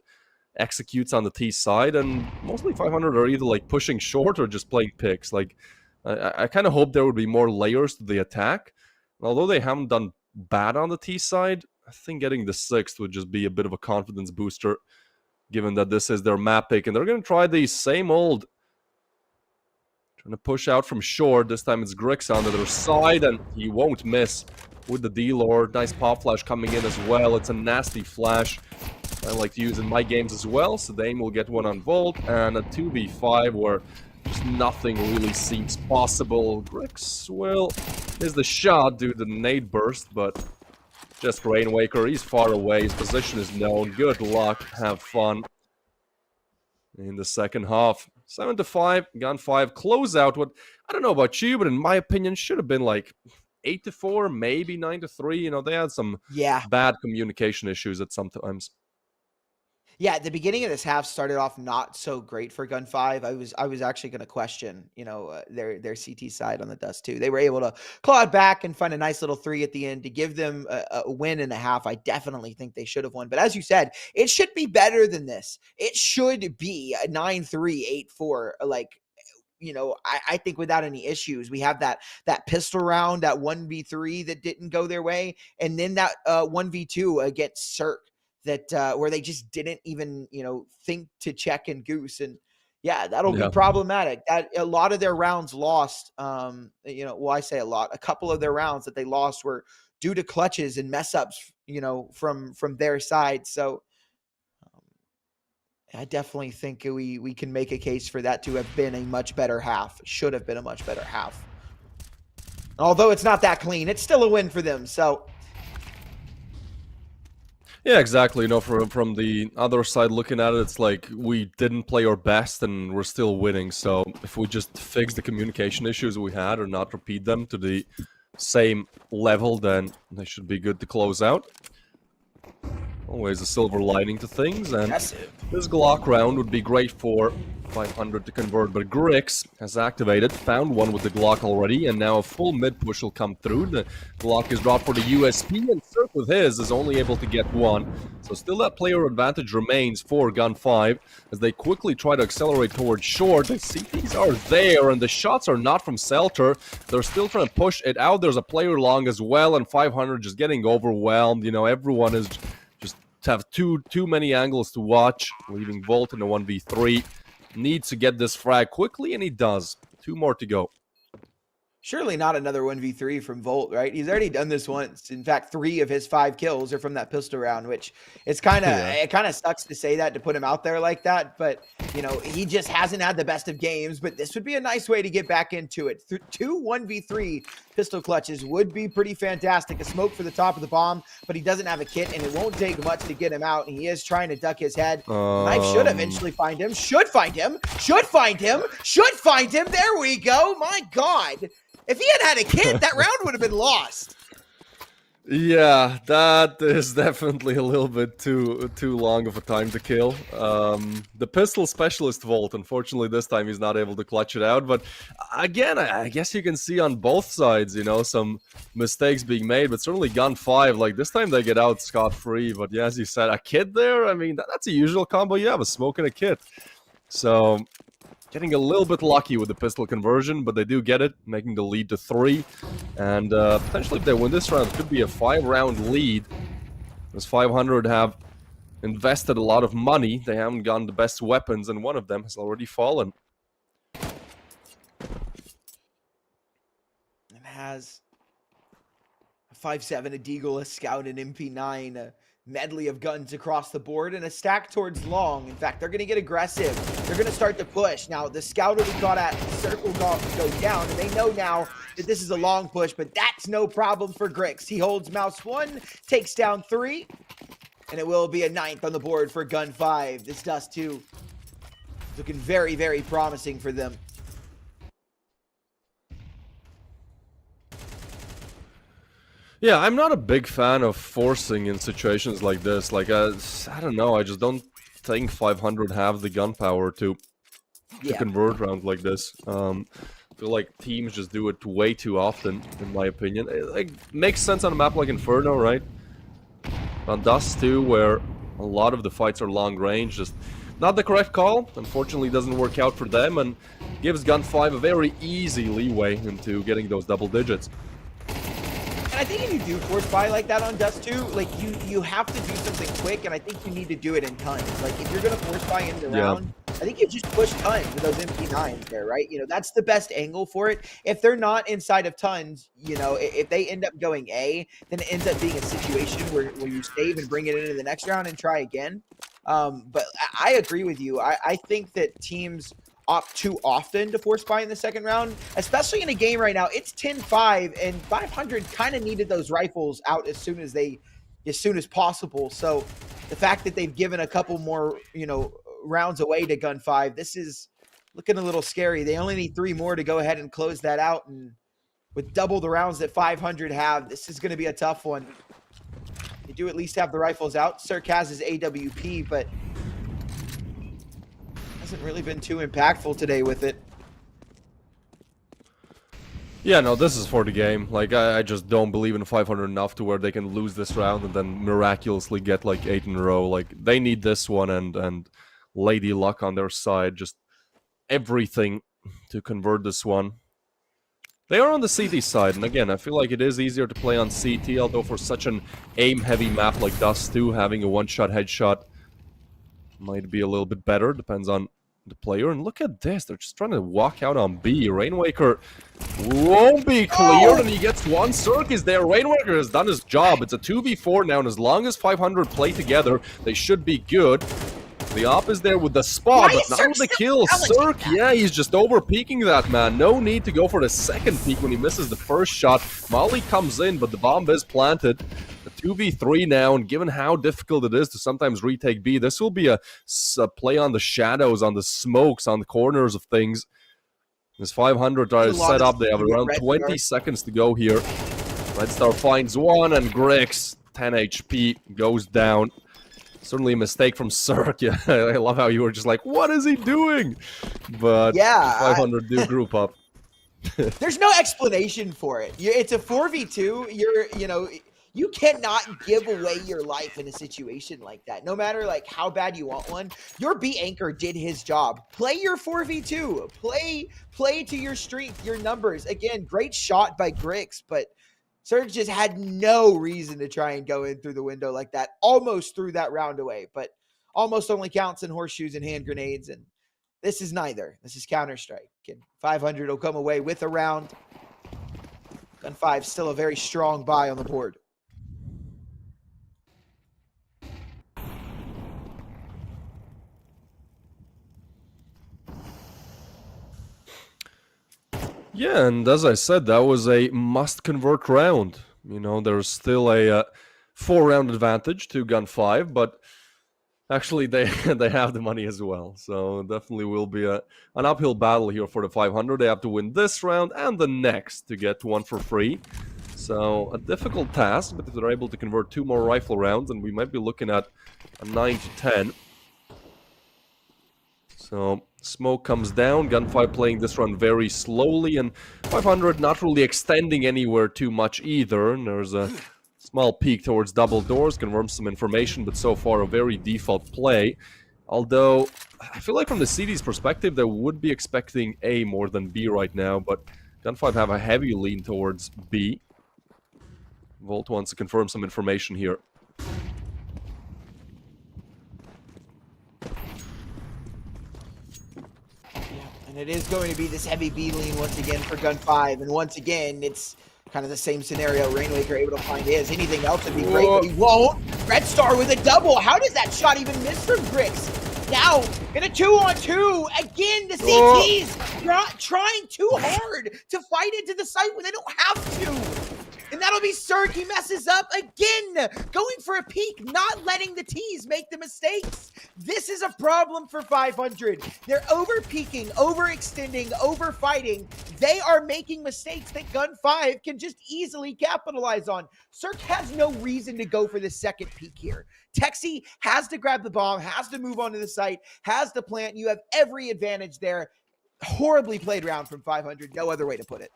executes on the T side, and mostly 500 are either, like, pushing short or just playing picks. Like, I kind of hope there would be more layers to the attack. Although they haven't done bad on the T side, I think getting the 6th would just be a bit of a confidence booster, given that this is their map pick. And they're going to try the same old, trying to push out from short. This time it's Grix on the other side, and he won't miss with the D-Lord. Nice pop flash coming in as well. It's a nasty flash I like to use in my games as well. So Dane will get one on Volt, and a 2v5 where just nothing really seems possible. Grix will miss the shot due to the nade burst, but just Rainwaker, he's far away, his position is known. Good luck, have fun in the second half. 7-5, GUN5, close out what, I don't know about you, but in my opinion, should have been like 8-4, maybe 9-3. You know, they had some bad communication issues at some times. Yeah, the beginning of this half started off not so great for GUN5. I was actually going to question, you know, their CT side on the Dust 2. They were able to claw it back and find a nice little 3 at the end to give them a win and a half. I definitely think they should have won. But as you said, it should be better than this. It should be a 9-3, 8-4, like, you know, I think without any issues. We have that pistol round, that 1v3 that didn't go their way, and then that 1v2 against Cirque. That where they just didn't even, you know, think to check and goose. And yeah, that'll be problematic. That a lot of their rounds lost, you know, well, I say a lot, a couple of their rounds that they lost were due to clutches and mess ups, you know, from their side. So I definitely think we can make a case for that to have been a much better half. Should have been a much better half. Although it's not that clean, it's still a win for them. So yeah, exactly. You know, from the other side looking at it, it's like we didn't play our best and we're still winning. So if we just fix the communication issues we had or not repeat them to the same level, then they should be good to close out. Always a silver lining to things, and this Glock round would be great for 500 to convert, but Grix has activated, found one with the Glock already, and now a full mid push will come through. The Glock is dropped for the USP, and Cirque with his is only able to get one. So still that player advantage remains for GUN5 as they quickly try to accelerate towards short. The CTs are there, and the shots are not from Selter. They're still trying to push it out. There's a player long as well, and 500 just getting overwhelmed. You know, everyone is just have too many angles to watch, leaving Volt in a 1v3. Needs to get this frag quickly, and he does. 2 more to go. Surely not another 1v3 from Volt, right? He's already done this once. In fact, 3 of his 5 kills are from that pistol round, which it's kind of it kind of sucks to say that, to put him out there like that. But you know, he just hasn't had the best of games. But this would be a nice way to get back into it. 2 1v3 pistol clutches would be pretty fantastic. A smoke for the top of the bomb, but he doesn't have a kit, and it won't take much to get him out. And he is trying to duck his head. Knife should eventually find him. Should find him. Should find him. Should find him. There we go. My God. If he had a kid, that round would have been lost. Yeah, that is definitely a little bit too long of a time to kill. The pistol specialist Volt, unfortunately this time he's not able to clutch it out. But again, I guess you can see on both sides, you know, some mistakes being made. But certainly GUN5, like this time they get out scot-free. But yeah, as you said, a kid there, I mean, that's a usual combo you have, a smoke and a kit. So getting a little bit lucky with the pistol conversion, but they do get it, making the lead to 3. And potentially if they win this round, it could be a 5-round lead. As 500 have invested a lot of money, they haven't gotten the best weapons, and one of them has already fallen. And has a 5.7, a Deagle, a Scout, an MP9, a medley of guns across the board, and a stack towards long. In fact, they're going to get aggressive. They're going to start to push. Now, the Scout we got at circle go down, and they know now that this is a long push, but that's no problem for Grix. He holds mouse 1, takes down 3, and it will be a 9th on the board for GUN5. This Dust 2 is looking very, very promising for them. Yeah, I'm not a big fan of forcing in situations like this. Like, I don't know, I just don't think 500 have the gun power to convert rounds like this. I feel like teams just do it way too often, in my opinion. It like, makes sense on a map like Inferno, right? On Dust 2, where a lot of the fights are long range, just not the correct call. Unfortunately, doesn't work out for them, and gives GUN5 a very easy leeway into getting those double digits. I think if you do force buy like that on Dust 2, like you have to do something quick, and I think you need to do it in tons. Like if you're gonna force buy in the round, I think you just push tons with those MP9s there, right? You know, that's the best angle for it. If they're not inside of tons, you know, if they end up going A, then it ends up being a situation where you save and bring it into the next round and try again. But I agree with you. I think that teams opt too often to force buy in the second round, especially in a game right now. It's 10-5, and 500 kind of needed those rifles out as soon as possible. So the fact that they've given a couple more, you know, rounds away to GUN5, this is looking a little scary. They only need 3 more to go ahead and close that out, and with double the rounds that 500 have, this is going to be a tough one. They do at least have the rifles out. Cirque has his AWP, but hasn't really been too impactful today with it. Yeah, no, this is for the game. Like, I just don't believe in 500 enough to where they can lose this round and then miraculously get like 8 in a row. Like, they need this one and Lady Luck on their side. Just everything to convert this one. They are on the CT side, and again, I feel like it is easier to play on CT, although for such an aim-heavy map like Dust 2, having a one-shot headshot might be a little bit better. Depends on the player. And look at this, they're just trying to walk out on B. Rainwaker won't be cleared, and he gets one. Cirque is there. Rainwaker has done his job. It's a 2v4 now, and as long as 500 play together, they should be good. The op is there with the spot, but not with the kill. Cirque, yeah, he's just over-peeking that, man. No need to go for the second peek when he misses the first shot. Molly comes in, but the bomb is planted. A 2v3 now, and given how difficult it is to sometimes retake B, this will be a play on the shadows, on the smokes, on the corners of things. This 500 are set up. They have around 20 seconds to go here. Red Star finds one, and Grix, 10 HP, goes down. certainly a mistake from Cirque. Yeah, I love how you were just like, what is he doing? But Yeah, 500 do group up. There's no explanation for it. It's a 4v2. You cannot give away your life in a situation like that. No matter like how bad you want one, your B anchor did his job. Play your 4v2. Play to your strength, your numbers. Again, great shot by Grix, but Surge just had no reason to try and go in through the window like that. Almost threw that round away, but almost only counts in horseshoes and hand grenades, and this is neither. This is Counter-Strike. And 500 will come away with a round. GUN5 still a very strong buy on the board. Yeah, and as I said, that was a must-convert round. You know, there's still a 4-round advantage to GUN5, but actually they they have the money as well. So definitely will be an uphill battle here for the 500. They have to win this round and the next to get one for free. So a difficult task, but if they're able to convert 2 more rifle rounds, then we might be looking at a 9-10. So smoke comes down, GUN5 playing this run very slowly, and 500 not really extending anywhere too much either. And there's a small peek towards double doors, confirms some information, but so far a very default play. Although, I feel like from the CD's perspective, they would be expecting A more than B right now, but GUN5 have a heavy lean towards B. Volt wants to confirm some information here. And it is going to be this heavy B lean once again for GUN5. And once again, it's kind of the same scenario. Rainwaker able to find his. Anything else would be great, but he won't. Red Star with a double. How does that shot even miss from Grix? Now, in a 2-on-2, again, the CTs trying too hard to fight into the site when they don't have to. And that'll be Cirque. He messes up again, going for a peek, not letting the T's make the mistakes. This is a problem for 500. They're over-peeking, overextending, over-fighting. They are making mistakes that GUN5 can just easily capitalize on. Cirque has no reason to go for the second peek here. Texi has to grab the bomb, has to move onto the site, has to plant. You have every advantage there. Horribly played round from 500. No other way to put it.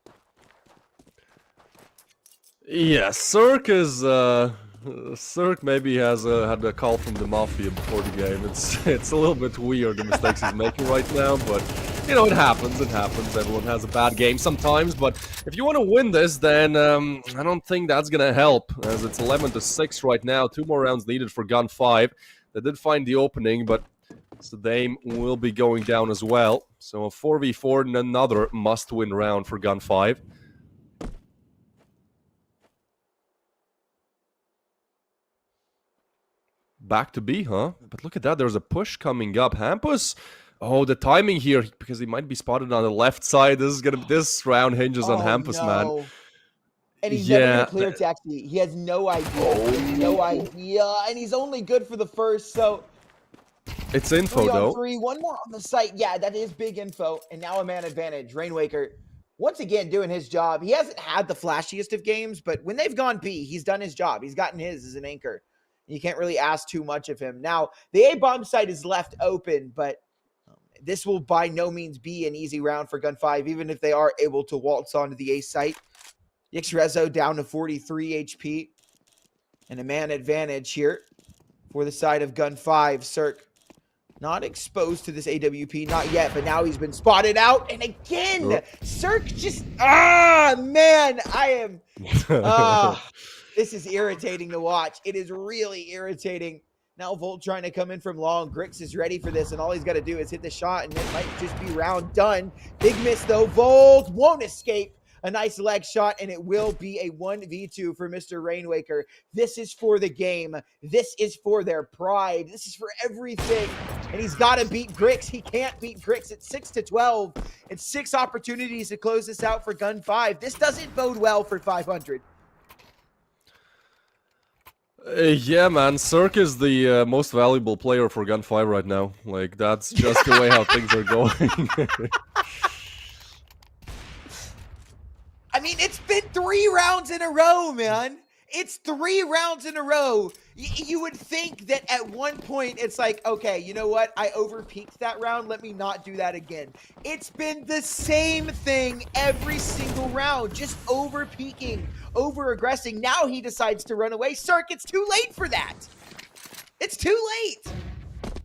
Yeah, Cirque is Cirque maybe has had a call from the Mafia before the game. It's a little bit weird, the mistakes he's making right now, but you know, it happens. Everyone has a bad game sometimes, but if you want to win this, then I don't think that's gonna help, as it's 11-6 right now. 2 more rounds needed for GUN5. They did find the opening, but Sadame will be going down as well. So a 4v4 and another must-win round for GUN5. Back to B, huh? But look at that, there's a push coming up. Hampus, oh, the timing here, because he might be spotted on the left side. This round hinges on Hampus, man. And he's never gonna clear Taxi. He has no idea. He has no idea, and he's only good for the first. So it's info though. 3, one more on the site. Yeah, that is big info. And now a man advantage. Rainwaker, once again, doing his job. He hasn't had the flashiest of games, but when they've gone B, he's done his job. He's gotten his as an anchor. You can't really ask too much of him. Now, the A-bomb site is left open, but this will by no means be an easy round for GUN5, even if they are able to waltz onto the A site. Yxrezo down to 43 HP. And a man advantage here for the side of GUN5. Cirque not exposed to this AWP, not yet, but now he's been spotted out. And again, Cirque just, man, I am, this is irritating to watch. It is really irritating. Now Volt trying to come in from long. Grix is ready for this, and all he's got to do is hit the shot, and it might just be round done. Big miss, though. Volt won't escape. A nice leg shot, and it will be a 1v2 for Mr. Rainwaker. This is for the game. This is for their pride. This is for everything. And he's got to beat Grix. He can't beat Grix at 6-12. And 6 opportunities to close this out for GUN5. This doesn't bode well for 500. Yeah, man, Cirque is the most valuable player for GUN5 right now. Like, that's just the way how things are going. I mean, it's been 3 rounds in a row, man. It's 3 rounds in a row. You would think that at one point it's like, okay, you know what? I overpeaked that round. Let me not do that again. It's been the same thing every single round, just over-peaking, over-aggressing. Now he decides to run away. Cirque, it's too late for that. It's too late.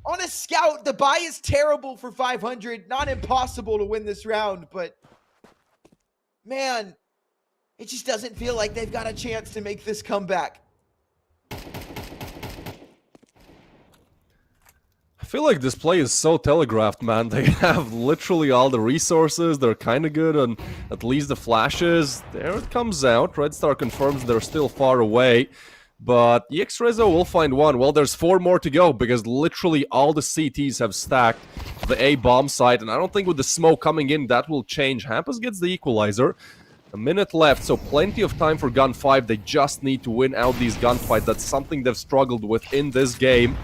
On a scout, the buy is terrible for 500. Not impossible to win this round, but man, it just doesn't feel like they've got a chance to make this comeback. I feel like this play is so telegraphed, man. They have literally all the resources. They're kind of good on at least the flashes. There it comes out. Red Star confirms they're still far away. But Yxrezo will find one. Well, there's 4 more to go because literally all the CTs have stacked the A bomb site. And I don't think with the smoke coming in, that will change. Hampus gets the equalizer. A minute left, so plenty of time for GUN5. They just need to win out these gunfights. That's something they've struggled with in this game.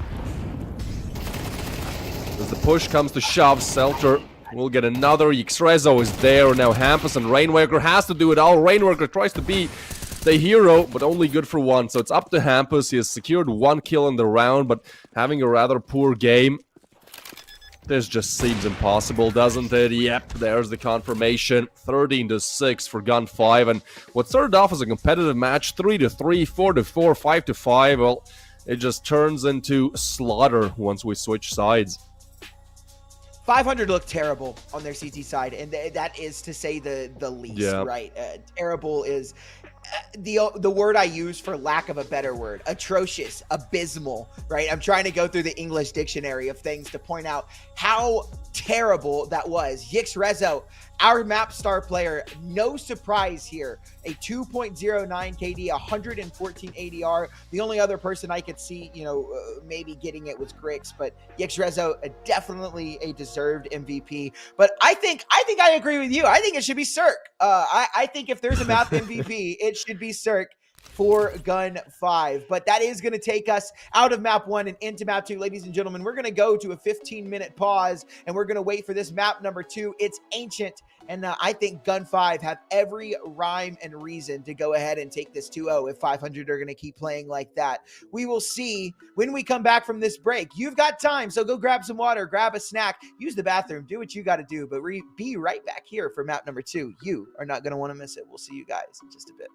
As the push comes to shove, Selter will get another. Yxrezo is there. Now Hampus and Rainwaker has to do it all. Rainwaker tries to be the hero, but only good for 1. So it's up to Hampus. He has secured 1 kill in the round, but having a rather poor game. This just seems impossible, doesn't it? Yep, there's the confirmation. 13-6 for GUN5. And what started off as a competitive match, 3-3, 4-4, 5-5, well, it just turns into slaughter once we switch sides. 500 looked terrible on their CT side, and that is to say the least, right? Terrible is the word I use for lack of a better word. Atrocious, abysmal, right? I'm trying to go through the English dictionary of things to point out how terrible that was. Yxrezo, our map star player, no surprise here. A 2.09 KD, 114 ADR. The only other person I could see, maybe getting it was Grix, but Yxrezo, definitely a deserved MVP. But I think I agree with you. I think it should be Cirque. I think if there's a map MVP, it should be Cirque for GUN5. But that is going to take us out of map 1 and into map 2. Ladies and gentlemen, we're going to go to a 15-minute pause, and we're going to wait for this map number 2. It's Ancient, and I think GUN5 have every rhyme and reason to go ahead and take this 2-0 if 500 are going to keep playing like that. We will see when we come back from this break. You've got time, so go grab some water, grab a snack, use the bathroom, do what you got to do, but be right back here for map number 2. You are not going to want to miss it. We'll see you guys in just a bit.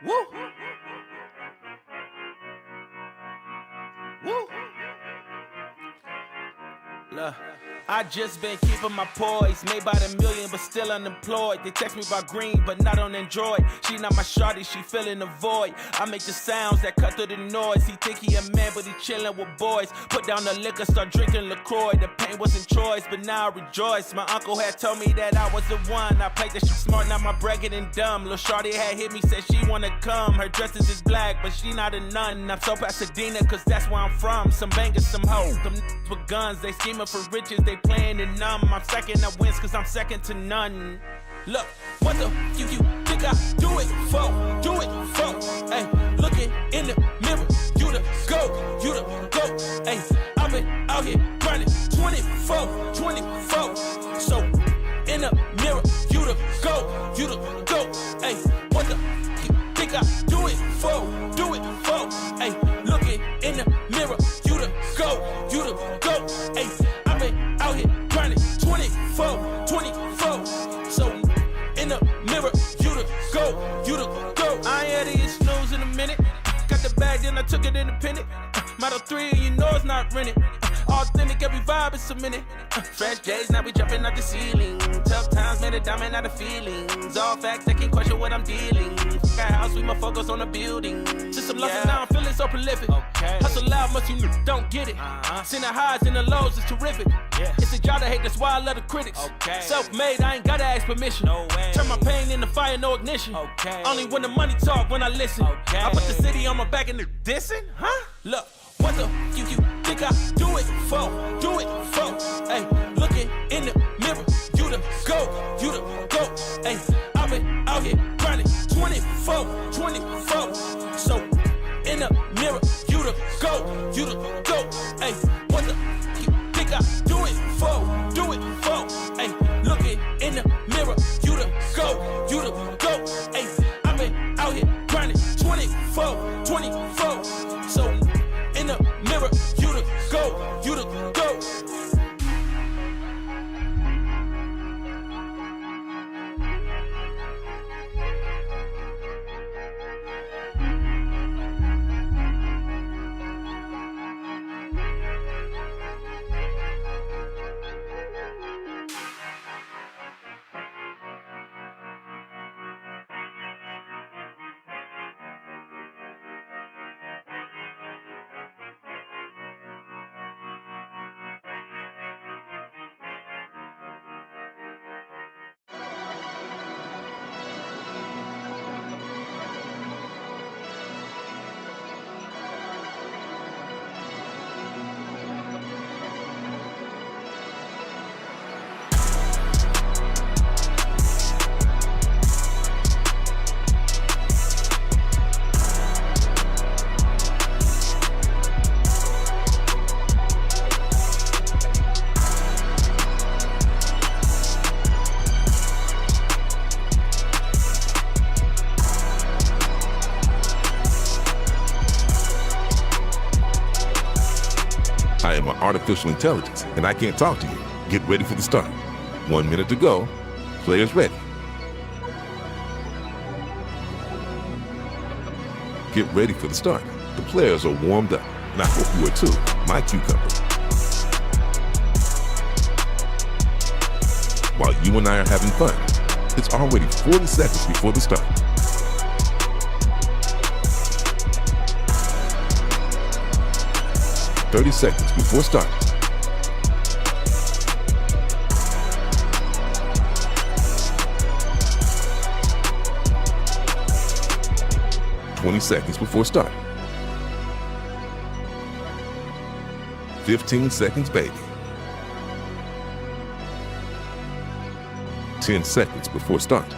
Woo! Woo! Look, I just been keeping my poise. Made by the million, but still unemployed. They text me about green, but not on Android. She not my shawty, she filling the void. I make the sounds that cut through the noise. He think he a man, but he chillin' with boys. Put down the liquor, start drinking LaCroix. The pain wasn't choice, but now I rejoice. My uncle had told me that I was the one. I played that shit smart, now my bragging and dumb. Lil' shawty had hit me, said she wanna come. Her dresses is black, but she not a nun. I'm so Pasadena, cause that's where I'm from. Some bangers, some hoes. Them with guns, they scheming for riches, they playing it numb. I'm second, I wins cause I'm second to none. Look, what the you think I do it for? Do it for? Hey, looking in the mirror, you the go, hey, I've been out here grinding 24, so in the mirror, you the go, hey, what the you think I do it for? Do it for? Hey, looking in the mirror, you the go, hey, I've been out here grinding 24, so in the mirror, you the go. I ain't had to snooze in a minute. Got the bag, then I took it independent. Model 3, you know it's not rented. Authentic, every vibe is cemented. Fresh J's, now we jumping out the ceiling. Tough times made a diamond out of feelings. All facts, they can't question what I'm dealing. Got house, we my focus on the building. System love and now I'm feeling so prolific. Okay. Hustle loud, much you don't get it. Seen the highs and the lows, it's terrific. Yeah. It's a job to hate, that's why I love the critics. Okay. Self-made, I ain't gotta ask permission. No way. Turn my pain into fire, no ignition. Okay. Only when the money talk, when I listen. Okay. I put the city on my back and they're dissing, huh? Look, what the you think I do it for? Do it for? Hey, looking in the mirror, you the go, hey, I've been out here grinding 24, so in the mirror, you the go, hey, what the you think I do it for? Do it for? Hey, looking in the mirror, you the go, hey, I've been out here grinding 24, so in the mirror, you the go. I am an artificial intelligence, and I can't talk to you. Get ready for the start. 1 minute to go. Players ready. Get ready for the start. The players are warmed up, and I hope you are too, my cucumber. While you and I are having fun, it's already 40 seconds before the start. "30 seconds before start. "20 seconds before start. 15 seconds, baby. 10 seconds before start.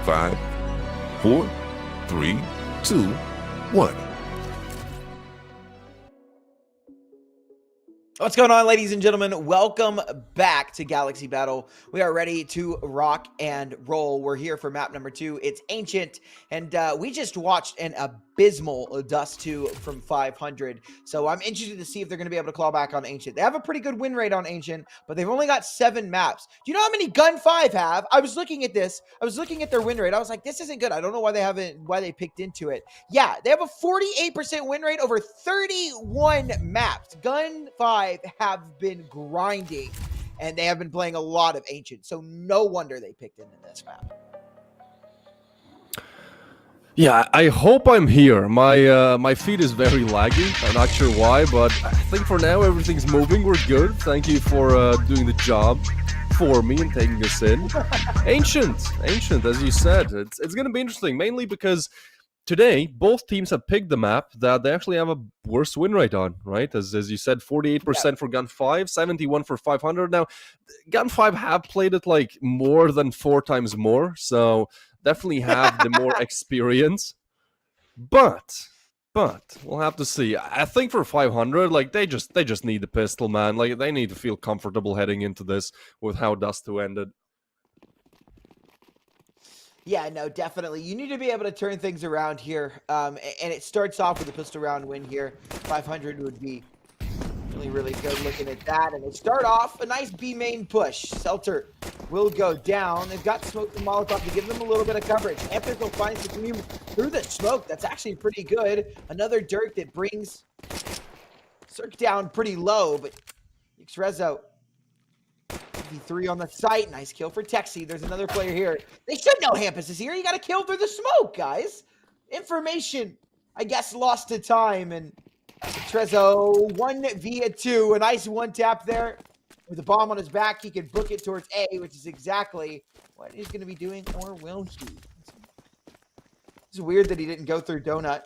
5, 4, 3, 2, 1. What's going on, ladies and gentlemen? Welcome back to Galaxy Battle. We are ready to rock and roll. We're here for map number 2. It's Ancient, and we just watched an abysmal Dust 2 from 500. So I'm interested to see if they're going to be able to claw back on Ancient. They have a pretty good win rate on Ancient, but they've only got 7 maps. Do you know how many GUN5 have? I was looking at this. I was looking at their win rate. I was like, this isn't good. I don't know why they picked into it. Yeah, they have a 48% win rate over 31 maps. GUN5 have been grinding, and they have been playing a lot of Ancient. So no wonder they picked into this map. Yeah, I hope I'm here. My feed is very laggy. I'm not sure why, but I think for now everything's moving. We're good. Thank you for doing the job for me and taking us in. Ancient, as you said, it's going to be interesting, mainly because today both teams have picked the map that they actually have a worse win rate on, right? As you said, 48% for GUN5, 71 for 500. Now, GUN5 have played it like more than 4 times more, so definitely have the more experience, but we'll have to see. I think for 500, like they just need the pistol, man. Like they need to feel comfortable heading into this with how Dust 2 ended. Yeah, no, definitely. You need to be able to turn things around here, and it starts off with a pistol round win here. 500 would be really good looking at that, and they start off a nice B main push. Selter will go down. They've got smoke and Molotov to give them a little bit of coverage. Epic will find some through the smoke. That's actually pretty good. Another Dirk that brings Cirque down pretty low, but Xrezo 3 on the site. Nice kill for Texi. There's another player here. They should know Hampus is here. You got to kill through the smoke, guys. Information, I guess, lost to time, and Trezzo 1v2, a nice one tap there. With a bomb on his back, he can book it towards A, which is exactly what he's going to be doing, or will he? It's weird that he didn't go through Donut.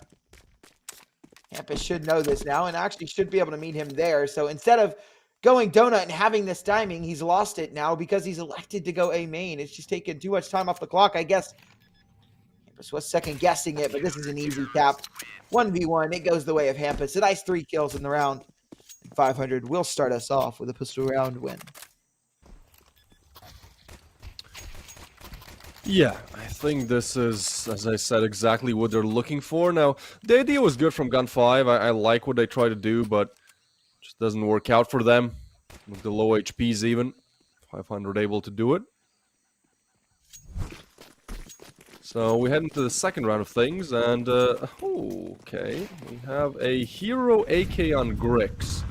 Hampus should know this now, and actually should be able to meet him there. So instead of going Donut and having this timing, he's lost it now because he's elected to go A main. It's just taking too much time off the clock, I guess. Hampus was second guessing it, but this is an easy tap. 1v1, it goes the way of Hampus. A nice 3 kills in the round. 500 will start us off with a pistol round win. Yeah, I think this is, as I said, exactly what they're looking for. Now, the idea was good from GUN5. I like what they try to do, but just doesn't work out for them. With the low HPs even. 500 able to do it. So we head into the second round of things, and okay, we have a hero AK on Grix.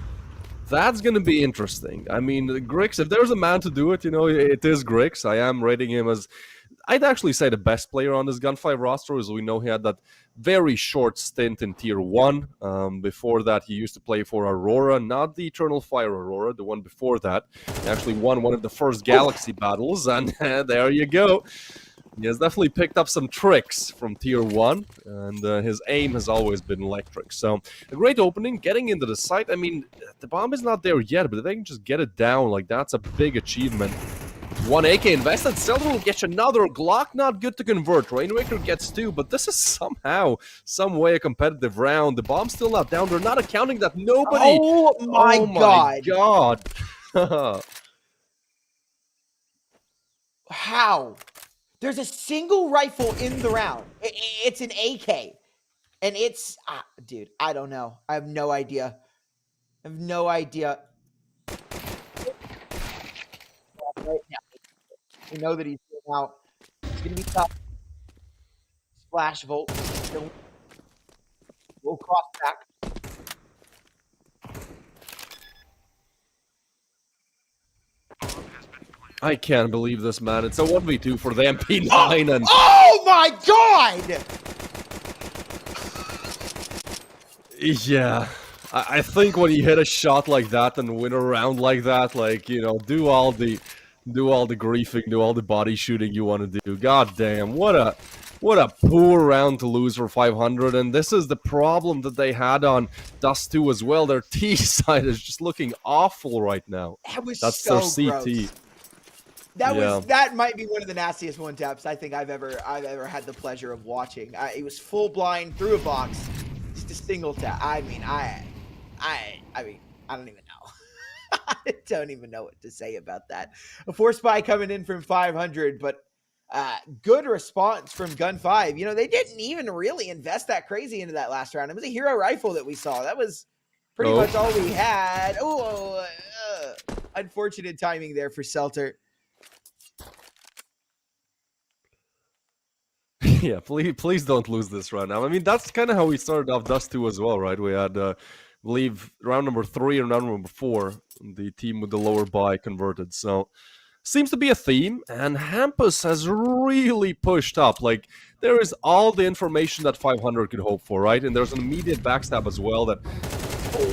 That's gonna be interesting. I mean, Grix, if there's a man to do it, you know, it is Grix. I am rating him as, I'd actually say, the best player on this GUN5 roster, as we know he had that very short stint in Tier 1. Before that, he used to play for Aurora, not the Eternal Fire Aurora, the one before that. He actually won one of the first Galaxy battles, and there you go. He has definitely picked up some tricks from Tier 1, and his aim has always been electric. So, a great opening, getting into the site. I mean, the bomb is not there yet, but if they can just get it down, like, that's a big achievement. 1 AK invested, Selder will get another Glock, not good to convert. Rainmaker gets 2, but this is somehow, some way a competitive round. The bomb's still not down, they're not accounting that nobody... Oh my god! How? There's a single rifle in the round. It's an AK. And it's... dude, I don't know. I have no idea. I have no idea. Right now. We know that he's out. It's going to be tough. Splash Volt. We'll cross back. I can't believe this, man. It's a 1v2 for the MP9 and... Oh my god! Yeah. I think when you hit a shot like that and win a round like that, like, you know, do all the griefing, do all the body shooting you want to do. God damn, what a poor round to lose for 500, and this is the problem that they had on Dust 2 as well. Their T side is just looking awful right now. That's so their CT. Gross. That might be one of the nastiest one taps I think I've ever had the pleasure of watching. It was full blind through a box, just a single tap. I mean, I don't even know. I don't even know what to say about that. A 4 spy coming in from 500, but good response from GUN5. You know, they didn't even really invest that crazy into that last round. It was a hero rifle that we saw. That was pretty much all we had. Oh, unfortunate timing there for Selter. Yeah, please don't lose this round now. I mean, that's kind of how we started off Dust 2 as well, right? We had, I believe, round number 3 and round number 4, the team with the lower buy converted. So, seems to be a theme, and Hampus has really pushed up. Like, there is all the information that 500 could hope for, right? And there's an immediate backstab as well that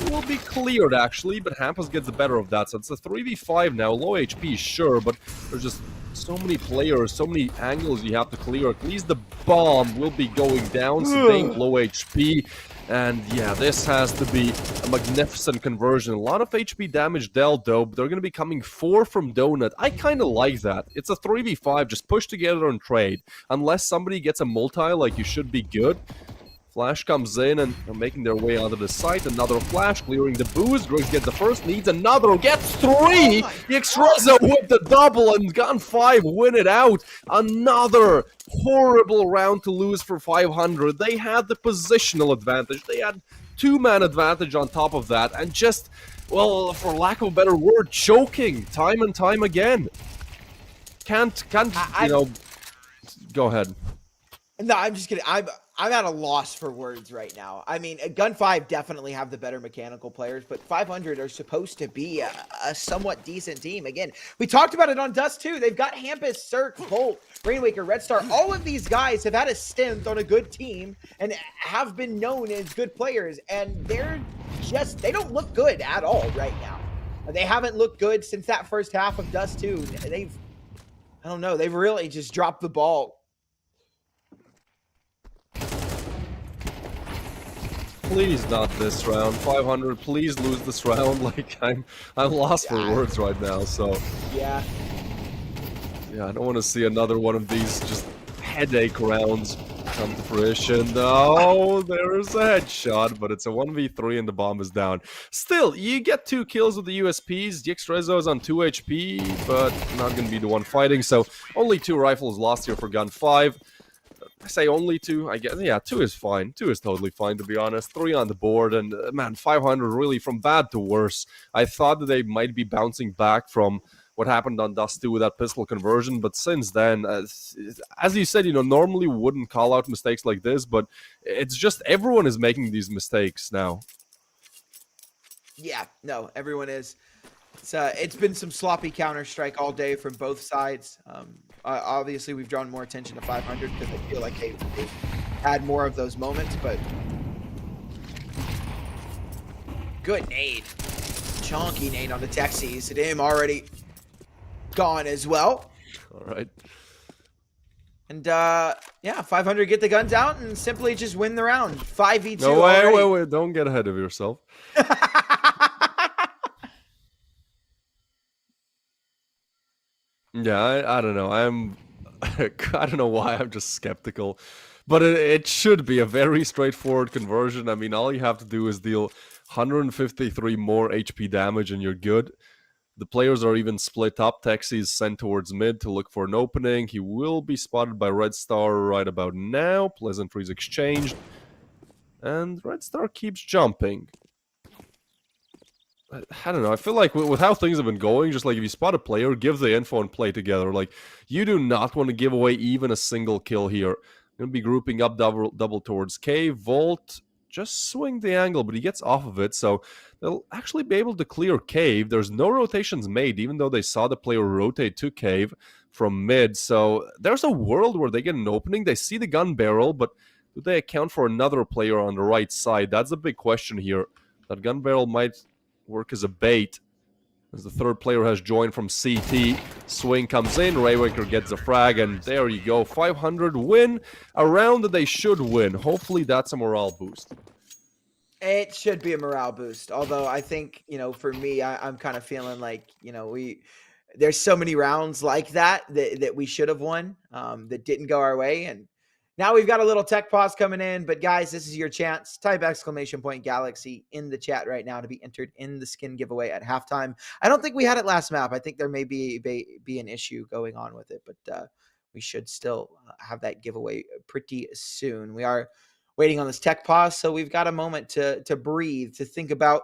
will be cleared, actually, but Hampus gets the better of that. So it's a 3v5 now. Low HP, sure, but there's just so many players, so many angles you have to clear. At least the bomb will be going down, staying low HP. And yeah, this has to be a magnificent conversion. A lot of HP damage dealt, though, but they're going to be coming 4 from Donut. I kind of like that. It's a 3v5, just push together and trade. Unless somebody gets a multi, like, you should be good. Flash comes in and they're making their way onto the site. Another flash, clearing the boost. Griggs gets the first, needs another, gets 3! The Extrezzo with the double, and GUN5 win it out. Another horrible round to lose for 500. They had the positional advantage. They had 2-man advantage on top of that. And just, well, for lack of a better word, choking time and time again. Can't you know, go ahead. No, I'm just kidding. I'm at a loss for words right now. I mean, GUN5 definitely have the better mechanical players, but 500 are supposed to be a somewhat decent team. Again, we talked about it on Dust 2. They've got Hampus, Cirque, Volt, Rainwaker, Red Star. All of these guys have had a stint on a good team and have been known as good players, and they don't look good at all right now. They haven't looked good since that first half of Dust 2. They've really just dropped the ball. Please not this round. 500, please lose this round. Like, I'm lost for words right now, so. Yeah, I don't want to see another one of these just headache rounds come to fruition. No, there's a headshot, but it's a 1v3 and the bomb is down. Still, you get 2 kills with the USPs. The Extrezzo is on 2 HP, but not going to be the one fighting, so only 2 rifles lost here for GUN5. I say only 2, I guess. Yeah, 2 is fine. 2 is totally fine, to be honest. 3 on the board, and man, 500 really from bad to worse. I thought that they might be bouncing back from what happened on Dust 2 with that pistol conversion, but since then, as you said, you know, normally we wouldn't call out mistakes like this, but it's just everyone is making these mistakes now. Yeah, no, everyone is. It's been some sloppy Counter-Strike all day from both sides. Obviously, we've drawn more attention to 500 because I feel like they've had more of those moments, but good nade. Chonky nade on the Texies. Him already gone as well. All right. And, yeah, 500 get the guns out and simply just win the round. 5v2 No, already. wait. Don't get ahead of yourself. Yeah, I don't know. I don't know why I'm just skeptical. But it should be a very straightforward conversion. I mean, all you have to do is deal 153 more HP damage and you're good. The players are even split up. Texi is sent towards mid to look for an opening. He will be spotted by Red Star right about now. Pleasantries exchanged. And Red Star keeps jumping. I don't know. I feel like with how things have been going, just like if you spot a player, give the info and play together. Like, you do not want to give away even a single kill here. I'm going to be grouping up double towards K. Volt just swing the angle, but he gets off of it, so they'll actually be able to clear Cave. There's no rotations made, even though they saw the player rotate to Cave from mid. So there's a world where they get an opening. They see the gun barrel, but do they account for another player on the right side? That's a big question here. That gun barrel might work as a bait, as the third player has joined from CT. Swing comes in, Raywaker gets a frag, and there you go. 500 win, a round that they should win. Hopefully that's a morale boost. It should be a morale boost, although I think, you know, for me, I'm kind of feeling like, you know, there's so many rounds like that we should have won that didn't go our way, and now we've got a little tech pause coming in, but guys, this is your chance. Type !Galaxy in the chat right now to be entered in the skin giveaway at halftime. I don't think we had it last map. I think there may be an issue going on with it, but we should still have that giveaway pretty soon. We are waiting on this tech pause, so we've got a moment to breathe, to think about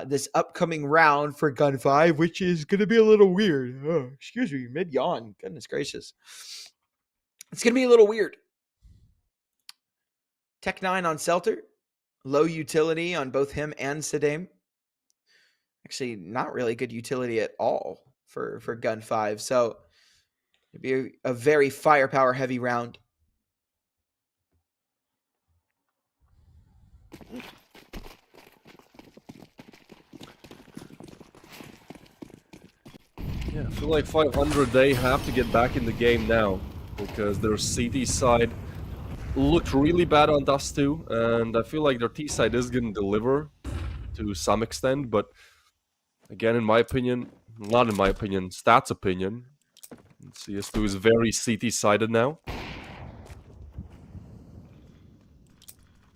this upcoming round for GUN5, which is going to be a little weird. Oh, excuse me, mid-yawn. Goodness gracious. It's going to be a little weird. Tech 9 on Selter. Low utility on both him and Sadame. Actually, not really good utility at all for GUN5. So it'd be a very firepower heavy round. Yeah, I feel like 500, they have to get back in the game now because their CD side looked really bad on Dust 2, and I feel like their T side is going to deliver to some extent, but again, in my opinion, not in my opinion, Stats' opinion, CS2 is very CT-sided now.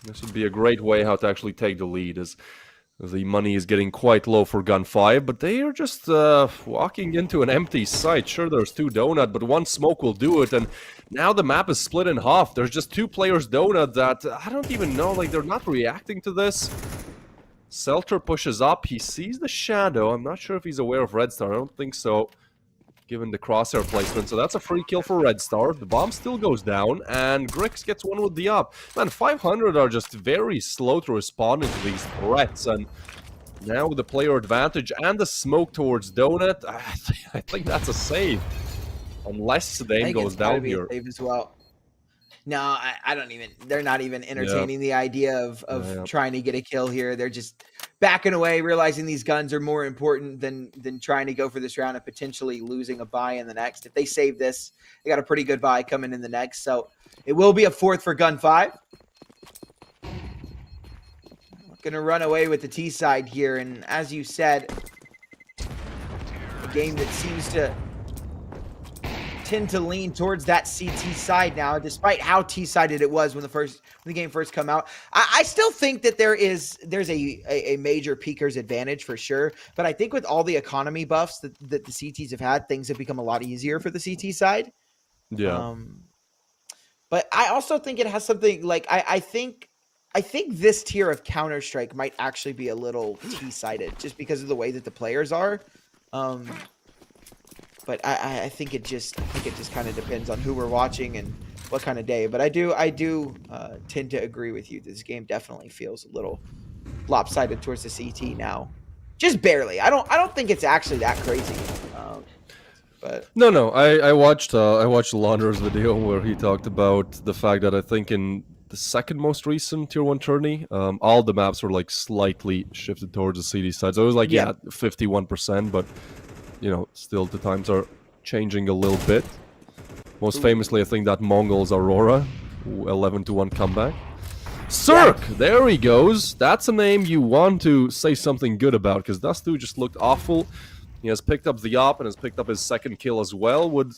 This would be a great way how to actually take the lead, as the money is getting quite low for GUN5, but they are just walking into an empty site. Sure, there's 2 donut, but 1 smoke will do it, and now the map is split in half. There's just 2 players donut that I don't even know, like, they're not reacting to this. Selter pushes up, he sees the shadow. I'm not sure if he's aware of Red Star, I don't think so, given the crosshair placement. So that's a free kill for Red Star. The bomb still goes down, and Grix gets one with the up. Man, 500 are just very slow to respond to these threats, and now with the player advantage and the smoke towards Donut, I think that's a save. Unless Sadame goes down here. Save as well. No, I don't even, they're not even entertaining the idea of trying to get a kill here. They're just backing away, realizing these guns are more important than trying to go for this round and potentially losing a buy in the next. If they save this, they got a pretty good buy coming in the next. So it will be a 4th for GUN5. Gonna run away with the T side here, and as you said, a game that seems to tend to lean towards that CT side now, despite how T-sided it was when the game first come out. I still think that there's a major peaker's advantage for sure, but I think with all the economy buffs that the CTs have had, things have become a lot easier for the CT side. Yeah. But I also think it has something like I think this tier of Counter-Strike might actually be a little T-sided just because of the way that the players are. But I think it just kind of depends on who we're watching and what kind of day. But I do tend to agree with you. This game definitely feels a little lopsided towards the CT now, just barely. I don't think it's actually that crazy. But no, I watched Launder's video where he talked about the fact that I think in the second most recent tier 1 tourney, all the maps were like slightly shifted towards the CD side. So it was like 51%, but you know, still the times are changing a little bit. Most famously, I think that Mongols Aurora, 11-1 comeback. Cirque, there he goes. That's a name you want to say something good about, because Dust2 just looked awful. He has picked up the op and has picked up his 2nd kill as well. Would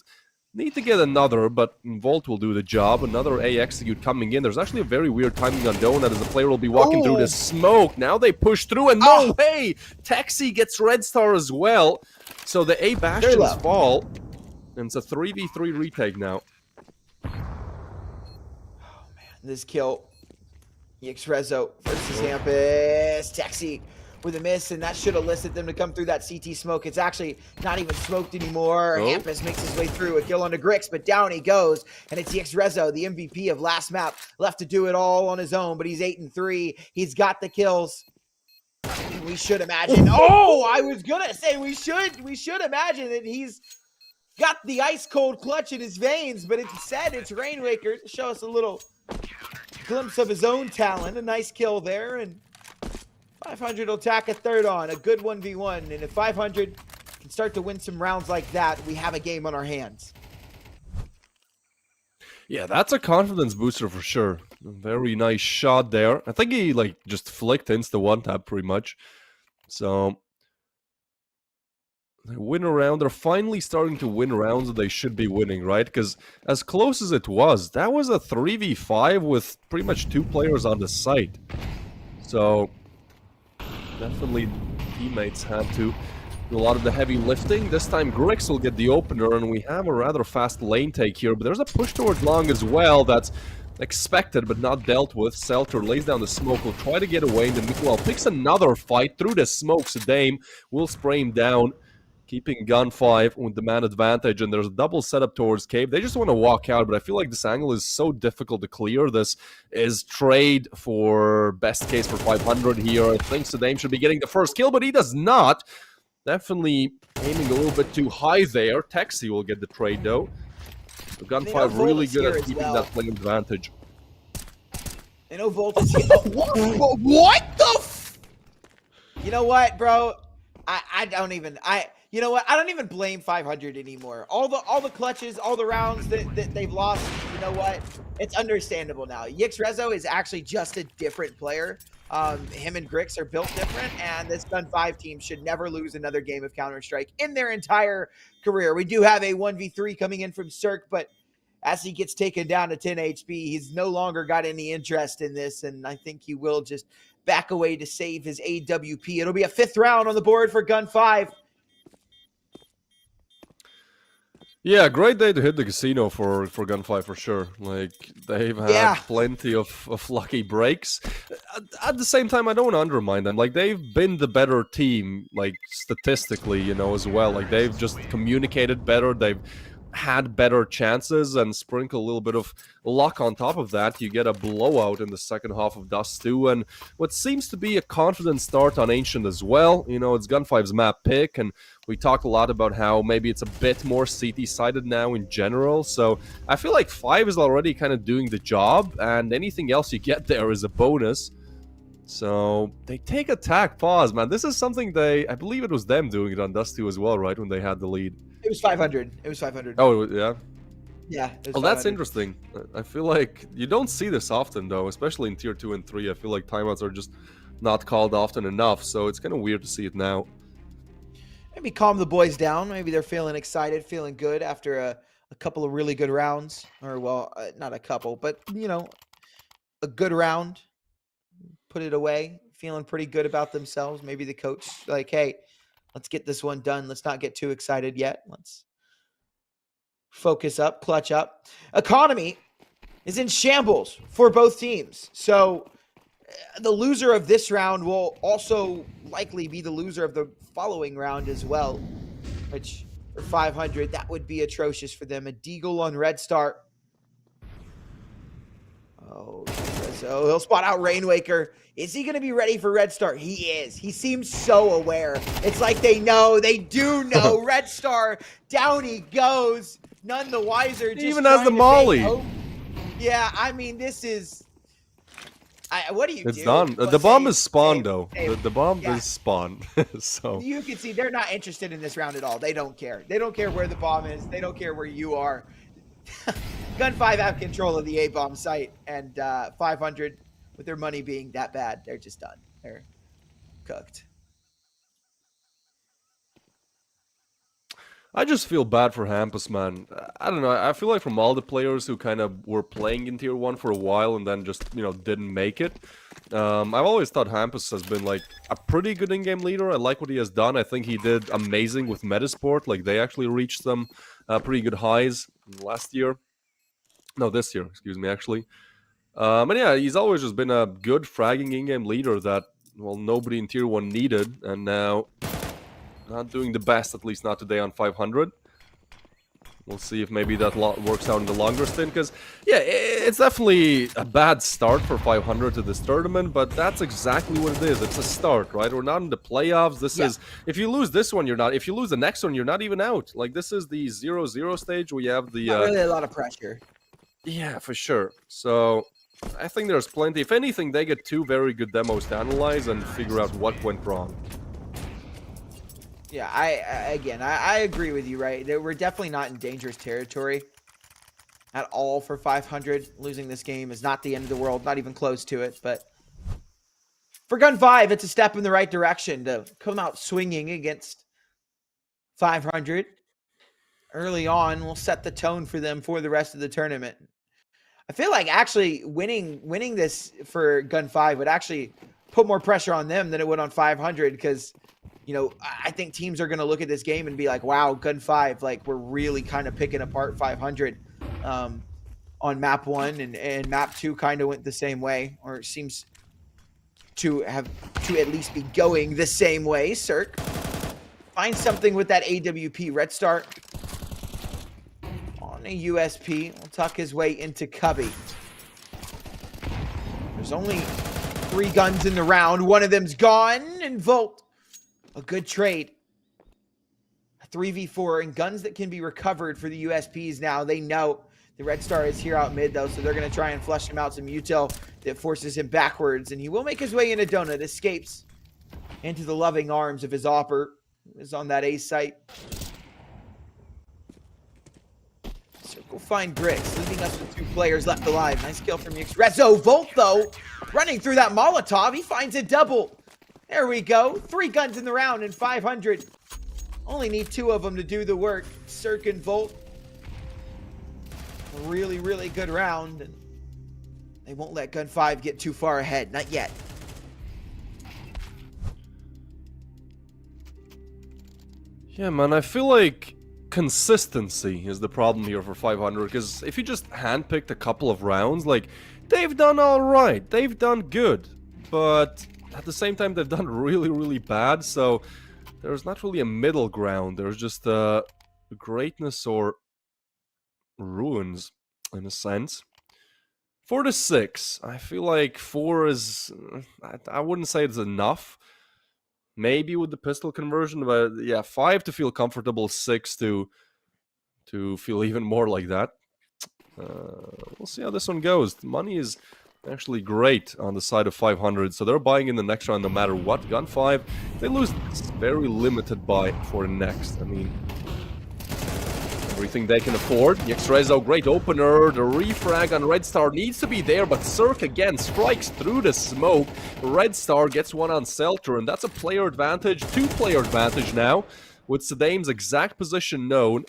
need to get another, but Volt will do the job. Another A execute coming in. There's actually a very weird timing on Donut as the player will be walking through the smoke. Now they push through, and no way! Taxi gets Red Star as well. So the A bastions fall, and it's a 3v3 retake now. Oh man, this kill. Rezo versus Hampus. Taxi with a miss, and that should elicit them to come through that CT smoke. It's actually not even smoked anymore. Hampus makes his way through a kill onto Grix, but down he goes, and it's Rezo, the MVP of last map, left to do it all on his own, but he's 8-3. He's got the kills. We should imagine. I was gonna say we should imagine that he's got the ice cold clutch in his veins, but instead it's Rainwaker to show us a little glimpse of his own talent. A nice kill there, and 500 will tack a 3rd on, a good 1v1, and if 500 can start to win some rounds like that, we have a game on our hands. Yeah, that's a confidence booster for sure. A very nice shot there. I think he like just flicked insta one tap pretty much. So they win a round. They're finally starting to win rounds that they should be winning, right? Because as close as it was, that was a 3v5 with pretty much 2 players on the site. So definitely teammates had to do a lot of the heavy lifting. This time Grix will get the opener, and we have a rather fast lane take here, but there's a push towards long as well that's expected but not dealt with. Selter lays down the smoke, will try to get away, and then meanwhile picks another fight through the smoke. So Dame will spray him down, keeping GUN5 with the man advantage, and there's a double setup towards Cave. They just want to walk out, but I feel like this angle is so difficult to clear. This is trade for best case for 500 here. I think Dame should be getting the first kill, but he does not. Definitely aiming a little bit too high there. Texi will get the trade, though. So GUN5 really good at keeping that playing advantage. They know Volt is here. Oh, what the You know what, bro? I don't even you know what? I don't even blame 500 anymore. All the clutches, all the rounds that they've lost, you know what? It's understandable now. Yix Rezo is actually just a different player. Him and Grix are built different, and this GUN5 team should never lose another game of Counter-Strike in their entire career. We do have a 1v3 coming in from Cirque, but as he gets taken down to 10 HP, he's no longer got any interest in this, and I think he will just back away to save his AWP. It'll be a 5th round on the board for GUN5. Yeah, great day to hit the casino for GUN5 for sure. Like, they've had plenty of lucky breaks. At the same time, I don't want to undermine them. Like, they've been the better team, like, statistically, you know, as well. Like, they've just communicated better. They've had better chances, and sprinkle a little bit of luck on top of that. You get a blowout in the second half of Dust 2, and what seems to be a confident start on Ancient as well. You know, it's GUN5's map pick, and we talked a lot about how maybe it's a bit more CT-sided now in general, so I feel like 5 is already kind of doing the job, and anything else you get there is a bonus. So they take attack pause, man. This is something I believe it was them doing it on Dust 2 as well, right, when they had the lead. It was 500. It was 500. Oh, yeah? Yeah. Well, that's interesting. I feel like you don't see this often, though, especially in Tier 2 and 3. I feel like timeouts are just not called often enough, so it's kind of weird to see it now. Maybe calm the boys down. Maybe they're feeling excited, feeling good after a couple of really good rounds. Or, well, not a couple, but, you know, a good round. Put it away. Feeling pretty good about themselves. Maybe the coach, like, hey, let's get this one done. Let's not get too excited yet. Let's focus up, clutch up. Economy is in shambles for both teams. So the loser of this round will also likely be the loser of the following round as well, which for 500, that would be atrocious for them. A Deagle on Red Star. Oh, so he'll spot out Rainwaker. Is he going to be ready for Red Star? He is. He seems so aware. It's like they know. They do know. Red Star, down he goes. None the wiser. Just even has the molly. Yeah, I mean, this is... what do you do? It's done. The bomb is spawned, though. The bomb is spawned. So you can see they're not interested in this round at all. They don't care. They don't care where the bomb is. They don't care where you are. GUN5 have control of the A-bomb site, and 500, with their money being that bad, they're just done. They're cooked. I just feel bad for Hampus, man. I don't know. I feel like from all the players who kind of were playing in Tier 1 for a while and then just, you know, didn't make it, I've always thought Hampus has been, like, a pretty good in-game leader. I like what he has done. I think he did amazing with Metasport. Like, they actually reached some pretty good highs last year. No, this year, excuse me, actually. And yeah, he's always just been a good fragging in-game leader that, well, nobody in Tier 1 needed, and now not doing the best, at least not today on 500. We'll see if maybe that works out in the longer stint, because, yeah, it's definitely a bad start for 500 to this tournament, but that's exactly what it is. It's a start, right? We're not in the playoffs. This is, if you lose this one, you're not. If you lose the next one, you're not even out. Like, this is the 0-0 stage. We have the... Not really a lot of pressure. Yeah, for sure. So I think there's plenty. If anything, they get 2 very good demos to analyze and figure out what went wrong. Yeah, I agree with you, right? We're definitely not in dangerous territory at all for 500. Losing this game is not the end of the world, not even close to it. But for GUN5, it's a step in the right direction to come out swinging against 500. Early on, will set the tone for them for the rest of the tournament. I feel like actually winning this for GUN5 would actually put more pressure on them than it would on 500, because I think teams are going to look at this game and be like, wow, GUN5, like we're really kind of picking apart 500 on map 1, and map 2 kind of went the same way, or it seems to have to at least be going the same way. Cirque finds something with that AWP. Red Star on a USP will tuck his way into Cubby. There's only 3 guns in the round. One of them's gone, and Volt, a good trade. A 3v4 and guns that can be recovered for the USPs now. They know the Red Star is here out mid, though, so they're going to try and flush him out some util that forces him backwards, and he will make his way into Donut. Escapes into the loving arms of his Opper, who is on that A site. So go find Bricks, leaving us with 2 players left alive. Nice kill from Rezo. Volt, though, running through that Molotov. He finds a double. There we go. 3 guns in the round and 500. Only need 2 of them to do the work. Cirque and Volt. A really, really good round. And they won't let GUN5 get too far ahead. Not yet. Yeah, man, I feel like consistency is the problem here for 500, because if you just handpicked a couple of rounds, like, they've done alright, they've done good, but at the same time they've done really, really bad, so there's not really a middle ground. There's just greatness or ruins, in a sense. 4 to 6, I feel like 4 is, I wouldn't say it's enough. Maybe with the pistol conversion, but yeah, 5 to feel comfortable, 6 to feel even more like that. We'll see how this one goes. The money is actually great on the side of 500, so they're buying in the next round no matter what. GUN5, they lose, it's very limited buy for next. I mean, everything they can afford. Rezo, great opener. The refrag on Red Star needs to be there, but Cirque again strikes through the smoke. Red Star gets one on Selter, and that's a player advantage, 2-player advantage now, with Sadaim's exact position known.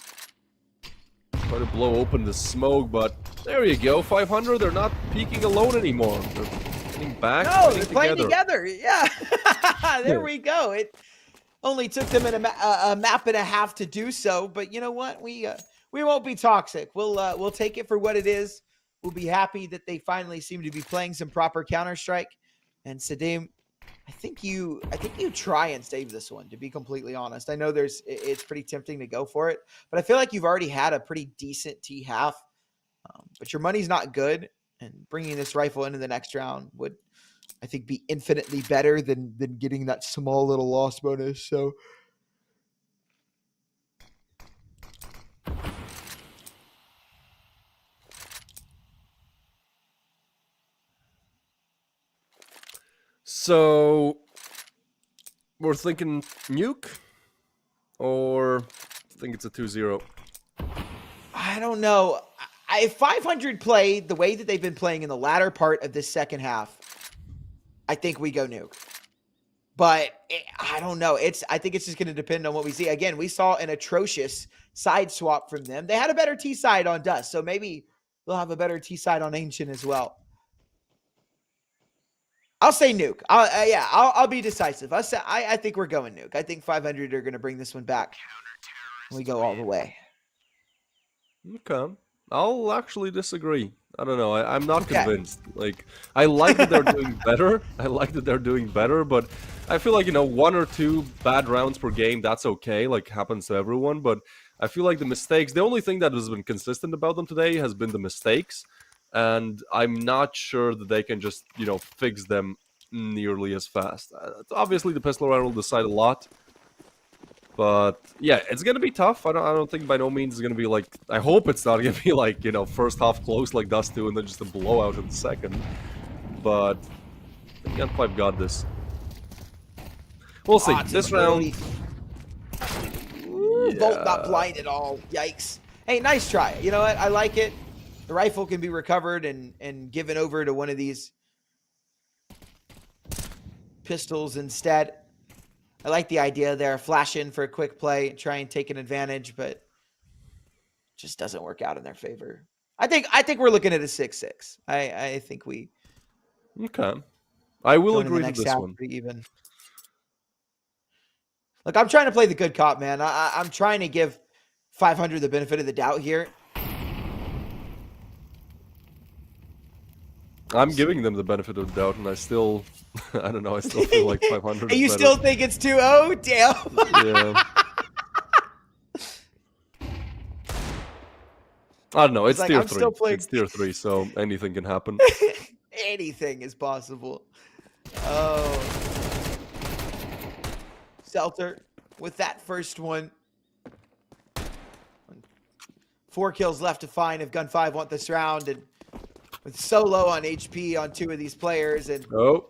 Try to blow open the smoke, but there you go. 500, they're not peeking alone anymore. They're getting back. No, they're playing together. Yeah. There we go. It only took them a map and a half to do so, but you know what? We won't be toxic. We'll take it for what it is. We'll be happy that they finally seem to be playing some proper Counter-Strike. And Sadaim, I think you try and save this one, to be completely honest. I know it's pretty tempting to go for it, but I feel like you've already had a pretty decent T-half, but your money's not good, and bringing this rifle into the next round would, I think, be infinitely better than getting that small little loss bonus. So we're thinking nuke, or think it's a 2-0. I don't know. If 500 play the way that they've been playing in the latter part of this second half, I think we go nuke. But I don't know. I think it's just going to depend on what we see. Again, we saw an atrocious side swap from them. They had a better T side on Dust, so maybe they'll have a better T side on Ancient as well. I'll say nuke. I'll be decisive. I think we're going nuke. I think 500 are going to bring this one back. We go all the way. Okay. I'll actually disagree. I don't know. I'm not convinced. Like, I like that they're doing better. I like that they're doing better, but I feel like, 1 or 2 bad rounds per game, that's okay. Like, happens to everyone. But I feel like the mistakes, the only thing that has been consistent about them today has been the mistakes. And I'm not sure that they can just, fix them nearly as fast. Obviously, the pistol round will decide a lot. But yeah, it's gonna be tough. I don't think by no means it's gonna be like. I hope it's not gonna be like first half close like Dust 2 and then just a blowout in the second. But GUN5 got this. We'll see. This round. Ooh, Volt not blind at all. Yikes! Hey, nice try. You know what? I like it. The rifle can be recovered and given over to one of these pistols instead. I like the idea there. Flash in for a quick play, try and take an advantage, but it just doesn't work out in their favor. I think we're looking at a 6-6. I think we. Okay. I will agree with this one. Even. Look, I'm trying to play the good cop, man. I'm trying to give 500 the benefit of the doubt here. I'm giving them the benefit of the doubt, and I still, I don't know, I still feel like 500 And you is better. still think it's 2-0? Damn. Yeah. I don't know. It's like, tier I'm 3. still playing- It's tier 3, so anything can happen. Anything is possible. Oh. Seltzer with that first one. 4 kills left to find if GUN5 want this round, and with so low on HP on 2 of these players, and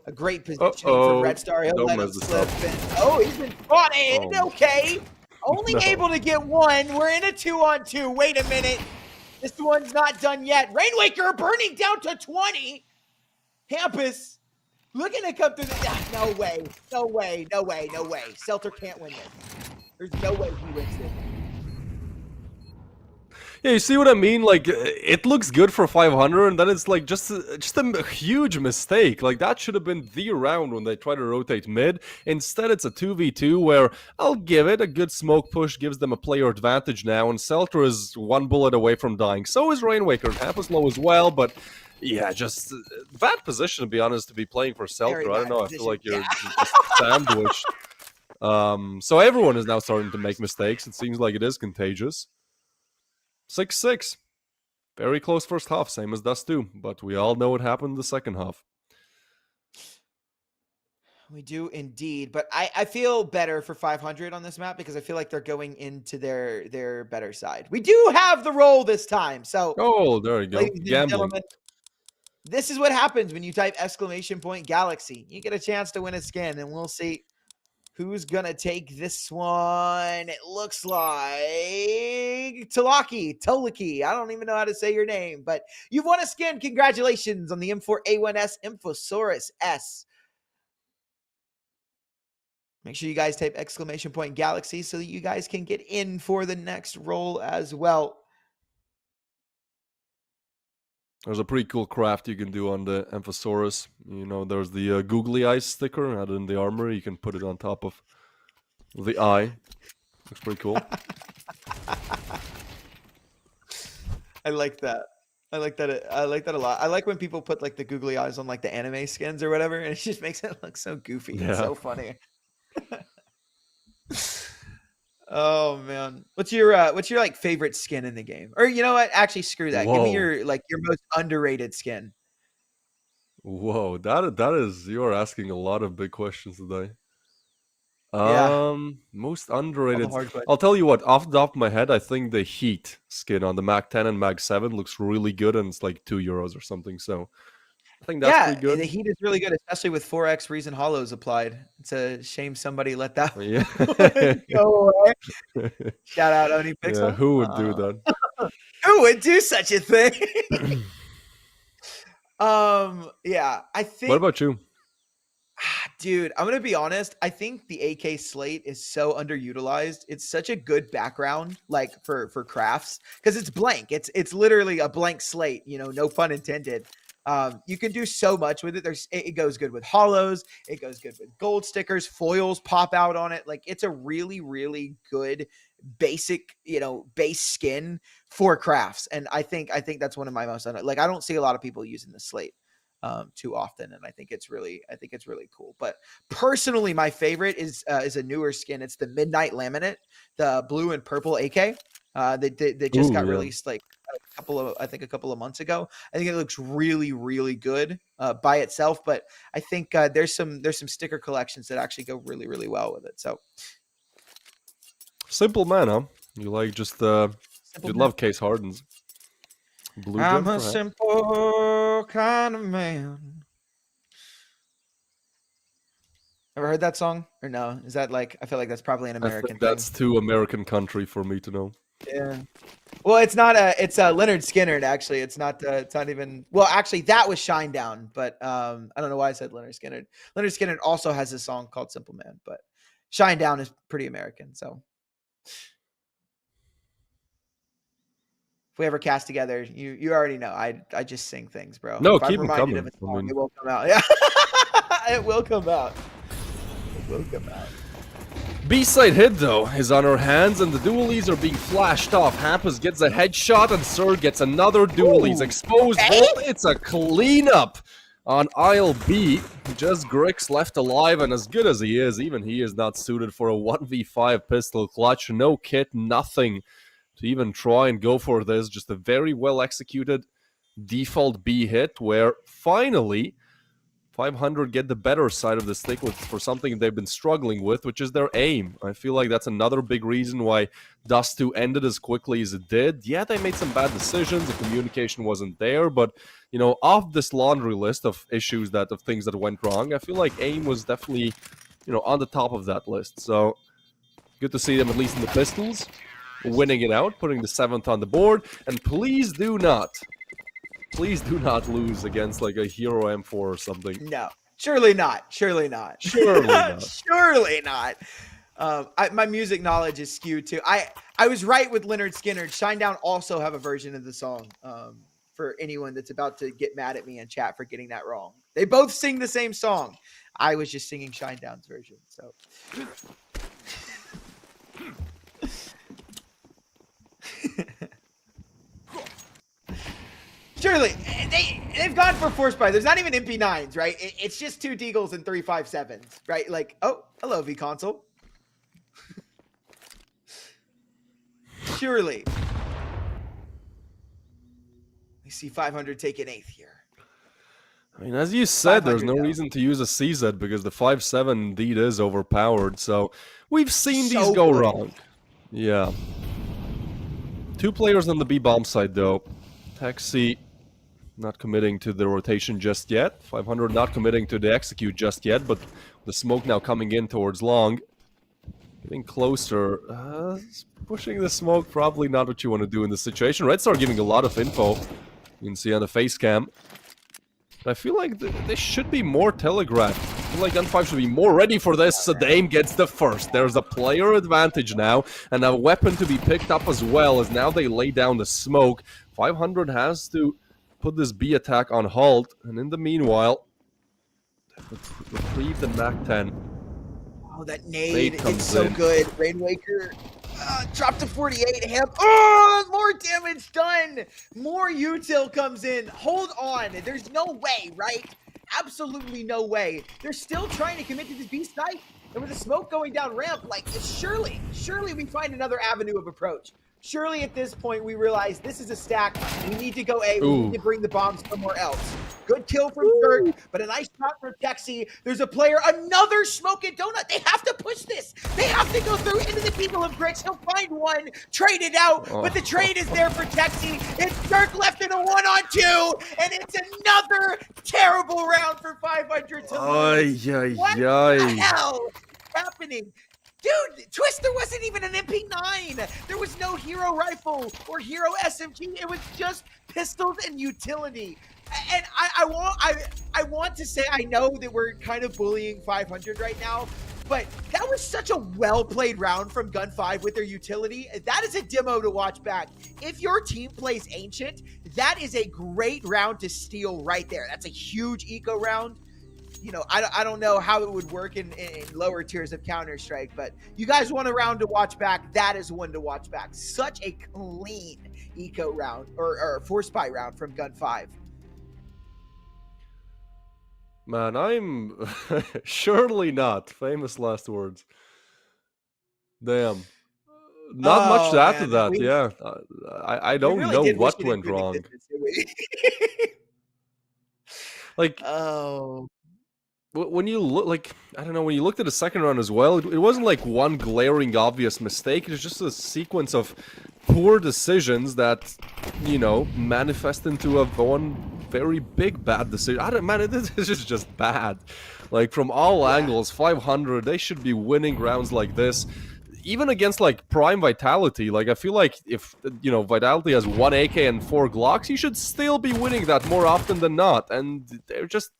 a great positioning from Red Star, he'll Don't let him mess this slip. up. And, he's been brought in. Oh. Okay. Only able to get 1. We're in a 2-on-2. Wait a minute. This one's not done yet. Rainwaker burning down to 20. Hampus looking to come through the... No way. No way. No way. No way. Seltzer can't win this. There's no way he wins this. Yeah, you see what I mean? Like, it looks good for 500, and then it's like just a huge mistake. Like, that should have been the round when they try to rotate mid. Instead, it's a 2v2 where I'll give it a good smoke push, gives them a player advantage now, and Seltzer is 1 bullet away from dying. So is Rainwaker, and half as low as well, but yeah, just bad position, to be honest, to be playing for Seltzer. I don't know, I feel like you're just sandwiched. So everyone is now starting to make mistakes. It seems like it is contagious. 6-6. Very close first half, same as Dust 2. But we all know what happened in the second half. We do indeed. But I feel better for 500 on this map because I feel like they're going into their better side. We do have the roll this time. So, oh, there you go. ladies and Gambling. gentlemen, this is what happens when you type !Galaxy. You get a chance to win a skin, and we'll see who's going to take this one. It looks like Tolaki. I don't even know how to say your name, but you've won a skin. Congratulations on the M4A1S Infosaurus S. Make sure you guys type !Galaxy so that you guys can get in for the next roll as well. There's a pretty cool craft you can do on the Amphosaurus. You know, there's the googly eyes sticker added in the armor. You can put it on top of the eye. Looks pretty cool. I like that. I like that. I like that a lot. I like when people put like the googly eyes on like the anime skins or whatever, and it just makes it look so goofy and so funny. Oh man, what's your like favorite skin in the game? Or you know what? Actually, screw that. Whoa. Give me your most underrated skin. Whoa, that is, you're asking a lot of big questions today. Yeah. Most underrated. hard questions. I'll tell you what, off the top of my head, I think the Heat skin on the Mag 10 and Mag 7 looks really good, and it's like €2 or something. So I think that's pretty good. The Heat is really good, especially with 4x Reason Hollows applied. It's a shame somebody let that go away. Shout out Oni Pixel. Yeah, who would do that? Who would do such a thing? Yeah, I think. What about you? Dude, I'm gonna be honest. I think the AK slate is so underutilized. It's such a good background, like for crafts, because it's blank. It's literally a blank slate. You know, no pun intended. You can do so much with it. It goes good with hollows. It goes good with gold stickers. Foils pop out on it. Like it's a really, really good basic, base skin for crafts. And I think that's one of my most like. I don't see a lot of people using the slate too often, and I think it's really cool. But personally, my favorite is a newer skin. It's the Midnight Laminate, the blue and purple AK. They just got released like a couple of months ago. I think it looks really, really good by itself, but I think there's some sticker collections that actually go really, really well with it. So simple man, huh? You like just you love Case Harden's blue. I'm a simple kind of man. Ever heard that song or no? Is that like, I feel like that's probably an American thing. That's too American country for me to know. Yeah. Well, it's not it's Leonard Skinner actually. It's not even, well, actually that was Shinedown, but I don't know why I said Leonard Skinner. Leonard Skinner also has a song called Simple Man, but Shinedown is pretty American. So if we ever cast together, you already know I just sing things, bro. No, if keep I'm them reminded coming. of a song, it will come out. Yeah. It will come out. It will come out. B-side hit, though, is on her hands, and the dualies are being flashed off. Hampus gets a headshot, and Sir gets another dualies. Exposed Volt, it's a cleanup on aisle B. Just Grix left alive, and as good as he is, even he is not suited for a 1v5 pistol clutch. No kit, nothing to even try and go for this. Just a very well-executed default B hit, where finally 500 get the better side of the stick for something they've been struggling with, which is their aim. I feel like that's another big reason why Dust 2 ended as quickly as it did. Yeah, they made some bad decisions, the communication wasn't there, but, you know, off this laundry list of issues of things that went wrong, I feel like aim was definitely, you know, on the top of that list. So, good to see them at least in the pistols, winning it out, putting the 7th on the board, and please do not lose against like a Hero M4 or something. No, surely not. Surely not. Surely not. Surely not. My music knowledge is skewed too. I was right with Leonard Skinner. Shinedown also have a version of the song. For anyone that's about to get mad at me in chat for getting that wrong, they both sing the same song. I was just singing Shinedown's version. So. Surely, they've gone for force buy. There's not even MP9s, right? It's just 2 Deagles and 3 5.7s, right? Like, oh, hello, V-Console. Surely. We see 500 take an 8th here. I mean, as you said, there's no reason to use a CZ because the 5.7 indeed is overpowered. So we've seen these go wrong. Yeah. 2 players on the B bomb side, though. Taxi not committing to the rotation just yet. 500 not committing to the execute just yet, but the smoke now coming in towards long. Getting closer. Pushing the smoke, probably not what you want to do in this situation. Red Star giving a lot of info. You can see on the face cam. I feel like they should be more telegraphed. I feel like GUN5 should be more ready for this, so the aim gets the first. There's a player advantage now, and a weapon to be picked up as well, as now they lay down the smoke. 500 has to put this B attack on halt, and in the meanwhile, retrieve the MAC-10. Oh, that nade, it's so good. Rainwaker dropped to 48. Oh, more damage done. More util comes in. Hold on. There's no way, right? Absolutely no way. They're still trying to commit to this B site. And with the smoke going down ramp, like, surely we find another avenue of approach. Surely at this point we realize this is a stack. We need to go A. We need to bring the bomb somewhere else. Good kill from Dirk, but a nice shot from Texi. There's a player, another smoking donut. They have to push this. They have to go through into the people of Grix. He'll find one, trade it out, but the trade is there for Texi. It's Dirk left in a 1-on-2, and it's another terrible round for 500 to lose. What the hell is happening? Dude, Twister wasn't even an MP9. There was no hero rifle or hero SMG. It was just pistols and utility. And I want to say, I know that we're kind of bullying 500 right now, but that was such a well-played round from GUN5 with their utility. That is a demo to watch back. If your team plays Ancient, that is a great round to steal right there. That's a huge eco round. You know, I don't know how it would work in lower tiers of Counter-Strike, but you guys want a round to watch back, that is one to watch back. Such a clean eco round, or force buy round from GUN5. Man, I'm surely not. Famous last words. Damn. Not much to add to that, yeah. I don't know what went wrong. Like, when you look, like, I don't know, when you looked at the second round as well, it wasn't like one glaring obvious mistake. It was just a sequence of poor decisions that, you know, manifest into one very big bad decision. This is just bad. Like, from all angles, 500, they should be winning rounds like this. Even against, like, Prime Vitality, like, I feel like if, you know, Vitality has 1 AK and 4 Glocks, you should still be winning that more often than not. And they're just,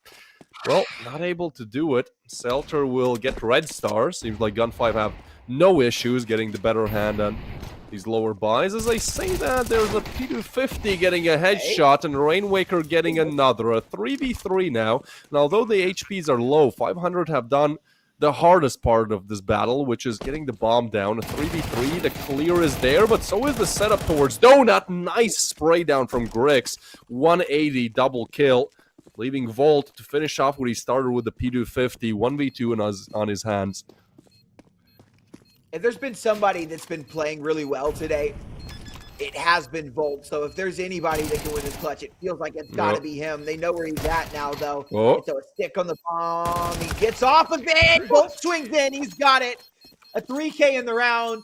well, not able to do it. Selter will get red stars. Seems like GUN5 have no issues getting the better hand on these lower buys. As I say that, there's a P250 getting a headshot and Rainwaker getting another. A 3v3 now. And although the HPs are low, 500 have done the hardest part of this battle, which is getting the bomb down. A 3v3, the clear is there, but so is the setup towards Donut. Nice spray down from Grix. 180 double kill, leaving Volt to finish off what he started with the P250. 1v2 on his hands. If there's been somebody that's been playing really well today, it has been Volt. So if there's anybody that can win this clutch, it feels like it's got to be him. They know where he's at now, though. Oh. So a stick on the bomb. He gets off of it. Volt swings in. He's got it. A 3K in the round,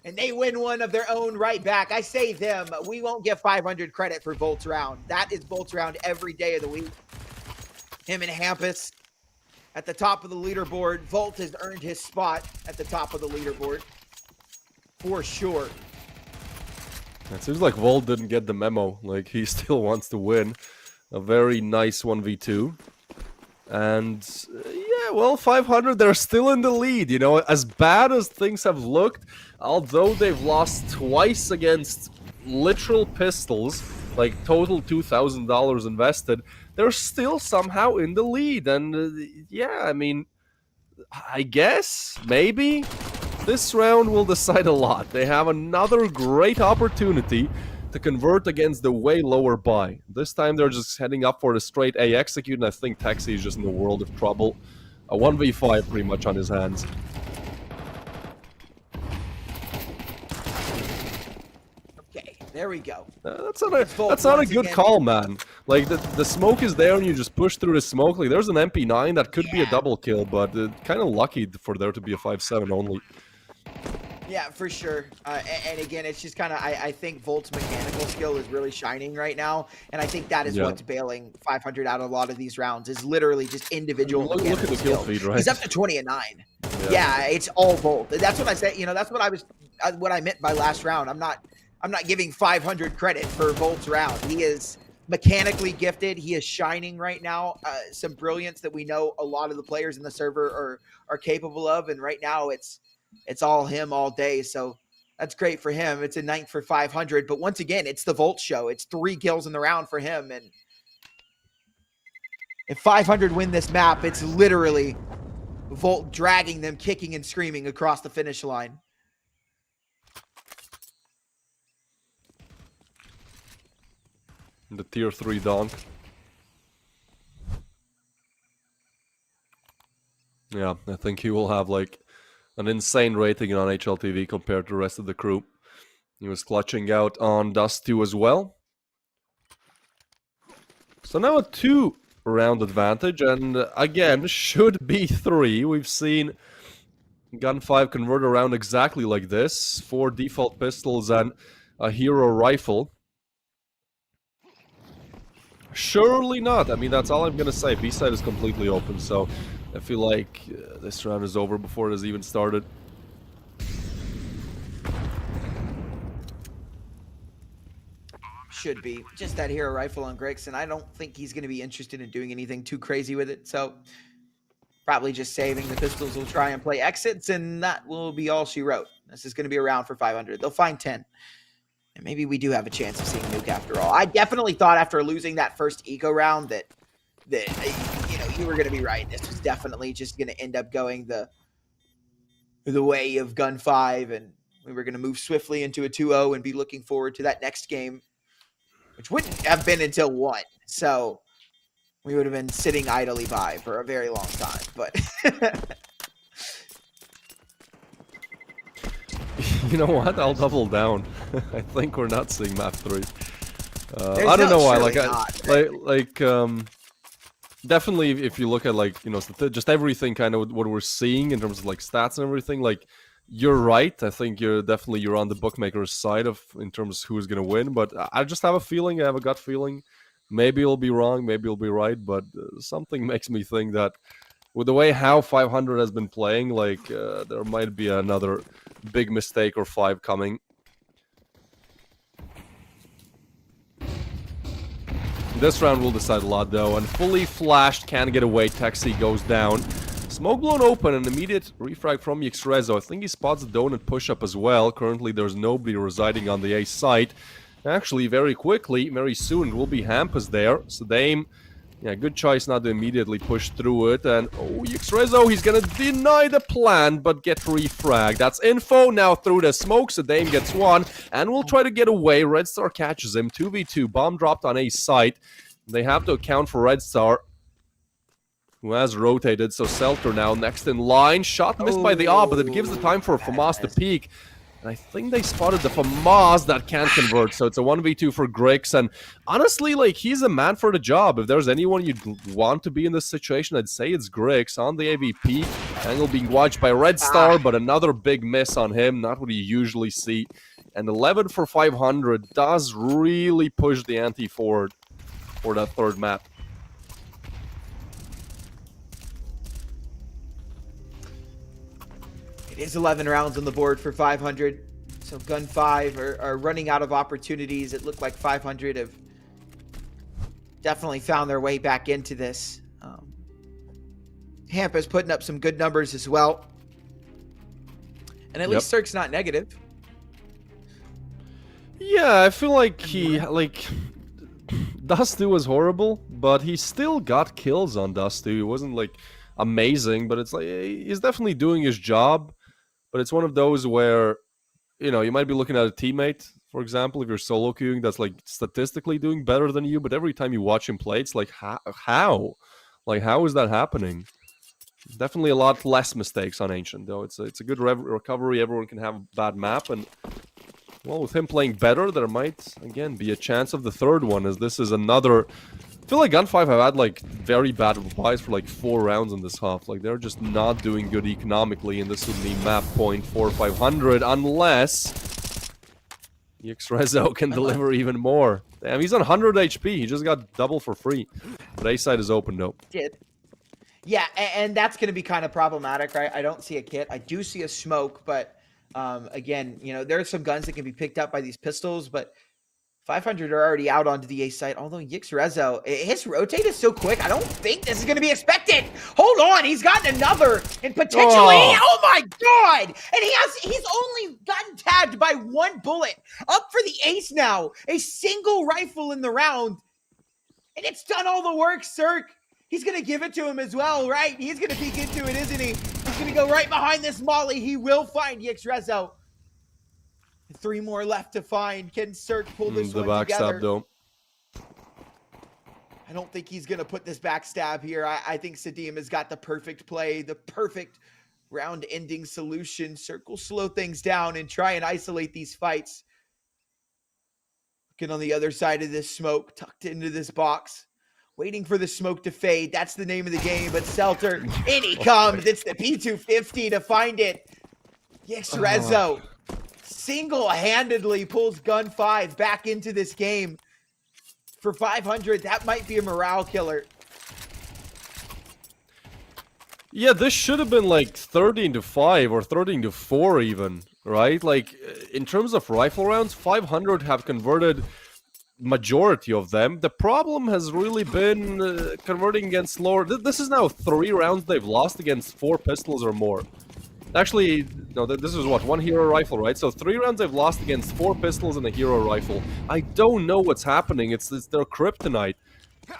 and they win one of their own right back. I say them. We won't get 500 credit for Volt's round. That is Volt's round every day of the week. Him and Hampus at the top of the leaderboard. Volt has earned his spot at the top of the leaderboard. For sure. It seems like Volt didn't get the memo. Like, he still wants to win. A very nice 1v2. And, yeah, well, 500, they're still in the lead. You know, as bad as things have looked, although they've lost twice against literal pistols, like total $2,000 invested, they're still somehow in the lead. And, yeah, I mean, I guess, maybe, this round will decide a lot. They have another great opportunity to convert against the way lower buy. This time they're just heading up for the straight A execute, and I think Taxi is just in a world of trouble. A 1v5 pretty much on his hands. Okay, there we go. That's not a good call, man. Like, the smoke is there and you just push through the smoke. Like, there's an MP9 that could be a double kill, but kind of lucky for there to be a 5-7 only. Yeah, for sure. And again, it's just kind of, I think Volt's mechanical skill is really shining right now. And I think that is what's bailing 500 out of a lot of these rounds, is literally just individual look at the kill feed, right? He's up to 20 and 9. Yeah, it's all Volt. That's what I said. You know, that's what I meant by last round. I'm not giving 500 credit for Volt's round. He is mechanically gifted. He is shining right now. Some brilliance that we know a lot of the players in the server are capable of. And right now it's all him all day. So that's great for him. It's a 9th for 500. But once again, it's the Volt show. It's 3 kills in the round for him. And if 500 win this map, it's literally Volt dragging them, kicking and screaming across the finish line. The tier 3 donk. Yeah, I think he will have like an insane rating on HLTV compared to the rest of the crew. He was clutching out on Dust 2 as well. So now a 2-round advantage, and again, should be 3. We've seen GUN5 convert around exactly like this. 4 default pistols and a hero rifle. Surely not. I mean, that's all I'm going to say. B-side is completely open, so I feel like this round is over before it has even started. Should be. Just that hero rifle on Grixon. I don't think he's going to be interested in doing anything too crazy with it, so probably just saving the pistols. Will try and play exits, and that will be all she wrote. This is going to be a round for 500. They'll find 10. And maybe we do have a chance of seeing Nuke after all. I definitely thought after losing that first eco round that you know, you were going to be right. This was definitely just going to end up going the way of GUN5, and we were going to move swiftly into a 2-0 and be looking forward to that next game, which wouldn't have been until 1. So we would have been sitting idly by for a very long time. But you know what? I'll double down. I think we're not seeing map 3. I don't know why. Definitely, if you look at like, you know, just everything, kind of what we're seeing in terms of like stats and everything, like, you're right. I think you're on the bookmaker's side in terms of who's gonna win. But I just have a feeling. I have a gut feeling. Maybe it'll be wrong. Maybe it'll be right. But something makes me think that with the way how 500 has been playing, like there might be another big mistake or 5 coming. This round will decide a lot, though, and fully flashed, can't get away. Taxi goes down. Smoke blown open, an immediate refrag from Yxrezo. I think he spots the donut push-up as well. Currently, there's nobody residing on the A site. Actually, very quickly, very soon, it will be Hampus there. So Dame Yeah, good choice not to immediately push through it. And, oh, Yxrezo, he's gonna deny the plan, but get refragged. That's info now through the smoke. Dame gets one, and will try to get away. Red Star catches him. 2v2, bomb dropped on A site. They have to account for Red Star, who has rotated. So Selter now next in line. Shot missed by the AWP, but it gives the time for FAMAS to peek. And I think they spotted the FAMAS that can't convert, so it's a 1v2 for Grix. And honestly, like, he's a man for the job. If there's anyone you'd want to be in this situation, I'd say it's Grix on the AVP. Angle being watched by Red Star, but another big miss on him, not what you usually see. And 11 for 500 does really push the ante forward for that third map. It is 11 rounds on the board for 500. So GUN5 are running out of opportunities. It looked like 500 have definitely found their way back into this. Hampa's putting up some good numbers as well. And at least Cirque's not negative. Yeah, I feel like Dusty was horrible, but he still got kills on Dusty. It wasn't like amazing, but it's like he's definitely doing his job. But it's one of those where, you know, you might be looking at a teammate, for example, if you're solo queuing, that's like statistically doing better than you, but every time you watch him play, it's like, how? Like, how is that happening? Definitely a lot less mistakes on Ancient, though. It's a good recovery. Everyone can have a bad map, and, well, with him playing better, there might, again, be a chance of the third one, as this is another... I feel like GUN5 have had, like, very bad replies for, like, 4 rounds in this half. Like, they're just not doing good economically, and this would be map point for 500, unless Yxrezo can deliver even more. Damn, he's on 100 HP. He just got double for free. But A side is open, though. Did. Yeah, and that's going to be kind of problematic, right? I don't see a kit. I do see a smoke, but, again, you know, there are some guns that can be picked up by these pistols, but 500 are already out onto the A site, although Yxrezo, his rotate is so quick, I don't think this is going to be expected. Hold on, he's gotten another, and potentially, oh my god! And he's only gotten tagged by 1 bullet. Up for the ace now, a single rifle in the round, and it's done all the work, Cirque. He's going to give it to him as well, right? He's going to peek into it, isn't he? He's going to go right behind this molly. He will find Yxrezo. 3 more left to find. Can Cirque pull this one together? The backstab, though. I don't think he's going to put this backstab here. I think Sadim has got the perfect play, the perfect round-ending solution. Cirque will slow things down and try and isolate these fights. Looking on the other side of this smoke, tucked into this box. Waiting for the smoke to fade. That's the name of the game. But Selter, in he comes. It's the P250 to find it. Yxrezo single-handedly pulls GUN5 back into this game. For 500, that might be a morale killer. Yeah, this should have been like 13-5 or 13-4 even, right? Like, in terms of rifle rounds, 500 have converted majority of them. The problem has really been converting against lower... This is now 3 rounds they've lost against 4 pistols or more. Actually, no, this is what, 1 hero rifle, right? So 3 rounds they've lost against 4 pistols and a hero rifle. I don't know what's happening. It's their kryptonite. I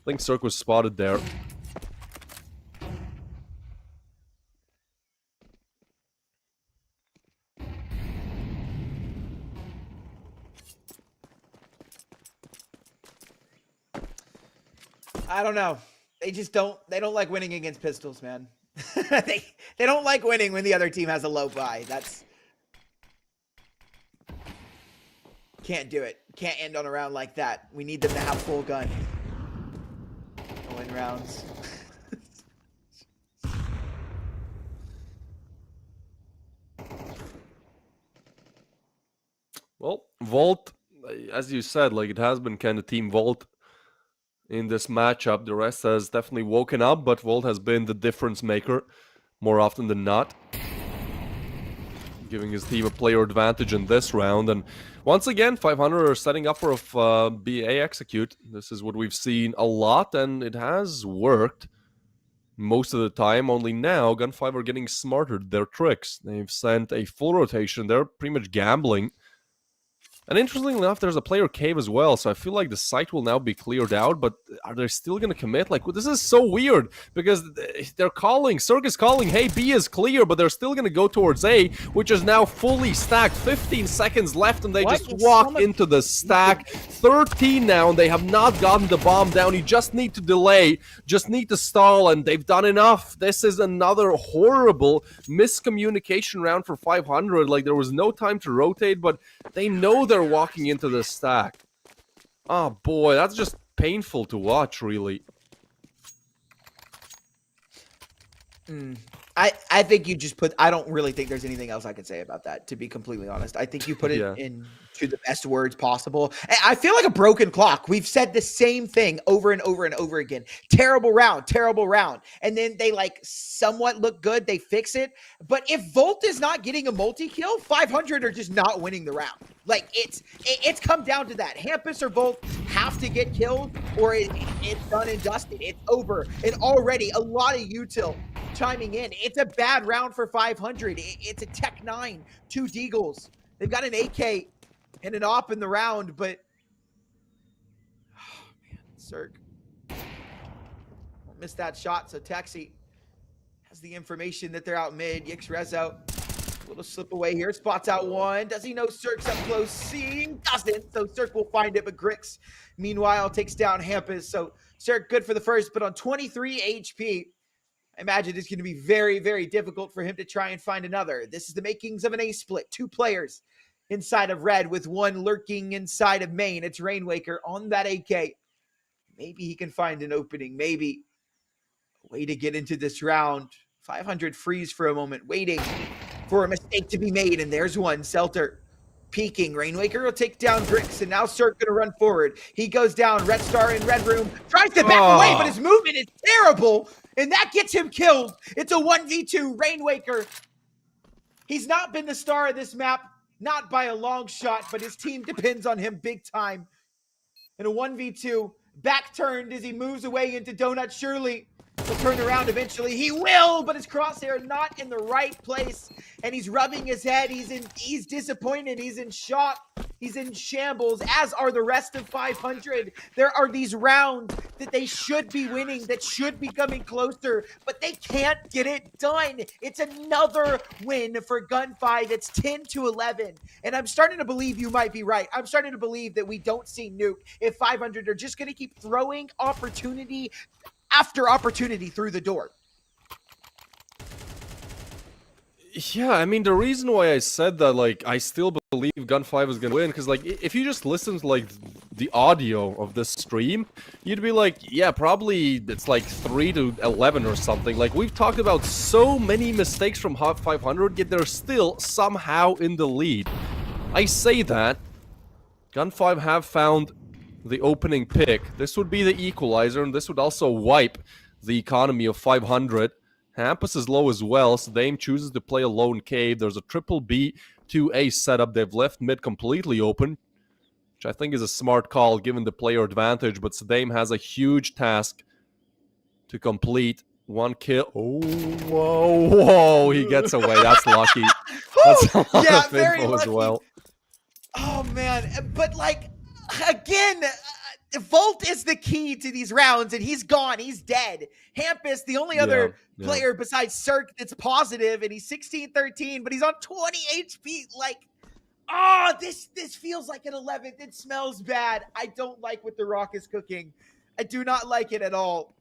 think Cirque was spotted there. I don't know. They don't like winning against pistols, man. they don't like winning when the other team has a low buy. That's... Can't do it. Can't end on a round like that. We need them to have full gun. Win rounds. Well, Volt, as you said, like, it has been kind of Team Volt in this matchup. The rest has definitely woken up, but Volt has been the difference maker more often than not, giving his team a player advantage in this round. And once again, 500 are setting up for a BA execute. This is what we've seen a lot, and it has worked most of the time. Only now, GUN5 are getting smarter at their tricks. They've sent a full rotation. They're pretty much gambling And interestingly enough, there's a player cave as well, so I feel like the site will now be cleared out, but are they still going to commit? Like, this is so weird, because they're calling, Cirque is calling, hey, B is clear, but they're still going to go towards A, which is now fully stacked. 15 seconds left, and they just walk into the stack. 13 now, and they have not gotten the bomb down. You just need to delay, just need to stall, and they've done enough. This is another horrible miscommunication round for 500. Like, there was no time to rotate, but they know they're walking into the stack. Oh boy, that's just painful to watch, really. I think you just put, I don't really think there's anything else I can say about that, to be completely honest. I think you put it into the best words possible. I feel like a broken clock. We've said the same thing over and over and over again. Terrible round, terrible round. And then they like somewhat look good. They fix it. But if Volt is not getting a multi-kill, 500 are just not winning the round. Like, it's come down to that. Hampus or Volt have to get killed, or it's done and dusted. It's over. And already a lot of util chiming in. It's a bad round for 500. It's a Tech 9, 2 Deagles. They've got an AK and an op in the round, but oh man, Cirque won't miss that shot. So Taxi has the information that they're out mid. Yix Rez out. A little slip away here. Spots out one. Does he know Cirque's up close? C doesn't. So Cirque will find it, but Grix meanwhile takes down Hampus. So Cirque good for the first, but on 23 HP. I imagine it's going to be very, very difficult for him to try and find another. This is the makings of an A split. 2 players inside of red with 1 lurking inside of main. It's Rainwaker on that AK. Maybe he can find an opening. Maybe a way to get into this round. 500 freeze for a moment, waiting for a mistake to be made. And there's one. Selter peeking. Rainwaker will take down Grix, and now Cirque gonna run forward. He goes down. Red Star in red room. Tries to back away, but his movement is terrible. And that gets him killed. It's a 1v2. Rainwaker. He's not been the star of this map, not by a long shot, but his team depends on him big time. In a 1v2, back turned as he moves away into Donut. Surely he'll turn around eventually. He will, but his crosshair not in the right place. And he's rubbing his head. He's disappointed. He's in shock. He's in shambles, as are the rest of 500. There are these rounds that they should be winning, that should be coming closer, but they can't get it done. It's another win for GUN5. It's 10-11. And I'm starting to believe you might be right. I'm starting to believe that we don't see Nuke if 500 are just going to keep throwing opportunity after opportunity through the door. Yeah, I mean, the reason why I said that, like, I still believe GUN5 is gonna win, because, like, if you just listen to, like, the audio of this stream, you'd be like, yeah, probably it's, like, 3-11 or something. Like, we've talked about so many mistakes from 500, yet they're still somehow in the lead. I say that. GUN5 have found the opening pick. This would be the equalizer, and this would also wipe the economy of 500. Hampus is low as well, so Dame chooses to play a lone cave. There's a triple B to A setup. They've left mid completely open, which I think is a smart call given the player advantage, but Dame has a huge task to complete. 1 kill. Oh, whoa, he gets away. That's lucky. That's a lot of info as well. Oh, man. But, like, again, Volt is the key to these rounds, and he's gone. He's dead. Hampus, the only other player besides Cirque that's positive, and he's 16-13, but he's on 20 HP. Like, oh, this feels like an 11th. It smells bad. I don't like what the Rock is cooking. I do not like it at all.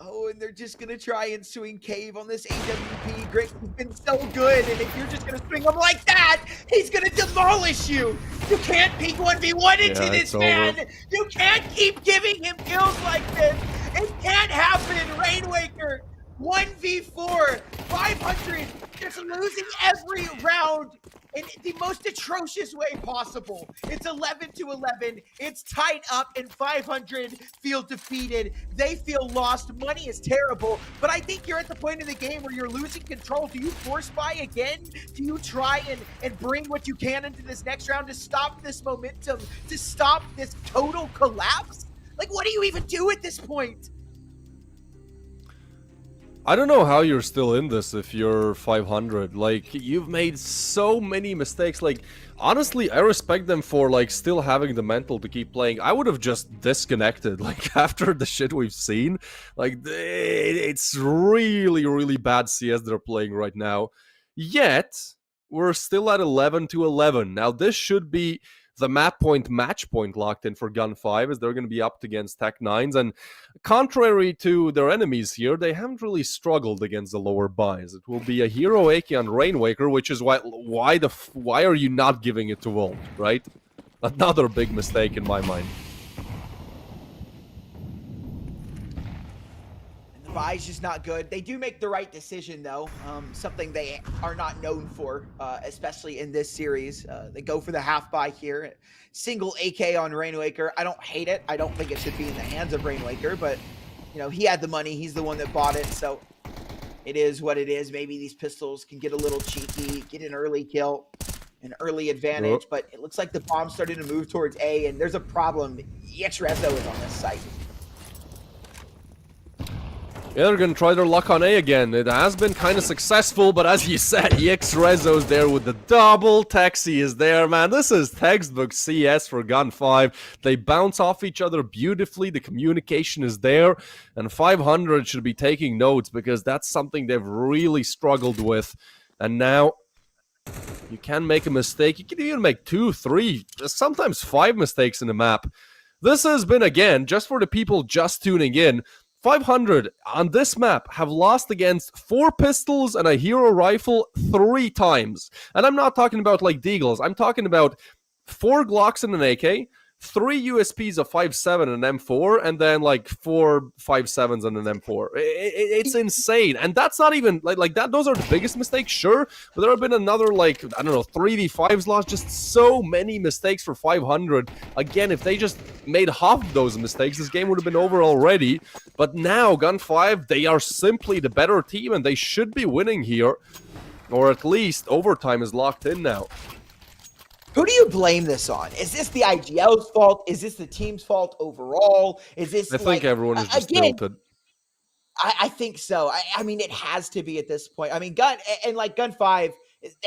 Oh, and they're just going to try and swing cave on this AWP. Grix has been so good, and if you're just going to swing him like that, he's going to demolish you. You can't peek 1v1 into this, man. Over. You can't keep giving him kills like this. It can't happen. Rainwaker, 1v4, 500, just losing every round in the most atrocious way possible. It's 11-11. It's tied up, and 500 feel defeated. They feel lost. Money is terrible, but I think you're at the point in the game where you're losing control. Do you force buy again? Do you try and bring what you can into this next round to stop this momentum, to stop this total collapse? Like, what do you even do at this point? I don't know how you're still in this if you're 500. Like, you've made so many mistakes. Like, honestly, I respect them for, like, still having the mental to keep playing. I would have just disconnected, like, after the shit we've seen. Like, it's really, really bad CS they're playing right now. Yet, we're still at 11-11. Now, this should be the map point match point locked in for GUN5, as they're going to be up against Tech9s, and contrary to their enemies here, they haven't really struggled against the lower buys. It will be a Hero AK on Rainwaker, which is why are you not giving it to Volt, right? Another big mistake in my mind. Buy's just not good. They do make the right decision, though. Something they are not known for, especially in this series. They go for the half buy here. Single AK on Rainwaker. I don't hate it. I don't think it should be in the hands of Rainwaker, but, you know, he had the money. He's the one that bought it, so it is what it is. Maybe these pistols can get a little cheeky, get an early kill, an early advantage, but it looks like the bomb's starting to move towards A, and there's a problem. Rezo is on this site. Yeah, they're gonna try their luck on A again. It has been kind of successful, but as you said, Rezo's there with the double. Taxi is there, man. This is textbook CS for GUN5. They bounce off each other beautifully. The communication is there, and 500 should be taking notes because that's something they've really struggled with. And now you can make a mistake. You can even make 2, 3, sometimes 5 mistakes in the map. This has been, again, just for the people just tuning in, 500 on this map have lost against 4 pistols and a hero rifle 3 times. And I'm not talking about like Deagles. I'm talking about 4 Glocks and an AK, 3 USPs of 5.7 and an M4, and then like 4 5.7s and an M4. It's insane. And that's not even like that. Those are the biggest mistakes, sure. But there have been another, like, I don't know, 3v5s lost. Just so many mistakes for 500. Again, if they just made half of those mistakes, this game would have been over already. But now, GUN5, they are simply the better team, and they should be winning here. Or at least overtime is locked in now. Who do you blame this on? Is this the IGL's fault? Is this the team's fault overall? Is this? I think everyone is just tilted. I think so. I mean, it has to be at this point. I mean, GUN5,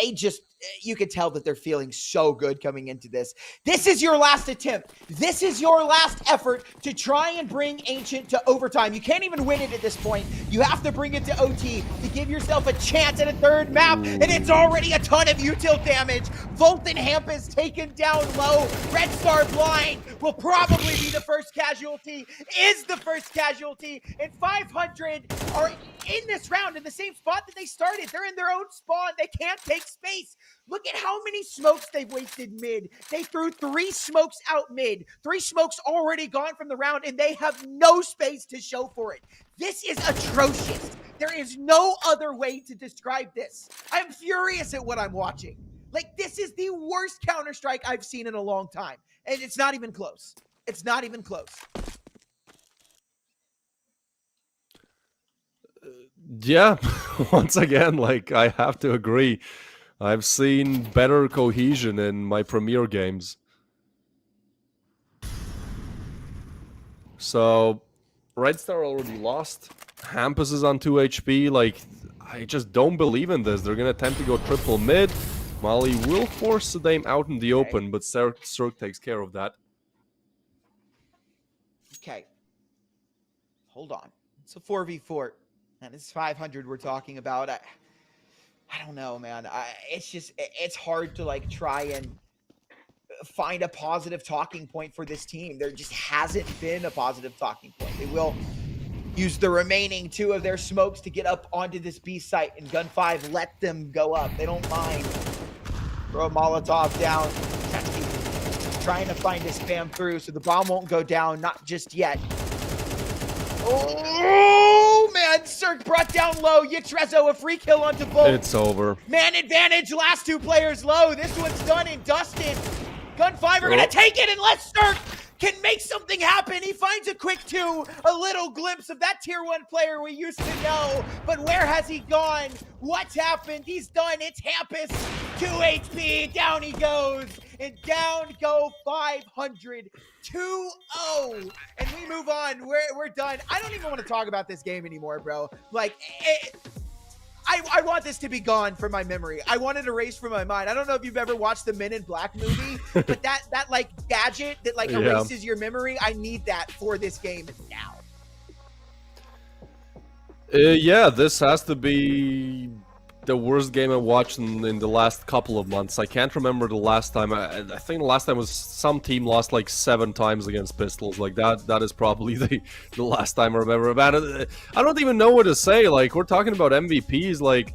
they just, you could tell that they're feeling so good coming into this. This is your last attempt. This is your last effort to try and bring Ancient to overtime. You can't even win it at this point. You have to bring it to OT to give yourself a chance at a third map, and it's already a ton of util damage. Volt and Hamp is taken down low. Red Star Blind will probably be the first casualty, is the first casualty, and 500 are in this round in the same spot that they started. They're in their own spawn. They can't take space. Look at how many smokes they've wasted mid. They threw 3 smokes out mid. 3 smokes already gone from the round, and they have no space to show for it. This is atrocious. There is no other way to describe this. I'm furious at what I'm watching. Like, this is the worst Counter-Strike I've seen in a long time. And it's not even close. It's not even close. Yeah, once again, like, I have to agree. I've seen better cohesion in my Premier games. So, Red Star already lost. Hampus is on 2 HP. Like, I just don't believe in this. They're going to attempt to go triple mid. Molly will force Sedame out in the open, but Cirque takes care of that. Okay. Hold on. It's a 4v4. And it's 500 we're talking about. I don't know, man. It's hard to, like, try and find a positive talking point for this team. There just hasn't been a positive talking point. They will use the remaining 2 of their smokes to get up onto this B site, and GUN5 let them go up. They don't mind. Throw a Molotov down. Trying to find a spam through so the bomb won't go down. Not just yet. Oh, man. Cirque brought down low. Rezo, a free kill onto Volt. It's over. Man advantage. Last 2 players low. This one's done and dusted. GUN5 are going to take it unless Cirque can make something happen. He finds a quick 2, a little glimpse of that tier 1 player we used to know. But where has he gone? What's happened? He's done. It's Hampus. 2 HP. Down he goes. And down go 500. 2-0. And we move on. We're done. I don't even want to talk about this game anymore, bro. Like, I want this to be gone from my memory. I want it erased from my mind. I don't know if you've ever watched the Men in Black movie, but that like gadget that like erases your memory, I need that for this game now. Yeah, this has to be the worst game I watched in the last couple of months. I can't remember the last time. I think the last time was some team lost like 7 times against Pistols. Like that is probably the last time I remember about it. I don't even know what to say. Like, we're talking about MVPs. Like,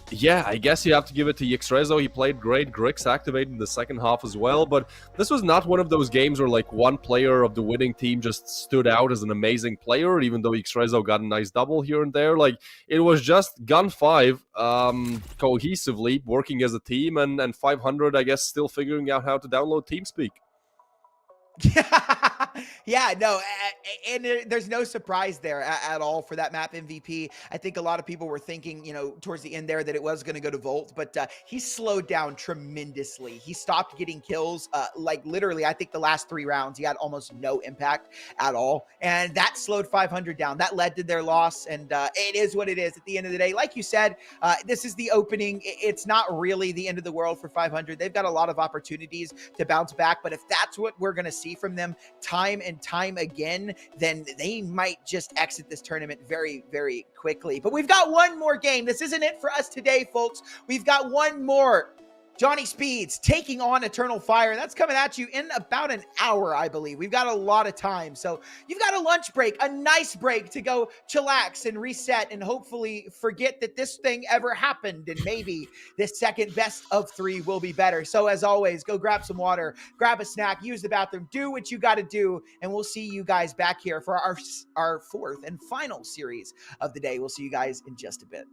yeah, I guess you have to give it to Yxrezo. He played great. Grix activated in the second half as well. But this was not one of those games where like one player of the winning team just stood out as an amazing player, even though Yxrezo got a nice double here and there. Like, it was just GUN5 cohesively working as a team, and 500, I guess, still figuring out how to download TeamSpeak. Yeah, no, and there's no surprise there at all for that map MVP. I think a lot of people were thinking, towards the end there that it was going to go to Volt, but he slowed down tremendously. He stopped getting kills, like literally, I think the last 3 rounds, he had almost no impact at all, and that slowed 500 down. That led to their loss, and it is what it is at the end of the day. Like you said, this is the opening. It's not really the end of the world for 500. They've got a lot of opportunities to bounce back, but if that's what we're going to see from them time and time again, then they might just exit this tournament very, very quickly. But we've got one more game. This isn't it for us today, folks. We've got one more. Johnny Speeds taking on Eternal Fire. That's coming at you in about an hour, I believe. We've got a lot of time. So you've got a lunch break, a nice break to go chillax and reset and hopefully forget that this thing ever happened. And maybe this second best of 3 will be better. So as always, go grab some water, grab a snack, use the bathroom, do what you got to do. And we'll see you guys back here for our 4th and final series of the day. We'll see you guys in just a bit.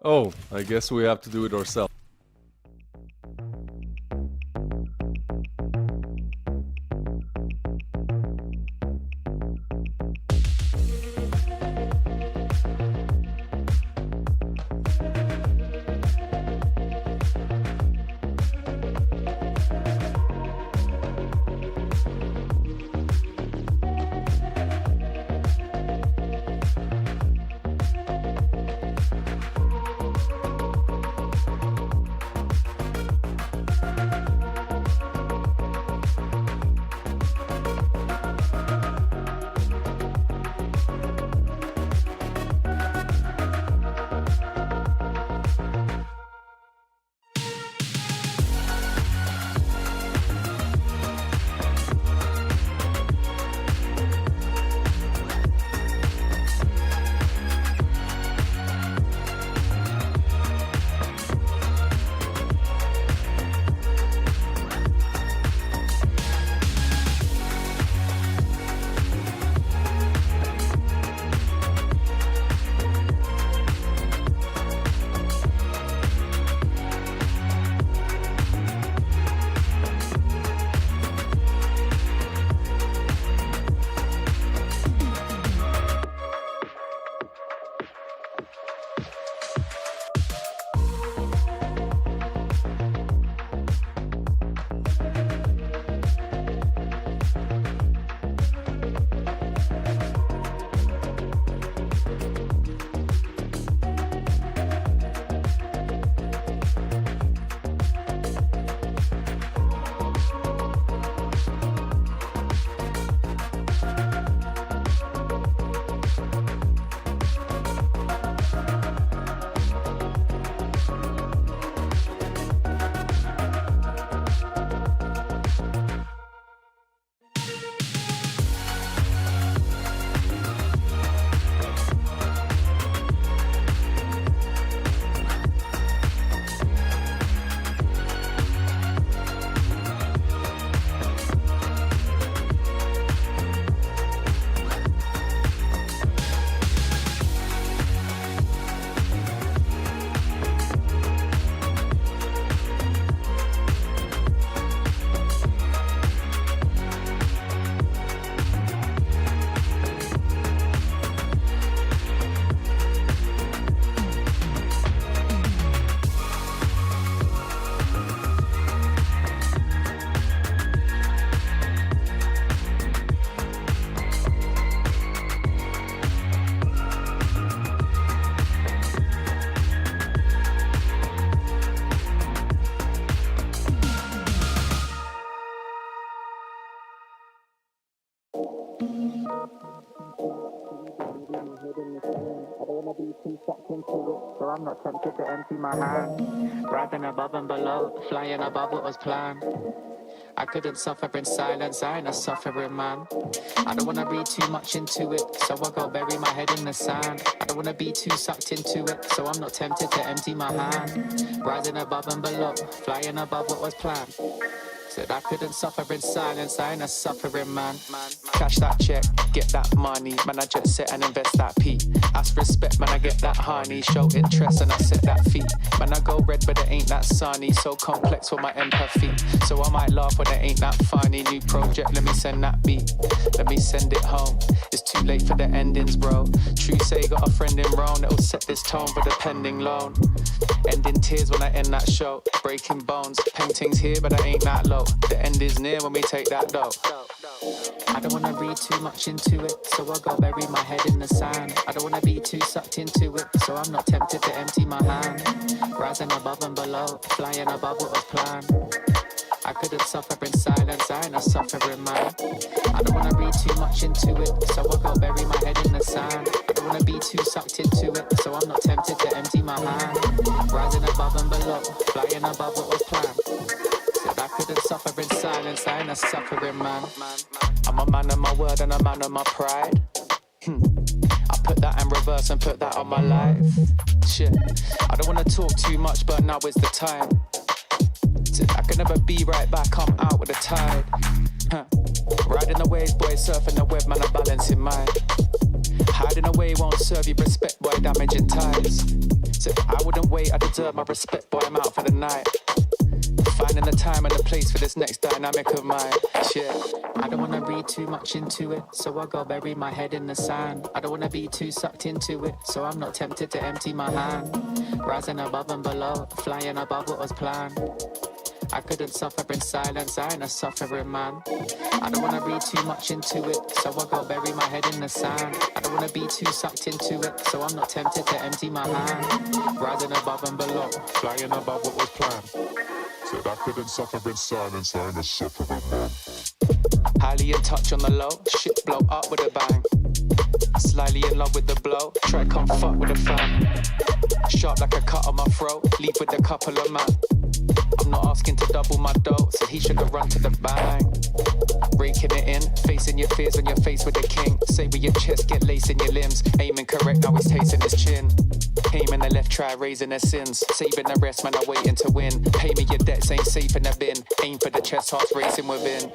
Oh, I guess we have to do it ourselves. So I'm not tempted to empty my hand. Rising above and below, flying above what was planned. I couldn't suffer in silence, I ain't a suffering man. I don't wanna read too much into it, so I go bury my head in the sand. I don't wanna be too sucked into it, so I'm not tempted to empty my hand. Rising above and below, flying above what was planned. Said I couldn't suffer in silence, I ain't a suffering man. Cash that check, get that money, man I just sit and invest that P. Ask respect, man I get that honey, show interest and I set that fee. Man I go red but it ain't that sunny, so complex for my empathy. So I might laugh when it ain't that funny. New project, let me send that beat, let me send it home. It's too late for the endings bro. True say got a friend in Rome that'll set this tone for the pending loan. Ending tears when I end that show, breaking bones, paintings here but I ain't that low. The end is near when we take that dough. I don't wanna read too much into it, so I go bury my head in the sand. I don't wanna be too sucked into it, so I'm not tempted to empty my hand. Rising above and below, flying above what was planned. I couldn't suffer in silence, I ain't a suffering man. I don't wanna read too much into it, so I go bury my head in the sand. I don't wanna be too sucked into it, so I'm not tempted to empty my hand. Rising above and below, flying above what was planned. Said I couldn't suffer in silence, I ain't a suffering man. I'm a man of my word and a man of my pride. I put that in reverse and put that on my life. Shit, I don't wanna talk too much, but now is the time. I can never be right back, I'm out with the tide. Riding the waves, boy, surfing the web, man, I'm balancing mine. Hiding away won't serve you respect, boy, damaging ties. So I wouldn't wait, I deserve my respect, boy, I'm out for the night. Finding the time and the place for this next dynamic of mine. Shit, I don't wanna read too much into it, so I go bury my head in the sand. I don't wanna be too sucked into it, so I'm not tempted to empty my hand. Rising above and below, flying above what was planned. I couldn't suffer in silence, I ain't a suffering man. I don't wanna read too much into it, so I go bury my head in the sand. I don't wanna be too sucked into it, so I'm not tempted to empty my hand. Rising above and below, flying above what was planned. Said I couldn't suffer in silence, I ain't a suffering man. Highly in touch on the low, shit blow up with a bang. Slightly in love with the blow, try come fuck with a fan. Sharp like a cut on my throat, leave with a couple of man. I'm not asking to double my dough, so he should have run to the bang. Raking it in, facing your fears when you're faced with a king. Say with your chest, get lace in your limbs. Aiming correct, now he's tasting his chin. Aiming the left, try raising their sins. Saving the rest, man, I'm waiting to win. Pay me your debts, ain't safe in the bin. Aim for the chest, hearts racing within.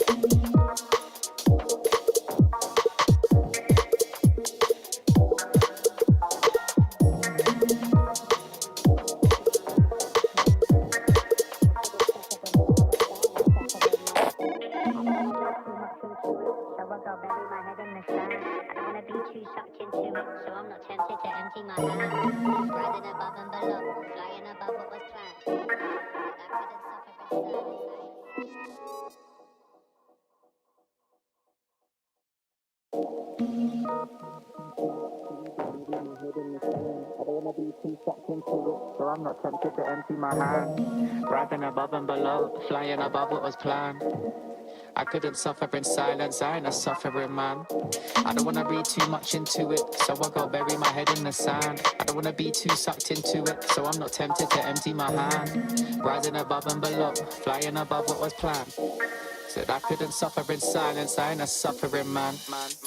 So I'm not tempted to empty my hand. Rising above and below, flying above what was planned. I couldn't suffer in silence, I ain't a suffering man. I don't wanna read too much into it, so I go bury my head in the sand. I don't wanna be too sucked into it, so I'm not tempted to empty my hand. Rising above and below, flying above what was planned. Said I couldn't suffer in silence, I ain't a suffering man.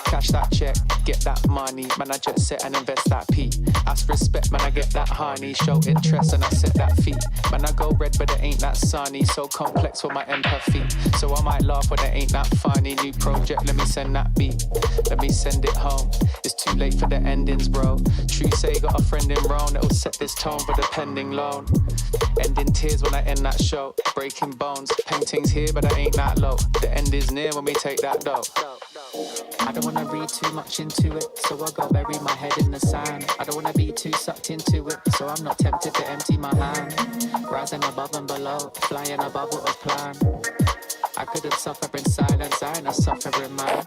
Cash that check, get that money, man I just sit and invest that P. Ask respect, man I get that honey, show interest and I set that fee. Man I go red but it ain't that sunny, so complex for my empathy. So I might laugh when it ain't that funny. New project, let me send that beat, let me send it home. It's too late for the endings bro. True say got a friend in Rome that'll set this tone for the pending loan. Ending tears when I end that show, breaking bones, paintings here but I ain't that low. The end is near when we take that dough. I don't wanna read too much into it, so I go bury my head in the sand. I don't wanna be too sucked into it, so I'm not tempted to empty my hand. Rising above and below, flying above what was planned. I couldn't suffer in silence, I ain't a suffering man.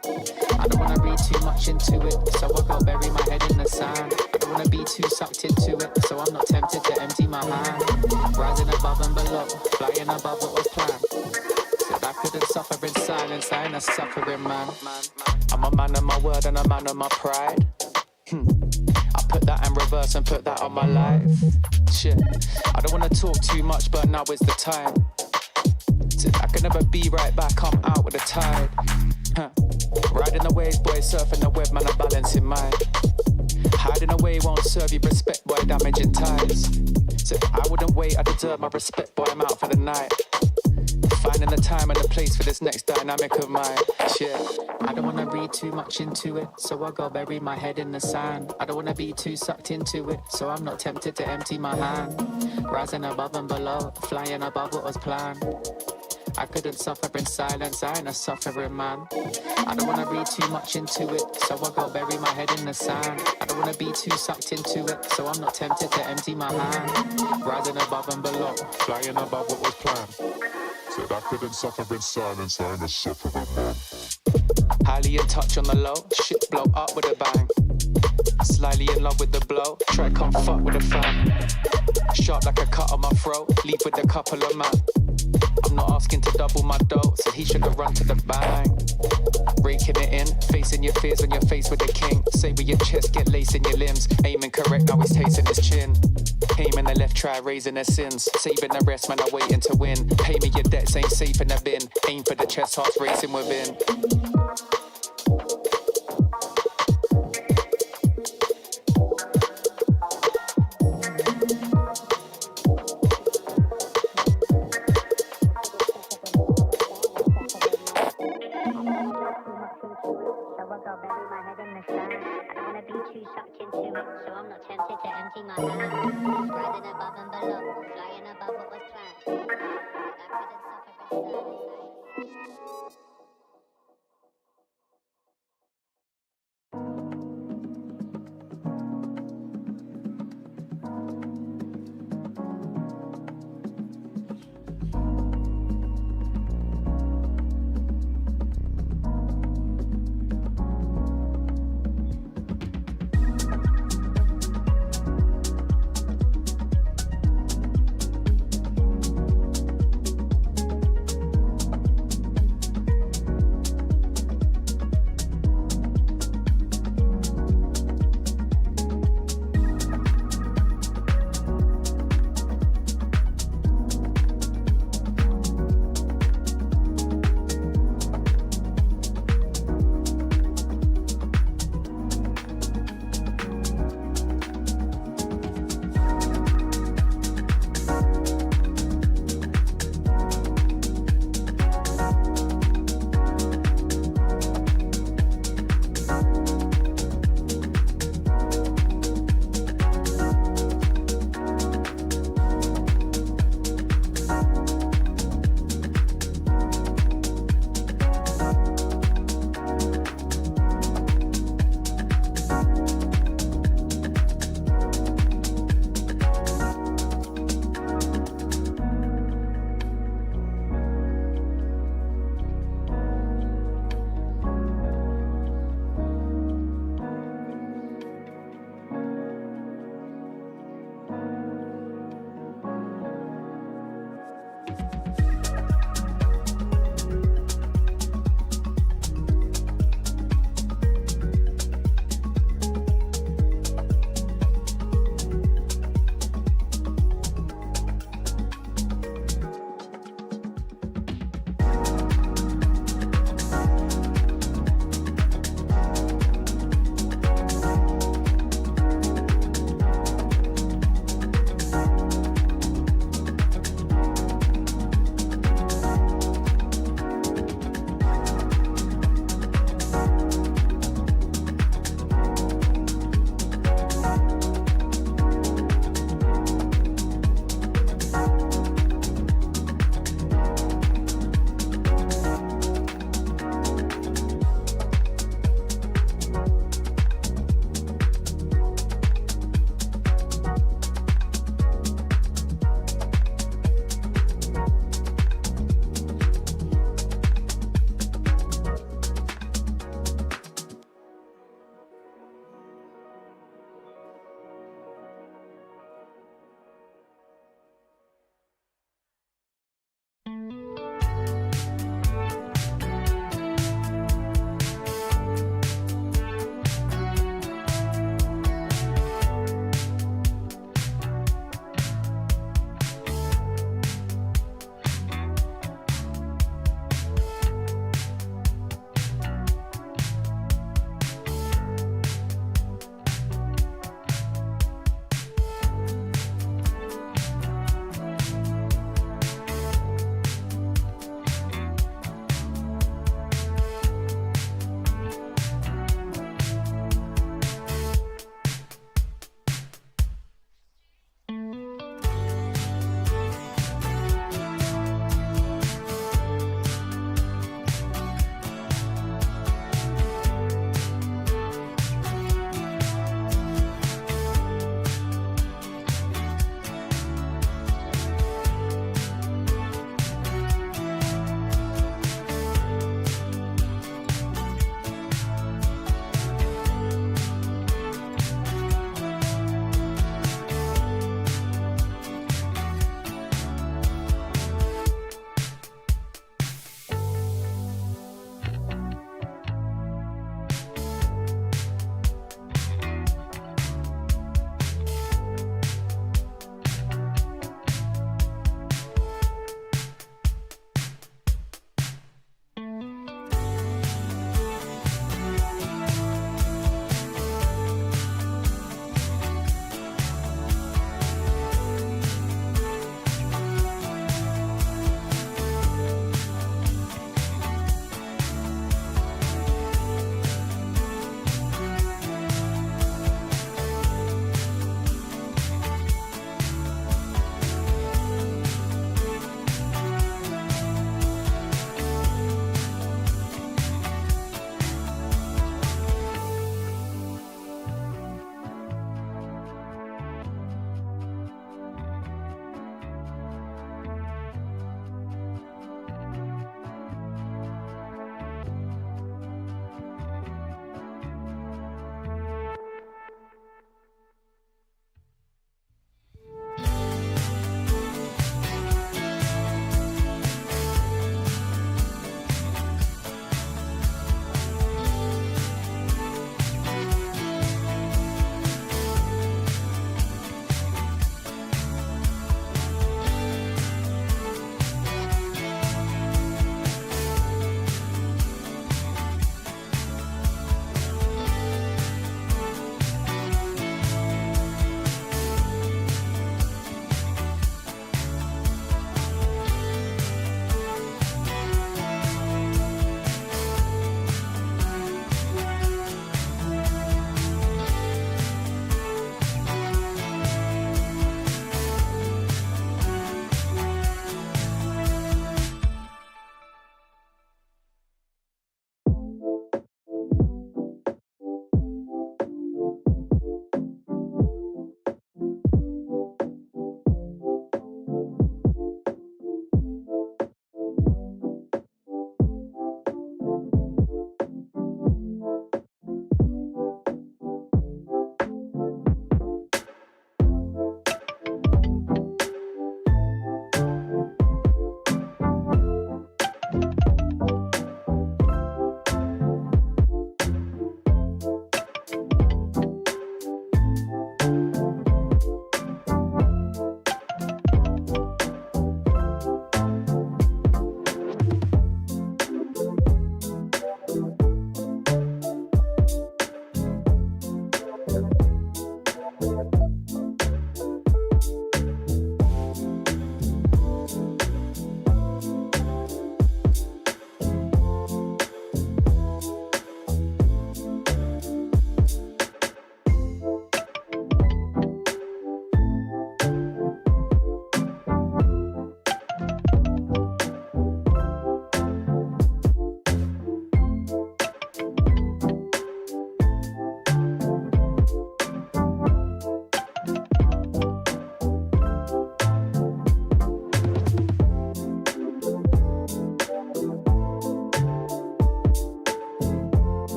I don't wanna read too much into it, so I go bury my head in the sand. I don't wanna be too sucked into it, so I'm not tempted to empty my hand. Rising above and below, flying above what was planned. Said I couldn't suffer in silence, I ain't a suffering man. I'm a man of my word and a man of my pride. I put that in reverse and put that on my life. Shit, I don't wanna talk too much, but now is the time. I can never be right back, I'm out with the tide. Riding the waves, boy, surfing the web, man, I'm balancing mine. Hiding away won't serve you respect, boy, damaging ties. So I wouldn't wait, I deserve my respect, boy, I'm out for the night. Finding the time and the place for this next dynamic of mine. Shit, I don't wanna read too much into it, so I go bury my head in the sand. I don't wanna be too sucked into it, so I'm not tempted to empty my hand. Rising above and below, flying above what was planned. I couldn't suffer in silence, I ain't a suffering man. I don't wanna read too much into it, so I go bury my head in the sand. I don't wanna be too sucked into it, so I'm not tempted to empty my hand. Rising above and below, flying above what was planned. Said I couldn't suffer in silence, I ain't a suffering man. Highly in touch on the low, shit blow up with a bang. Slightly in love with the blow, try come fuck with a fan. Sharp like a cut on my throat, leave with a couple of man. I'm not asking to double my dough, so he should have run to the bang. Raking it in, facing your fears when you're faced with the king. Say with your chest, get lace in your limbs. Aiming correct, now he's tasting his chin. Aiming the left, try raising their sins. Saving the rest, man, I'm waiting to win. Pay me your debts, ain't safe in the bin. Aim for the chest, hearts racing within.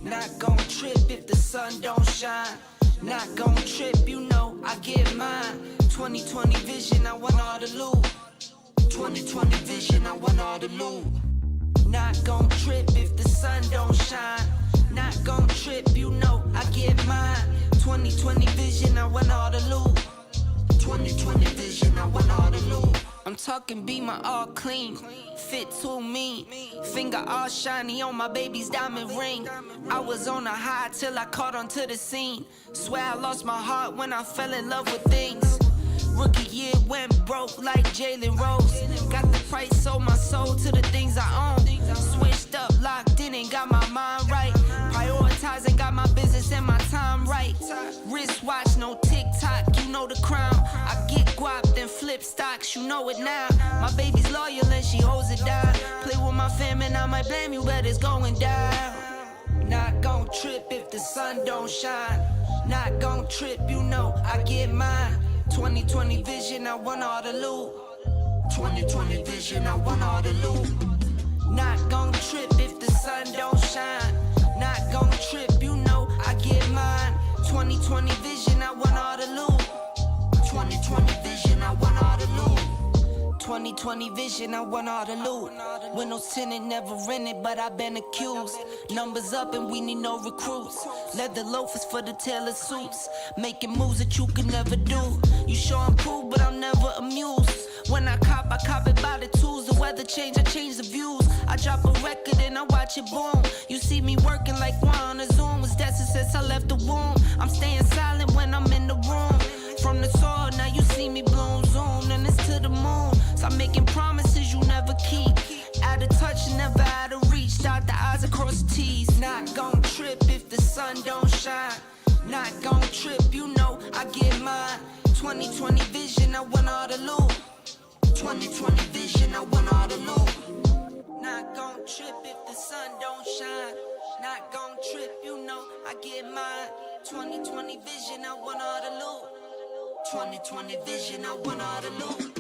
Not gon' trip if the sun don't shine. Not gon' trip, you know I get mine. 2020 vision, I want all the loot. 2020 vision, I want all the loot. Not gon' trip if the sun don't shine. Not gon' trip, you know I get mine. 2020 vision, I want all the loot. 2020 vision, I want all the loot. I'm talking be my all clean, fit too mean, finger all shiny on my baby's diamond ring. I was on a high till I caught onto the scene. Swear I lost my heart when I fell in love with things. Rookie year went broke like Jalen Rose. Got the price, sold my soul to the things I own. Switched up, locked in and got my mind right. Prioritizing, got my business and my time right. Wristwatch, no TikTok, you know the crown. I get guap, then flip stocks, you know it now. My baby's loyal and she holds it down. Play with my fam and I might blame you, but it's going down. Not gon' trip if the sun don't shine. Not gon' trip, you know I get mine. 2020 vision, I want all the loot. 2020 vision, I want all the loot. Not gon' trip if the sun don't shine. Not gon' trip, you know I get mine. 2020 vision, I want all the loot. 2020 vision, I want all the loot. 2020 vision, I want all the loot. Windows tinted, never rented, but I've been accused. Numbers up and we need no recruits. Leather loafers for the tailor suits. Making moves that you could never do. You sure I'm cool, but I'm never amused. When I cop it by the tools. The weather change, I change the views. I drop a record and I watch it boom. You see me working like one on a Zoom. Was destined since I left the womb. I'm staying silent when I'm in the room. From the soil, now you see me bloom, zoom, and it's to the moon. Stop making promises you never keep. Out of touch and never out of reach. Dot the I's across the T's. Not gon' trip if the sun don't shine. Not gon' trip, you know I get mine. 2020 vision, I want all the loot. 2020 vision, I want all the loot. Not gon' trip if the sun don't shine. Not gon' trip, you know I get mine. 2020 vision, I want all the loot. 2020 vision, I want all the loot.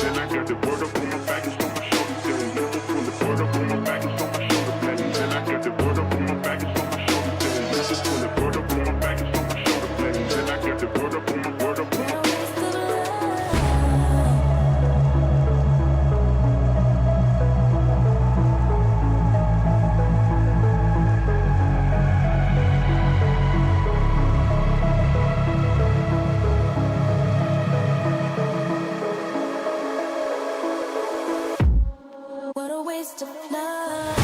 Then I got the word up on my back, it's on my shoulder steady. Pull the word up on my back, it's on my shoulder steady. Then I got the word up on my back, it's on my shoulder steady. Pull the word up on my back, it's on my shoulder steady. Then I got the word up on my word up on my. What a waste of love.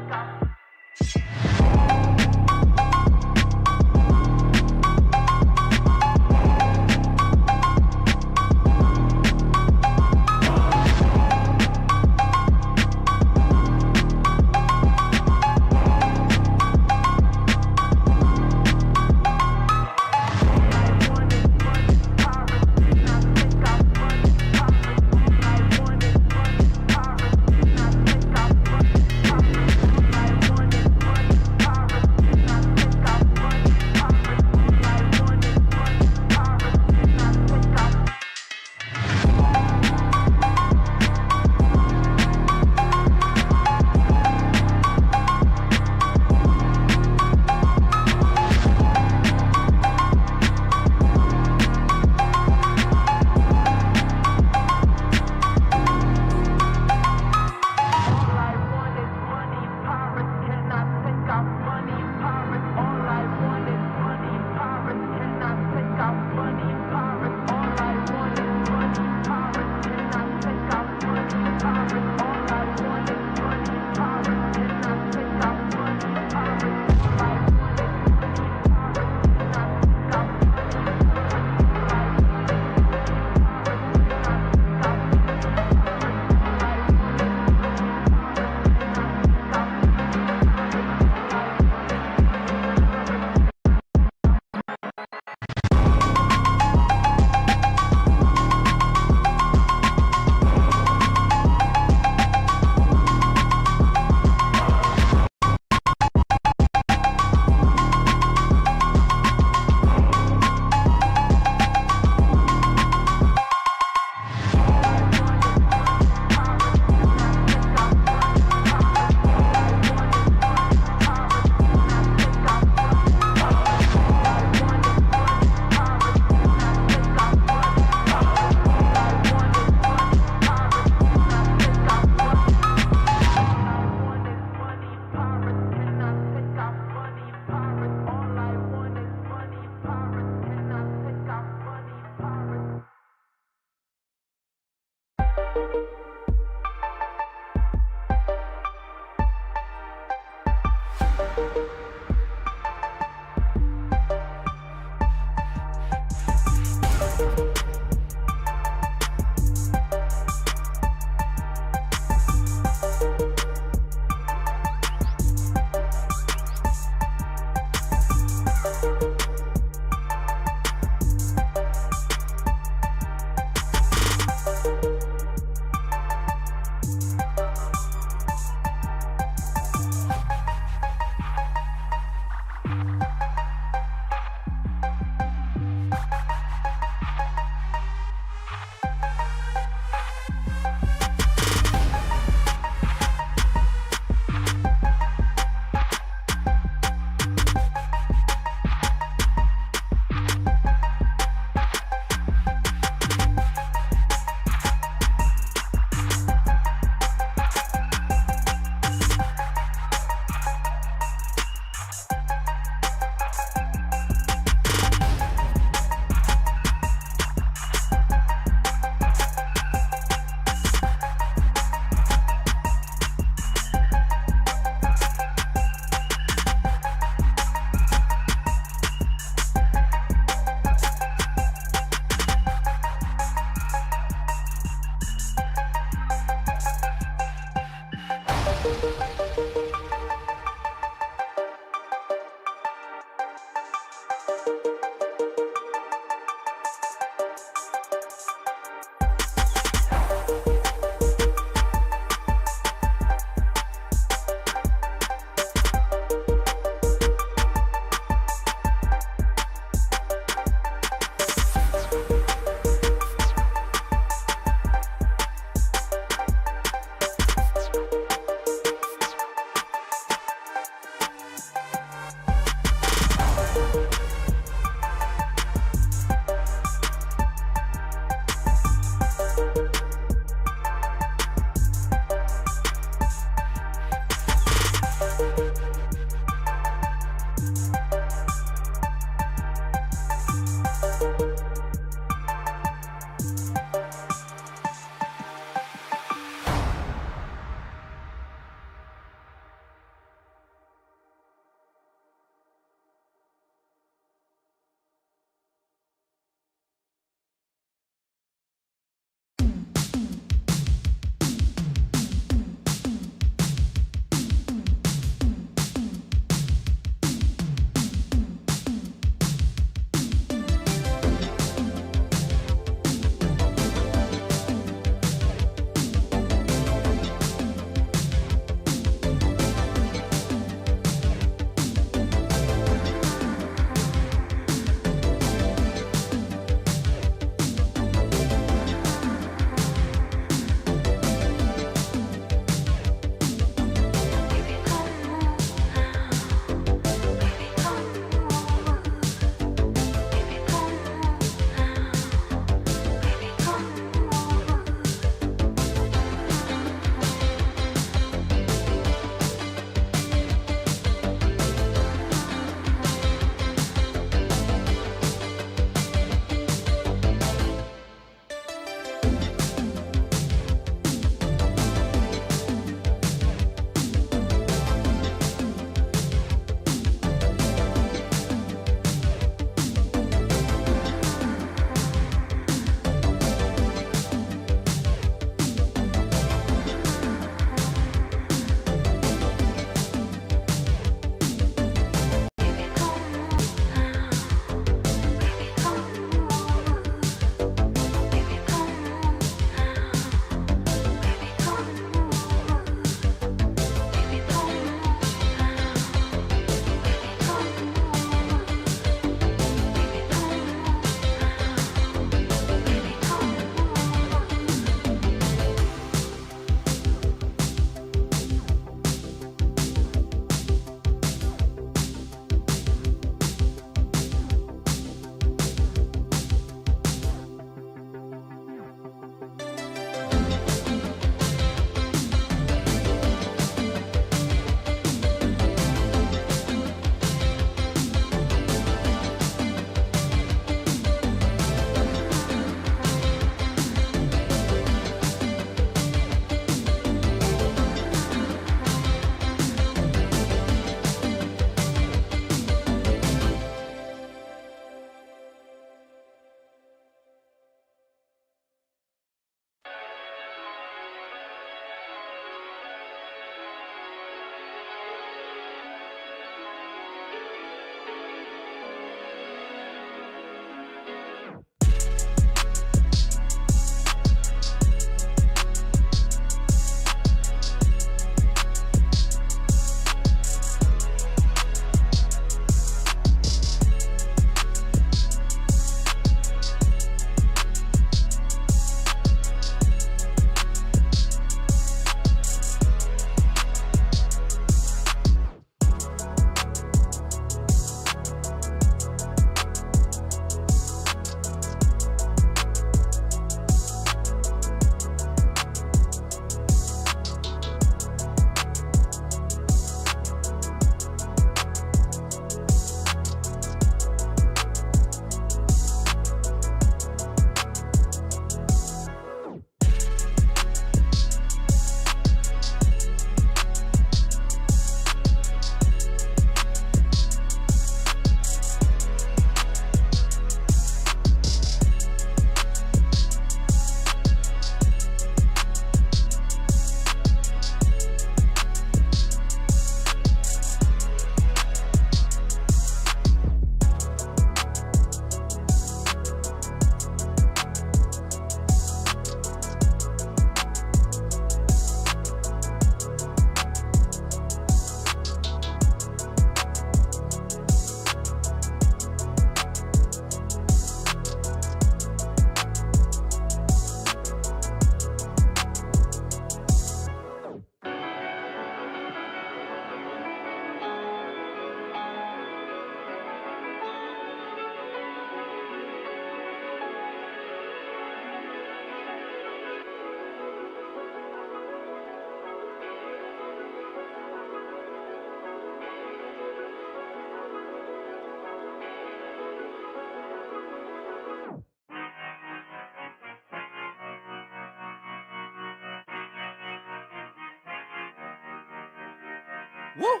Woo!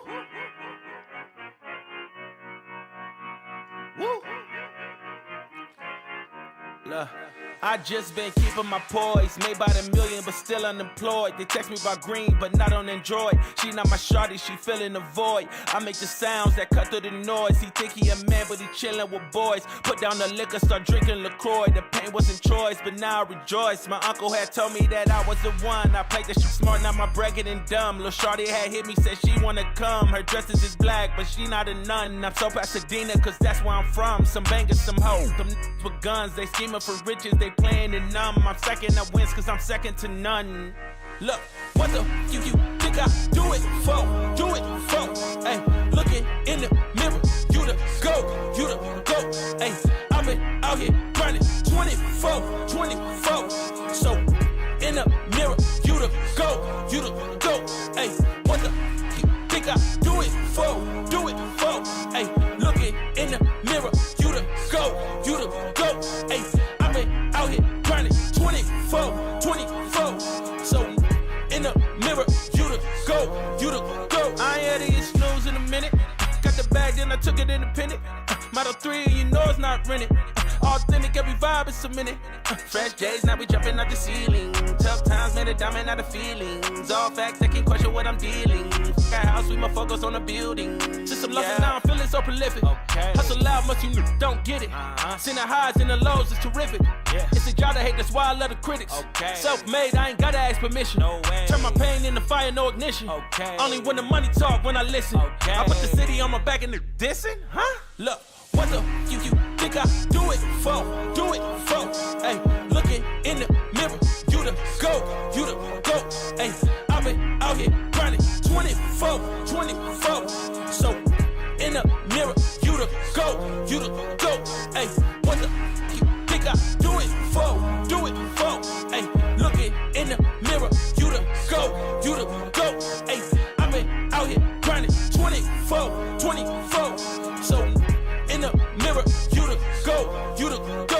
Woo! Look, I just been keeping my poise. Made by the million, but still unemployed. They text me about green, but not on Android. She not my shawty, she filling the void. I make the sounds that cut through the noise. He think he a man, but he chillin' with boys. Put down the liquor, start drinking LaCroix. The pain wasn't choice, but now I rejoice. My uncle had told me that I was the one. I played that shit smart, now my bread getting dumb. Lil' shawty had hit me, said she wanna come. Her dresses is black, but she not a nun. I'm so Pasadena, cause that's where I'm from. Some bangers, some hoes. Them with guns, they scheming for riches, they playing it numb. I'm second, I wins cause I'm second to none. Look, what the you think I do it for? Do it for? Hey, looking in the mirror, you the go, hey, I've been out here grinding 24, so in the mirror, you the go, hey, what the you think I do it for? Do it for? Hey, looking in the mirror, you the go, hey, I've been out here grinding 24, so in the mirror, you the go. I ain't had to get snooze in a minute. Got the bag, then I took it independent. Model 3, you know it's not rented. Authentic, every vibe is cemented. Fresh J's, now we jumping out the ceiling. Tough times made a diamond out of feelings. All facts, I can't question what I'm dealing. Got house, we my focus on the building. System love, now I'm feeling so prolific. Okay. Hustle loud, much you don't get it. Seen the highs and the lows, it's terrific. Yeah. It's a job to hate, that's why I love the critics. Okay. Self-made, I ain't gotta ask permission. No way. Turn my pain into fire, no ignition. Okay. Only when the money talk, when I listen. Okay. I put the city on my back and the dissing, huh? Look, what the you think I do it for? Do it for? Hey, looking in the mirror, you the go, hey, I've been out here grinding 24, so in the mirror, you the go, hey, what the you think I do it for? Do it for? Hey, looking in the mirror, you the go, hey, I've been out here grinding 24, so in the mirror, you the go.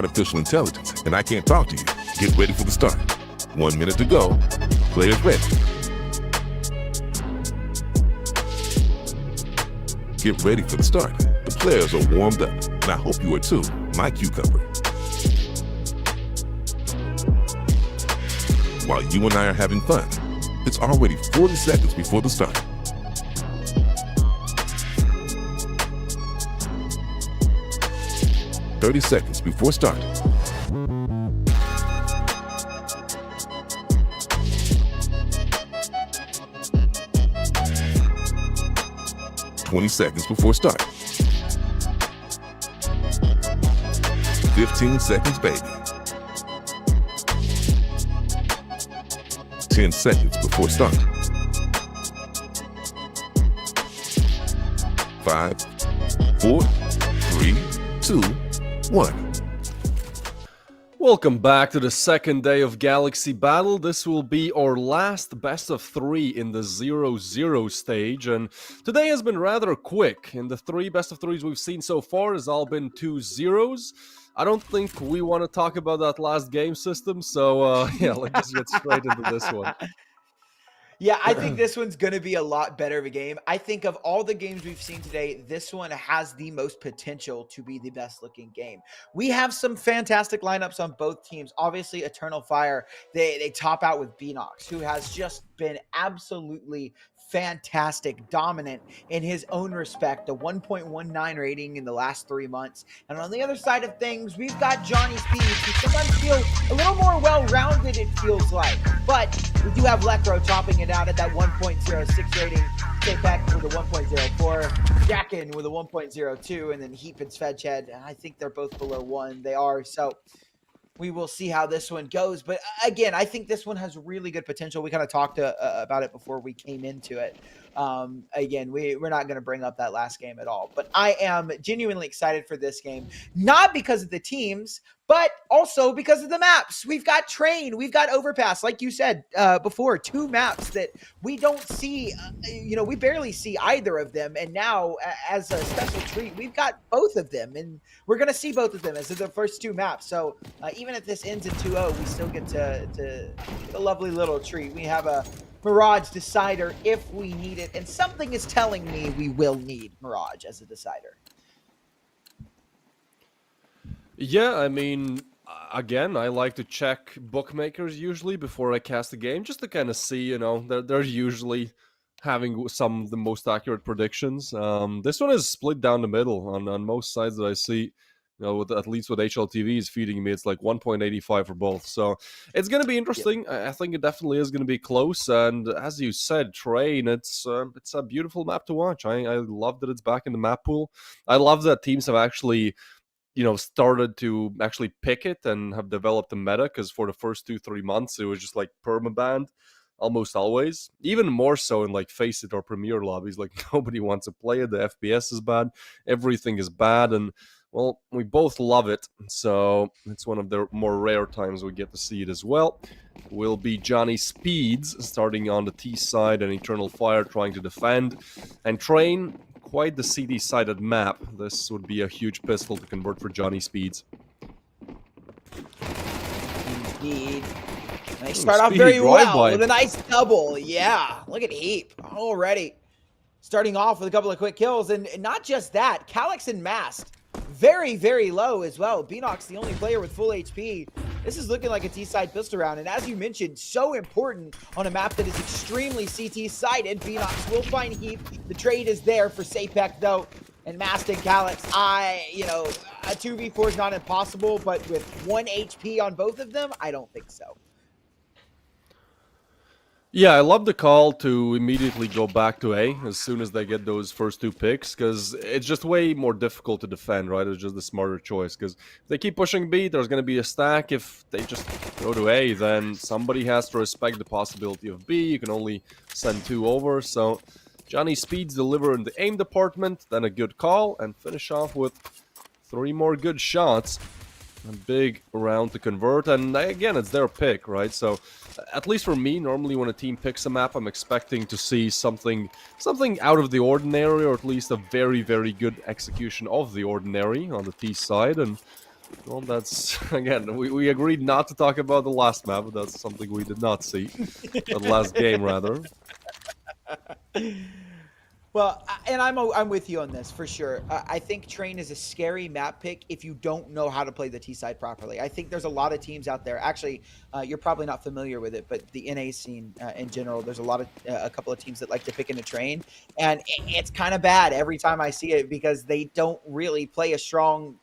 artificial intelligence, and I can't talk to you. Get ready for the start. 1 minute to go. Players ready. Get ready for the start. The players are warmed up, and I hope you are too, my cucumber. While you and I are having fun, it's already 40 seconds before the start. "30 seconds before start. "20 seconds before start. 15 seconds, baby. 10 seconds before start. 5, 4, 3, 2, 1. Welcome back to the second day of Galaxy Battle. This will be our last best of 3 in the 0-0 stage, and today has been rather quick. In the 3 best of 3s we've seen so far, has all been 2-0s. I don't think we want to talk about that last game system, so yeah, let's just get straight into this one. Yeah, I think this one's going to be a lot better of a game. I think of all the games we've seen today, this one has the most potential to be the best looking game. We have some fantastic lineups on both teams. Obviously, Eternal Fire, they top out with Beanox, who has just been absolutely fantastic, dominant in his own respect, a 1.19 rating in the last 3 months. And on the other side of things, we've got Johnny Speeds, who sometimes feel a little more well-rounded, it feels like. But we do have Lekro topping it out at that 1.06 rating, CPH with a 1.04, Jacken with a 1.02, and then Heap and Svedched, and I think they're both below 1. They are, so we will see how this one goes. But again, I think this one has really good potential. We kind of talked about it before we came into it. Again, we're not going to bring up that last game at all. But I am genuinely excited for this game, not because of the teams, but also because of the maps. We've got Train, we've got Overpass, like you said before, 2 maps that we don't see, we barely see either of them. And now, as a special treat, we've got both of them, and we're going to see both of them as the first 2 maps. So even if this ends in 2-0, we still get to get a lovely little treat. We have a Mirage decider if we need it, and something is telling me we will need Mirage as a decider. Yeah, I mean, again, I like to check bookmakers usually before I cast a game, just to kind of see, they're usually having some of the most accurate predictions. This one is split down the middle on most sides that I see. At least with HLTV is feeding me, it's like 1.85 for both. So it's going to be interesting. Yep. I think it definitely is going to be close. And as you said, Train, it's a beautiful map to watch. I love that it's back in the map pool. I love that teams have actually started to actually pick it and have developed a meta, because for the first 2-3 months, it was just like permabanned almost always. Even more so in like Face It or Premier lobbies, like nobody wants to play it. The FPS is bad. Everything is bad. And well, we both love it. So it's one of the more rare times we get to see it as well. Will be Johnny Speeds starting on the T side and Eternal Fire trying to defend. And Train, quite the CD-sided map. This would be a huge pistol to convert for Johnny Speeds. Indeed. And they start off very well with a nice double. Yeah, look at Heap already. Starting off with a couple of quick kills. And not just that, Calyx and Mast, very, very low as well. Beanox, the only player with full HP. This is looking like a T-side pistol round. And as you mentioned, so important on a map that is extremely CT-sided. Beanox will find Heap. The trade is there for CPH, though. And Mast and Calyx, a 2v4 is not impossible, but with 1 HP on both of them, I don't think so. Yeah, I love the call to immediately go back to A as soon as they get those first 2 picks, because it's just way more difficult to defend, right? It's just the smarter choice, because if they keep pushing B, there's going to be a stack. If they just go to A, then somebody has to respect the possibility of B. You can only send 2 over, so Johnny Speeds deliver in the aim department, then a good call, and finish off with 3 more good shots. A big round to convert, and again, it's their pick, right? So, at least for me, normally when a team picks a map, I'm expecting to see something out of the ordinary, or at least a very, very good execution of the ordinary on the T side. And Well, that's again. We agreed not to talk about the last map, but that's something we did not see. The last game, rather. Well, and I'm with you on this for sure. I think Train is a scary map pick if you don't know how to play the T side properly. I think there's a lot of teams out there. Actually, you're probably not familiar with it, but the NA scene in general, there's a couple of teams that like to pick in a Train, and it's kind of bad every time I see it because they don't really play a strong,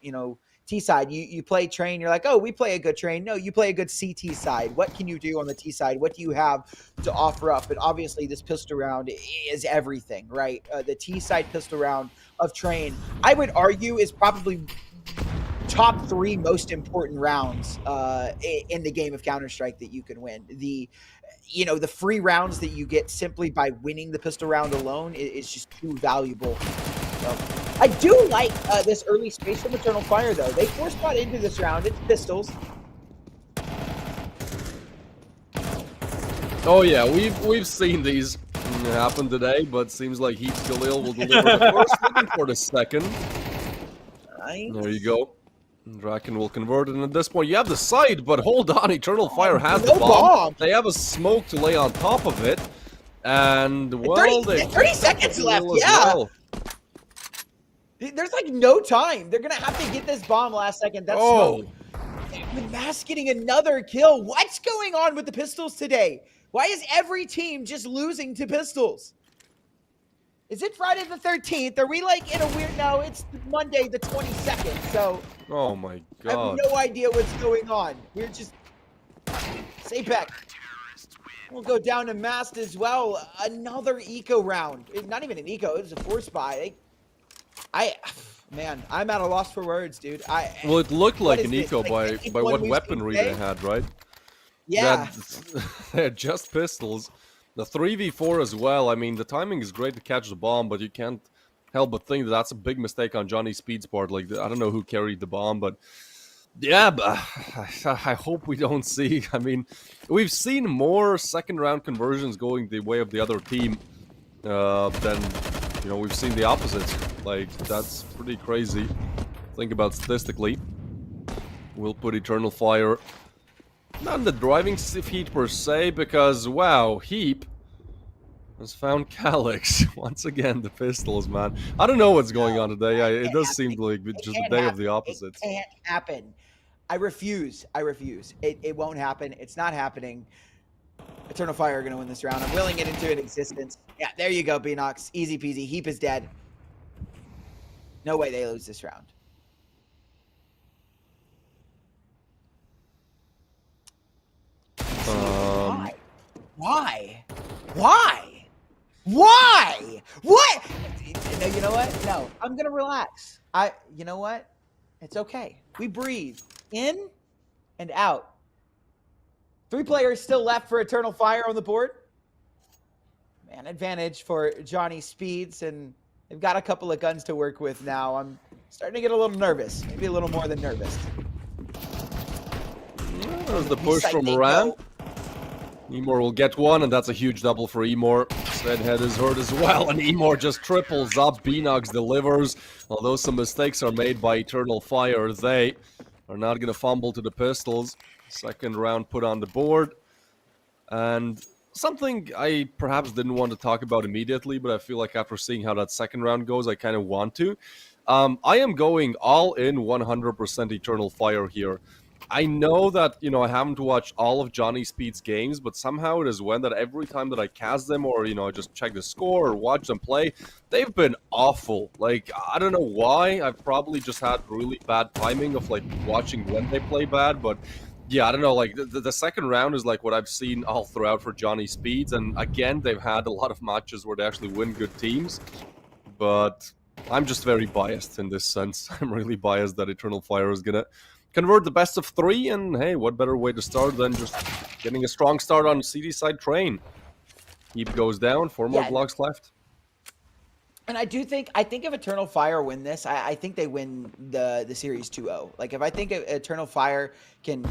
T side. You play Train, you're like, oh, we play a good Train. No, you play a good CT side. What can you do on the T side? What do you have to offer up? And obviously, this pistol round is everything, right? The T side pistol round of Train, I would argue, is probably top 3 most important rounds in the game of Counter-Strike that you can win. The free rounds that you get simply by winning the pistol round alone is just too valuable. So, I do like this early space from Eternal Fire, though. They force got into this round. It's pistols. Oh yeah, we've seen these happen today, but seems like Heaps Galil will deliver the first, looking for the second. Nice. There you go. Draken will convert it, and at this point you have the side, but hold on, Eternal Fire has the bomb. They have a smoke to lay on top of it, and well, 30 seconds left, yeah. Well. There's like no time. They're gonna have to get this bomb last second. That's smoke. With Mass getting another kill. What's going on with the pistols today? Why is every team just losing to pistols? Is it Friday the 13th? Are we like in a weird... No, it's Monday the 22nd, so... Oh my god. I have no idea what's going on. We're just... CPH. We'll go down to Mast as well. Another eco round. Not even an eco, it was a force buy. Man, I'm at a loss for words, dude. Well, it looked like an eco by what weaponry they had, right? Yeah. They're just pistols. The 3v4 as well. I mean, the timing is great to catch the bomb, but you can't help but think that that's a big mistake on Johnny Speed's part. Like, I don't know who carried the bomb, but yeah, I hope we don't see. I mean, we've seen more second round conversions going the way of the other team than, we've seen the opposite. Like, that's pretty crazy. Think about statistically. We'll put Eternal Fire not in the driving seat per se, because, wow, Heap has found Calyx. Once again, the pistols, man. I don't know what's going on today. It does seem like just a day of the opposites. It can't happen. I refuse. It won't happen. It's not happening. Eternal Fire are going to win this round. I'm willing it into an existence. Yeah, there you go, Beanox. Easy peasy. Heap is dead. No way they lose this round. Why? What? No, you know what? No, I'm going to relax. You know what? It's okay. We breathe in and out. 3 players still left for Eternal Fire on the board. Man, advantage for Johnny Speeds, and they've got a couple of guns to work with now. I'm starting to get a little nervous. Maybe a little more than nervous. There's the push from Moran. Emor will get one, and that's a huge double for Emor. Zedhead is hurt as well, and Emor just triples up. Beanox delivers. Although some mistakes are made by Eternal Fire, they are not going to fumble to the pistols. Second round put on the board. And something I perhaps didn't want to talk about immediately, but I feel like after seeing how that second round goes, I kind of want to. I am going all in 100% Eternal Fire here. I know that, I haven't watched all of Johnny Speed's games, but somehow it is when that every time that I cast them or, I just check the score or watch them play, they've been awful. Like, I don't know why. I've probably just had really bad timing of, like, watching when they play bad, but yeah, I don't know, like, the second round is, like, what I've seen all throughout for Johnny Speeds, and again, they've had a lot of matches where they actually win good teams, but I'm just very biased in this sense. I'm really biased that Eternal Fire is gonna convert the best of 3, and hey, what better way to start than just getting a strong start on CD side Train. Heap goes down, 4 more blocks left. And I think if Eternal Fire win this, I think they win the series 2-0. Like if I think Eternal Fire can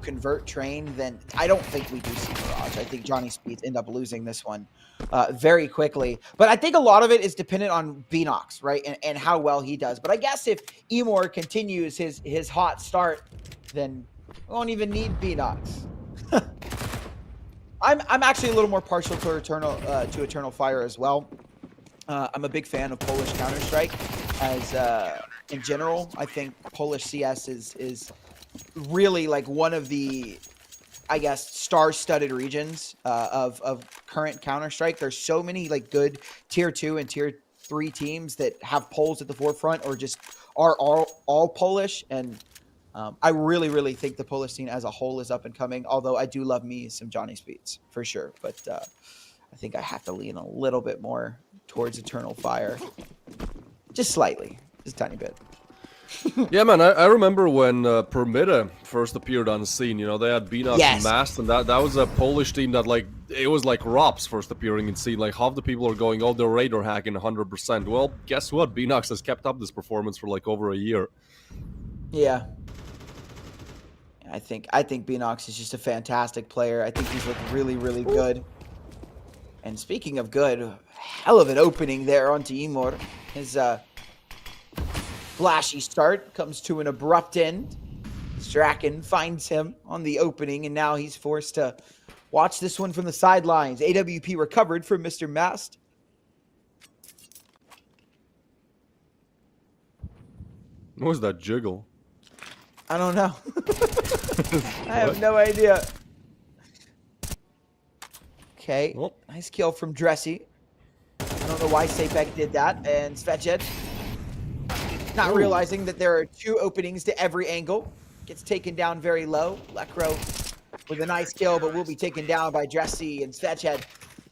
convert Train, then I don't think we do see Mirage. I think Johnny Speeds end up losing this one very quickly. But I think a lot of it is dependent on Beanox, right? And how well he does. But I guess if Emor continues his hot start, then we won't even need Beanox. I'm actually a little more partial to Eternal Fire as well. I'm a big fan of Polish Counter-Strike as in general. I think Polish CS is really like one of the, I guess, star-studded regions of current Counter-Strike. There's so many like good tier 2 and tier 3 teams that have Poles at the forefront or just are all Polish. And I really think the Polish scene as a whole is up and coming, although I do love me some Johnny Speeds for sure. But I think I have to lean a little bit more towards Eternal Fire. Just slightly. Just a tiny bit. Yeah, man, I remember when Permita first appeared on the scene. You know, they had Beanox and Mast, and that was a Polish team that, like, it was like Rops first appearing in scene. Like, half the people are going, oh, they're radar hacking 100%. Well, guess what? Beanox has kept up this performance for, like, over a year. Yeah. I think Beanox is just a fantastic player. I think he's looked really good. And speaking of good, hell of an opening there onto Emor. His flashy start comes to an abrupt end. Straken finds him on the opening, and now he's forced to watch this one from the sidelines. AWP recovered from Mr. Mast. What was that jiggle? I don't know. I have no idea. Okay, well, nice kill from Dressy. I don't know why Sapek did that. And Svetjed, not realizing that there are 2 openings to every angle. Gets taken down very low. Lekro with a nice kill, but will be taken down by Dressy. And Svetjed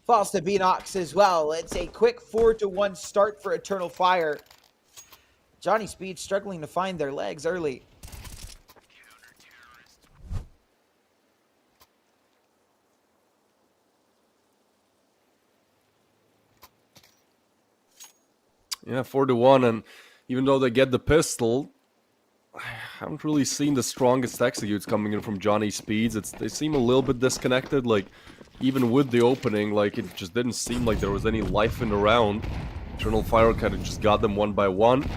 falls to Beanox as well. It's a quick 4-1 start for Eternal Fire. Johnny Speed struggling to find their legs early. Yeah, 4-1, and even though they get the pistol, I haven't really seen the strongest executes coming in from Johnny Speeds. They seem a little bit disconnected, like, even with the opening, like, it just didn't seem like there was any life in the round. Eternal Fire kind of just got them one by one.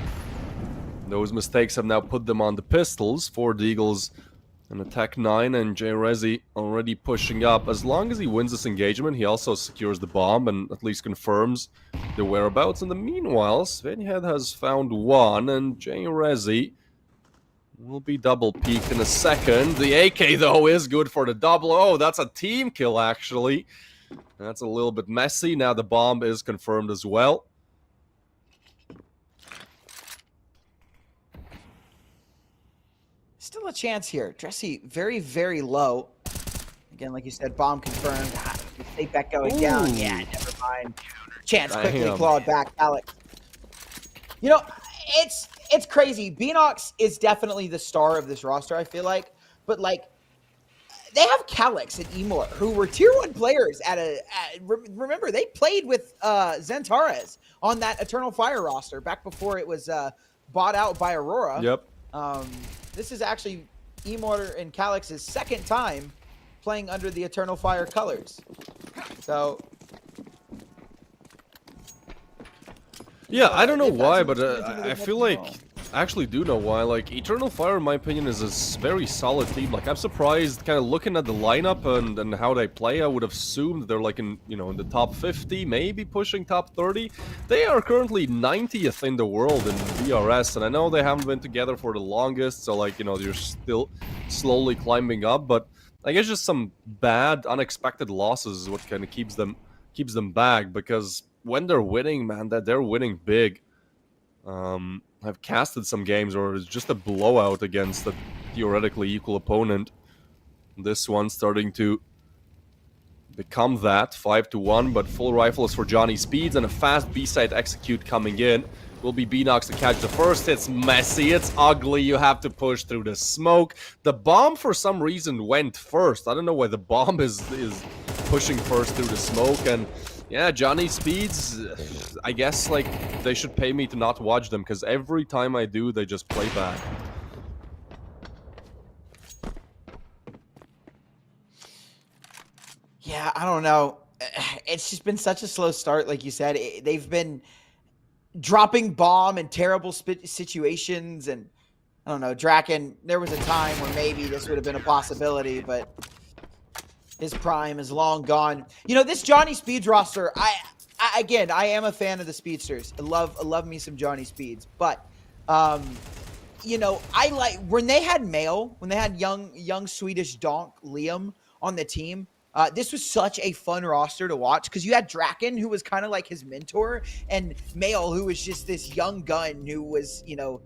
Those mistakes have now put them on the pistols. Ford Eagles and Attack 9, and J Rezi already pushing up. As long as he wins this engagement, he also secures the bomb and at least confirms the whereabouts. In the meanwhile, Svenhead has found one, and J Rezi will be double peaked in a second. The AK, though, is good for the double. Oh, that's a team kill, actually. That's a little bit messy. Now the bomb is confirmed as well. Still a chance here. Dressy very low. Again, like you said, bomb confirmed. Sapek going down. Yeah, never mind. Chance quickly clawed back. Alex. You know, it's crazy. Beanox is definitely the star of this roster, I feel like. But, like, they have Calyx and Emor, who were tier 1 players remember, they played with Zentares on that Eternal Fire roster back before it was bought out by Aurora. Yep. This is actually Emor and Calyx's second time playing under the Eternal Fire colors. So... yeah, I don't know why, but I feel like... I actually do know why. Like, Eternal Fire, in my opinion, is a very solid team. Like, I'm surprised, kind of looking at the lineup and how they play, I would have assumed they're, like, in the top 50, maybe pushing top 30. They are currently 90th in the world in BRS, and I know they haven't been together for the longest, so, like, they're still slowly climbing up, but I guess just some bad, unexpected losses is what kind of keeps them back, because when they're winning, man, they're winning big. I've casted some games where it's just a blowout against a theoretically equal opponent. This one starting to become that, 5-1, but full rifles for Johnny Speeds and a fast B-side execute coming in. Will be Beanox to catch the first. It's messy, it's ugly, you have to push through the smoke. The bomb for some reason went first. I don't know why the bomb is pushing first through the smoke, and Yeah, Johnny Speeds, I guess, like, they should pay me to not watch them, because every time I do, they just play bad. Yeah, I don't know. It's just been such a slow start, like you said. They've been dropping bomb in terrible situations, and I don't know, Draken, there was a time where maybe this would have been a possibility, but his prime is long gone. You know, this Johnny Speeds roster, again, I am a fan of the speedsters. I love me some Johnny Speeds, but you know, I like when they had when they had young Swedish donk Liam on the team. This was such a fun roster to watch because you had Draken, who was kind of like his mentor, and Mail, who was just this young gun who was, you know,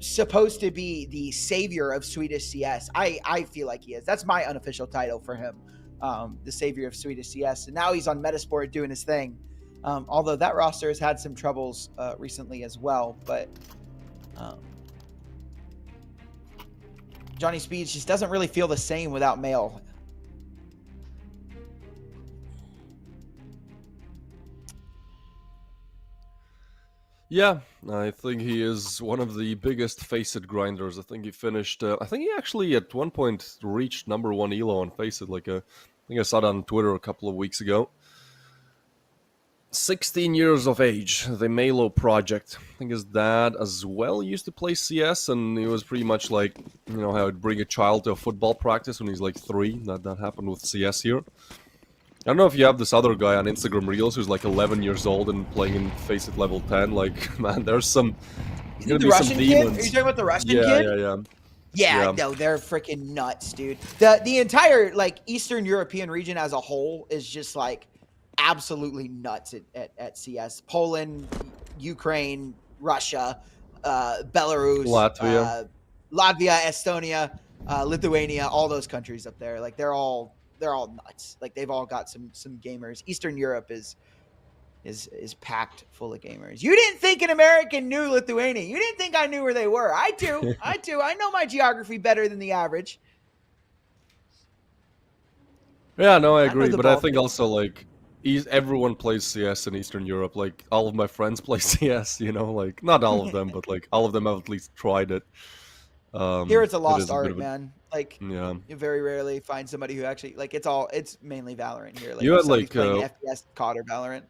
supposed to be the savior of Swedish CS. I feel like he is. That's my unofficial title for him, the savior of Swedish CS. And now he's on Metasport doing his thing. Although that roster has had some troubles recently as well, but Johnny Speeds just doesn't really feel the same without Mail. Yeah, I think he is one of the biggest Faceit grinders. I think he finished, I think he actually at one point reached #1 elo on Faceit, like I think I saw that on Twitter a couple of weeks ago. 16 years of age, the Malo project. I think his dad as well used to play CS, and he was pretty much like, you know, how I'd bring a child to a football practice when he's like 3. That happened with CS here. I don't know if you have this other guy on Instagram Reels who's like 11 years old and playing in Faceit level 10. Like, man, there's some... There's gonna the be Russian some kid? demons. Are you talking about the Russian Yeah, kid? yeah. No, they're freaking nuts, dude. The entire, like, Eastern European region as a whole is just, like, absolutely nuts at CS. Poland, Ukraine, Russia, Belarus, Latvia, Estonia, Lithuania, all those countries up there. Like, they're all nuts. Like, they've all got some gamers. Eastern Europe is packed full of gamers. You didn't think an American knew Lithuania. You didn't think I knew where they were. I do. I know my geography better than the average. Yeah, no, I agree. But I think also, like, everyone plays CS in Eastern Europe. Like, all of my friends play CS, you know? Like, not all of them, but, like, all of them have at least tried it. Here it's a lost art, man. Like, yeah, you very rarely find somebody who actually, like, it's mainly Valorant here. Like, you had, like, playing FPS, COD, or Valorant.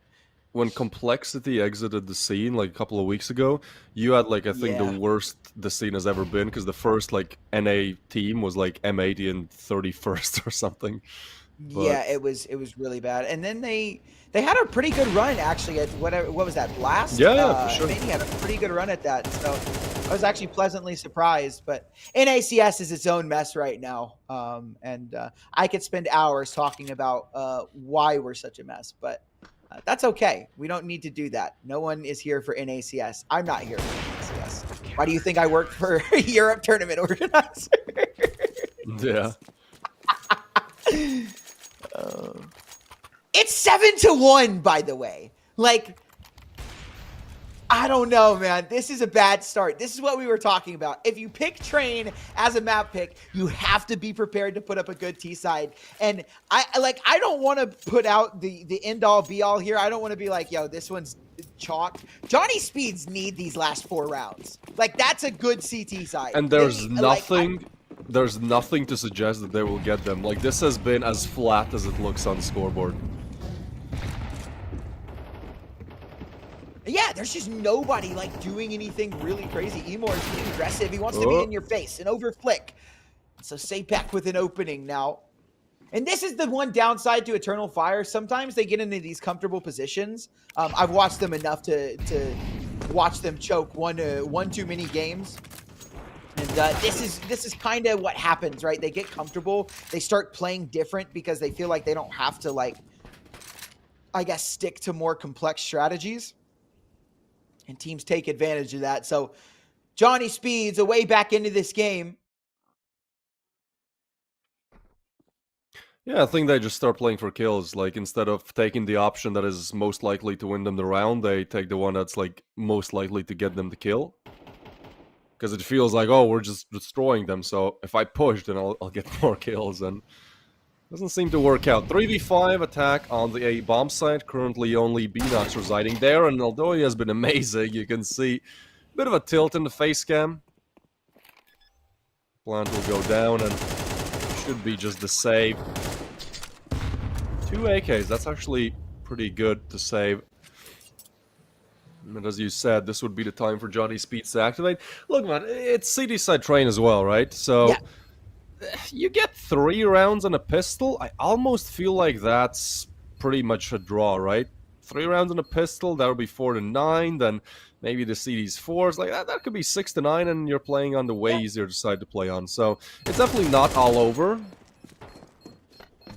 When Complexity exited the scene, like, a couple of weeks ago, you had, like, I think the worst the scene has ever been, because the first, like, NA team was, like, M80 and 31st or something. But... yeah, it was really bad. And then they had a pretty good run, actually, at what was that, Blast? Yeah, for sure. They had a pretty good run at that, so I was actually pleasantly surprised. But NACS is its own mess right now, and I could spend hours talking about why we're such a mess, but that's okay. We don't need to do that. No one is here for NACS. I'm not here for NACS. Why do you think I work for Europe tournament organizer? Yeah. It's 7-1, by the way. Like, I don't know, man. This is a bad start. This is what we were talking about. If you pick Train as a map pick, you have to be prepared to put up a good T-side. And I don't want to put out the end-all be-all here. I don't want to be like, yo, this one's chalk. Johnny Speeds need these last 4 rounds. Like, that's a good CT side. And there's nothing... There's nothing to suggest that they will get them. Like, this has been as flat as it looks on the scoreboard. Yeah, there's just nobody, like, doing anything really crazy. Emor is being aggressive. He wants to be in your face and over flick. So CPH with an opening now. And this is the one downside to Eternal Fire. Sometimes they get into these comfortable positions. I've watched them enough to watch them choke one too many games. And this is kind of what happens, right? They get comfortable. They start playing different because they feel like they don't have to, like, I guess, stick to more complex strategies. And teams take advantage of that. So Johnny Speeds away back into this game. Yeah, I think they just start playing for kills. Like, instead of taking the option that is most likely to win them the round, they take the one that's, like, most likely to get them the kill. Because it feels like, oh, we're just destroying them, so if I push, then I'll get more kills. And Doesn't seem to work out. 3v5 attack on the A bomb site. Currently only BNox residing there, and although he has been amazing, you can see a bit of a tilt in the face cam. Plant will go down and should be just the save. 2 AKs, that's actually pretty good to save. And as you said, this would be the time for Johnny Speeds to activate. Look, man, it's CD side train as well, right? So Yeah. you get 3 rounds on a pistol. I almost feel like that's pretty much a draw, right? 3 rounds on a pistol, that would be 4 to 9. Then maybe the CD's 4s, like that could be 6 to 9, and you're playing on the way easier side to play on. So it's definitely not all over.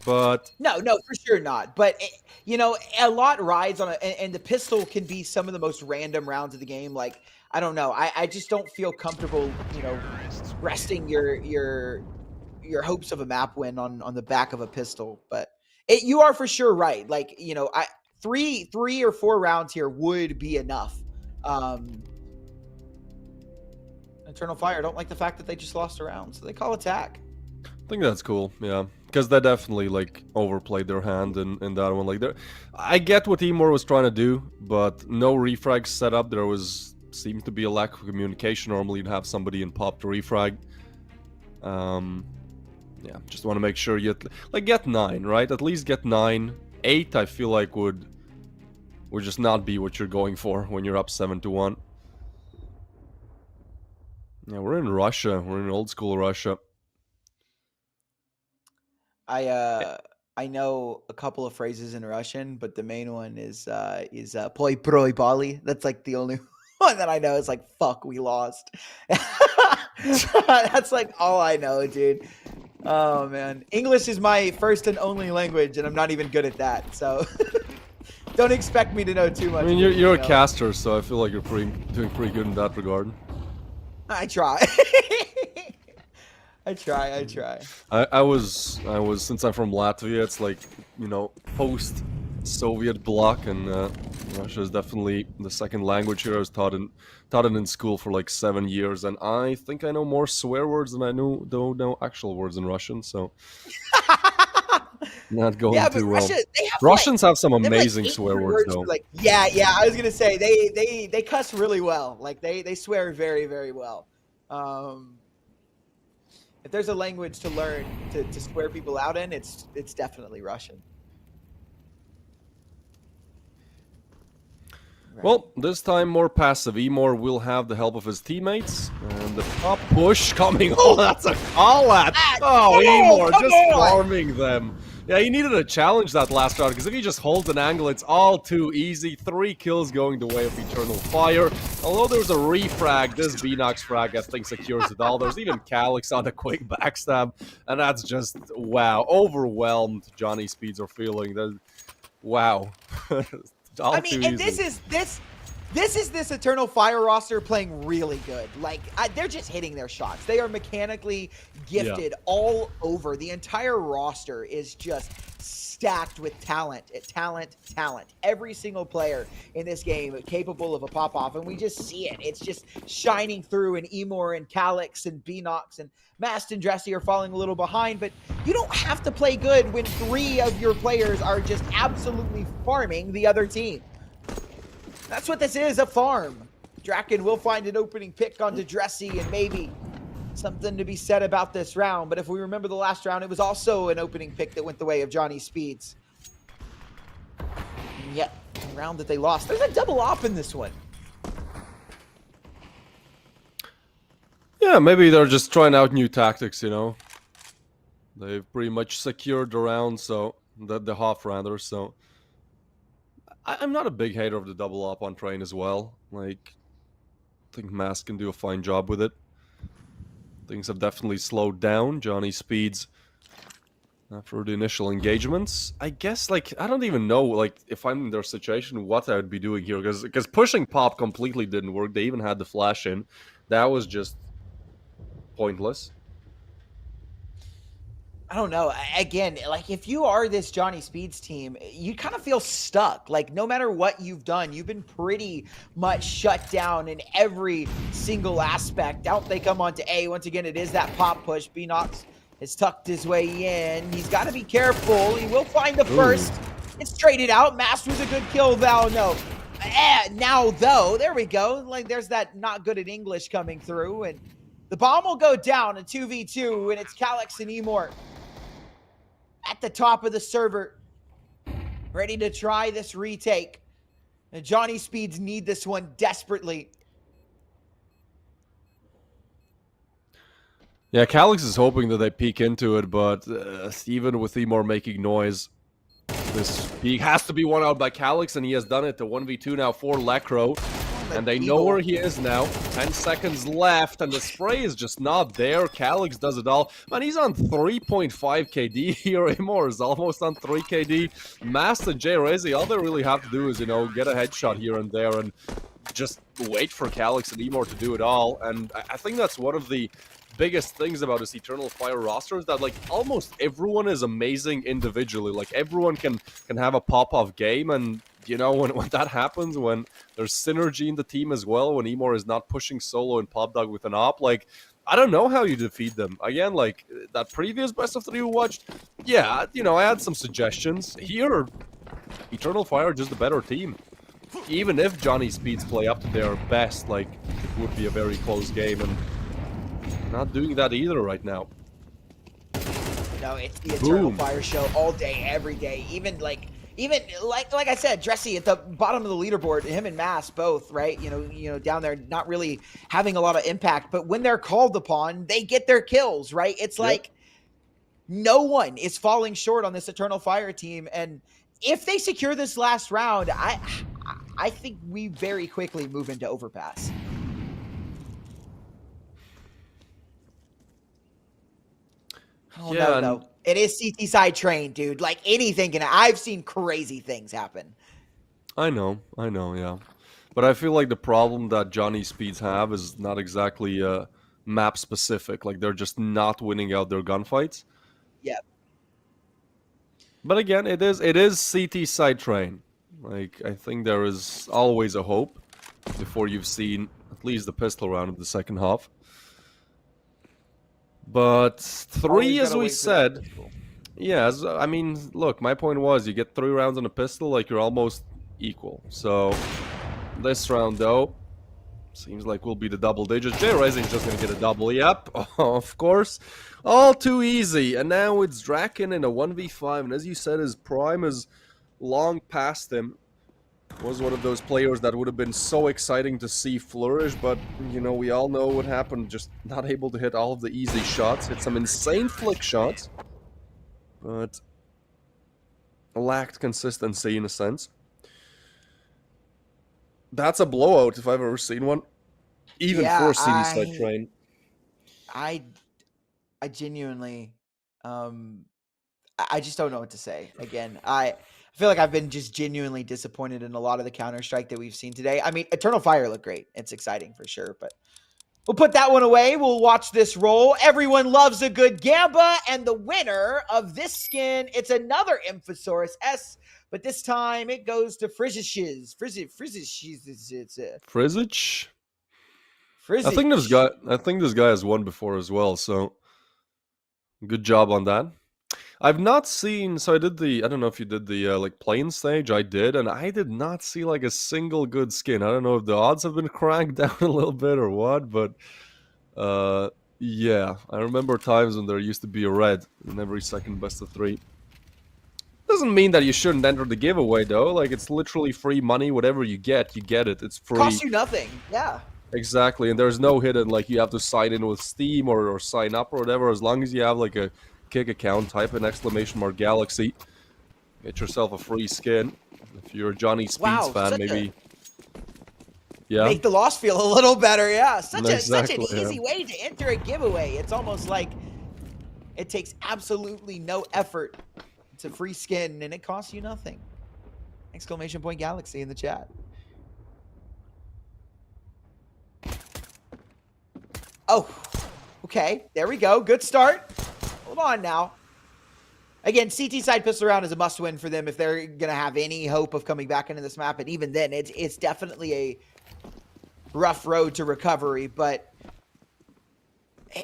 But No, for sure not. But you know, a lot rides on and the pistol can be some of the most random rounds of the game. Like, I don't know. I just don't feel comfortable, you know, resting your hopes of a map win on the back of a pistol. But you are for sure right. Like, you know, three or 4 rounds here would be enough. Eternal Fire don't like the fact that they just lost a round, so they call attack. I think that's cool, yeah. Because they definitely, like, overplayed their hand in that one. Like, I get what Emor was trying to do, but no refrag set up. There seems to be a lack of communication. Normally you'd have somebody in pop to refrag. Yeah, just want to make sure you get 9, right? At least get 9. 8, I feel like would just not be what you're going for when you're up 7 to 1. Yeah, we're in Russia. We're in old school Russia. I know a couple of phrases in Russian, but the main one is "Poi proi bali." That's like the only one that I know. It's like, fuck, we lost. That's like all I know, dude. Oh man, English is my first and only language, and I'm not even good at that. So don't expect me to know too much. I mean, you're a caster, so I feel like you're doing pretty good in that regard. I try. I try. I was since I'm from Latvia, it's like, you know, post-Soviet bloc, and Russia is definitely the second language here. I was taught it in school for like 7 years, and I think I know more swear words than I don't know actual words in Russian. So not going too well. Russia, Russians have some they have amazing like 8 swear words though. Like yeah, I was gonna say they cuss really well. Like they swear very, very well. If there's a language to learn to swear people out in, it's definitely Russian. Right. Well, this time more passive. Emor will have the help of his teammates. And the top push coming. Oh, that's a call out. Oh, Emor just farming them. Yeah, he needed to challenge that last round, because if he just holds an angle, it's all too easy. 3 kills going the way of Eternal Fire. Although there's a refrag, this BNox frag, I think, secures it all. There's even Calyx on a quick backstab, and that's just, wow, overwhelmed Johnny Speeds are feeling. Wow. I mean, and this is this Eternal Fire roster playing really good. Like, they're just hitting their shots. They are mechanically gifted all over. The entire roster is just stacked with talent. Every single player in this game is capable of a pop-off, and we just see it. It's just shining through, and Emor and Calyx and BNox and Mast and Dressy are falling a little behind, but you don't have to play good when 3 of your players are just absolutely farming the other team. That's what this is, a farm. Draken will find an opening pick onto Dressy, and maybe something to be said about this round. But if we remember the last round, it was also an opening pick that went the way of Johnny Speeds. And yet, the round that they lost, there's a double op in this one. Yeah, maybe they're just trying out new tactics, you know. They've pretty much secured the round, so the half rounder, so I'm not a big hater of the double op on train as well. Like, I think Mask can do a fine job with it. Things have definitely slowed down. Johnny Speeds after the initial engagements. I guess, like, I don't even know, like, if I'm in their situation, what I would be doing here, because pushing pop completely didn't work. They even had the flash in. That was just pointless. I don't know. Again, like, if you are this Johnny Speeds team, you kind of feel stuck. Like, no matter what you've done, you've been pretty much shut down in every single aspect. Out they come onto A. Once again, it is that pop push. BNox has tucked his way in. He's got to be careful. He will find the first. It's traded out. Mast was a good kill, Val. No. Now, though, there we go. Like, there's that not good at English coming through. And the bomb will go down in 2v2, and it's Calyx and Emor at the top of the server, ready to try this retake. And Johnny Speeds need this one desperately. Yeah, Calyx is hoping that they peek into it, but even with Emor making noise, this peek has to be won out by Calyx, and he has done it. The 1v2 now for Lekro. And they know where he is now. 10 seconds left, and the spray is just not there. Calyx does it all. Man, he's on 3.5 KD here. Emor is almost on 3 KD. Mast and J-Razy, all they really have to do is, get a headshot here and there and just wait for Calyx and Emor to do it all. And I think that's one of the biggest things about this Eternal Fire roster is that, like, almost everyone is amazing individually. Like, everyone can have a pop-off game, and when that happens, when there's synergy in the team as well, when Emor is not pushing solo and Popdog with an op, like, I don't know how you defeat them. Again, like, that previous best of 3 we watched, yeah, I had some suggestions. Here, Eternal Fire just a better team. Even if Johnny Speeds play up to their best, like, it would be a very close game, and not doing that either right now. No, it's the Eternal Fire show all day, every day. Even like I said, Dressy at the bottom of the leaderboard, him and Mass both, right? Down there, not really having a lot of impact. But when they're called upon, they get their kills, right? It's like no one is falling short on this Eternal Fire team. And if they secure this last round, I think we very quickly move into Overpass. Oh, yeah, no. It is CT side train, dude. Like, anything can... I've seen crazy things happen. I know, yeah. But I feel like the problem that Johnny Speeds have is not exactly map specific. Like, they're just not winning out their gunfights. Yep. But again, it is CT side train. Like, I think there is always a hope before you've seen at least the pistol round of the second half. But 3, as we said, yeah, I mean, look, my point was, you get 3 rounds on a pistol, like, you're almost equal. So, this round, though, seems like we'll be the double digits. J-Razy is just going to get a double, yep, of course. All too easy, and now it's Draken in a 1v5, and as you said, his prime is long past him. Was one of those players that would have been so exciting to see flourish, but, we all know what happened. Just not able to hit all of the easy shots. Hit some insane flick shots, but lacked consistency in a sense. That's a blowout if I've ever seen one. Even for CD side train. I genuinely, I just don't know what to say. Again, I feel like I've been just genuinely disappointed in a lot of the Counter-Strike that we've seen today. I mean, Eternal Fire looked great. It's exciting for sure, but we'll put that one away. We'll watch this roll. Everyone loves a good Gamba, and the winner of this skin, it's another Amphisaurus S, but this time it goes to Frizzich. Frizzich? I think this guy has won before as well, so good job on that. I've not seen, so I don't know if you did the like plane stage. I did, and I did not see like a single good skin. I don't know if the odds have been cranked down a little bit or what, but yeah, I remember times when there used to be a red in every second best of 3. Doesn't mean that you shouldn't enter the giveaway though. Like, it's literally free money. Whatever you get it. It's free. Costs you nothing. Yeah. Exactly, and there's no hidden, like, you have to sign in with Steam or sign up or whatever. As long as you have like a Kick account, type in !Galaxy, get yourself a free skin. If you're a Johnny Speeds fan, maybe. Yeah. Make the loss feel a little better. Yeah, such an easy way to enter a giveaway. It's almost like it takes absolutely no effort. It's a free skin and it costs you nothing. !Galaxy in the chat. Oh, okay. There we go. Good start. Hold on now. Again, CT side pistol round is a must-win for them if they're going to have any hope of coming back into this map. And even then, it's definitely a rough road to recovery. But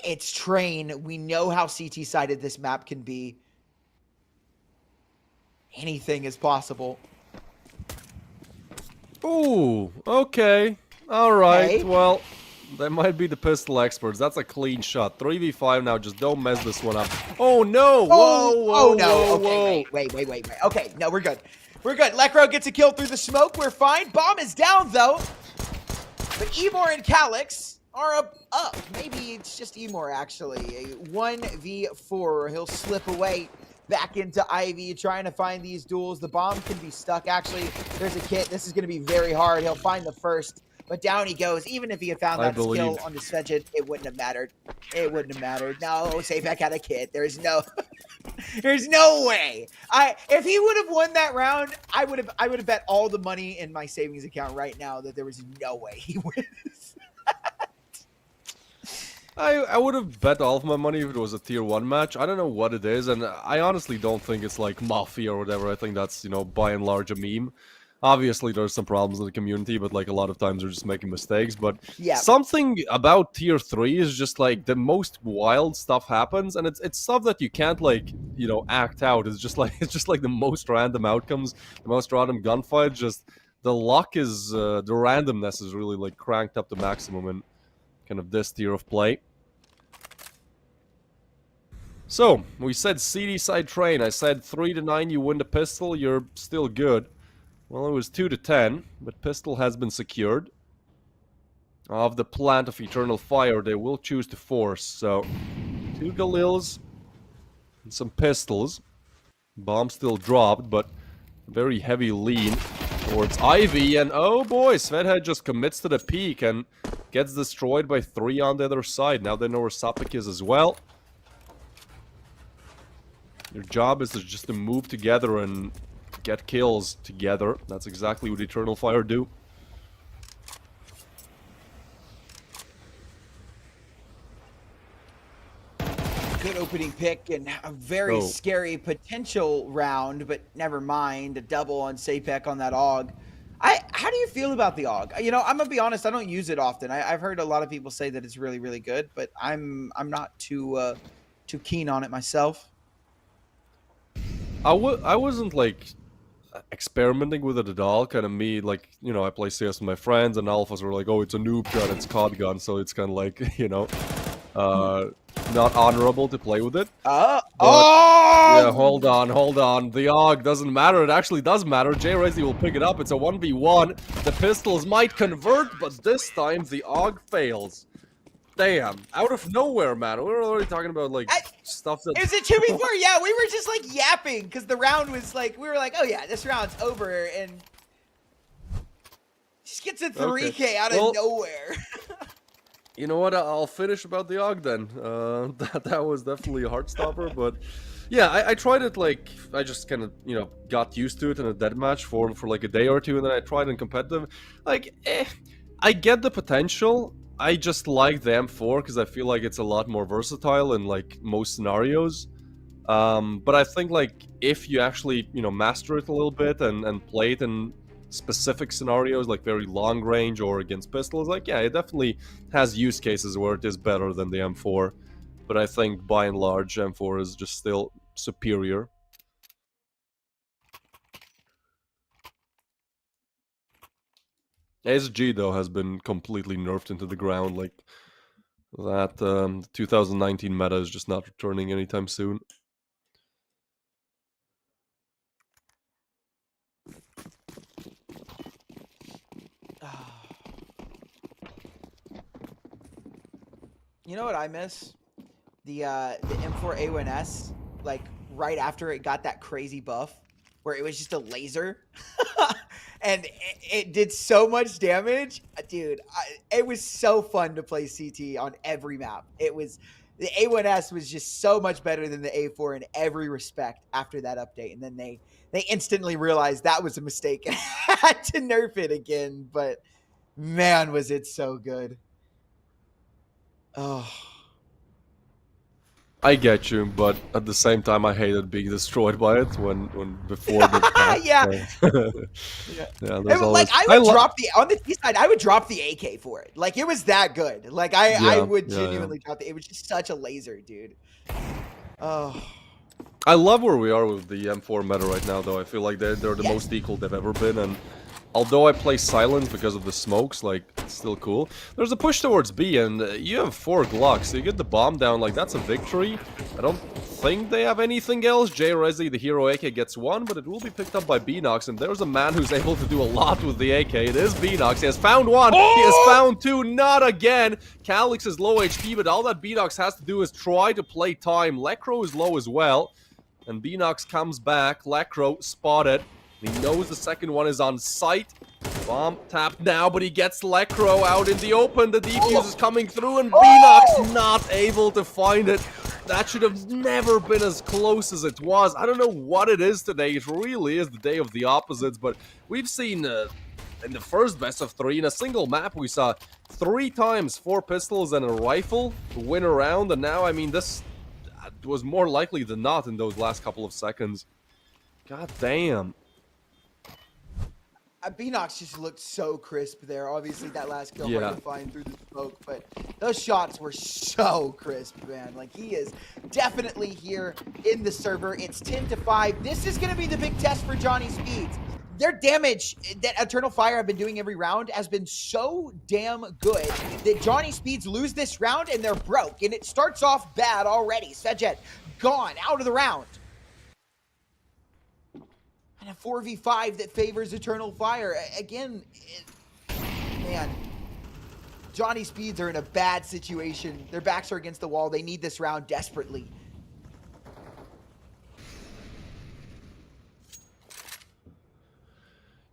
It's Train. We know how CT-sided this map can be. Anything is possible. Ooh, okay. All right. Okay. Well, they might be the pistol experts. That's a clean shot. 3v5 now. Just don't mess this one up. Oh, no. Whoa, No. whoa, Okay, whoa. wait. Okay, no, we're good. We're good. Lekro gets a kill through the smoke. We're fine. Bomb is down, though. But Emor and Calyx are up. Maybe it's just Emor, actually. A 1v4. He'll slip away back into Ivy, trying to find these duels. The bomb can be stuck. Actually, there's a kit. This is going to be very hard. He'll find the first, but down he goes. Even if he had found that skill on the Svedget, it wouldn't have mattered. It wouldn't have mattered. No, CPH had a kit. There's no... There's no way. If he would have won that round, I would have bet all the money in my savings account right now that there was no way he wins. I would have bet all of my money if it was a tier 1 match. I don't know what it is, and I honestly don't think it's like Mafia or whatever. I think that's, you know, by and large a meme. Obviously, there's some problems in the community, but like a lot of times they're just making mistakes. But yeah, something about tier 3 is just like the most wild stuff happens, and it's stuff that you can't like, you know, act out. It's just like the most random outcomes, the most random gunfights. Just the luck is the randomness is really like cranked up to maximum in kind of this tier of play. So we said CD side Train. I said 3 to 9 you win the pistol. You're still good. Well, it was 2 to 10, but pistol has been secured. Of the plant of eternal fire, they will choose to force. So 2 Galils and some pistols. Bomb still dropped, but very heavy lean towards Ivy. And oh boy, Svedhead just commits to the peak and gets destroyed by 3 on the other side. Now they know where Sapik is as well. Your job is just to move together and get kills together. That's exactly what Eternal Fire do. Good opening pick and a very scary potential round, but never mind. A double on CPH on that AUG. How do you feel about the AUG? You know, I'm gonna be honest. I don't use it often. I've heard a lot of people say that it's really, really good, but I'm not too keen on it myself. I wasn't like experimenting with it at all. Kind of me, like, you know, I play CS with my friends, and alphas were like, oh, it's a noob gun, it's COD gun, so it's kind of like, you know, not honorable to play with it. Yeah, hold on. The AUG doesn't matter. It actually does matter. J-Rezi will pick it up. It's a 1v1. The pistols might convert, but this time the AUG fails. Damn, out of nowhere, man. We were already talking about, like, stuff that... Is it 2v4? Yeah, we were just, like, yapping, because the round was, like, we were like, oh, yeah, this round's over, and... Just gets a 3K out of nowhere. You know what? I'll finish about the AUG, then. That was definitely a heart stopper, but... Yeah, I tried it, like, I just kind of, you know, got used to it in a deathmatch for like a day or two, and then I tried in competitive. Like, I get the potential. I just like the M4 because I feel like it's a lot more versatile in like most scenarios. But I think like if you actually, you know, master it a little bit and play it in specific scenarios, like very long range or against pistols, like yeah, it definitely has use cases where it is better than the M4. But I think by and large M4 is just still superior. SG though has been completely nerfed into the ground. Like that 2019 meta is just not returning anytime soon. You know what I miss? The M4A1S, like right after it got that crazy buff, where it was just a laser, and it did so much damage, dude. It was so fun to play CT on every map. It was the A1S was just so much better than the A4 in every respect after that update, and then they instantly realized that was a mistake and had to nerf it again. But man, was it so good. Oh. I get you, but at the same time, I hated being destroyed by it when before the pack, Yeah. yeah, there's Like always. I would drop the on the T side. I would drop the AK for it. Like it was that good. Like I Yeah, would yeah, genuinely drop it. It was just such a laser, dude. Oh. I love where we are with the M4 meta right now, though. I feel like they're the Yes. most equal they've ever been, and although I play silence because of the smokes, like, it's still cool. There's a push towards B, and you have 4 Glocks, so you get the bomb down, like, that's a victory. I don't think they have anything else. J-Rezi, the hero AK, gets 1, but it will be picked up by Beanox, and there's a man who's able to do a lot with the AK. It is Beanox. He has found 1. Oh! He has found 2. Not again. Calix is low HP, but all that Beanox has to do is try to play time. Lekro is low as well, and Beanox comes back. Lekro spotted. He knows the second one is on site. Bomb tapped now, but he gets Lekro out in the open. The defuse is coming through, and Beanox not able to find it. That should have never been as close as it was. I don't know what it is today. It really is the day of the opposites, but we've seen in the first best of 3, in a single map, we saw 3 times 4 pistols and a rifle to win a round, and now, I mean, this was more likely than not in those last couple of seconds. God damn. Beanox just looked so crisp there. Obviously, that last kill Yeah. hard to find through the smoke, but those shots were so crisp, man. Like, he is definitely here in the server. It's 10-5. This is going to be the big test for Johnny Speeds. Their damage that Eternal Fire have been doing every round has been so damn good that Johnny Speeds lose this round and they're broke. And it starts off bad already. Svejet gone out of the round. And a 4v5 that favors Eternal Fire. Again, man, Johnny Speeds are in a bad situation. Their backs are against the wall. They need this round desperately.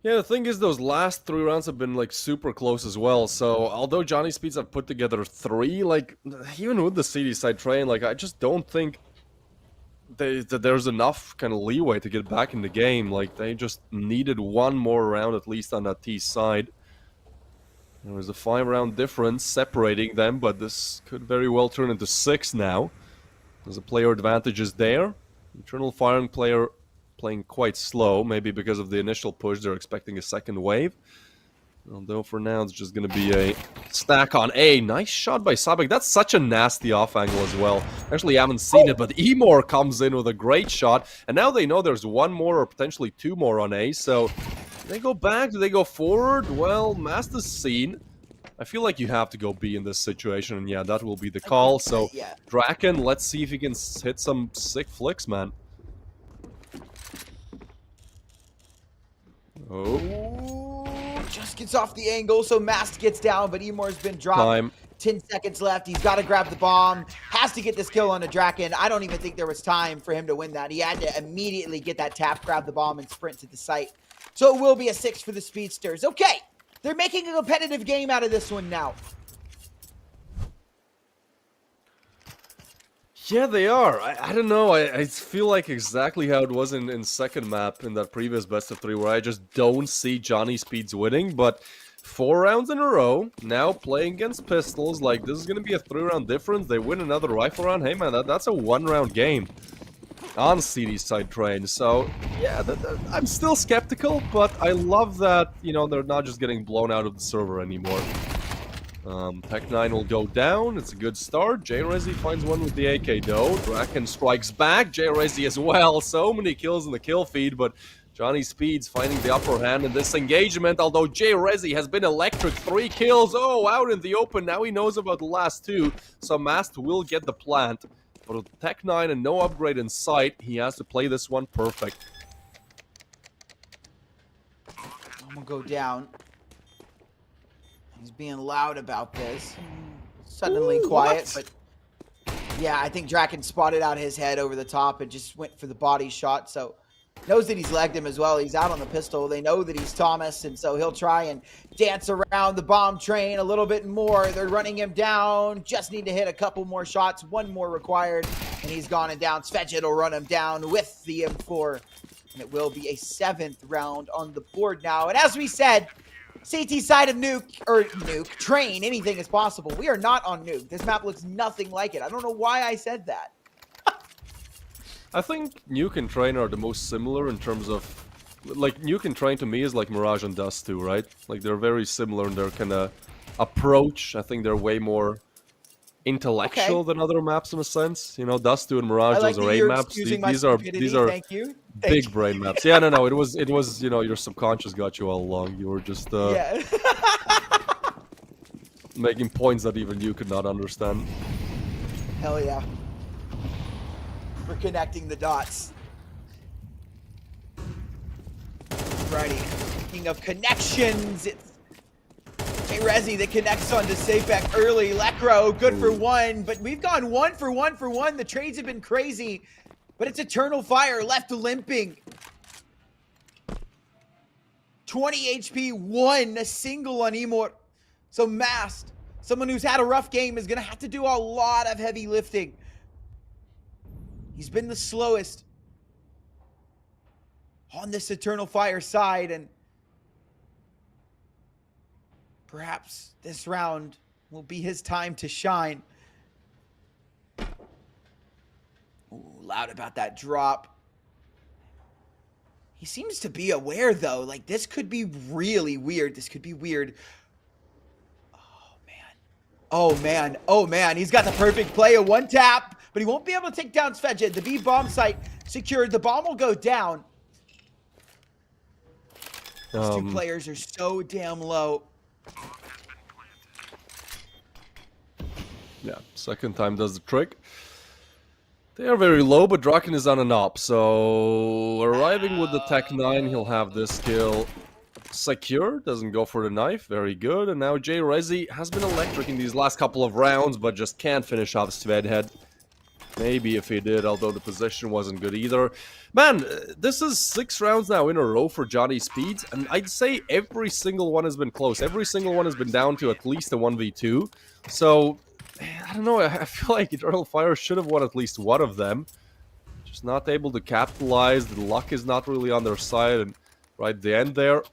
Yeah, the thing is, those last 3 rounds have been, like, super close as well, so although Johnny Speeds have put together 3, like, even with the CD side train, like, I just don't think that there's enough kind of leeway to get back in the game. Like, they just needed 1 more round at least on that T side. There was a 5-round difference separating them, but this could very well turn into 6 now. There's a player advantages there. Eternal Fire player playing quite slow, maybe because of the initial push. They're expecting a second wave. Although for now it's just going to be a stack on A. Nice shot by Sabek. That's such a nasty off angle as well. Actually, I haven't seen it, but Emor comes in with a great shot. And now they know there's 1 more or potentially 2 more on A. So do they go back? Do they go forward? Well, Master's seen. I feel like you have to go B in this situation. And yeah, that will be the call. So Draken, let's see if he can hit some sick flicks, man. Oh. Just gets off the angle, so Mast gets down, but Emor's been dropped. Time. 10 seconds left. He's got to grab the bomb. Has to get this kill on a Draken. I don't even think there was time for him to win that. He had to immediately get that tap, grab the bomb, and sprint to the site. So it will be a 6 for the Speedsters. Okay, they're making a competitive game out of this one now. Yeah, they are. I don't know. I feel like exactly how it was in second map in that previous best of 3, where I just don't see Johnny Speeds winning. But 4 rounds in a row, now playing against pistols, like, this is going to be a 3-round difference. They win another rifle round. Hey, man, that's a 1-round game on CD side train. So, yeah, I'm still skeptical, but I love that, you know, they're not just getting blown out of the server anymore. Tech9 will go down. It's a good start. J-Rezi finds 1 with the AK, though. Draken strikes back. J-Rezi as well. So many kills in the kill feed, but Johnny Speeds finding the upper hand in this engagement, although J-Rezi has been electric. 3 kills. Oh, out in the open. Now he knows about the last 2, so Mast will get the plant. But with Tech9 and no upgrade in sight, he has to play this one perfect. I'm going to go down. He's being loud about this. Suddenly quiet, but yeah, I think Draken spotted out his head over the top and just went for the body shot. So knows that he's legged him as well. He's out on the pistol. They know that he's Thomas, and so he'll try and dance around the bomb train a little bit more. They're running him down. Just need to hit a couple more shots. 1 more required, and he's gone and down. Svejet will run him down with the M4, and it will be a 7th round on the board now. And as we said, CT side of Nuke, Train, anything is possible. We are not on Nuke. This map looks nothing like it. I don't know why I said that. I think Nuke and Train are the most similar in terms of, like, Nuke and Train to me is like Mirage and Dust 2, right? Like, they're very similar in their kind of approach. I think they're way more intellectual than other maps in a sense. You know, Dust 2 and Mirage, I like those are that A you're maps. excusing my These are stupidity. Thank you. big brain maps. Yeah, no, it was you know, your subconscious got you all along. You were just Yeah. making points that even you could not understand. Hell yeah. We're connecting the dots. Righty. Speaking of connections, it's Rezi that connects onto Sapek early. Lekro, good for one, but we've gone 1 for 1 for 1. The trades have been crazy, but it's Eternal Fire left limping. 20 HP, one, a single on Emor. So Mast, someone who's had a rough game, is going to have to do a lot of heavy lifting. He's been the slowest on this Eternal Fire side, and perhaps this round will be his time to shine. Ooh, loud about that drop. He seems to be aware, though. Like, this could be really weird. This could be weird. Oh, man. Oh, man. Oh, man. He's got the perfect play. A one tap, but he won't be able to take down Svedjed. The B bomb site secured. The bomb will go down. These two players are so damn low. Yeah, second time does the trick. They are very low, but Draken is on an op, so arriving with the Tech 9, he'll have this kill secure. Doesn't go for the knife, very good. And now Jay Rezi has been electric in these last couple of rounds, but just can't finish off Svedhead. Maybe if he did, although the position wasn't good either. Man, this is 6 rounds now in a row for Johnny Speeds, and I'd say every single one has been close. Every single one has been down to at least a 1v2. So, I don't know, I feel like Eternal Fire should have won at least one of them. Just not able to capitalize, the luck is not really on their side, and right at the end there,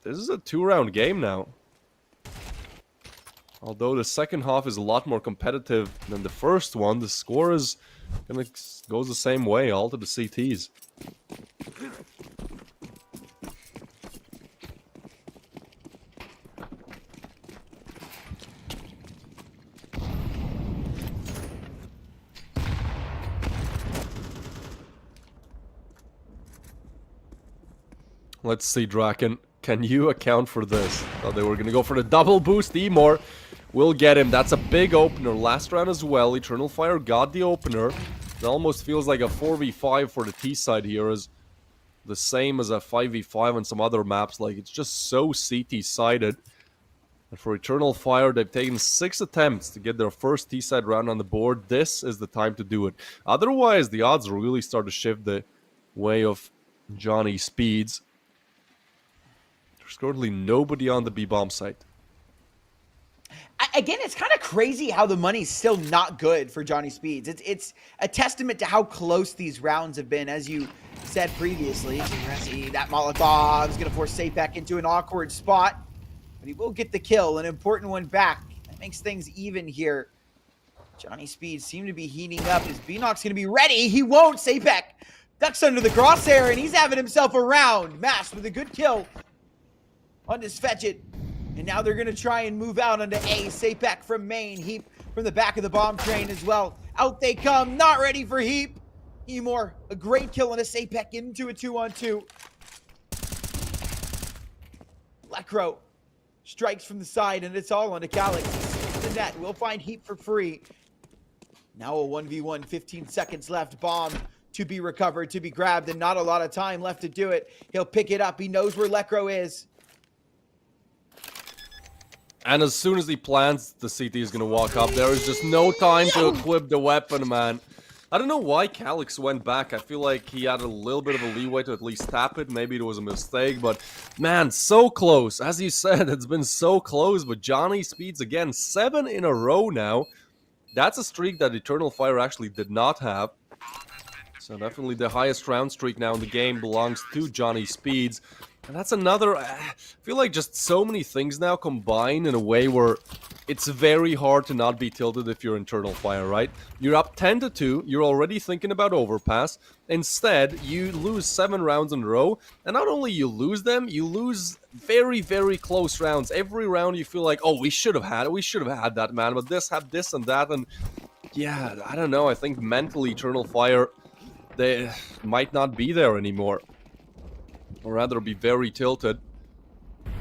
this is a 2-round game now. Although the second half is a lot more competitive than the first one, the score is gonna goes the same way, all to the CTs. Let's see, Draken. Can you account for this? Thought they were gonna go for the double boost. Emor will get him. That's a big opener. Last round as well. Eternal Fire got the opener. It almost feels like a 4v5 for the T side here, is the same as a 5v5 on some other maps. Like, it's just so CT sided. And for Eternal Fire, they've taken 6 attempts to get their first T side round on the board. This is the time to do it. Otherwise, the odds really start to shift the way of Johnny Speeds. There's currently nobody on the B-bomb site. Again, it's kind of crazy how the money's still not good for Johnny Speeds. It's a testament to how close these rounds have been, as you said previously. That Molotov is going to force Safe back into an awkward spot, but he will get the kill, an important one back. That makes things even here. Johnny Speeds seem to be heating up. His B-Knock's going to be ready. He won't. Sapek ducks under the crosshair, and he's having himself a round. Mash with a good kill on this Fetchit. And now they're going to try and move out onto A. Sapek from main. Heap from the back of the bomb train as well. Out they come. Not ready for Heap. Emor, a great kill on a Sapek into a 2-on-2. Lekro strikes from the side, and it's all onto Calix. The net. We'll find Heap for free. Now a 1v1, 15 seconds left. Bomb to be recovered, to be grabbed, and not a lot of time left to do it. He'll pick it up. He knows where Lekro is. And as soon as he plants, the CT is going to walk up. There is just no time to equip the weapon, man. I don't know why Calix went back. I feel like he had a little bit of a leeway to at least tap it. Maybe it was a mistake, but man, so close. As you said, it's been so close, but Johnny Speeds again, 7 in a row now. That's a streak that Eternal Fire actually did not have. So definitely the highest round streak now in the game belongs to Johnny Speeds. And that's another... I feel like just so many things now combine in a way where it's very hard to not be tilted if you're Internal Fire, right? You're up 10-2, you're already thinking about overpass. Instead, you lose 7 rounds in a row, and not only you lose them, you lose very, very close rounds. Every round you feel like, oh, we should have had that, man, but this had this and that, and yeah, I don't know, I think mentally Eternal Fire, they might not be there anymore. Or rather be very tilted.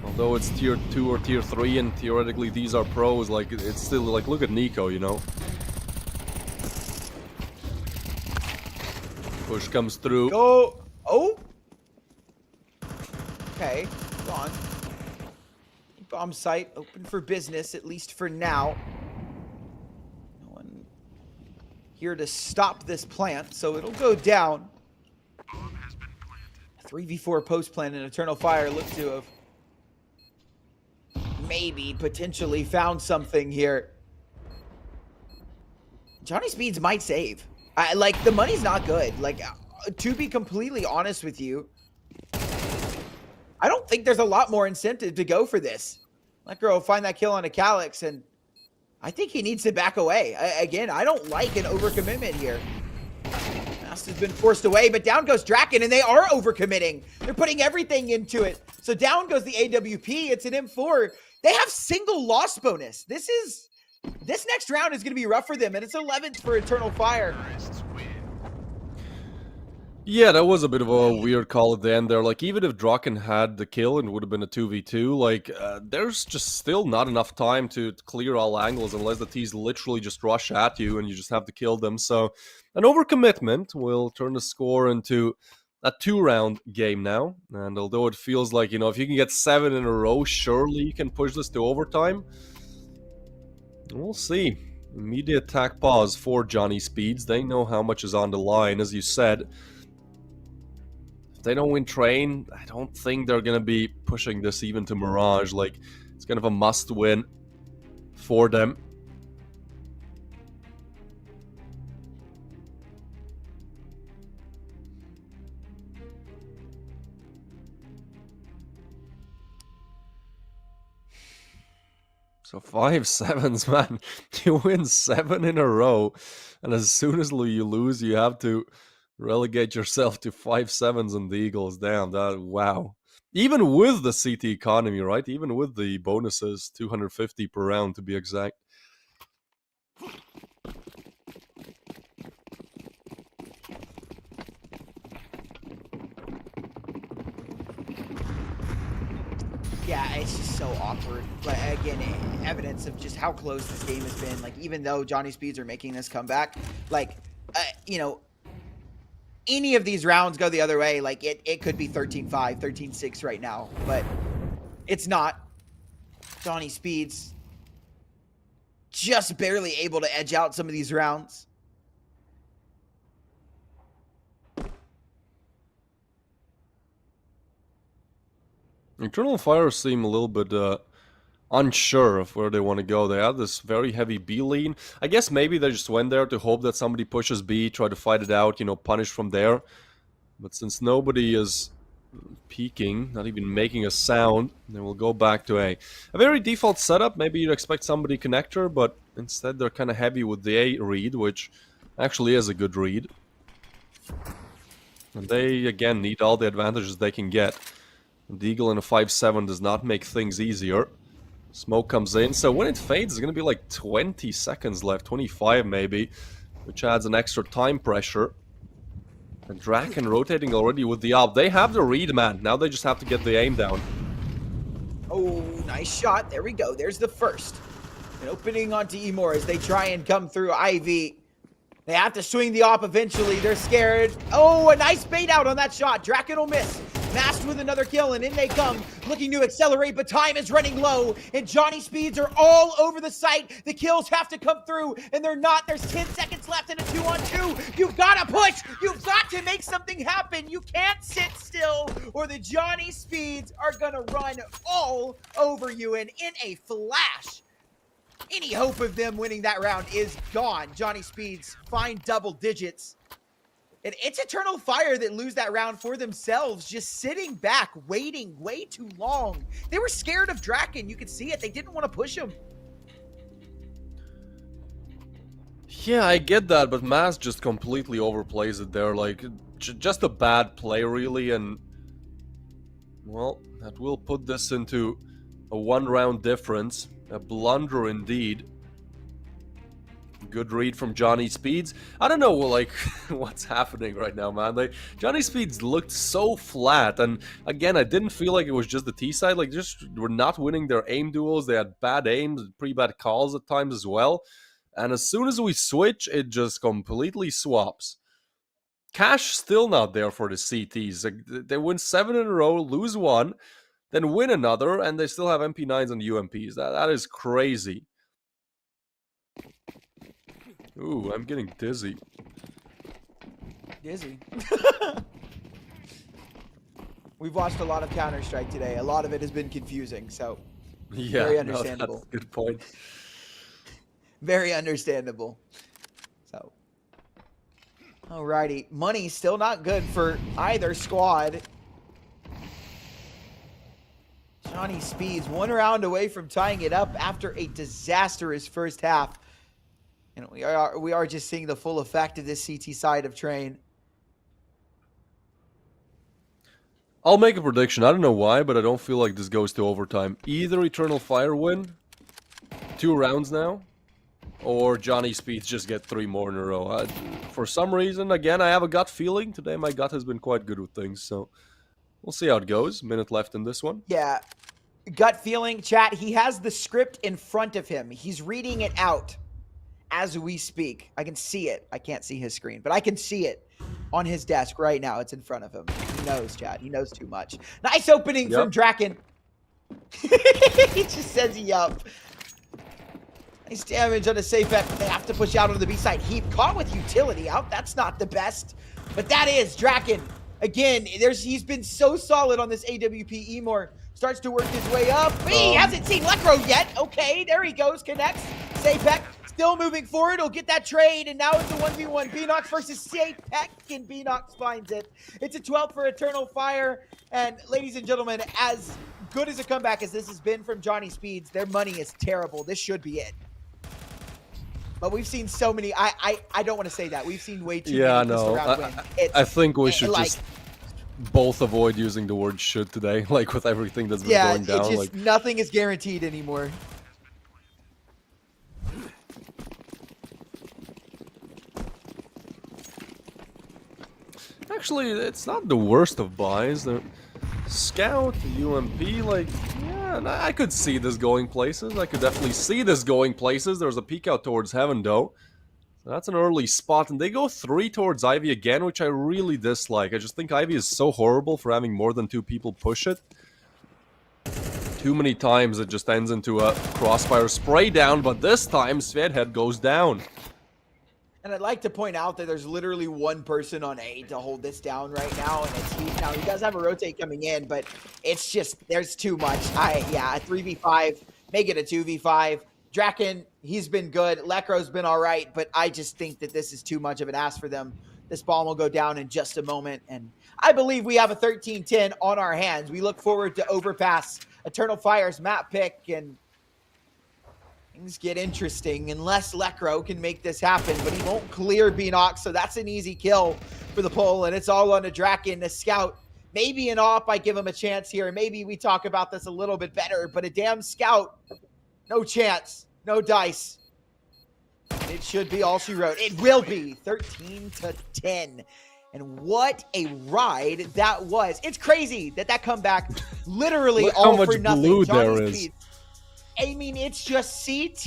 Although it's tier 2 or tier 3 and theoretically these are pros, like, it's still like, look at Nico, you know? Push comes through. Go! Oh! Okay, gone. Bomb site open for business, at least for now. No one here to stop this plant, so it'll go down. 3v4 post plant and Eternal Fire looks to have maybe potentially found something here. Johnny Speeds might save. Like, the money's not good. Like, to be completely honest with you, I don't think there's a lot more incentive to go for this. Let Girl find that kill on a Calyx, and I think he needs to back away. Again, I don't like an overcommitment here. Mast has been forced away, but down goes Draken, and they are overcommitting. They're putting everything into it. So down goes the AWP. It's an M4. They have single loss bonus. This next round is going to be rough for them, and it's 11th for Eternal Fire. Yeah, that was a bit of a weird call at the end there. Like, even if Draken had the kill and it would have been a 2v2, like, there's just still not enough time to clear all angles unless the T's literally just rush at you and you just have to kill them. So, an overcommitment will turn the score into a 2-round game now. And although it feels like, you know, if you can get 7 in a row, surely you can push this to overtime. We'll see. Immediate attack pause for Johnny Speeds. They know how much is on the line, as you said. If they don't win Train, I don't think they're going to be pushing this even to Mirage. Like, it's kind of a must-win for them. So 5-7s, man. You win 7 in a row, and as soon as you lose, you have to relegate yourself to 5-7s and the Eagles. Damn, that, wow. Even with the CT economy, right? Even with the bonuses, 250 per round to be exact. Yeah, it's just so awkward. But again, evidence of just how close this game has been. Like, even though Johnny Speeds are making this comeback, like, you know, any of these rounds go the other way, like, it could be 13-5, 13-6 right now. But it's not. Johnny Speeds just barely able to edge out some of these rounds. Eternal Fire seem a little bit unsure of where they want to go. They have this very heavy B lean. I guess maybe they just went there to hope that somebody pushes B, try to fight it out, you know, punish from there. But since nobody is peeking, not even making a sound, they will go back to a very default setup. Maybe you'd expect somebody connector, but instead they're kind of heavy with the A read, which actually is a good read. And they, again, need all the advantages they can get. The Eagle in a 5-7 does not make things easier. Smoke comes in, so when it fades, it's going to be like 20 seconds left, 25 maybe, which adds an extra time pressure. And Draken rotating already with the AWP. They have the read, man. Now they just have to get the aim down. Oh, nice shot. There we go. There's the first. And opening onto Emor as they try and come through Ivy. They have to swing the AWP eventually. They're scared. Oh, a nice bait out on that shot. Draken will miss. Mast with another kill, and in they come, looking to accelerate, but time is running low, and Johnny Speeds are all over the site. The kills have to come through, and they're not. There's 10 seconds left in a 2-on-2. You've got to push. You've got to make something happen. You can't sit still, or the Johnny Speeds are going to run all over you, and in a flash, any hope of them winning that round is gone. Johnny Speeds find double digits. And it's Eternal Fire that lose that round for themselves, just sitting back, waiting way too long. They were scared of Draken. You could see it. They didn't want to push him. Yeah, I get that, but Maz just completely overplays it there. Like, just a bad play, really, and... Well, that will put this into a 1-round difference. A blunder indeed. Good read from Johnny Speeds. I don't know, like, what's happening right now, man. Like, Johnny Speeds looked so flat, and again, I didn't feel like it was just the T side. Like, just were not winning their aim duels. They had bad aims, pretty bad calls at times as well. And as soon as we switch, it just completely swaps. Cash still not there for the CTs. Like, they win 7 in a row, lose 1, then win another, and they still have MP9s and UMPs. That is crazy. Ooh, I'm getting dizzy. Dizzy. We've watched a lot of Counter-Strike today. A lot of it has been confusing, so yeah, very understandable. No, that's a good point. Very understandable. So, alrighty. Money still not good for either squad. Johnny Speeds 1 round away from tying it up after a disastrous first half. And we are just seeing the full effect of this CT side of Train. I'll make a prediction. I don't know why, but I don't feel like this goes to overtime. Either Eternal Fire win, 2 rounds now, or Johnny Speeds just get 3 more in a row. For some reason, again, I have a gut feeling. Today my gut has been quite good with things, so we'll see how it goes. Minute left in this one. Yeah. Gut feeling, chat. He has the script in front of him. He's reading it out as we speak. I can see it. I can't see his screen, but I can see it on his desk right now. It's in front of him. He knows, chat. He knows too much. Nice opening from Draken. He just says, yup. Nice damage on a safe bet. They have to push out on the B side. He caught with utility out. That's not the best. But that is Draken. Again, he's been so solid on this AWP. Emor starts to work his way up. He hasn't seen Lekro yet. Okay, there he goes. Connects. Sapek still moving forward. He'll get that trade, and now it's a 1v1. Beanox versus Sapek, and Beanox finds it. It's a 12 for Eternal Fire. And ladies and gentlemen, as good as a comeback as this has been from Johnny Speeds, their money is terrible. This should be it. But we've seen so many. I don't want to say that. We've seen way too many pistol round wins. I think we should just both avoid using the word should today, like with everything that's been going down. Yeah, just nothing is guaranteed anymore. Actually, it's not the worst of buys. The Scout, UMP, like, yeah, I could see this going places. I could definitely see this going places. There's a peek out towards Heaven, though. So that's an early spot. And they go 3 towards Ivy again, which I really dislike. I just think Ivy is so horrible for having more than 2 people push it. Too many times it just ends into a crossfire spray down, but this time Svedhead goes down. And I'd like to point out that there's literally 1 person on A to hold this down right now, and it's Heat. Now, he does have a rotate coming in, but it's just, there's too much. Yeah, a 3v5, make it a 2v5. Draken, he's been good. Lekro's been all right, but I just think that this is too much of an ask for them. This bomb will go down in just a moment, and I believe we have a 13-10 on our hands. We look forward to Overpass, Eternal Fire's map pick, and things get interesting unless Lekro can make this happen, but he won't clear Beanox, so that's an easy kill for the pull, and it's all on a Draken, a Scout. Maybe an AWP, I give him a chance here. Maybe we talk about this a little bit better, but a damn Scout, no chance, no dice. It should be all she wrote. It will be 13-10. And what a ride that was. It's crazy that comeback literally Look all how much for nothing. blue Johnny there is. Speed. I mean, it's just CT.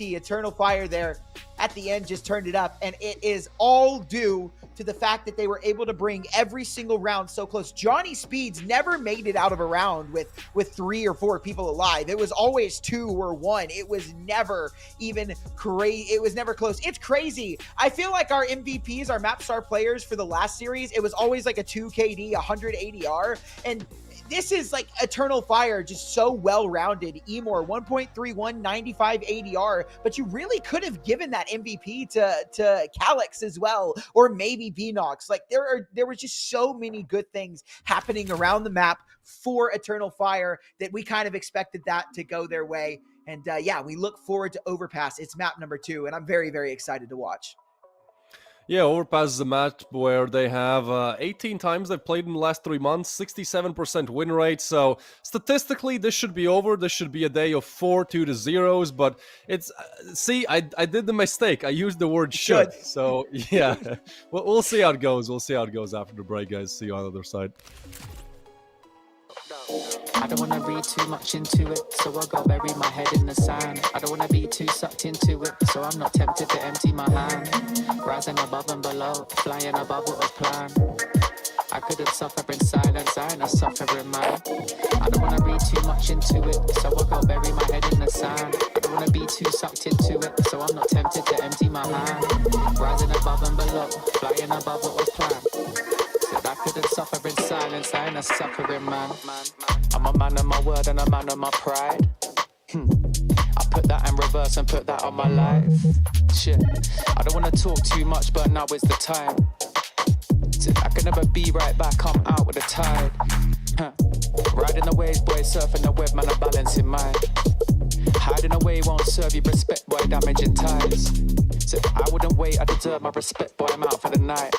Eternal Fire there at the end just turned it up. And it is all due to the fact that they were able to bring every single round so close. Johnny Speeds never made it out of a round with 3 or 4 people alive. It was always 2 or 1. It was never even crazy. It was never close. It's crazy. I feel like our MVPs, our map star players for the last series, it was always like a 2 KD, 100 ADR. And this is like Eternal Fire, just so well-rounded. Emor, 1.31, 95 ADR, but you really could have given that MVP to Calyx as well, or maybe Beanox. Like there were just so many good things happening around the map for Eternal Fire that we kind of expected that to go their way. And yeah, we look forward to Overpass. It's map number 2, and I'm very, very excited to watch. Yeah, Overpass is a map where they have 18 times they've played in the last 3 months, 67% win rate. So statistically, this should be over. This should be a day of 4 2-0s. But it's see, I did the mistake. I used the word should. So yeah, we'll see how it goes. We'll see how it goes after the break, guys. See you on the other side. I don't wanna read too much into it, so I go bury my head in the sand. I don't wanna be too sucked into it, so I'm not tempted to empty my hand. Rising above and below, flying above what was planned. I couldn't suffer in silence, I ain't a suffering man. I don't wanna read too much into it, so I go bury my head in the sand. I don't wanna be too sucked into it, so I'm not tempted to empty my hand. Rising above and below, flying above what was planned. Said I couldn't suffer in silence, I ain't a suffering man. I'm a man of my word and a man of my pride. I put that in reverse and put that on my life. Shit, I don't wanna talk too much, but now is the time. I can never be right back, I'm out with the tide. Riding the waves, boy, surfing the web, man, I'm balancing mine. Hiding away won't serve you respect, boy, damaging ties. So I wouldn't wait, I deserve my respect, boy, I'm out for the night.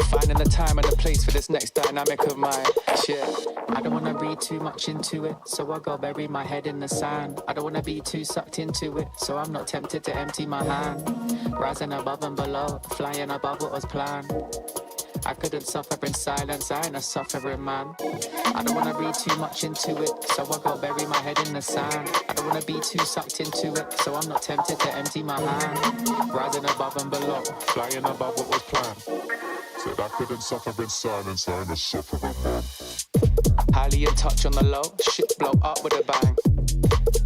Finding the time and the place for this next dynamic of mine. Shit, I don't wanna read too much into it, so I go bury my head in the sand. I don't wanna be too sucked into it, so I'm not tempted to empty my hand. Rising above and below, flying above what was planned. I couldn't suffer in silence, I ain't a suffering man. I don't wanna read too much into it, so I go bury my head in the sand. I don't wanna be too sucked into it, so I'm not tempted to empty my hand. Rising above and below, flying above what was planned. Said I couldn't suffer in silence, I ain't a suffering man. Highly in touch on the low, shit blow up with a bang.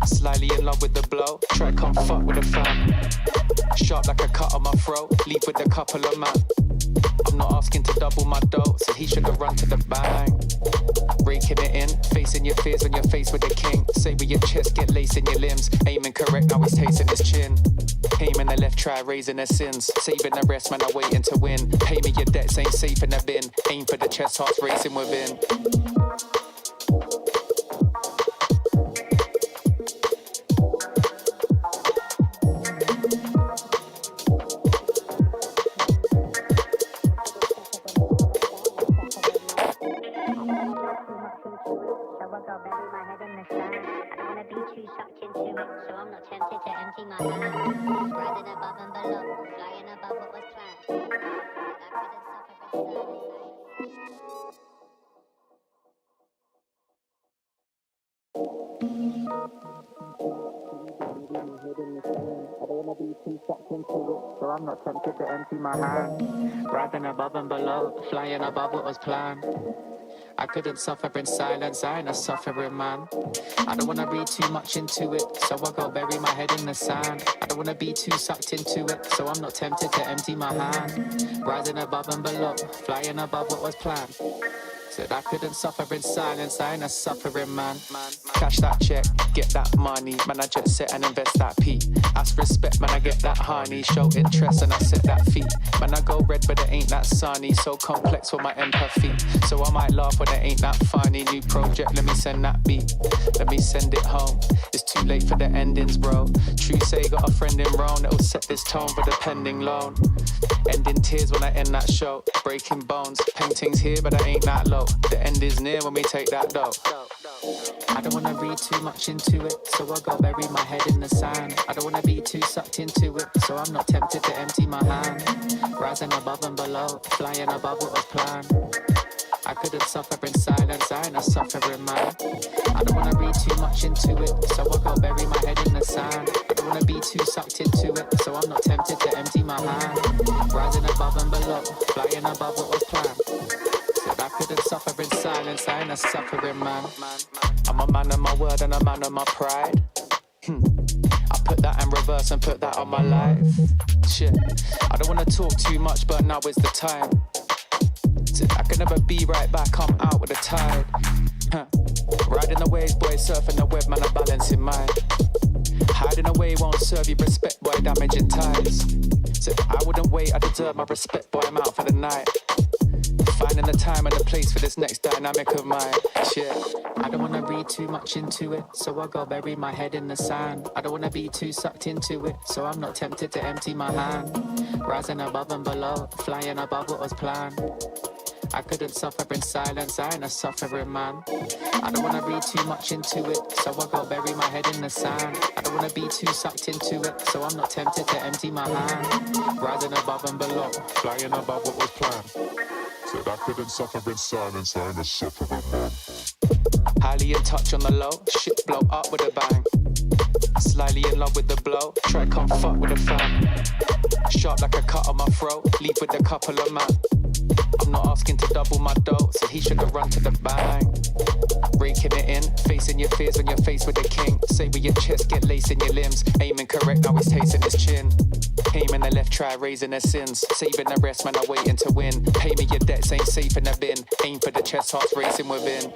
Slightly in love with the blow, try come fuck with a fan. Sharp like a cut on my throat, leap with a couple of man. I'm not asking to double my dough, so he should have run to the bang. Breaking it in, facing your fears on your face with the king. Say with your chest, get lace in your limbs. Aiming correct, now he's tasting his chin. Aiming the left, try raising their sins. Saving the rest, man, I'm waiting to win. Pay me your debts, ain't safe in the bin. Aim for the chest, hearts racing within. So I'm not tempted to empty my hand. Riding above and below, flying above what was planned. I couldn't suffer in silence, I ain't a suffering man. I don't wanna read too much into it, so I go bury my head in the sand. I don't wanna be too sucked into it, so I'm not tempted to empty my hand. Rising above and below, flying above what was planned. Said I couldn't suffer in silence, I ain't a suffering man. Cash that check, get that money, man, I jet set and invest that P. Ask respect, man, I get that honey. Show interest and I set that fee. Man, I go red, but it ain't that sunny. So complex for my empathy. So I might laugh when it ain't that funny. New project, let me send that beat. Let me send it home. It's too late for the endings, bro. True say, got a friend in Rome that'll set this tone for the pending loan. Ending tears when I end that show. Breaking bones, paintings here, but I ain't that low. The end is near when we take that dough. I don't wanna read too much into it, so I go bury my head in the sand. I don't wanna be too sucked into it, so I'm not tempted to empty my hand. Rising above and below, flying above what was planned. I couldn't suffer in silence, I ain't a suffering man. I don't wanna read too much into it, so I go bury my head in the sand. I don't wanna be too sucked into it, so I'm not tempted to empty my hand. Rising above and below, flying above what was planned. Said I couldn't suffer in silence, I ain't a suffering man. I'm a man of my word and a man of my pride. I put that in reverse and put that on my life. Shit, I don't wanna talk too much, but now is the time. I can never be right back, I'm out with the tide. Riding the waves, boy, surfing the web, man, I'm balancing mine. Hiding away won't serve you respect, boy, damaging ties. So I wouldn't wait, I deserve my respect, boy, I'm out for the night. Finding the time and the place for this next dynamic of mine. Shit, I don't wanna read too much into it, so I go bury my head in the sand. I don't wanna be too sucked into it, so I'm not tempted to empty my hand. Rising above and below, flying above what was planned. I couldn't suffer in silence, I ain't a suffering man. I don't wanna read too much into it, so I go bury my head in the sand. I don't wanna be too sucked into it, so I'm not tempted to empty my hand. Rising above and below, flying above what was planned. Said I couldn't suffer in silence, I ain't a suffering man. Highly in touch on the low, shit blow up with a bang. Slightly in love with the blow, try come fuck with a fan. Sharp like a cut on my throat, leave with a couple of man. I'm not asking to double my dough, so he should have run to the bank. Raking it in, facing your fears when you're faced with a king. Say with your chest, get lace in your limbs. Aiming correct, now he's tasting his chin. Aiming the left, try raising their sins. Saving the rest, man, I'm waiting to win. Pay me your debts, ain't safe in the bin. Aim for the chest, hearts racing within.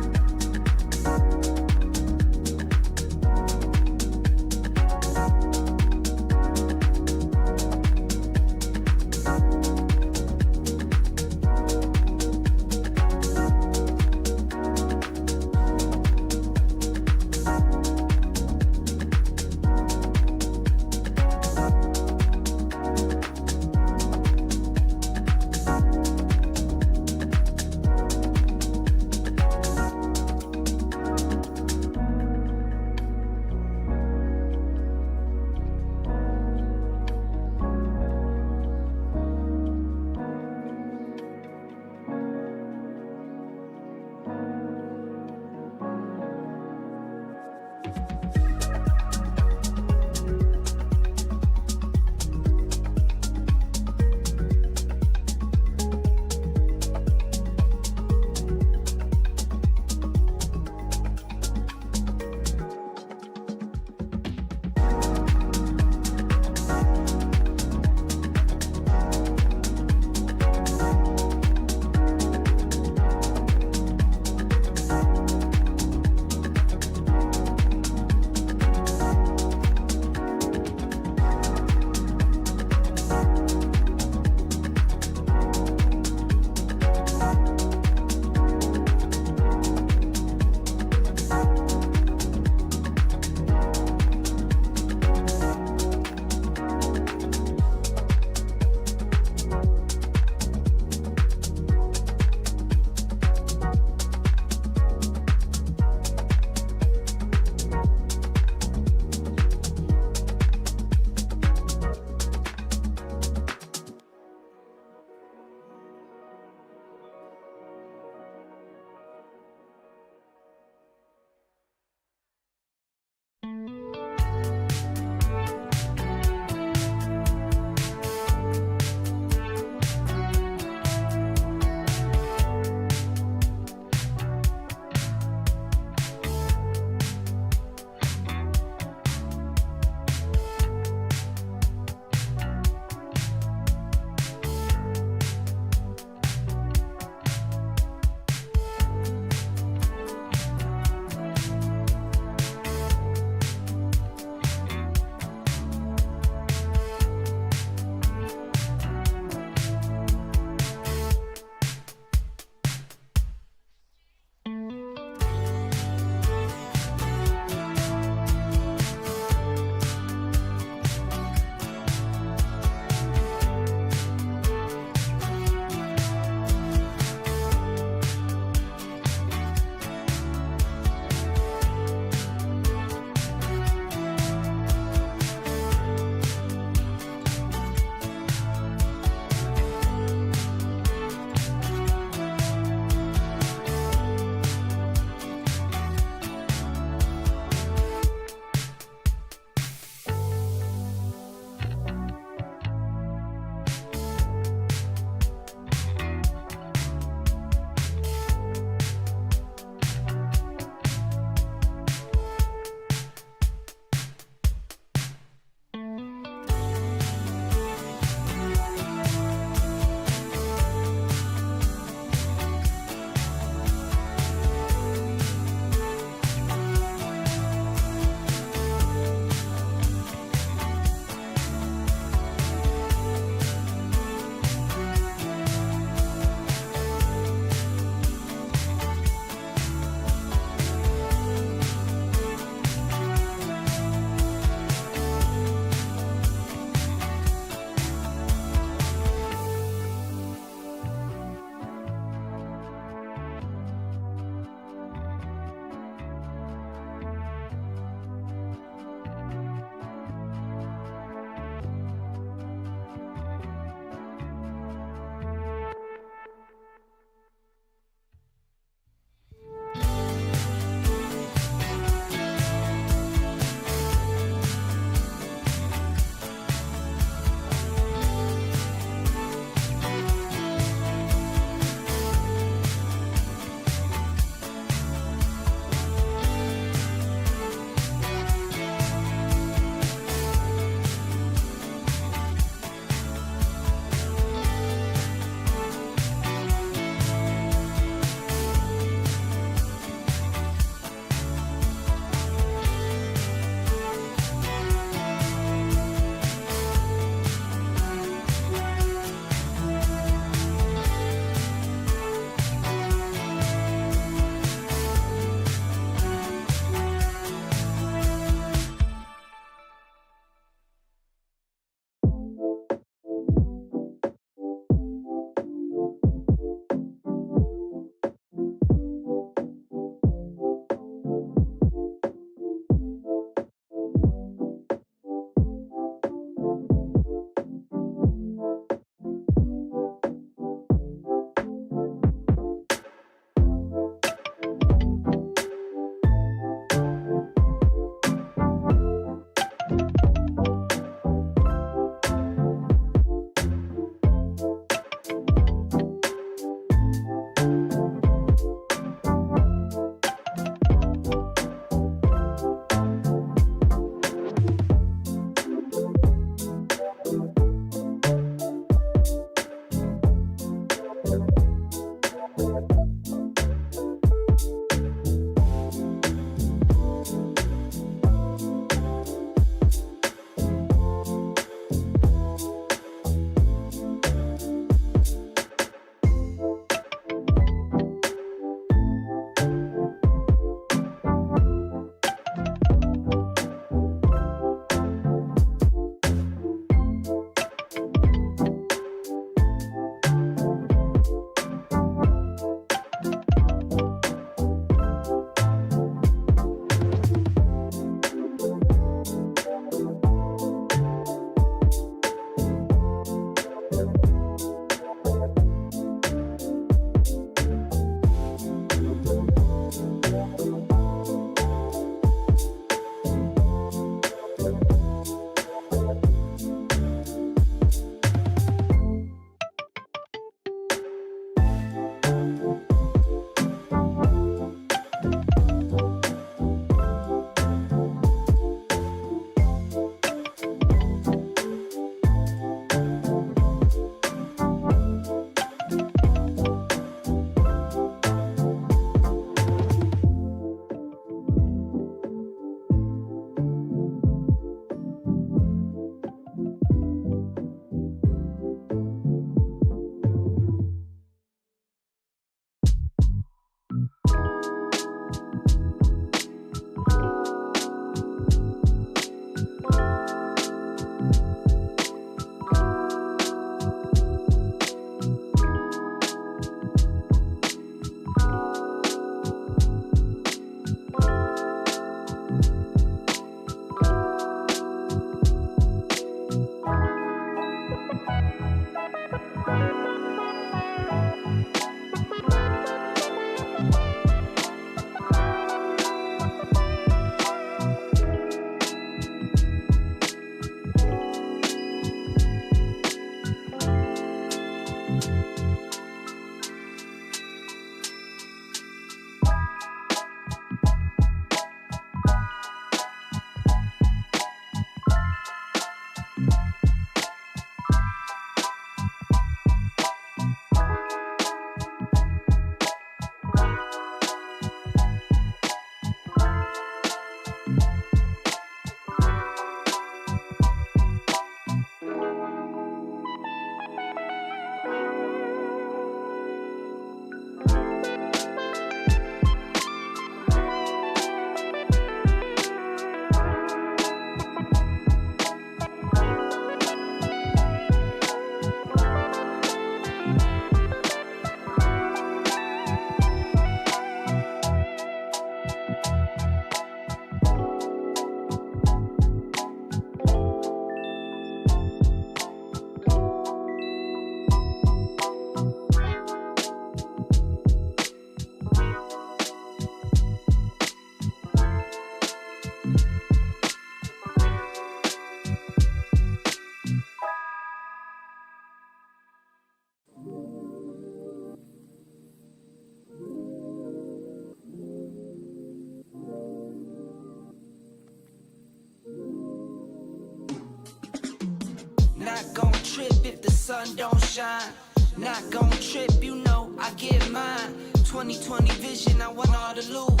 Not gon' trip if the sun don't shine. Not gon' trip, you know I get mine. 2020 vision, I want all the loot.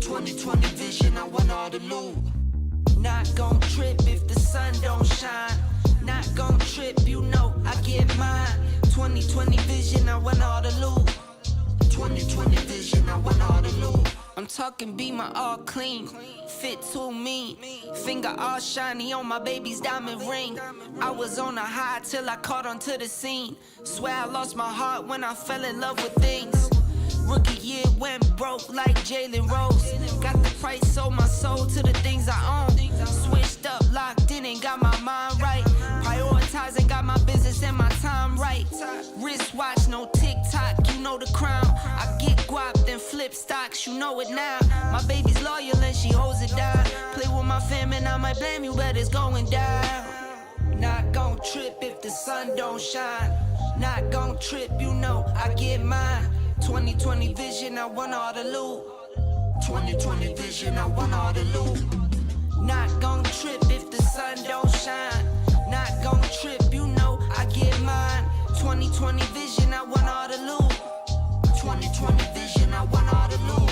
2020 vision, I want all the loot. Not gon' trip if the sun don't shine. Not gon' trip, you know I get mine. 2020 vision, I want all the loot. 2020 vision, I want all the loot. I'm talking be my all clean, fit too mean, finger all shiny on my baby's diamond ring. I was on a high till I caught onto the scene. Swear I lost my heart when I fell in love with things. Rookie year went broke like Jalen Rose. Got the price, sold my soul to the things I own. Switched up, locked in and got my mind right. Prioritizing, got my business and my time right. Wristwatch, no TikTok, you know the crown. I get guap, then flip stocks, you know it now. My baby's loyal and she holds it down. Play with my fam and I might blame you, but it's going down. Not gon' trip if the sun don't shine. Not gon' trip, you know I get mine. 2020 vision, I want all the loot. 2020 vision, I want all the loot. Not gon' trip if the sun don't shine. Not gon' trip, you know I get mine. 2020 vision, I want all the loot. 2020 vision, I want all the loot.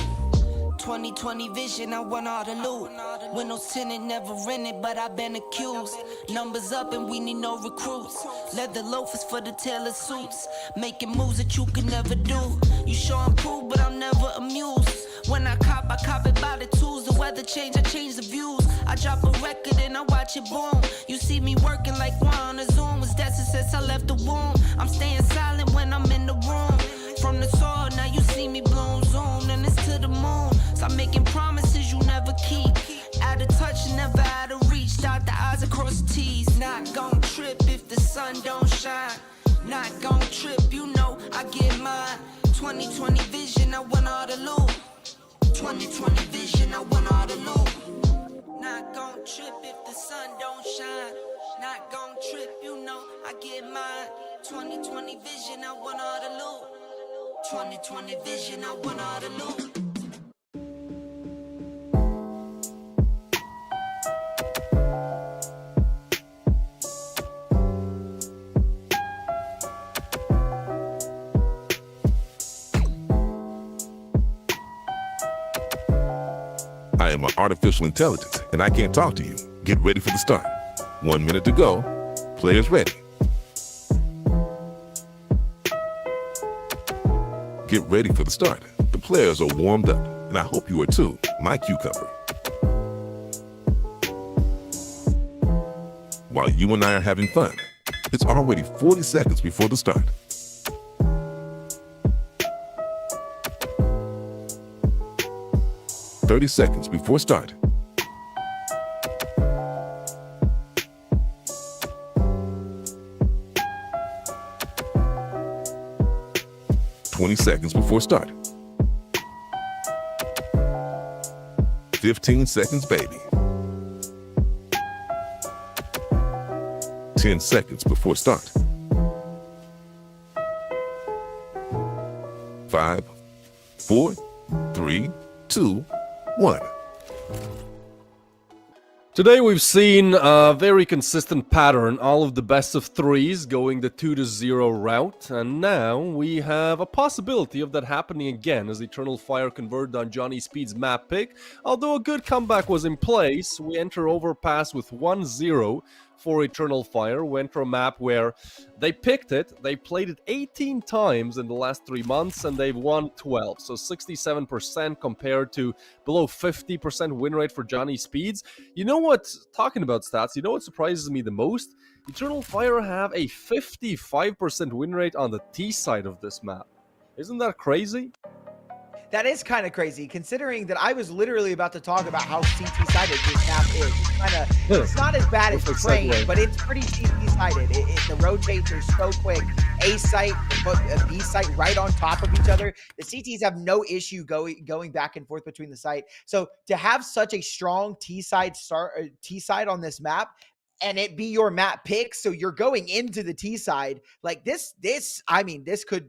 2020 vision, I want all the loot. Windows tinted, never rented, but I've been accused. Numbers up and we need no recruits. Leather loafers for the tailor suits. Making moves that you could never do. You sure I'm cool, but I'm never amused. When I cop it by the tools. The weather change, I change the views. I drop a record and I watch it boom. You see me working like one on a Zoom. Was destined since I left the womb. I'm staying silent when I'm in the room. From the soil, now you see me bloom. Zoom, and it's to the moon. Stop making promises you never keep. Out of touch, never out of reach. Dot the I's across the T's. Not gon' trip if the sun don't shine. Not gon' trip, you know I get mine. 2020 vision, I want all the loot. 2020 vision, I want all the loot. Not gon' trip if the sun don't shine. Not gon' trip, you know I get mine. 2020 vision, I want all the loot. 2020 vision, I want all the loot. I am an artificial intelligence, and I can't talk to you. Get ready for the start. 1 minute to go. Players ready. Get ready for the start. The players are warmed up, and I hope you are too, my cucumber. While you and I are having fun, it's already 40 seconds before the start. "30 seconds before start. "20 seconds before start. 15 seconds, baby. 10 seconds before start. 5, 4, 3, 2, 1. Today we've seen a very consistent pattern, all of the best of threes going the 2-0 route, and now we have a possibility of that happening again as Eternal Fire converted on Johnny Speed's map pick. Although a good comeback was in place, we enter Overpass with 1-0 for Eternal Fire. We enter a map where they picked it, they played it 18 times in the last 3 months, and they've won 12. So 67% compared to below 50% win rate for Johnny Speeds. You know what, talking about stats, you know what surprises me the most? Eternal Fire have a 55% win rate on the T side of this map. Isn't that crazy? That is kind of crazy, considering that I was literally about to talk about how CT-sided this map is. It's not as bad as Train, but it's pretty CT-sided. The rotates are so quick. A site, B site right on top of each other. The CTs have no issue going back and forth between the site. So to have such a strong T-side on this map, and it be your map pick, so you're going into the T side like this. I mean, this could.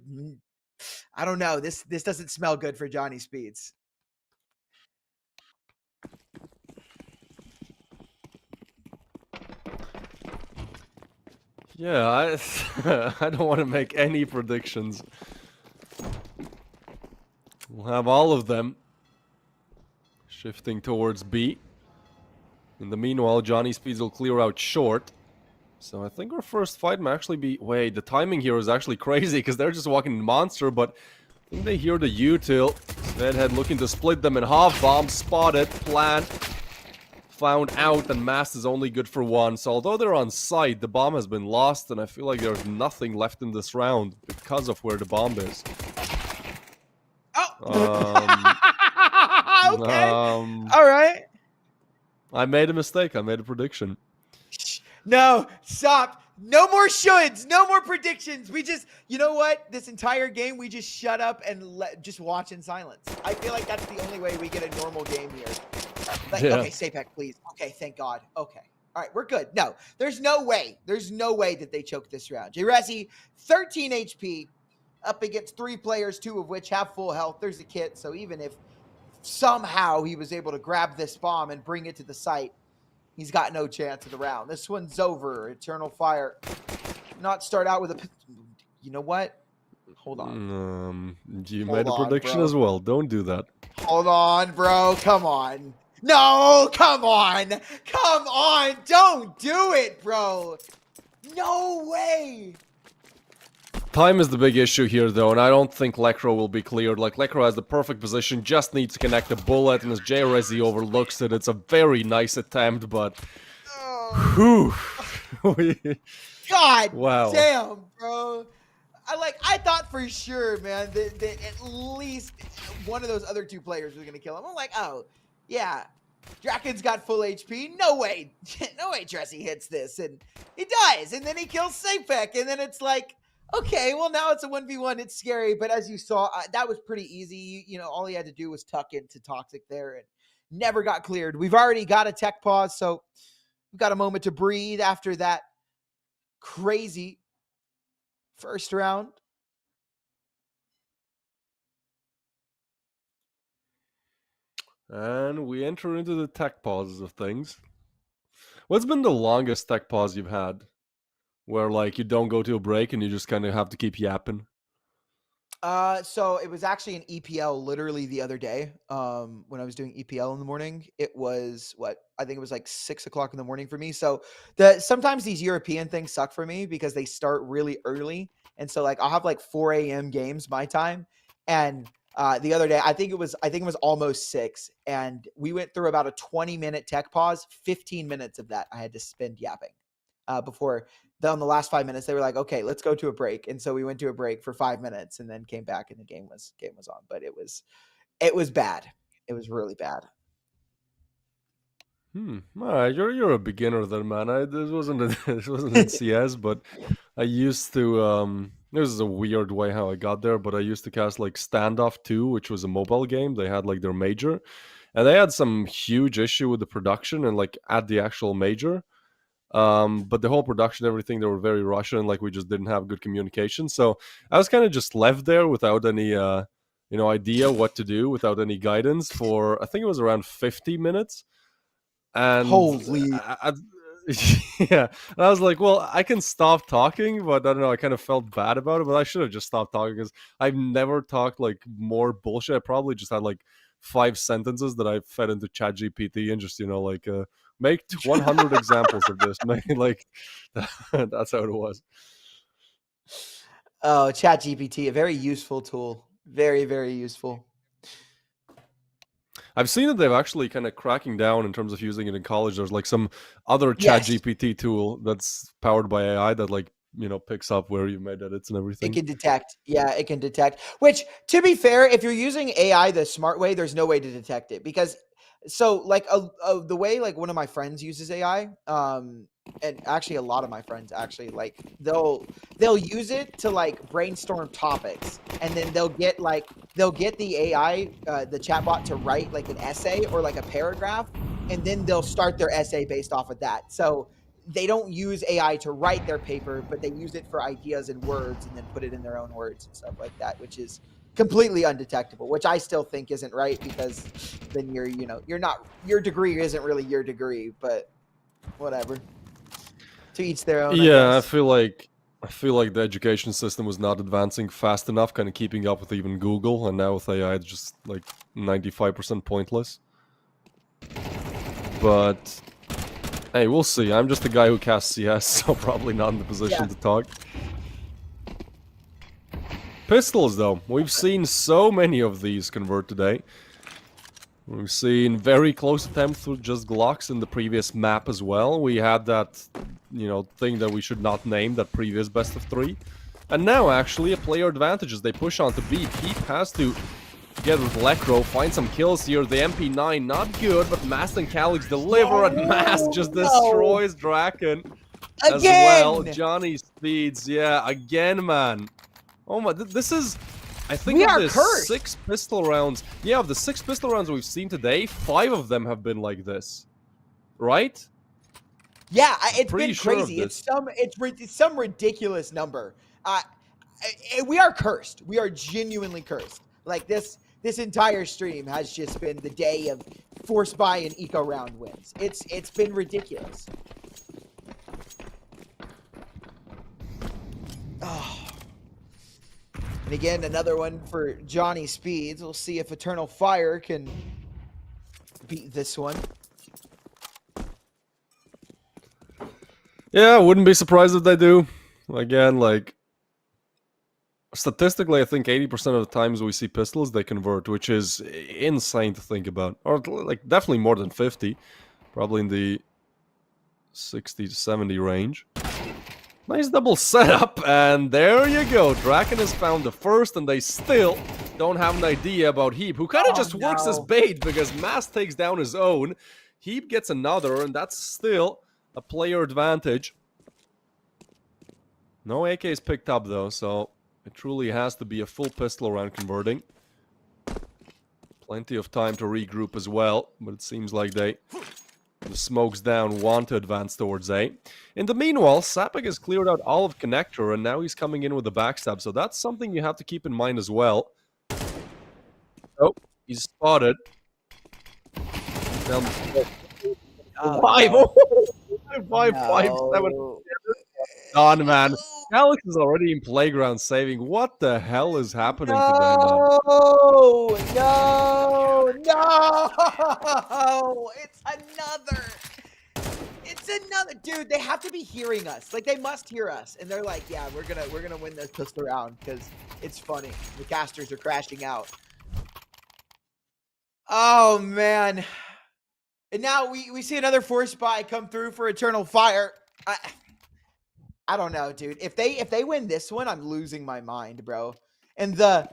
I don't know. This doesn't smell good for Johnny Speeds. Yeah, I don't want to make any predictions. We'll have all of them shifting towards B. In the meanwhile, Johnny Speeds will clear out short. So I think our first fight might actually be... Wait, the timing here is actually crazy because they're just walking in Monster, but I think they hear the util. Redhead looking to split them in half. Bomb spotted, plant, found out, and Mast is only good for one. So although they're on site, the bomb has been lost, and I feel like there's nothing left in this round because of where the bomb is. Oh! Okay. All right. I made a mistake. I made a prediction. No, stop. No more shoulds. No more predictions. We just, you know what? This entire game, we just shut up and just watch in silence. I feel like that's the only way we get a normal game here. Like, Yeah. Okay, CPH, please. Okay, thank God. Okay. All right, we're good. No, there's no way. There's no way that they choke this round. Jiresi, 13 HP, up against 3 players, 2 of which have full health. There's a kit, so even if somehow he was able to grab this bomb and bring it to the site, he's got no chance of the round. This one's over. Eternal Fire. Not start out with a... You know what? Hold on. You Hold made a on, prediction bro. as well. Don't do that. Hold on, bro. Come on. No, come on. Come on. Don't do it, bro. No way. Time is the big issue here, though, and I don't think Lekro will be cleared. Like, Lekro has the perfect position, just needs to connect a bullet, and as J-Rezi overlooks it, it's a very nice attempt, but... Whew. God Wow. damn, bro. I thought for sure, man, that at least one of those other 2 players was going to kill him. I'm like, oh, yeah. Draken's got full HP. No way. No way Dressy hits this. And he does. And then he kills CPH. And then it's like, okay, well, now it's a 1v1. It's scary. But as you saw, that was pretty easy. You know, all he had to do was tuck into Toxic there and never got cleared. We've already got a tech pause, so we've got a moment to breathe after that crazy first round. And we enter into the tech pauses of things. What's been the longest tech pause you've had? Where, like, you don't go to a break and you just kind of have to keep yapping? So it was actually an EPL literally the other day. When I was doing EPL in the morning, it was I think it was like 6 o'clock in the morning for me. So sometimes these European things suck for me because they start really early. And so like I'll have like 4 a.m. games my time. And the other day, I think it was almost 6. And we went through about a 20-minute tech pause. 15 minutes of that I had to spend yapping before. On the last 5 minutes, they were like, okay, let's go to a break. And so we went to a break for 5 minutes and then came back and the game was on. But it was bad. It was really bad. All right, you're a beginner then, man. This wasn't in CS, but I used to this is a weird way how I got there, but I used to cast like Standoff 2, which was a mobile game. They had like their major, and they had some huge issue with the production and like at the actual major. But the whole production, everything, they were very Russian. Like we just didn't have good communication. So I was kind of just left there without any, idea what to do, without any guidance for, I think it was around 50 minutes. And Holy. yeah. And I was like, well, I can stop talking, but I don't know. I kind of felt bad about it, but I should have just stopped talking because I've never talked like more bullshit. I probably just had like 5 sentences that I fed into ChatGPT and just, make 100 examples of this. Like, that's how it was. Oh, ChatGPT, a very useful tool. Very, very useful. I've seen that they've actually kind of cracking down in terms of using it in college. There's like some other Yes. ChatGPT tool that's powered by AI that like, picks up where you made edits and everything. It can detect. Yeah, it can detect. Which, to be fair, if you're using AI the smart way, there's no way to detect it because like the way like one of my friends uses AI, and actually a lot of my friends actually like they'll use it to like brainstorm topics, and then they'll get the AI, the chatbot to write like an essay or like a paragraph, and then they'll start their essay based off of that. So they don't use AI to write their paper, but they use it for ideas and words and then put it in their own words and stuff like that, which is completely undetectable, which I still think isn't right because then your degree isn't really your degree, but whatever. To each their own. Yeah, I I guess. feel like the education system was not advancing fast enough, kind of keeping up with even Google, and now with AI, it's just like 95% pointless. But hey, we'll see. I'm just a guy who casts CS, so probably not in the position to talk. Pistols, though. We've seen so many of these convert today. We've seen very close attempts with just Glocks in the previous map as well. We had that, you know, thing that we should not name, that previous best of 3. And now, actually, a player advantage as they push on to B. Keep has to get with Lekro, find some kills here. The MP9, not good, but Mast and Calyx deliver, and Mast just destroys Draken as well. Johnny Speeds, yeah, again, man. Oh my, this is... I think We of are the cursed. 6 pistol rounds... Yeah, of the 6 pistol rounds we've seen today, 5 of them have been like this. Right? Yeah, it's Pretty been sure of crazy. this. It's some ridiculous number. We are cursed. We are genuinely cursed. Like this entire stream has just been the day of force buy and eco round wins. It's been ridiculous. Oh. And again, another one for Johnny Speeds. We'll see if Eternal Fire can beat this one. Yeah, I wouldn't be surprised if they do. Again, like... Statistically, I think 80% of the times we see pistols, they convert, which is insane to think about. Or, like, definitely more than 50. Probably in the 60 to 70 range. Nice double setup, and there you go. Draken has found the first, and they still don't have an idea about Heap, who kind of just works as bait, because Mast takes down his own. Heap gets another, and that's still a player advantage. No AK is picked up, though, so it truly has to be a full pistol round converting. Plenty of time to regroup as well, but it seems like the smokes down want to advance towards A. In the meanwhile, Sapek has cleared out all of Connector, and now he's coming in with the backstab, so that's something you have to keep in mind as well. Oh, he's spotted. Down the 5-5-5-7. Done, man. Alex is already in playground saving. What the hell is happening today, man? No! It's another. Dude, they have to be hearing us. Like, they must hear us, and they're like, "Yeah, we're gonna win this pistol round because it's funny." The casters are crashing out. Oh man! And now we see another force buy come through for Eternal Fire. I don't know, dude. If they win this one, I'm losing my mind, bro. And the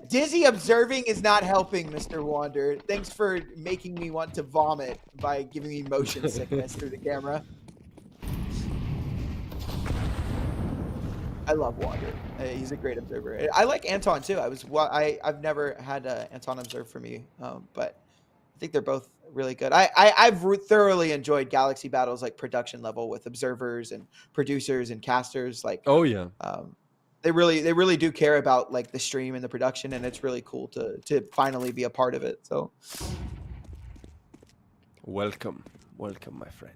dizzy observing is not helping, Mr. Wander. Thanks for making me want to vomit by giving me motion sickness through the camera. I love Wander. He's a great observer. I like Anton too. I've never had Anton observe for me, but I think they're both really good. I've thoroughly enjoyed Galaxy Battles, like production level with observers and producers and casters. Like, oh yeah, they really do care about like the stream and the production, and it's really cool to finally be a part of it. So, welcome, my friend.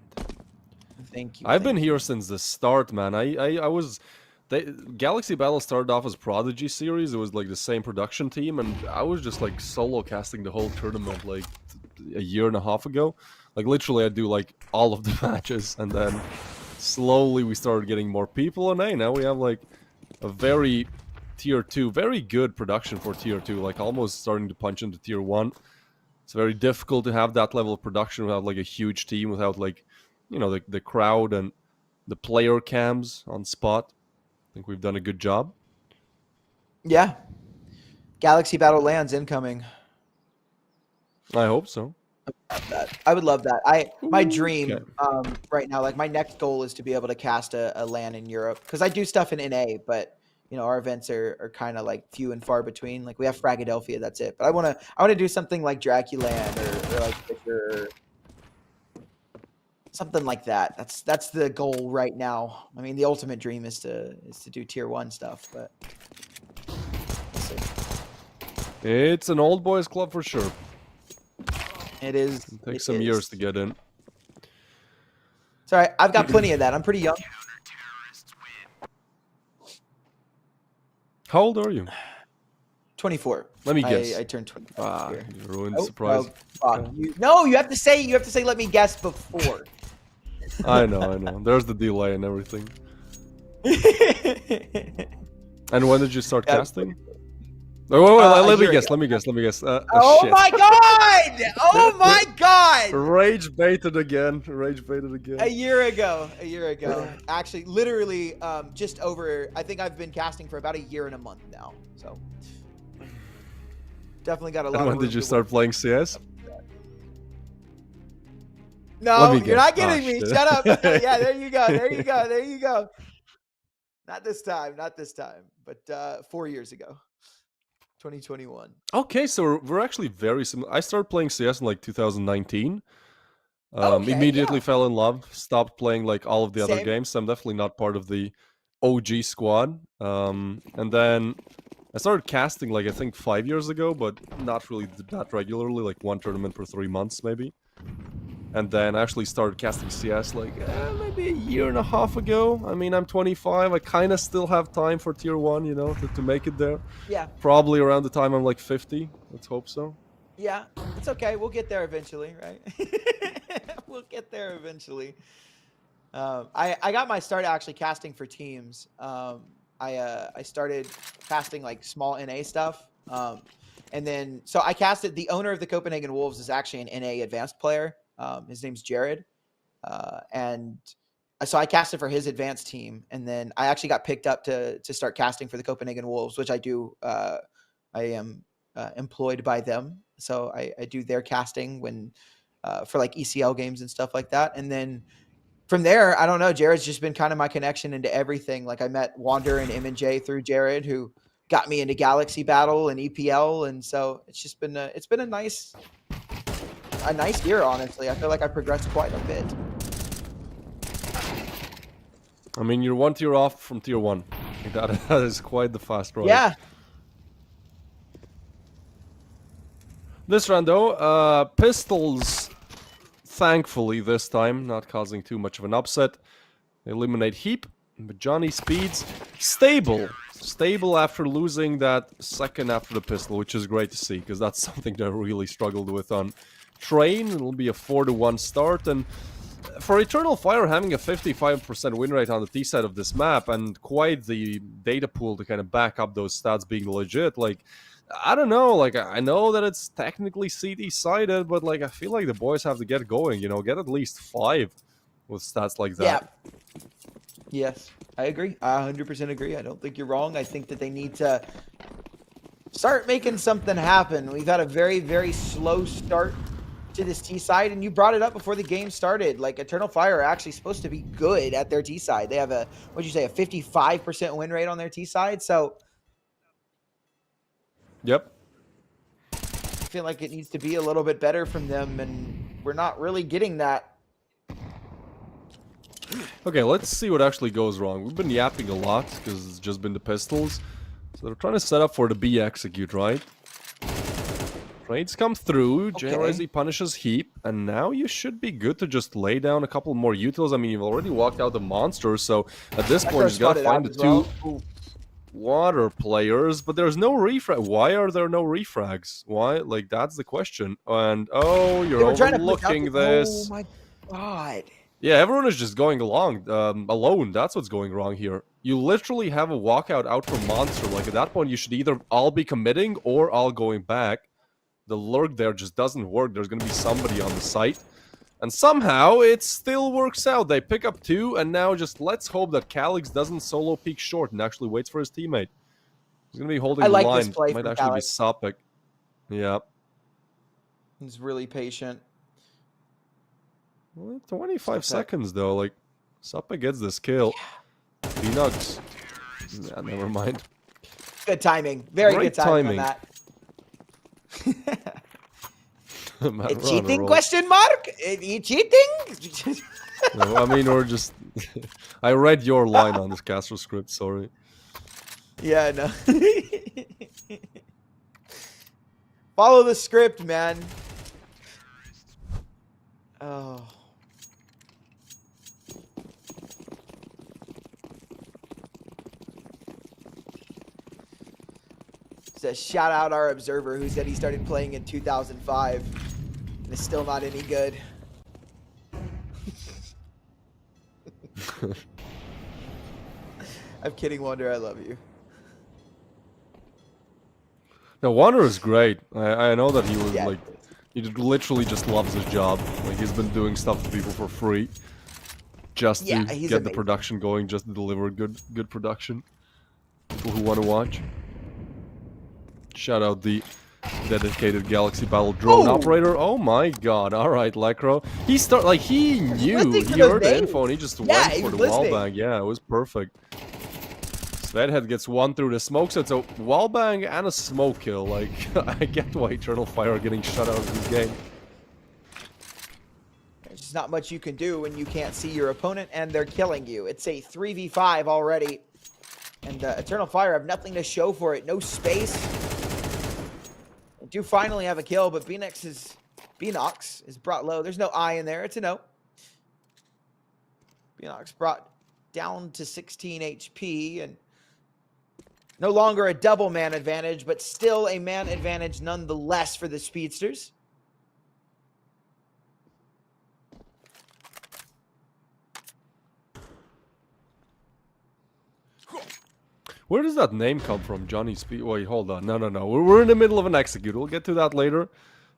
Thank you. I've been here since the start, man. I was. Galaxy Battle started off as Prodigy series. It was like the same production team, and I was just like solo casting the whole tournament like a year and a half ago. Like literally, I do like all of the matches, and then slowly we started getting more people. And hey, now we have like a very tier 2, very good production for tier 2. Like almost starting to punch into tier 1. It's very difficult to have that level of production without like a huge team, without like, you know, the crowd and the player cams on spot. I think we've done a good job. Yeah. Galaxy Battle lands incoming. I hope so. I would love that. My dream right now, like my next goal is to be able to cast a LAN in Europe, because I do stuff in NA, but you know our events are kind of like few and far between. Like we have Fragadelphia, that's it. But I want to do something like Draculand or like Fisher, something like that. That's the goal right now. I mean, the ultimate dream is to do tier 1 stuff, but we'll see. It's an old boys club for sure. It is. It takes some years to get in. Sorry, I've got plenty of that. I'm pretty young. How old are you? 24. Let me guess. I turned 25 Ah, here. you ruined the Oh, surprise. fuck. No, you have to say let me guess before. I know. There's the delay and everything. And when did you start casting? Oh, wait, let me guess. Oh shit. my god! Oh my god! Rage baited again. A year ago. Actually, literally, just over. I think I've been casting for about a year and a month now. So definitely got a lot. And when of did you start playing CS? No, you're guess. not getting me. Shit. Shut up. Yeah, there you go. Not this time. But 4 years ago. 2021. Okay, so we're actually very similar. I started playing CS in like 2019. Okay, Immediately yeah. fell in love. Stopped playing like all of the other Same. games. So I'm definitely not part of the OG squad. And then I started casting like I think 5 years ago, but not really that regularly. Like one tournament per 3 months maybe. And then I actually started casting CS like maybe a year and a half ago. I mean, I'm 25. I kind of still have time for tier 1, you know, to make it there. Yeah. Probably around the time I'm like 50. Let's hope so. Yeah, it's okay. We'll get there eventually, right? We'll get there eventually. I got my start actually casting for teams. I started casting like small NA stuff. And then, so I casted, the owner of the Copenhagen Wolves is actually an NA advanced player. His name's Jared. And so I casted for his advanced team. And then I actually got picked up to start casting for the Copenhagen Wolves, which I do. I am employed by them. So I do their casting when, for like ECL games and stuff like that. And then from there, I don't know, Jared's just been kind of my connection into everything. Like I met Wander and M&J through Jared, who got me into Galaxy Battle and EPL. And so it's just been a nice year, honestly. I feel like I progressed quite a bit. I mean, you're 1 tier off from tier 1. That is quite the fast ride. Yeah. This round though, Pistols, thankfully this time, not causing too much of an upset. They eliminate Heap, but Johnny Speeds, stable after losing that second after the pistol, which is great to see, because that's something that I really struggled with on Train. It'll be a 4-1 start, and for Eternal Fire having a 55% win rate on the T side of this map, and quite the data pool to kind of back up those stats being legit, like, I don't know, like, I know that it's technically CD-sided, but, like, I feel like the boys have to get going, you know, get at least 5 with stats like that. Yeah. Yes, I agree. I 100% agree. I don't think you're wrong. I think that they need to start making something happen. We've had a very, very slow start to this T side, and you brought it up before the game started. Like, Eternal Fire are actually supposed to be good at their T side. They have a, what'd you say, a 55% win rate on their T side. So, Yep. I feel like it needs to be a little bit better from them, and we're not really getting that. Okay, let's see what actually goes wrong. We've been yapping a lot because it's just been the pistols. So they're trying to set up for the B execute, right? Trades come through, JRZ punishes Heap, and now you should be good to just lay down a couple more utils. I mean, you've already walked out the monster, so at this point you gotta find the two water players, but there's no refrag. Why are there no refrags? Why? Like, that's the question. And, oh, you're overlooking this. Oh my god. Yeah, everyone is just going along alone. That's what's going wrong here. You literally have a walkout out from monster. Like, at that point, you should either all be committing or all going back. The lurk there just doesn't work. There's going to be somebody on the site. And somehow, it still works out. They pick up 2, and now just let's hope that Calix doesn't solo peek short and actually waits for his teammate. He's going to be holding the line. This play Might from actually Calix. be Sapek. Yeah. He's really patient. Well, 25 seconds, though. Like, Sapek gets this kill. Phoenix. Yeah, never mind. Good timing. Very Great good timing on that. It's cheating? Question mark? You cheating? No, I mean, or just... I read your line on this Castro script, sorry. Yeah, no. Follow the script, man. Oh. to shout out our observer who said he started playing in 2005 and is still not any good. I'm kidding, Wonder. I love you. Now, Wander is great. I know that he was Yeah. like, he literally just loves his job. Like, he's been doing stuff to people for free, just Yeah, to he's get the amazing. production going, just to deliver good production. People who want to watch. Shout out the dedicated Galaxy Battle drone Oh! operator. Oh my god! All right, Lecro. He knew, listening he for those heard the names. info, and he just Yeah, went he for was the wall listening. bang. Yeah, it was perfect. Svedhead gets one through the smoke, so it's a wall bang and a smoke kill. Like, I get why Eternal Fire are getting shut out of this game. There's just not much you can do when you can't see your opponent and they're killing you. It's a 3v5 already. And Eternal Fire have nothing to show for it. No space. They do finally have a kill, but Beanox is brought low. There's no I in there. It's a no. Beanox brought down to 16 HP and no longer a double man advantage, but still a man advantage nonetheless for the Speedsters. Where does that name come from, Johnny Speed? Wait, hold on. No. We're in the middle of an execute. We'll get to that later.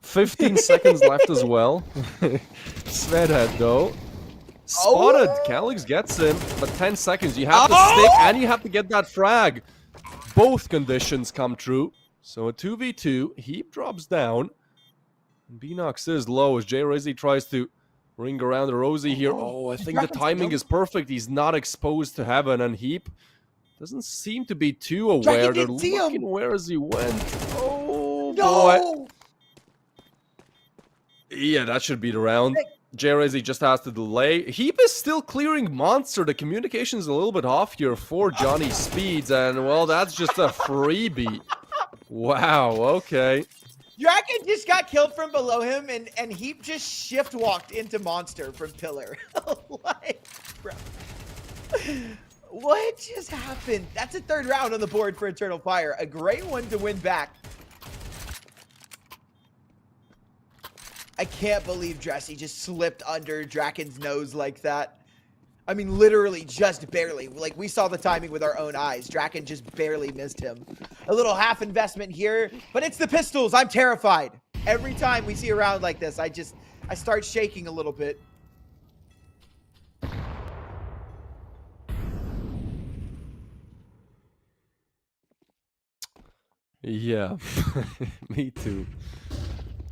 15 seconds left as well. Svedhead, though. Spotted. Calyx gets him, but 10 seconds. You have to stick, and you have to get that frag. Both conditions come true. So a 2v2. Heap drops down. Beanox is low as J-Rizzy tries to ring around the Rosie here. Oh, I think the timing is perfect. He's not exposed to heaven, and Heap doesn't seem to be too aware. They're looking where as he went. Oh, boy. Yeah, that should be the round. J-Rizzy just has to delay. Heap is still clearing Monster. The communication is a little bit off here for Johnny Speeds, and, well, that's just a freebie. Wow, okay. Draken just got killed from below him, and Heap just shift walked into Monster from Pillar. Like, bro. What just happened? That's a third round on the board for Eternal Fire. A great one to win back. I can't believe Dressy just slipped under Draken's nose like that. I mean, literally just barely. Like, we saw the timing with our own eyes. Draken just barely missed him. A little half investment here, but it's the pistols. I'm terrified. Every time we see a round like this, I start shaking a little bit. Yeah, me too.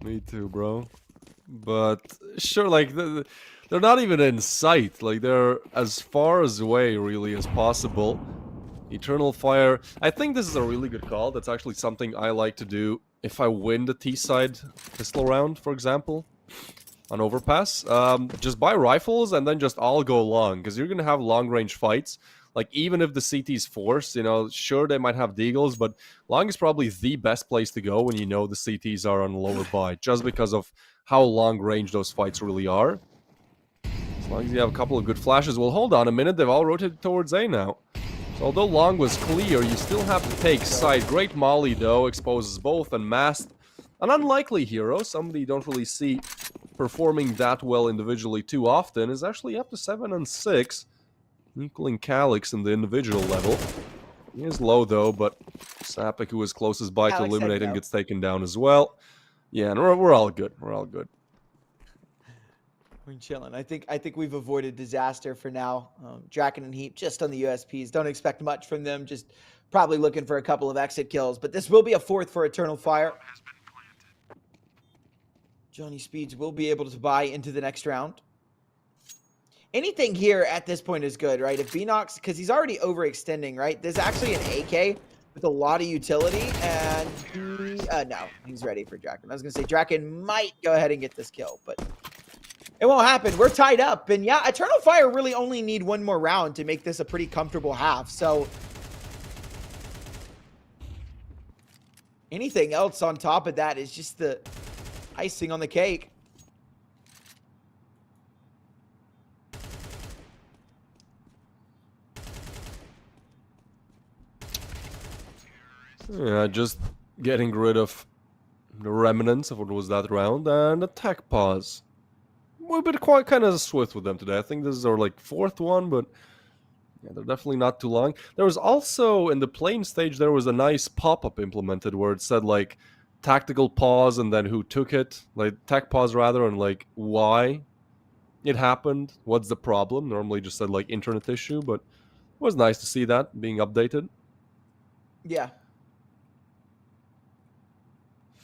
Me too, bro. But sure, like they're not even in sight. Like they're as far away really as possible. Eternal Fire. I think this is a really good call. That's actually something I like to do if I win the T-side pistol round, for example, on Overpass. Just buy rifles and then just all go long, because you're gonna have long-range fights. Like, even if the CT's forced, you know, sure, they might have deagles, but long is probably the best place to go when you know the CTs are on lower buy, just because of how long-range those fights really are. As long as you have a couple of good flashes. Well, hold on a minute. They've all rotated towards A now. So, although long was clear, you still have to take side. Great Molly, though, exposes both and masked. An unlikely hero, somebody you don't really see performing that well individually too often, is actually up to 7 and 6. Equaling Calyx in the individual level. He is low, though, but Sapik, who is closest by to eliminate him, gets taken down as well. Yeah, and we're all good. We're all good. We're chilling. I think we've avoided disaster for now. Draken and Heap just on the USPs. Don't expect much from them. Just probably looking for a couple of exit kills. But this will be a fourth for Eternal Fire. Johnny Speeds will be able to buy into the next round. Anything here at this point is good, right? If Beanox, because he's already overextending, right? There's actually an AK with a lot of utility, and no, he's ready for Draken. I was going to say Draken might go ahead and get this kill, but it won't happen. We're tied up, and yeah, Eternal Fire really only need one more round to make this a pretty comfortable half, so anything else on top of that is just the icing on the cake. Yeah, just getting rid of the remnants of what was that round, and attack pause. We've been quite kind of swift with them today. I think this is our like 4th one, but yeah, they're definitely not too long. There was also in the plane stage there was a nice pop-up implemented where it said like tactical pause and then who took it, like tech pause rather, and like why it happened, what's the problem. Normally just said like internet issue, but it was nice to see that being updated. Yeah.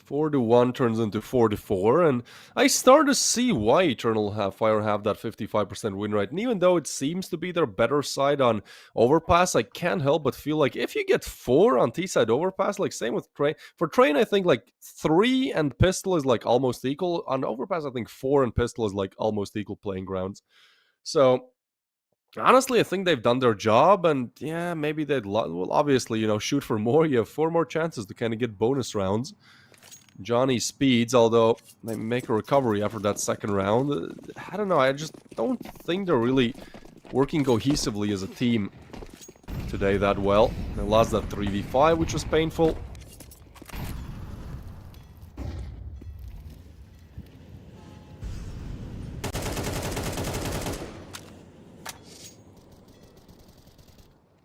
4-1 turns into 4-4, and I start to see why Eternal Fire have that 55% win rate. And even though it seems to be their better side on Overpass, I can't help but feel like if you get 4 on T-side Overpass, like same with Train. For Train, I think like 3 and Pistol is like almost equal. On Overpass, I think 4 and Pistol is like almost equal playing grounds. So honestly, I think they've done their job, and yeah, maybe they'd well, obviously, you know, shoot for more. You have 4 more chances to kind of get bonus rounds. Johnny speeds, although they make a recovery after that second round. I don't know, I just don't think they're really working cohesively as a team today that well. They lost that 3v5, which was painful.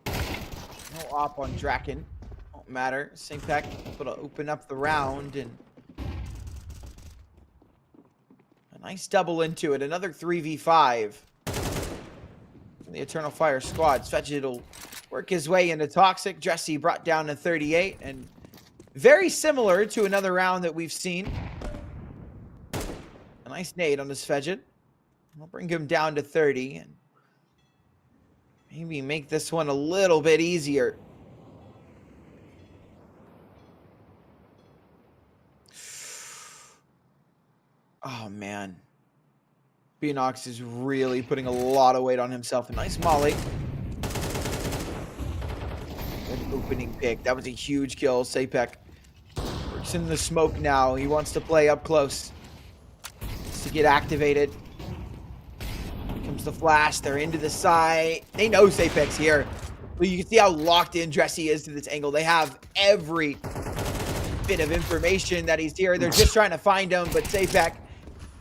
No op on Draken. Won't matter. CPH able to open up the round, and a nice double into it. Another 3v5. The Eternal Fire squad. Svedged will work his way into Toxic. Dressy brought down to 38, and very similar to another round that we've seen. A nice nade on the Svedged. We'll bring him down to 30, and maybe make this one a little bit easier. Oh, man. Beanox is really putting a lot of weight on himself. A nice molly. Good opening pick. That was a huge kill. CPH works in the smoke now. He wants to play up close. Wants to get activated. Here comes the flash. They're into the side. They know CPH's here. But you can see how locked in Dressy is to this angle. They have every bit of information that he's here. They're just trying to find him, but CPH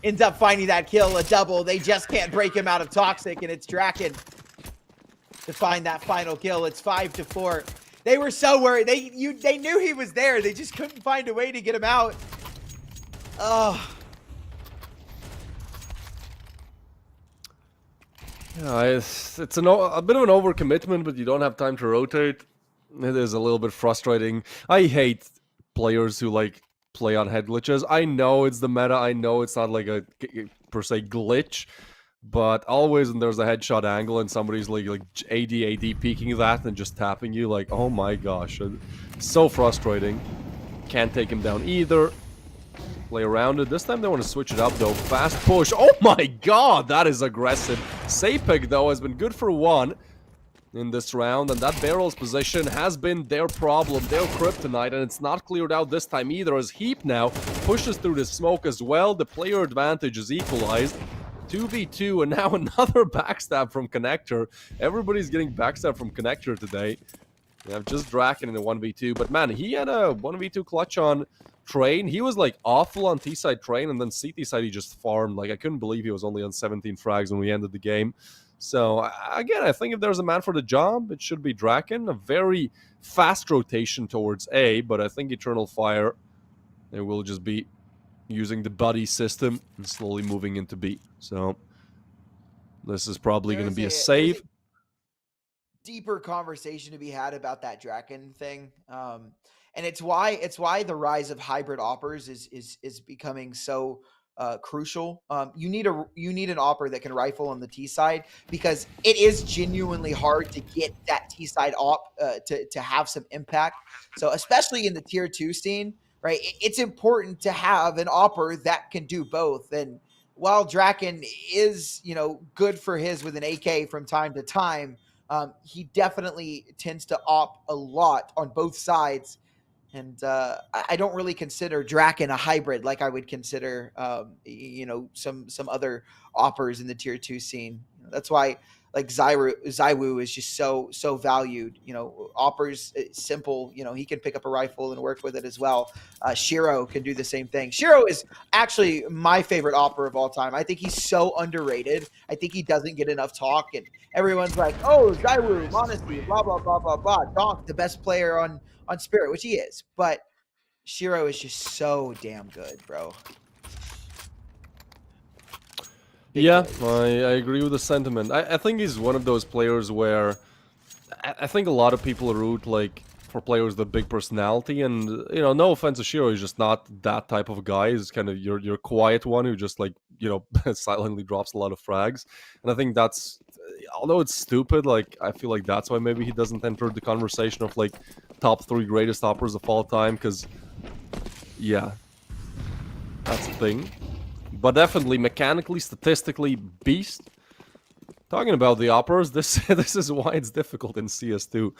ends up finding that kill, a double. They just can't break him out of Toxic, and it's Draken to find that final kill. It's 5-4. They were so worried. They knew he was there. They just couldn't find a way to get him out. Oh. Yeah, it's a bit of an overcommitment, but you don't have time to rotate. It is a little bit frustrating. I hate players who like play on head glitches. I know it's the meta. I know it's not like a per se glitch, but always when there's a headshot angle and somebody's like AD peeking that and just tapping you, like, oh my gosh, it's so frustrating. Can't take him down either. Play around it. This time they want to switch it up though. Fast push. Oh my god, that is aggressive. CPH though has been good for 1 in this round, and that barrel's position has been their problem, their kryptonite, and it's not cleared out this time either, as Heap now pushes through the smoke as well. The player advantage is equalized. 2v2, and now another backstab from Connector. Everybody's getting backstab from Connector today. We have just Draken in the 1v2, but man, he had a 1v2 clutch on Train. He was like awful on T-side Train, and then CT side he just farmed. Like, I couldn't believe he was only on 17 frags when we ended the game. So, again, I think if there's a man for the job, it should be Draken. A very fast rotation towards A, but I think Eternal Fire, they will just be using the buddy system and slowly moving into B. So, this is probably going to be a save. Deeper conversation to be had about that Draken thing. And it's why the rise of hybrid oppers is becoming so crucial. You need an opper that can rifle on the T side, because it is genuinely hard to get that T side op to have some impact. So especially in the tier 2 scene, right? It's important to have an opper that can do both. And while Draken is, good for his with an AK from time to time, he definitely tends to op a lot on both sides. And I don't really consider Draken a hybrid like I would consider, some other oppers in the tier 2 scene. That's why like Zywoo is just so valued. You know, Opper's simple. You know, he can pick up a rifle and work with it as well. Shiro can do the same thing. Shiro is actually my favorite Opper of all time. I think he's so underrated. I think he doesn't get enough talk, and everyone's like, "Oh, Zywoo, Modesty, blah blah blah blah blah." Donk, the best player on Spirit, which he is, but Shiro is just so damn good, bro. Yeah, I agree with the sentiment. I think he's one of those players where I think a lot of people root like for players with big personality, and you know, no offense to Shiro, he's just not that type of guy. He's kind of your quiet one who just like, you know, silently drops a lot of frags. And I think that's, although it's stupid, like I feel like that's why maybe he doesn't enter the conversation of like top 3 greatest Oppers of all time, because yeah, that's the thing. But definitely mechanically, statistically, beast. Talking about the Oppers, this is why it's difficult in CS2.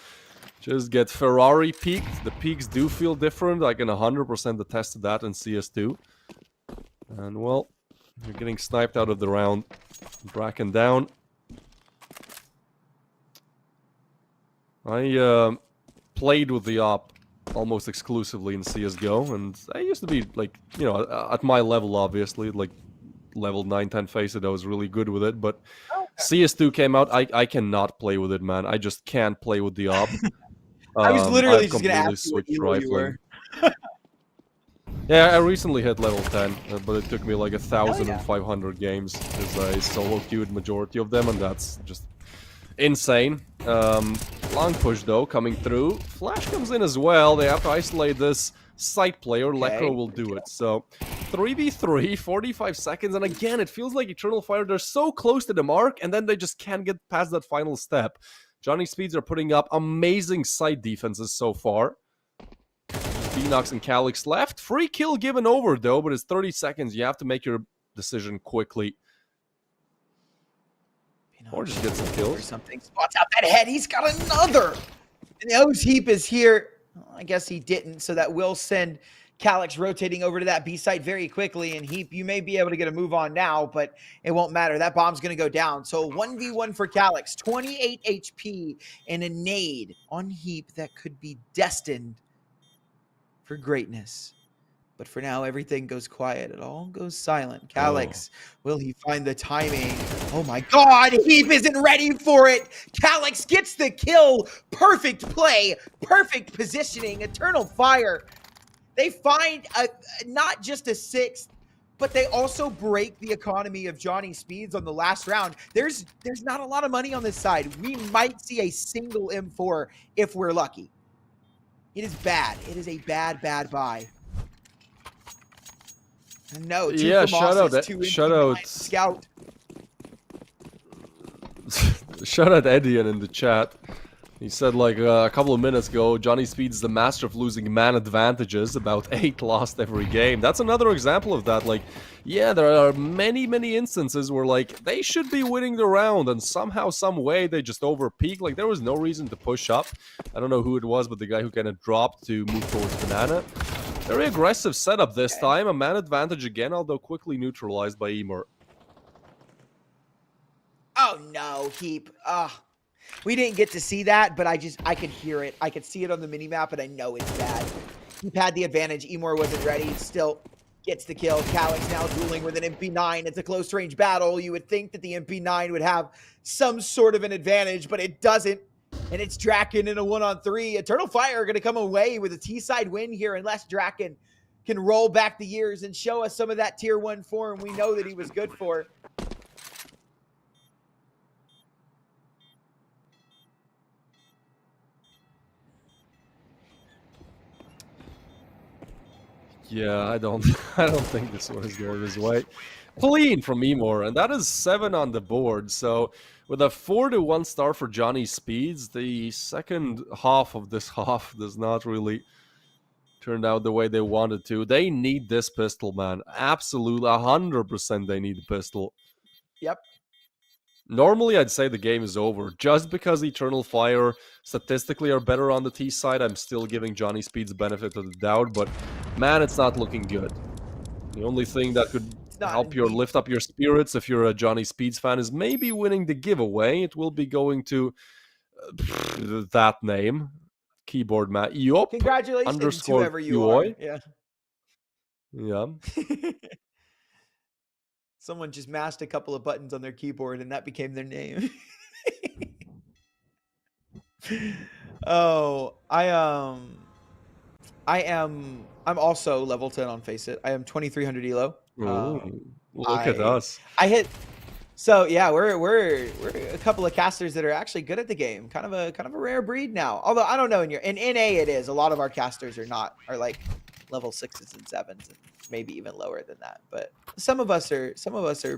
Just get Ferrari peaked. The peaks do feel different. I can 100% attest to that in CS2. And well, you're getting sniped out of the round. Bracken down. I played with the Op almost exclusively in CSGO, and I used to be, like, you know, at my level, obviously, like, level 9-10 Faceit, I was really good with it, but CS2 came out, I cannot play with it, man. I just can't play with the Op. I was literally I've just going to ask you what switched elo you were. Yeah, I recently hit level 10, but it took me like 1,500 games, because I solo queued majority of them, and that's just insane. Long push though, coming through. Flash comes in as well. They have to isolate this site player. Lekro will do it. So 3v3, 45 seconds, and again, it feels like Eternal Fire, they're so close to the mark, and then they just can't get past that final step. Johnny Speeds are putting up amazing site defenses so far. Beanox and Calyx left. Free kill given over though, but it's 30 seconds. You have to make your decision quickly. Or just get some kills. Or something. Spots out that head. He's got another. And the O's Heap is here. Well, I guess he didn't, so that will send Calyx rotating over to that B site very quickly. And Heap, you may be able to get a move on now, but it won't matter. That bomb's going to go down. So 1v1 for Calyx. 28 HP and a nade on Heap that could be destined for greatness. But for now, everything goes quiet. It all goes silent. Calyx, will he find the timing? Oh my God, Heap isn't ready for it. Calyx gets the kill. Perfect play, perfect positioning. Eternal Fire. They find not just a 6th, but they also break the economy of Johnny Speeds on the last round. There's not a lot of money on this side. We might see a single M4 if we're lucky. It is bad. It is a bad buy. No, yeah, shout out Scout. Shout out Edian in the chat. He said like a couple of minutes ago, Johnny Speed's the master of losing man advantages, about 8 lost every game. That's another example of that. Like, yeah, there are many instances where like they should be winning the round, and somehow, some way they just overpeak. Like there was no reason to push up. I don't know who it was, but the guy who kind of dropped to move towards Banana. Very aggressive setup this time. A man advantage again, although quickly neutralized by Emor. Oh no, Heap. We didn't get to see that, but I could hear it. I could see it on the minimap, and I know it's bad. Heap had the advantage. Emor wasn't ready. Still gets the kill. Calyx now dueling with an MP9. It's a close range battle. You would think that the MP9 would have some sort of an advantage, but it doesn't. And it's Draken in a 1-on-3. Eternal Fire are going to come away with a T-side win here unless Draken can roll back the years and show us some of that tier 1 form we know that he was good for. Yeah, I don't think this one is going his way. Clean from Emor, and that is 7 on the board. So with a 4-1 start for Johnny Speeds, the second half of this half does not really turn out the way they wanted to. They need this pistol, man. Absolutely, 100% they need the pistol. Yep. Normally, I'd say the game is over. Just because Eternal Fire statistically are better on the T side, I'm still giving Johnny Speeds benefit of the doubt, but man, it's not looking good. The only thing that could help your lift up your spirits if you're a Johnny Speeds fan, is maybe winning the giveaway. It will be going to that name, keyboard Matt Yop Congratulations, whoever you are. Yeah. Yeah. Someone just mashed a couple of buttons on their keyboard and that became their name. Oh, I'm also level 10 on Face It. I am 2300 elo. Ooh, look at us. I hit. So yeah, we're a couple of casters that are actually good at the game. Kind of a rare breed now. Although I don't know in NA it is. A lot of our casters are like level 6s and 7s and maybe even lower than that. But some of us are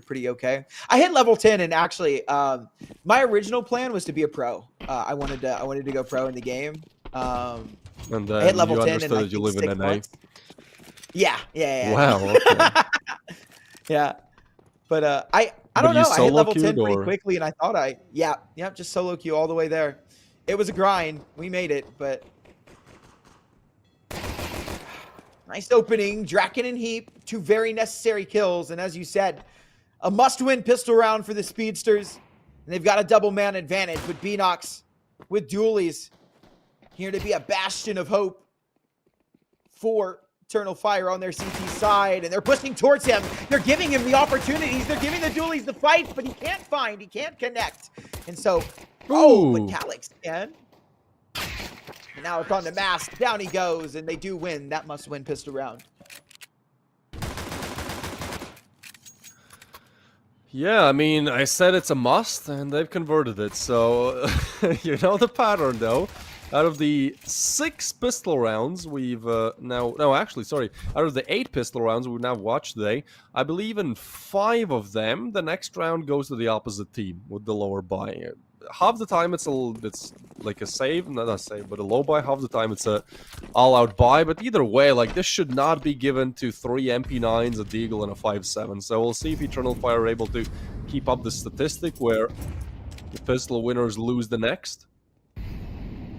pretty okay. I hit level 10 and actually my original plan was to be a pro. I wanted to go pro in the game. And then I hit level you 10 understood in that you live in NA. months. Yeah. Wow. Okay. Yeah. But I But don't you know. I hit level 10 solo-queued, pretty or- quickly, and I thought just solo queue all the way there. It was a grind. We made it, but nice opening. Draken and Heap, 2 very necessary kills, and as you said, a must-win pistol round for the Speedsters, and they've got a double man advantage with Beanox, with Dualies, here to be a bastion of hope for Eternal Fire on their CT side, and they're pushing towards him. They're giving him the opportunities. They're giving the Dualies the fight, but he can't connect. And so, but Calyx can. And now it's on the mask. Down he goes, and they do win that must-win pistol round. Yeah, I mean, I said it's a must, and they've converted it. So, you know the pattern, though. Out of the 6 pistol rounds we've out of the 8 pistol rounds we've now watched today, I believe in 5 of them, the next round goes to the opposite team with the lower buy. Half the time it's like a save, not a save, but a low buy. Half the time it's a all-out buy. But either way, like, this should not be given to 3 MP9s, a Deagle, and a 5.7. So we'll see if Eternal Fire are able to keep up the statistic where the pistol winners lose the next.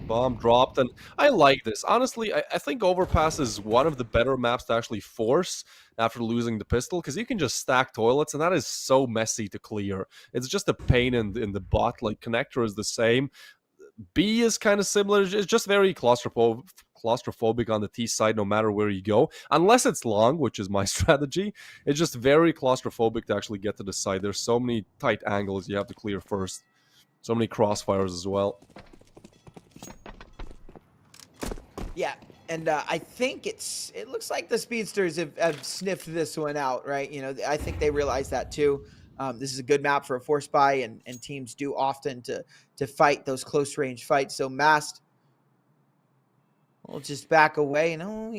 Bomb dropped, and I like this. Honestly, I think Overpass is one of the better maps to actually force after losing the pistol, because you can just stack toilets, and that is so messy to clear. It's just a pain in the butt. Like, Connector is the same. B is kind of similar. It's just very claustrophobic on the T side no matter where you go. Unless it's long, which is my strategy. It's just very claustrophobic to actually get to the side. There's so many tight angles you have to clear first. So many crossfires as well. Yeah, and I think it looks like the Speedsters have sniffed this one out, right? You know, I think they realize that too. This is a good map for a force buy, and teams do often to fight those close range fights. So Mast will just back away, and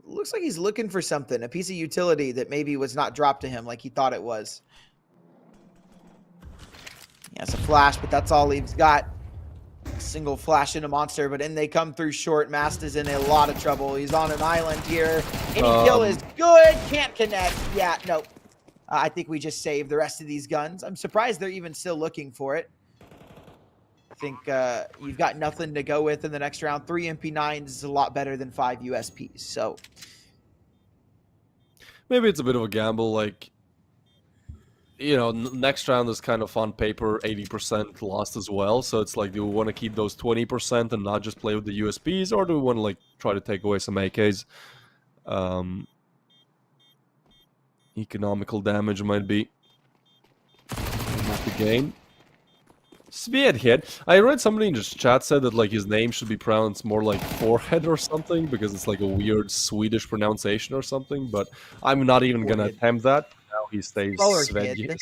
looks like he's looking for something, a piece of utility that maybe was not dropped to him like he thought it was. He has a flash, but that's all he's got. Single flash into Monster, but then they come through short. Mast is in a lot of trouble. He's on an island here. Any kill is good. Can't connect. Yeah, no. I think we just saved the rest of these guns. I'm surprised they're even still looking for it. I think you've got nothing to go with in the next round. 3 MP9s is a lot better than 5 USPs. So maybe it's a bit of a gamble, like, you know, next round is kind of on paper 80% lost as well. So it's like, do we want to keep those 20% and not just play with the USPs, or do we want to, like, try to take away some AKs? Economical damage might be the game. Svedhead. I read somebody in just chat said that, like, his name should be pronounced more like forehead or something, because it's like a weird Swedish pronunciation or something, but I'm not even gonna attempt that. Now he stays Svedhead.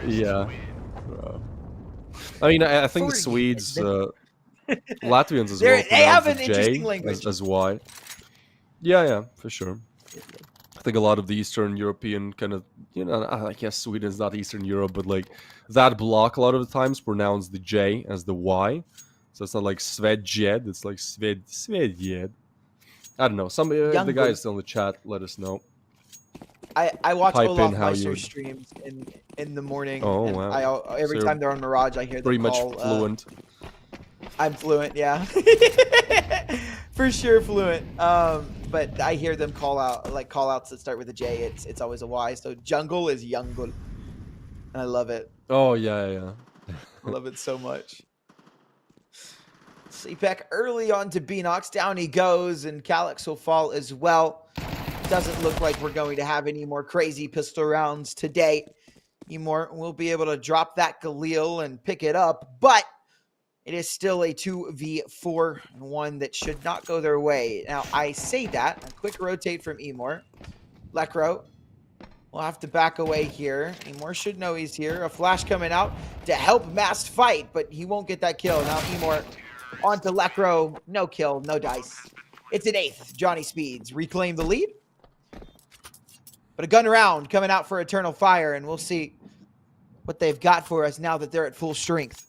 Yeah. I mean, I think the Swedes, Latvians as well, they have pronounce an the J interesting language. as Y. Yeah, for sure. I think a lot of the Eastern European kind of, you know, I guess Sweden's not Eastern Europe, but like that block a lot of the times pronounce the J as the Y. So it's not like Svedjed, it's like Svedjed. I don't know. Some the guys still in the chat, let us know. I watch Type Olaf in how Meister you- streams in the morning. Oh, and wow. Every So time they're on Mirage, I hear them Pretty much call, fluent. I'm fluent, yeah. For sure fluent. but I hear them call outs that start with a J. It's always a Y. So jungle is Jungle, and I love it. Oh yeah. I love it so much. CPH early on to Beanox. Down he goes, and Calyx will fall as well. Doesn't look like we're going to have any more crazy pistol rounds today. Emor will be able to drop that Galil and pick it up, but it is still a 2v4 and one that should not go their way. Now, I say that. A quick rotate from Emor. Lekro will have to back away here. Emor should know he's here. A flash coming out to help Mast fight, but he won't get that kill. Now, Emor onto Lekro. No kill, no dice. It's an 8th. Johnny Speeds reclaim the lead. But a gun round coming out for Eternal Fire, and we'll see what they've got for us now that they're at full strength.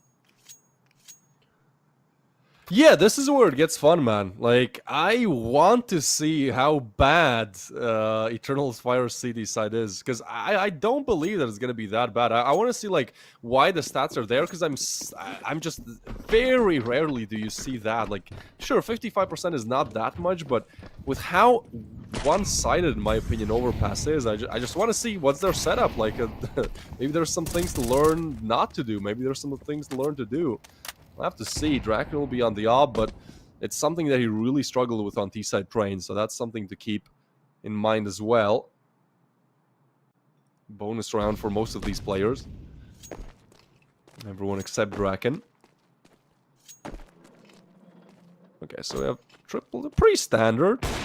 Yeah, this is where it gets fun, man. Like, I want to see how bad Eternal's Fire CD side is, because I don't believe that it's gonna be that bad. I want to see like why the stats are there, because I'm just very rarely do you see that. Like, sure, 55% is not that much, but with how one-sided, in my opinion, Overpass is, I just want to see what's their setup. Like, maybe there's some things to learn not to do. Maybe there's some things to learn to do. We'll have to see. Draken will be on the op, but it's something that he really struggled with on T-side train, so that's something to keep in mind as well. Bonus round for most of these players. Everyone except Draken. Okay, so we have triple, pretty standard. Yeah,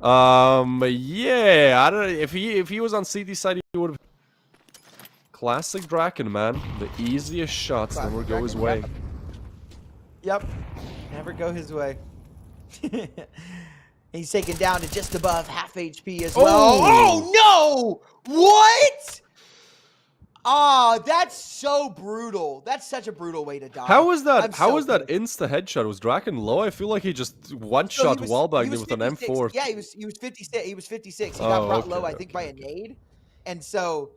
I don't know if he was on CT side, he would have. Classic Draken, man. The easiest shots never go his way. Yep. Never go his way. He's taken down to just above half HP as well. Oh no! What? Oh, that's so brutal. That's such a brutal way to die. How was that? How was that insta headshot? Was Draken low? I feel like he just one shot wallbanged it with an M4. Yeah, he was 56. He was 56. He got brought low, I think, by a nade, and so.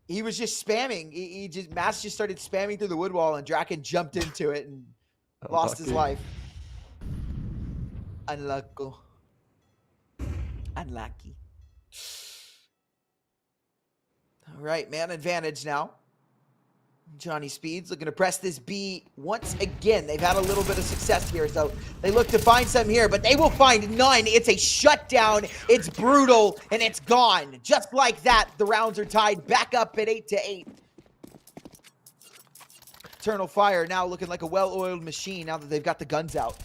He was just spamming. Mast just started spamming through the wood wall, and Draken jumped into it and lost his life. Unlucky. All right, man advantage now. Johnny Speeds looking to press this B once again. They've had a little bit of success here, so they look to find some here, but they will find none. It's a shutdown. It's brutal, and it's gone. Just like that, the rounds are tied back up at 8-8. Eternal Fire now looking like a well-oiled machine now that they've got the guns out.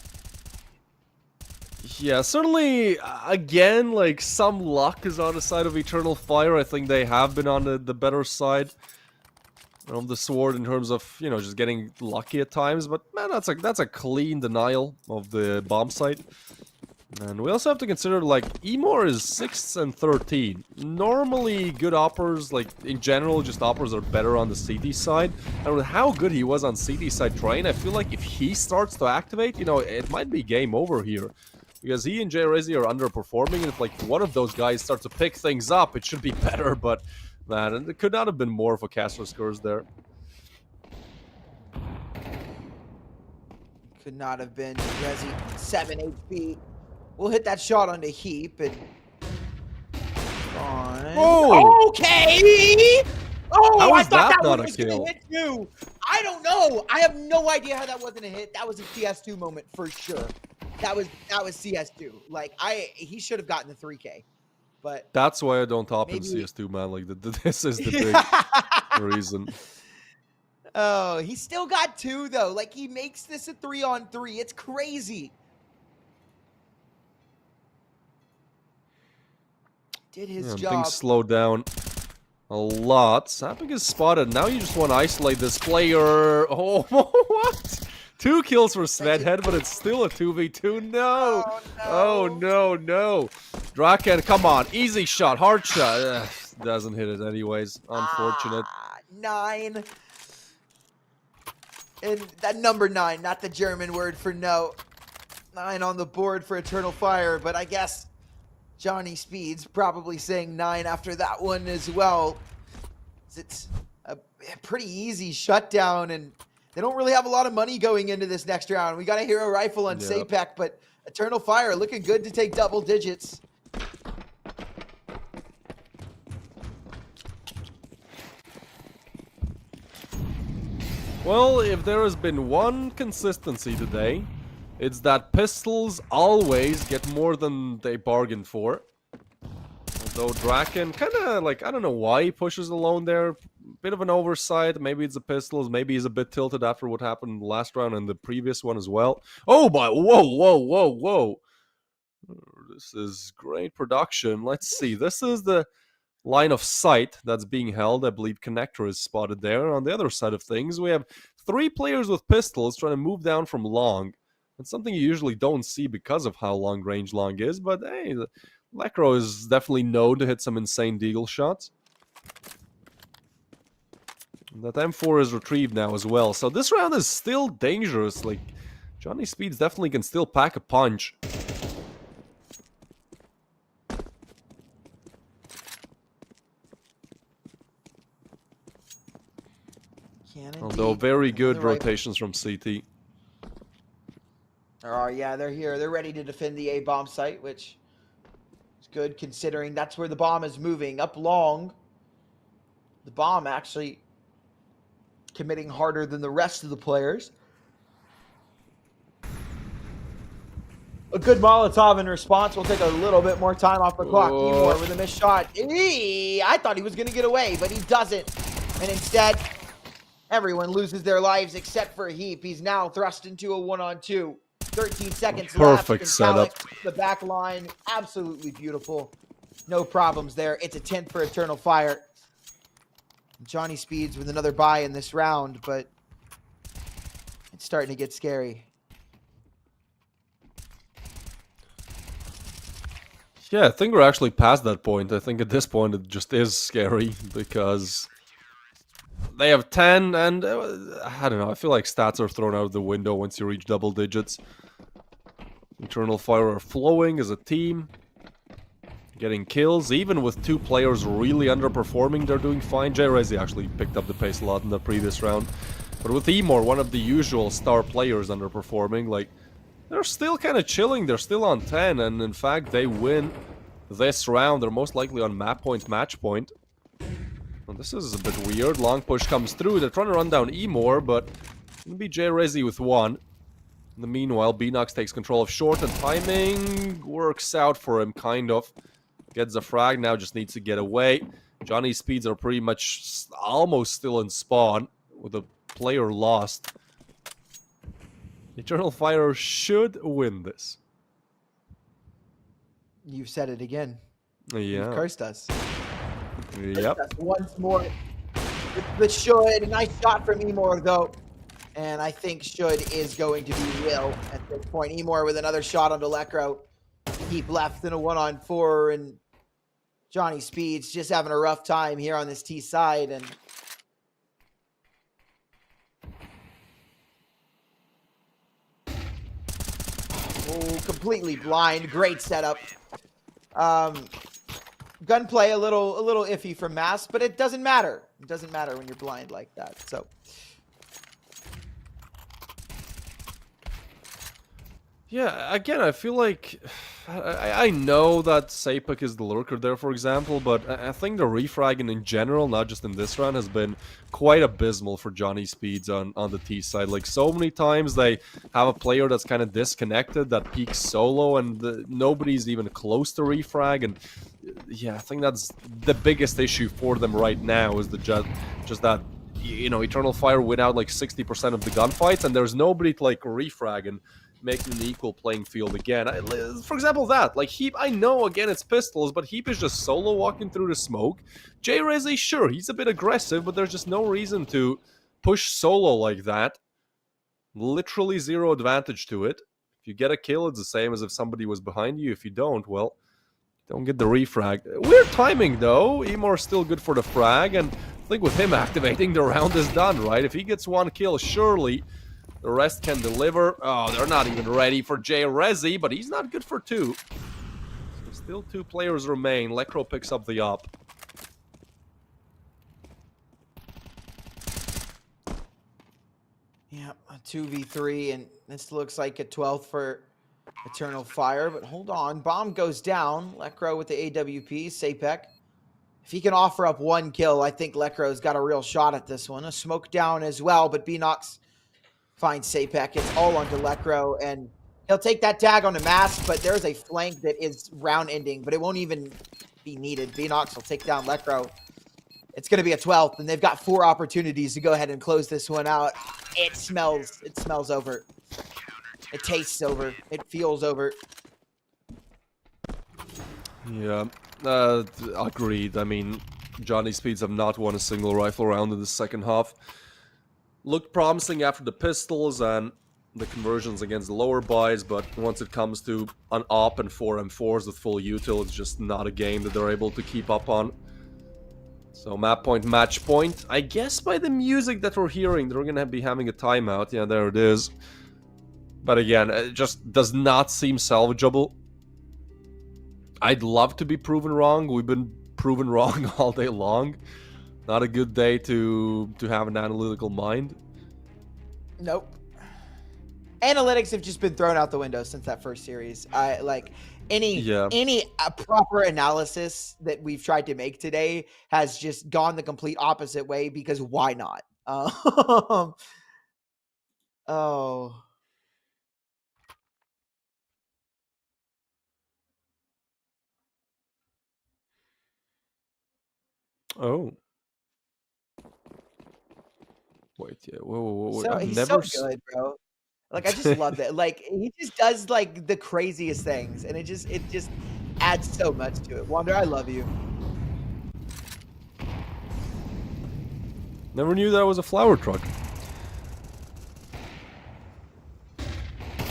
Yeah, certainly, again, like, some luck is on the side of Eternal Fire. I think they have been on the better side of the sword in terms of, you know, just getting lucky at times, but man, that's a clean denial of the bomb site. And we also have to consider, like, Emor is 6th and 13. Normally, good oppers, like, in general, just oppers are better on the CT side. And with how good he was on CT side train, I feel like if he starts to activate, you know, it might be game over here. Because he and J-Rezi are underperforming, and if, like, one of those guys starts to pick things up, it should be better, but... Man, and it could not have been more of a Caster's Curse there. Could not have been. Rezi, 7 HP. We'll hit that shot onto Heap and... Oh! Okay! Oh, how I is thought that not was a gonna kill? hit too. I don't know. I have no idea how that wasn't a hit. That was a CS2 moment for sure. That was CS2. Like, he should have gotten the 3K. But that's why I don't top in CS2, man. Like, this is the big reason. Oh, he still got 2, though. Like, he makes this a 3-on-3. It's crazy. Did his job. Things slowed down a lot. Sapig is spotted. Now you just want to isolate this player. Oh, what? 2 kills for Svedhead, but it's still a 2v2. No. Oh, no. Draken, come on. Easy shot. Hard shot. Ugh, doesn't hit it anyways. Unfortunate. 9. And that number 9, not the German word for no. 9 on the board for Eternal Fire, but I guess Johnny Speeds probably saying 9 after that one as well. It's a pretty easy shutdown, and they don't really have a lot of money going into this next round. We got a hero rifle on CPH, but Eternal Fire looking good to take double digits. Well, if there has been one consistency today, it's that pistols always get more than they bargained for. Although Draken kind of, like, I don't know why he pushes alone there. Bit of an oversight. Maybe it's the pistols. Maybe he's a bit tilted after what happened last round and the previous one as well. Oh my, whoa. This is great production. Let's see. This is the line of sight that's being held. I believe Connector is spotted there. On the other side of things, we have 3 players with pistols trying to move down from long. It's something you usually don't see because of how long range long is, but hey, Lekro is definitely known to hit some insane deagle shots. That M4 is retrieved now as well, so this round is still dangerous. Like, Johnny Speeds definitely can still pack a punch. Although very good rotations from CT. Oh yeah, they're here. They're ready to defend the A bomb site, which is good considering that's where the bomb is moving. Up long, the bomb actually committing harder than the rest of the players. A good Molotov in response will take a little bit more time off the clock. Emor with a missed shot. I thought he was going to get away, but he doesn't. And instead, everyone loses their lives except for Heap. He's now thrust into a 1-on-2. 13 seconds left. Perfect setup. The back line, absolutely beautiful. No problems there. It's a 10th for Eternal Fire. Johnny Speeds with another buy in this round, but it's starting to get scary. Yeah, I think we're actually past that point. I think at this point it just is scary because they have 10 and I don't know, I feel like stats are thrown out of the window once you reach double digits. Eternal Fire are flowing as a team, getting kills. Even with 2 players really underperforming, they're doing fine. J-Rezi actually picked up the pace a lot in the previous round. But with Emor, one of the usual star players underperforming, like, they're still kind of chilling. They're still on 10, and in fact, they win this round. They're most likely on map point, match point. Well, this is a bit weird. Long push comes through. They're trying to run down Emor, but it's going to be J-Rezi with 1. In the meanwhile, Beanox takes control of short, and timing works out for him, kind of. Gets a frag, now just needs to get away. Johnny's speeds are pretty much almost still in spawn, with a player lost. Eternal Fire should win this. You've said it again. Yeah. You've cursed us. Yep. Once more. But Should, nice shot from Emor, though. And I think Should is going to be Will at this point. Emor with another shot onto Lekro. Keep left in a 1-on-4, and Johnny Speeds just having a rough time here on this T side. And completely blind. Great setup. Gunplay a little iffy from Mass, but it doesn't matter. It doesn't matter when you're blind like that. So. Yeah, again, I feel like I know that CPH is the lurker there, for example, but I think the refragging in general, not just in this round, has been quite abysmal for Johnny Speeds on the T side. Like, so many times they have a player that's kind of disconnected, that peaks solo, and nobody's even close to refrag. And yeah, I think that's the biggest issue for them right now, is just that, you know, Eternal Fire win out like 60% of the gunfights, and there's nobody to like refrag and making an equal playing field again. For example, that, like, Heap, I know, again, it's pistols, but Heap is just solo walking through the smoke. J-Rezi, sure, he's a bit aggressive, but there's just no reason to push solo like that. Literally zero advantage to it. If you get a kill, it's the same as if somebody was behind you. If you don't, well, don't get the refrag. Weird timing, though. Emor's still good for the frag, and I think with him activating, the round is done, right? If he gets 1 kill, surely the rest can deliver. Oh, they're not even ready for J-Rezi, but he's not good for 2. So still 2 players remain. Lekro picks up the up. Yeah, a 2v3, and this looks like a 12th for Eternal Fire, but hold on. Bomb goes down. Lekro with the AWP. Sapek. If he can offer up one kill, I think Lekro's got a real shot at this one. A smoke down as well, but Beanox finds Sapek. It's all onto Lekro, and he'll take that tag on the mask, but there's a flank that is round ending, but it won't even be needed. Beanox will take down Lekro. It's going to be a 12th, and they've got 4 opportunities to go ahead and close this one out. It smells over. It tastes over. It feels over. Yeah, agreed. I mean, Johnny Speeds have not won a single rifle round in the second half. Looked promising after the pistols and the conversions against the lower buys, but once it comes to an op and 4M4s with full util, it's just not a game that they're able to keep up on. So map point, match point. I guess by the music that we're hearing, they're going to be having a timeout. Yeah, there it is. But again, it just does not seem salvageable. I'd love to be proven wrong. We've been proven wrong all day long. Not a good day to have an analytical mind. Nope. Analytics have just been thrown out the window since that first series. I like any proper analysis that we've tried to make today has just gone the complete opposite way because why not? Oh. Oh. Wait, yeah. Whoa. So I've he's never so good, bro. Like I just love that. Like he just does like the craziest things, and it just adds so much to it. Wander, I love you. Never knew that was a flower truck.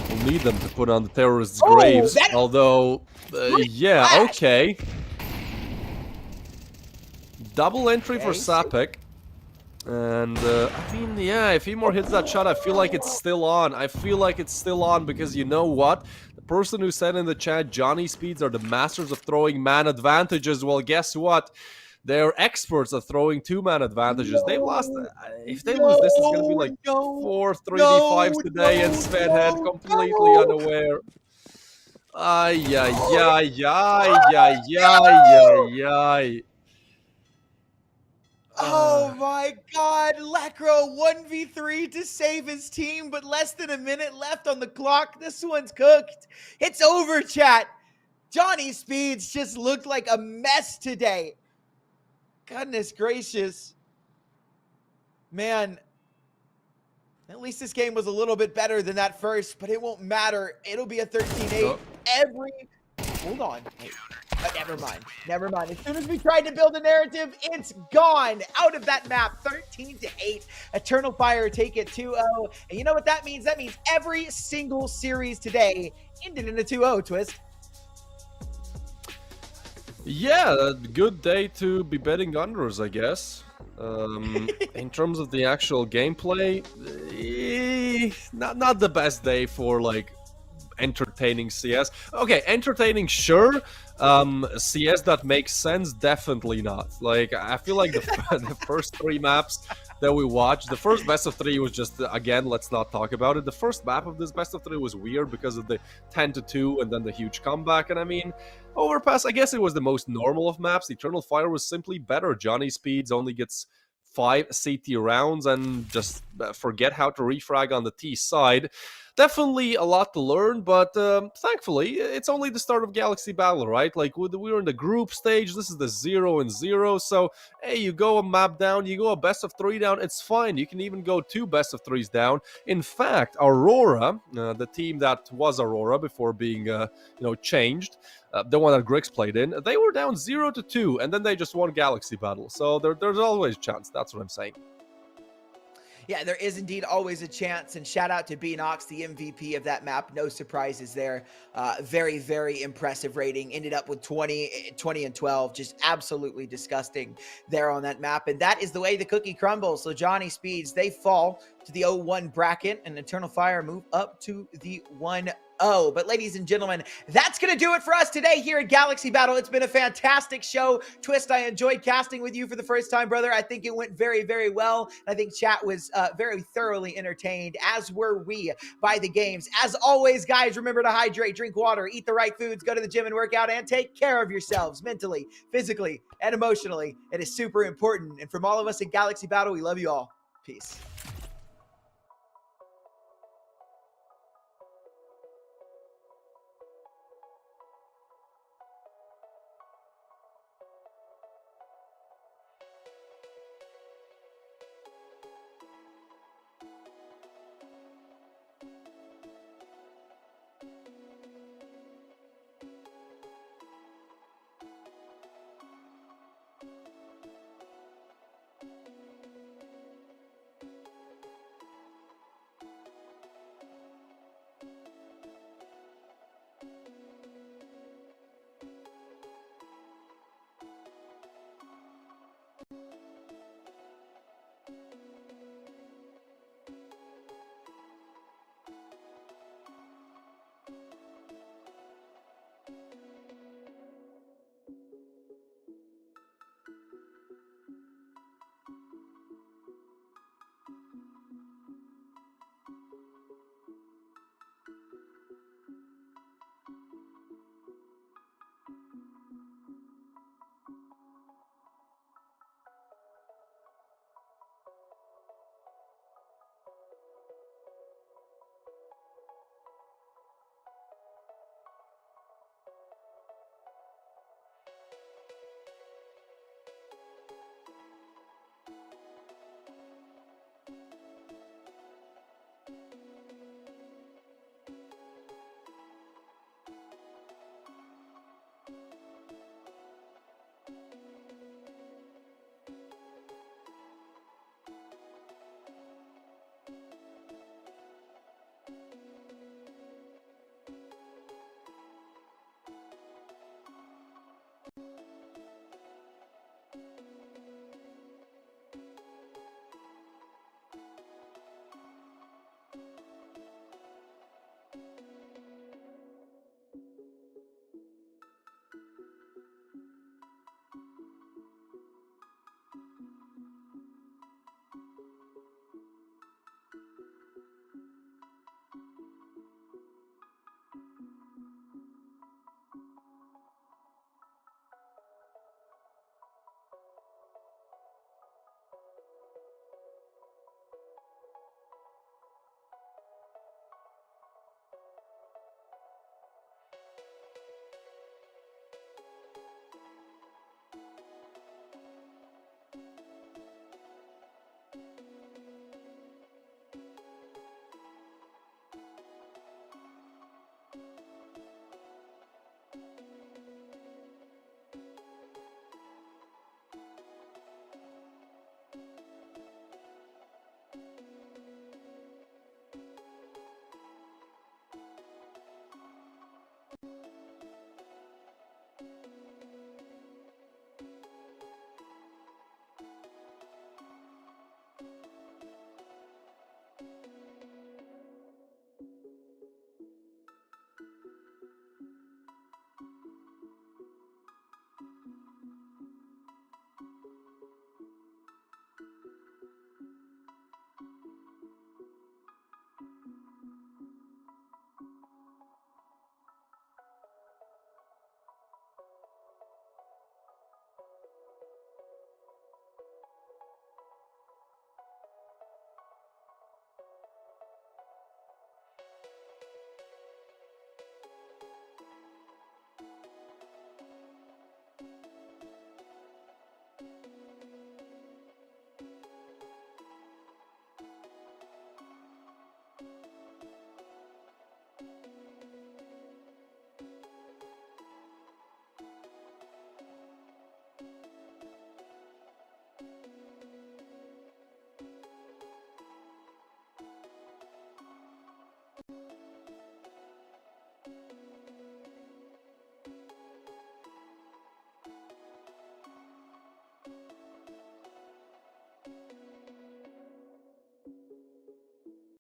We'll need them to put on the terrorists' graves. Although, yeah, okay. Double entry for Sapek. And, I mean, yeah, if he more hits that shot, I feel like it's still on. I feel like it's still on because you know what? The person who said in the chat, Johnny Speeds are the masters of throwing man advantages. Well, guess what? They're experts at throwing 2-man advantages. They've lost. If they lose, this is going to be like 4 3d5s today, and Svedhead completely unaware. Ay. Oh my god, Lekro 1v3 to save his team, but less than a minute left on the clock. This one's cooked. It's over, chat. Johnny Speeds just looked like a mess today. Goodness gracious. Man, at least this game was a little bit better than that first, but it won't matter. It'll be a 13-8 Hold on. Never mind. As soon as we tried to build a narrative, it's gone out of that map. 13-8. Eternal Fire take it 2-0. And you know what that means? That means every single series today ended in a 2-0 twist. Yeah, good day to be betting unders, I guess. In terms of the actual gameplay, not the best day for like entertaining CS. Okay, entertaining, sure. CS that makes sense, definitely not. Like, I feel like the first 3 maps that we watched, the first best of 3 was just, again, let's not talk about it. The first map of this best of 3 was weird because of the 10-2 and then the huge comeback. And I mean, Overpass, I guess it was the most normal of maps. Eternal Fire was simply better. Johnny Speeds only gets 5 CT rounds and just forget how to refrag on the T side. Definitely a lot to learn, but thankfully, it's only the start of Galaxy Battle, right? Like, we're in the group stage, this is the 0-0, so, hey, you go a map down, you go a best of 3 down, it's fine. You can even go 2 best of 3s down. In fact, Aurora, the team that was Aurora before being, changed, the one that Grix played in, they were down 0-2, and then they just won Galaxy Battle. So there's always a chance, that's what I'm saying. Yeah, there is indeed always a chance, and shout out to Beanox, the MVP of that map. No surprises there. Very, very impressive rating. Ended up with 20 and 12. Just absolutely disgusting there on that map, and that is the way the cookie crumbles. So Johnny Speeds, they fall to the 0-1 bracket, and Eternal Fire move up to the 1-0 0. But ladies and gentlemen, that's going to do it for us today here at Galaxy Battle. It's been a fantastic show. Twist, I enjoyed casting with you for the first time, brother. I think it went very, very well. I think chat was very thoroughly entertained, as were we, by the games. As always, guys, remember to hydrate, drink water, eat the right foods, go to the gym and work out, and take care of yourselves mentally, physically, and emotionally. It is super important. And from all of us at Galaxy Battle, we love you all. Peace.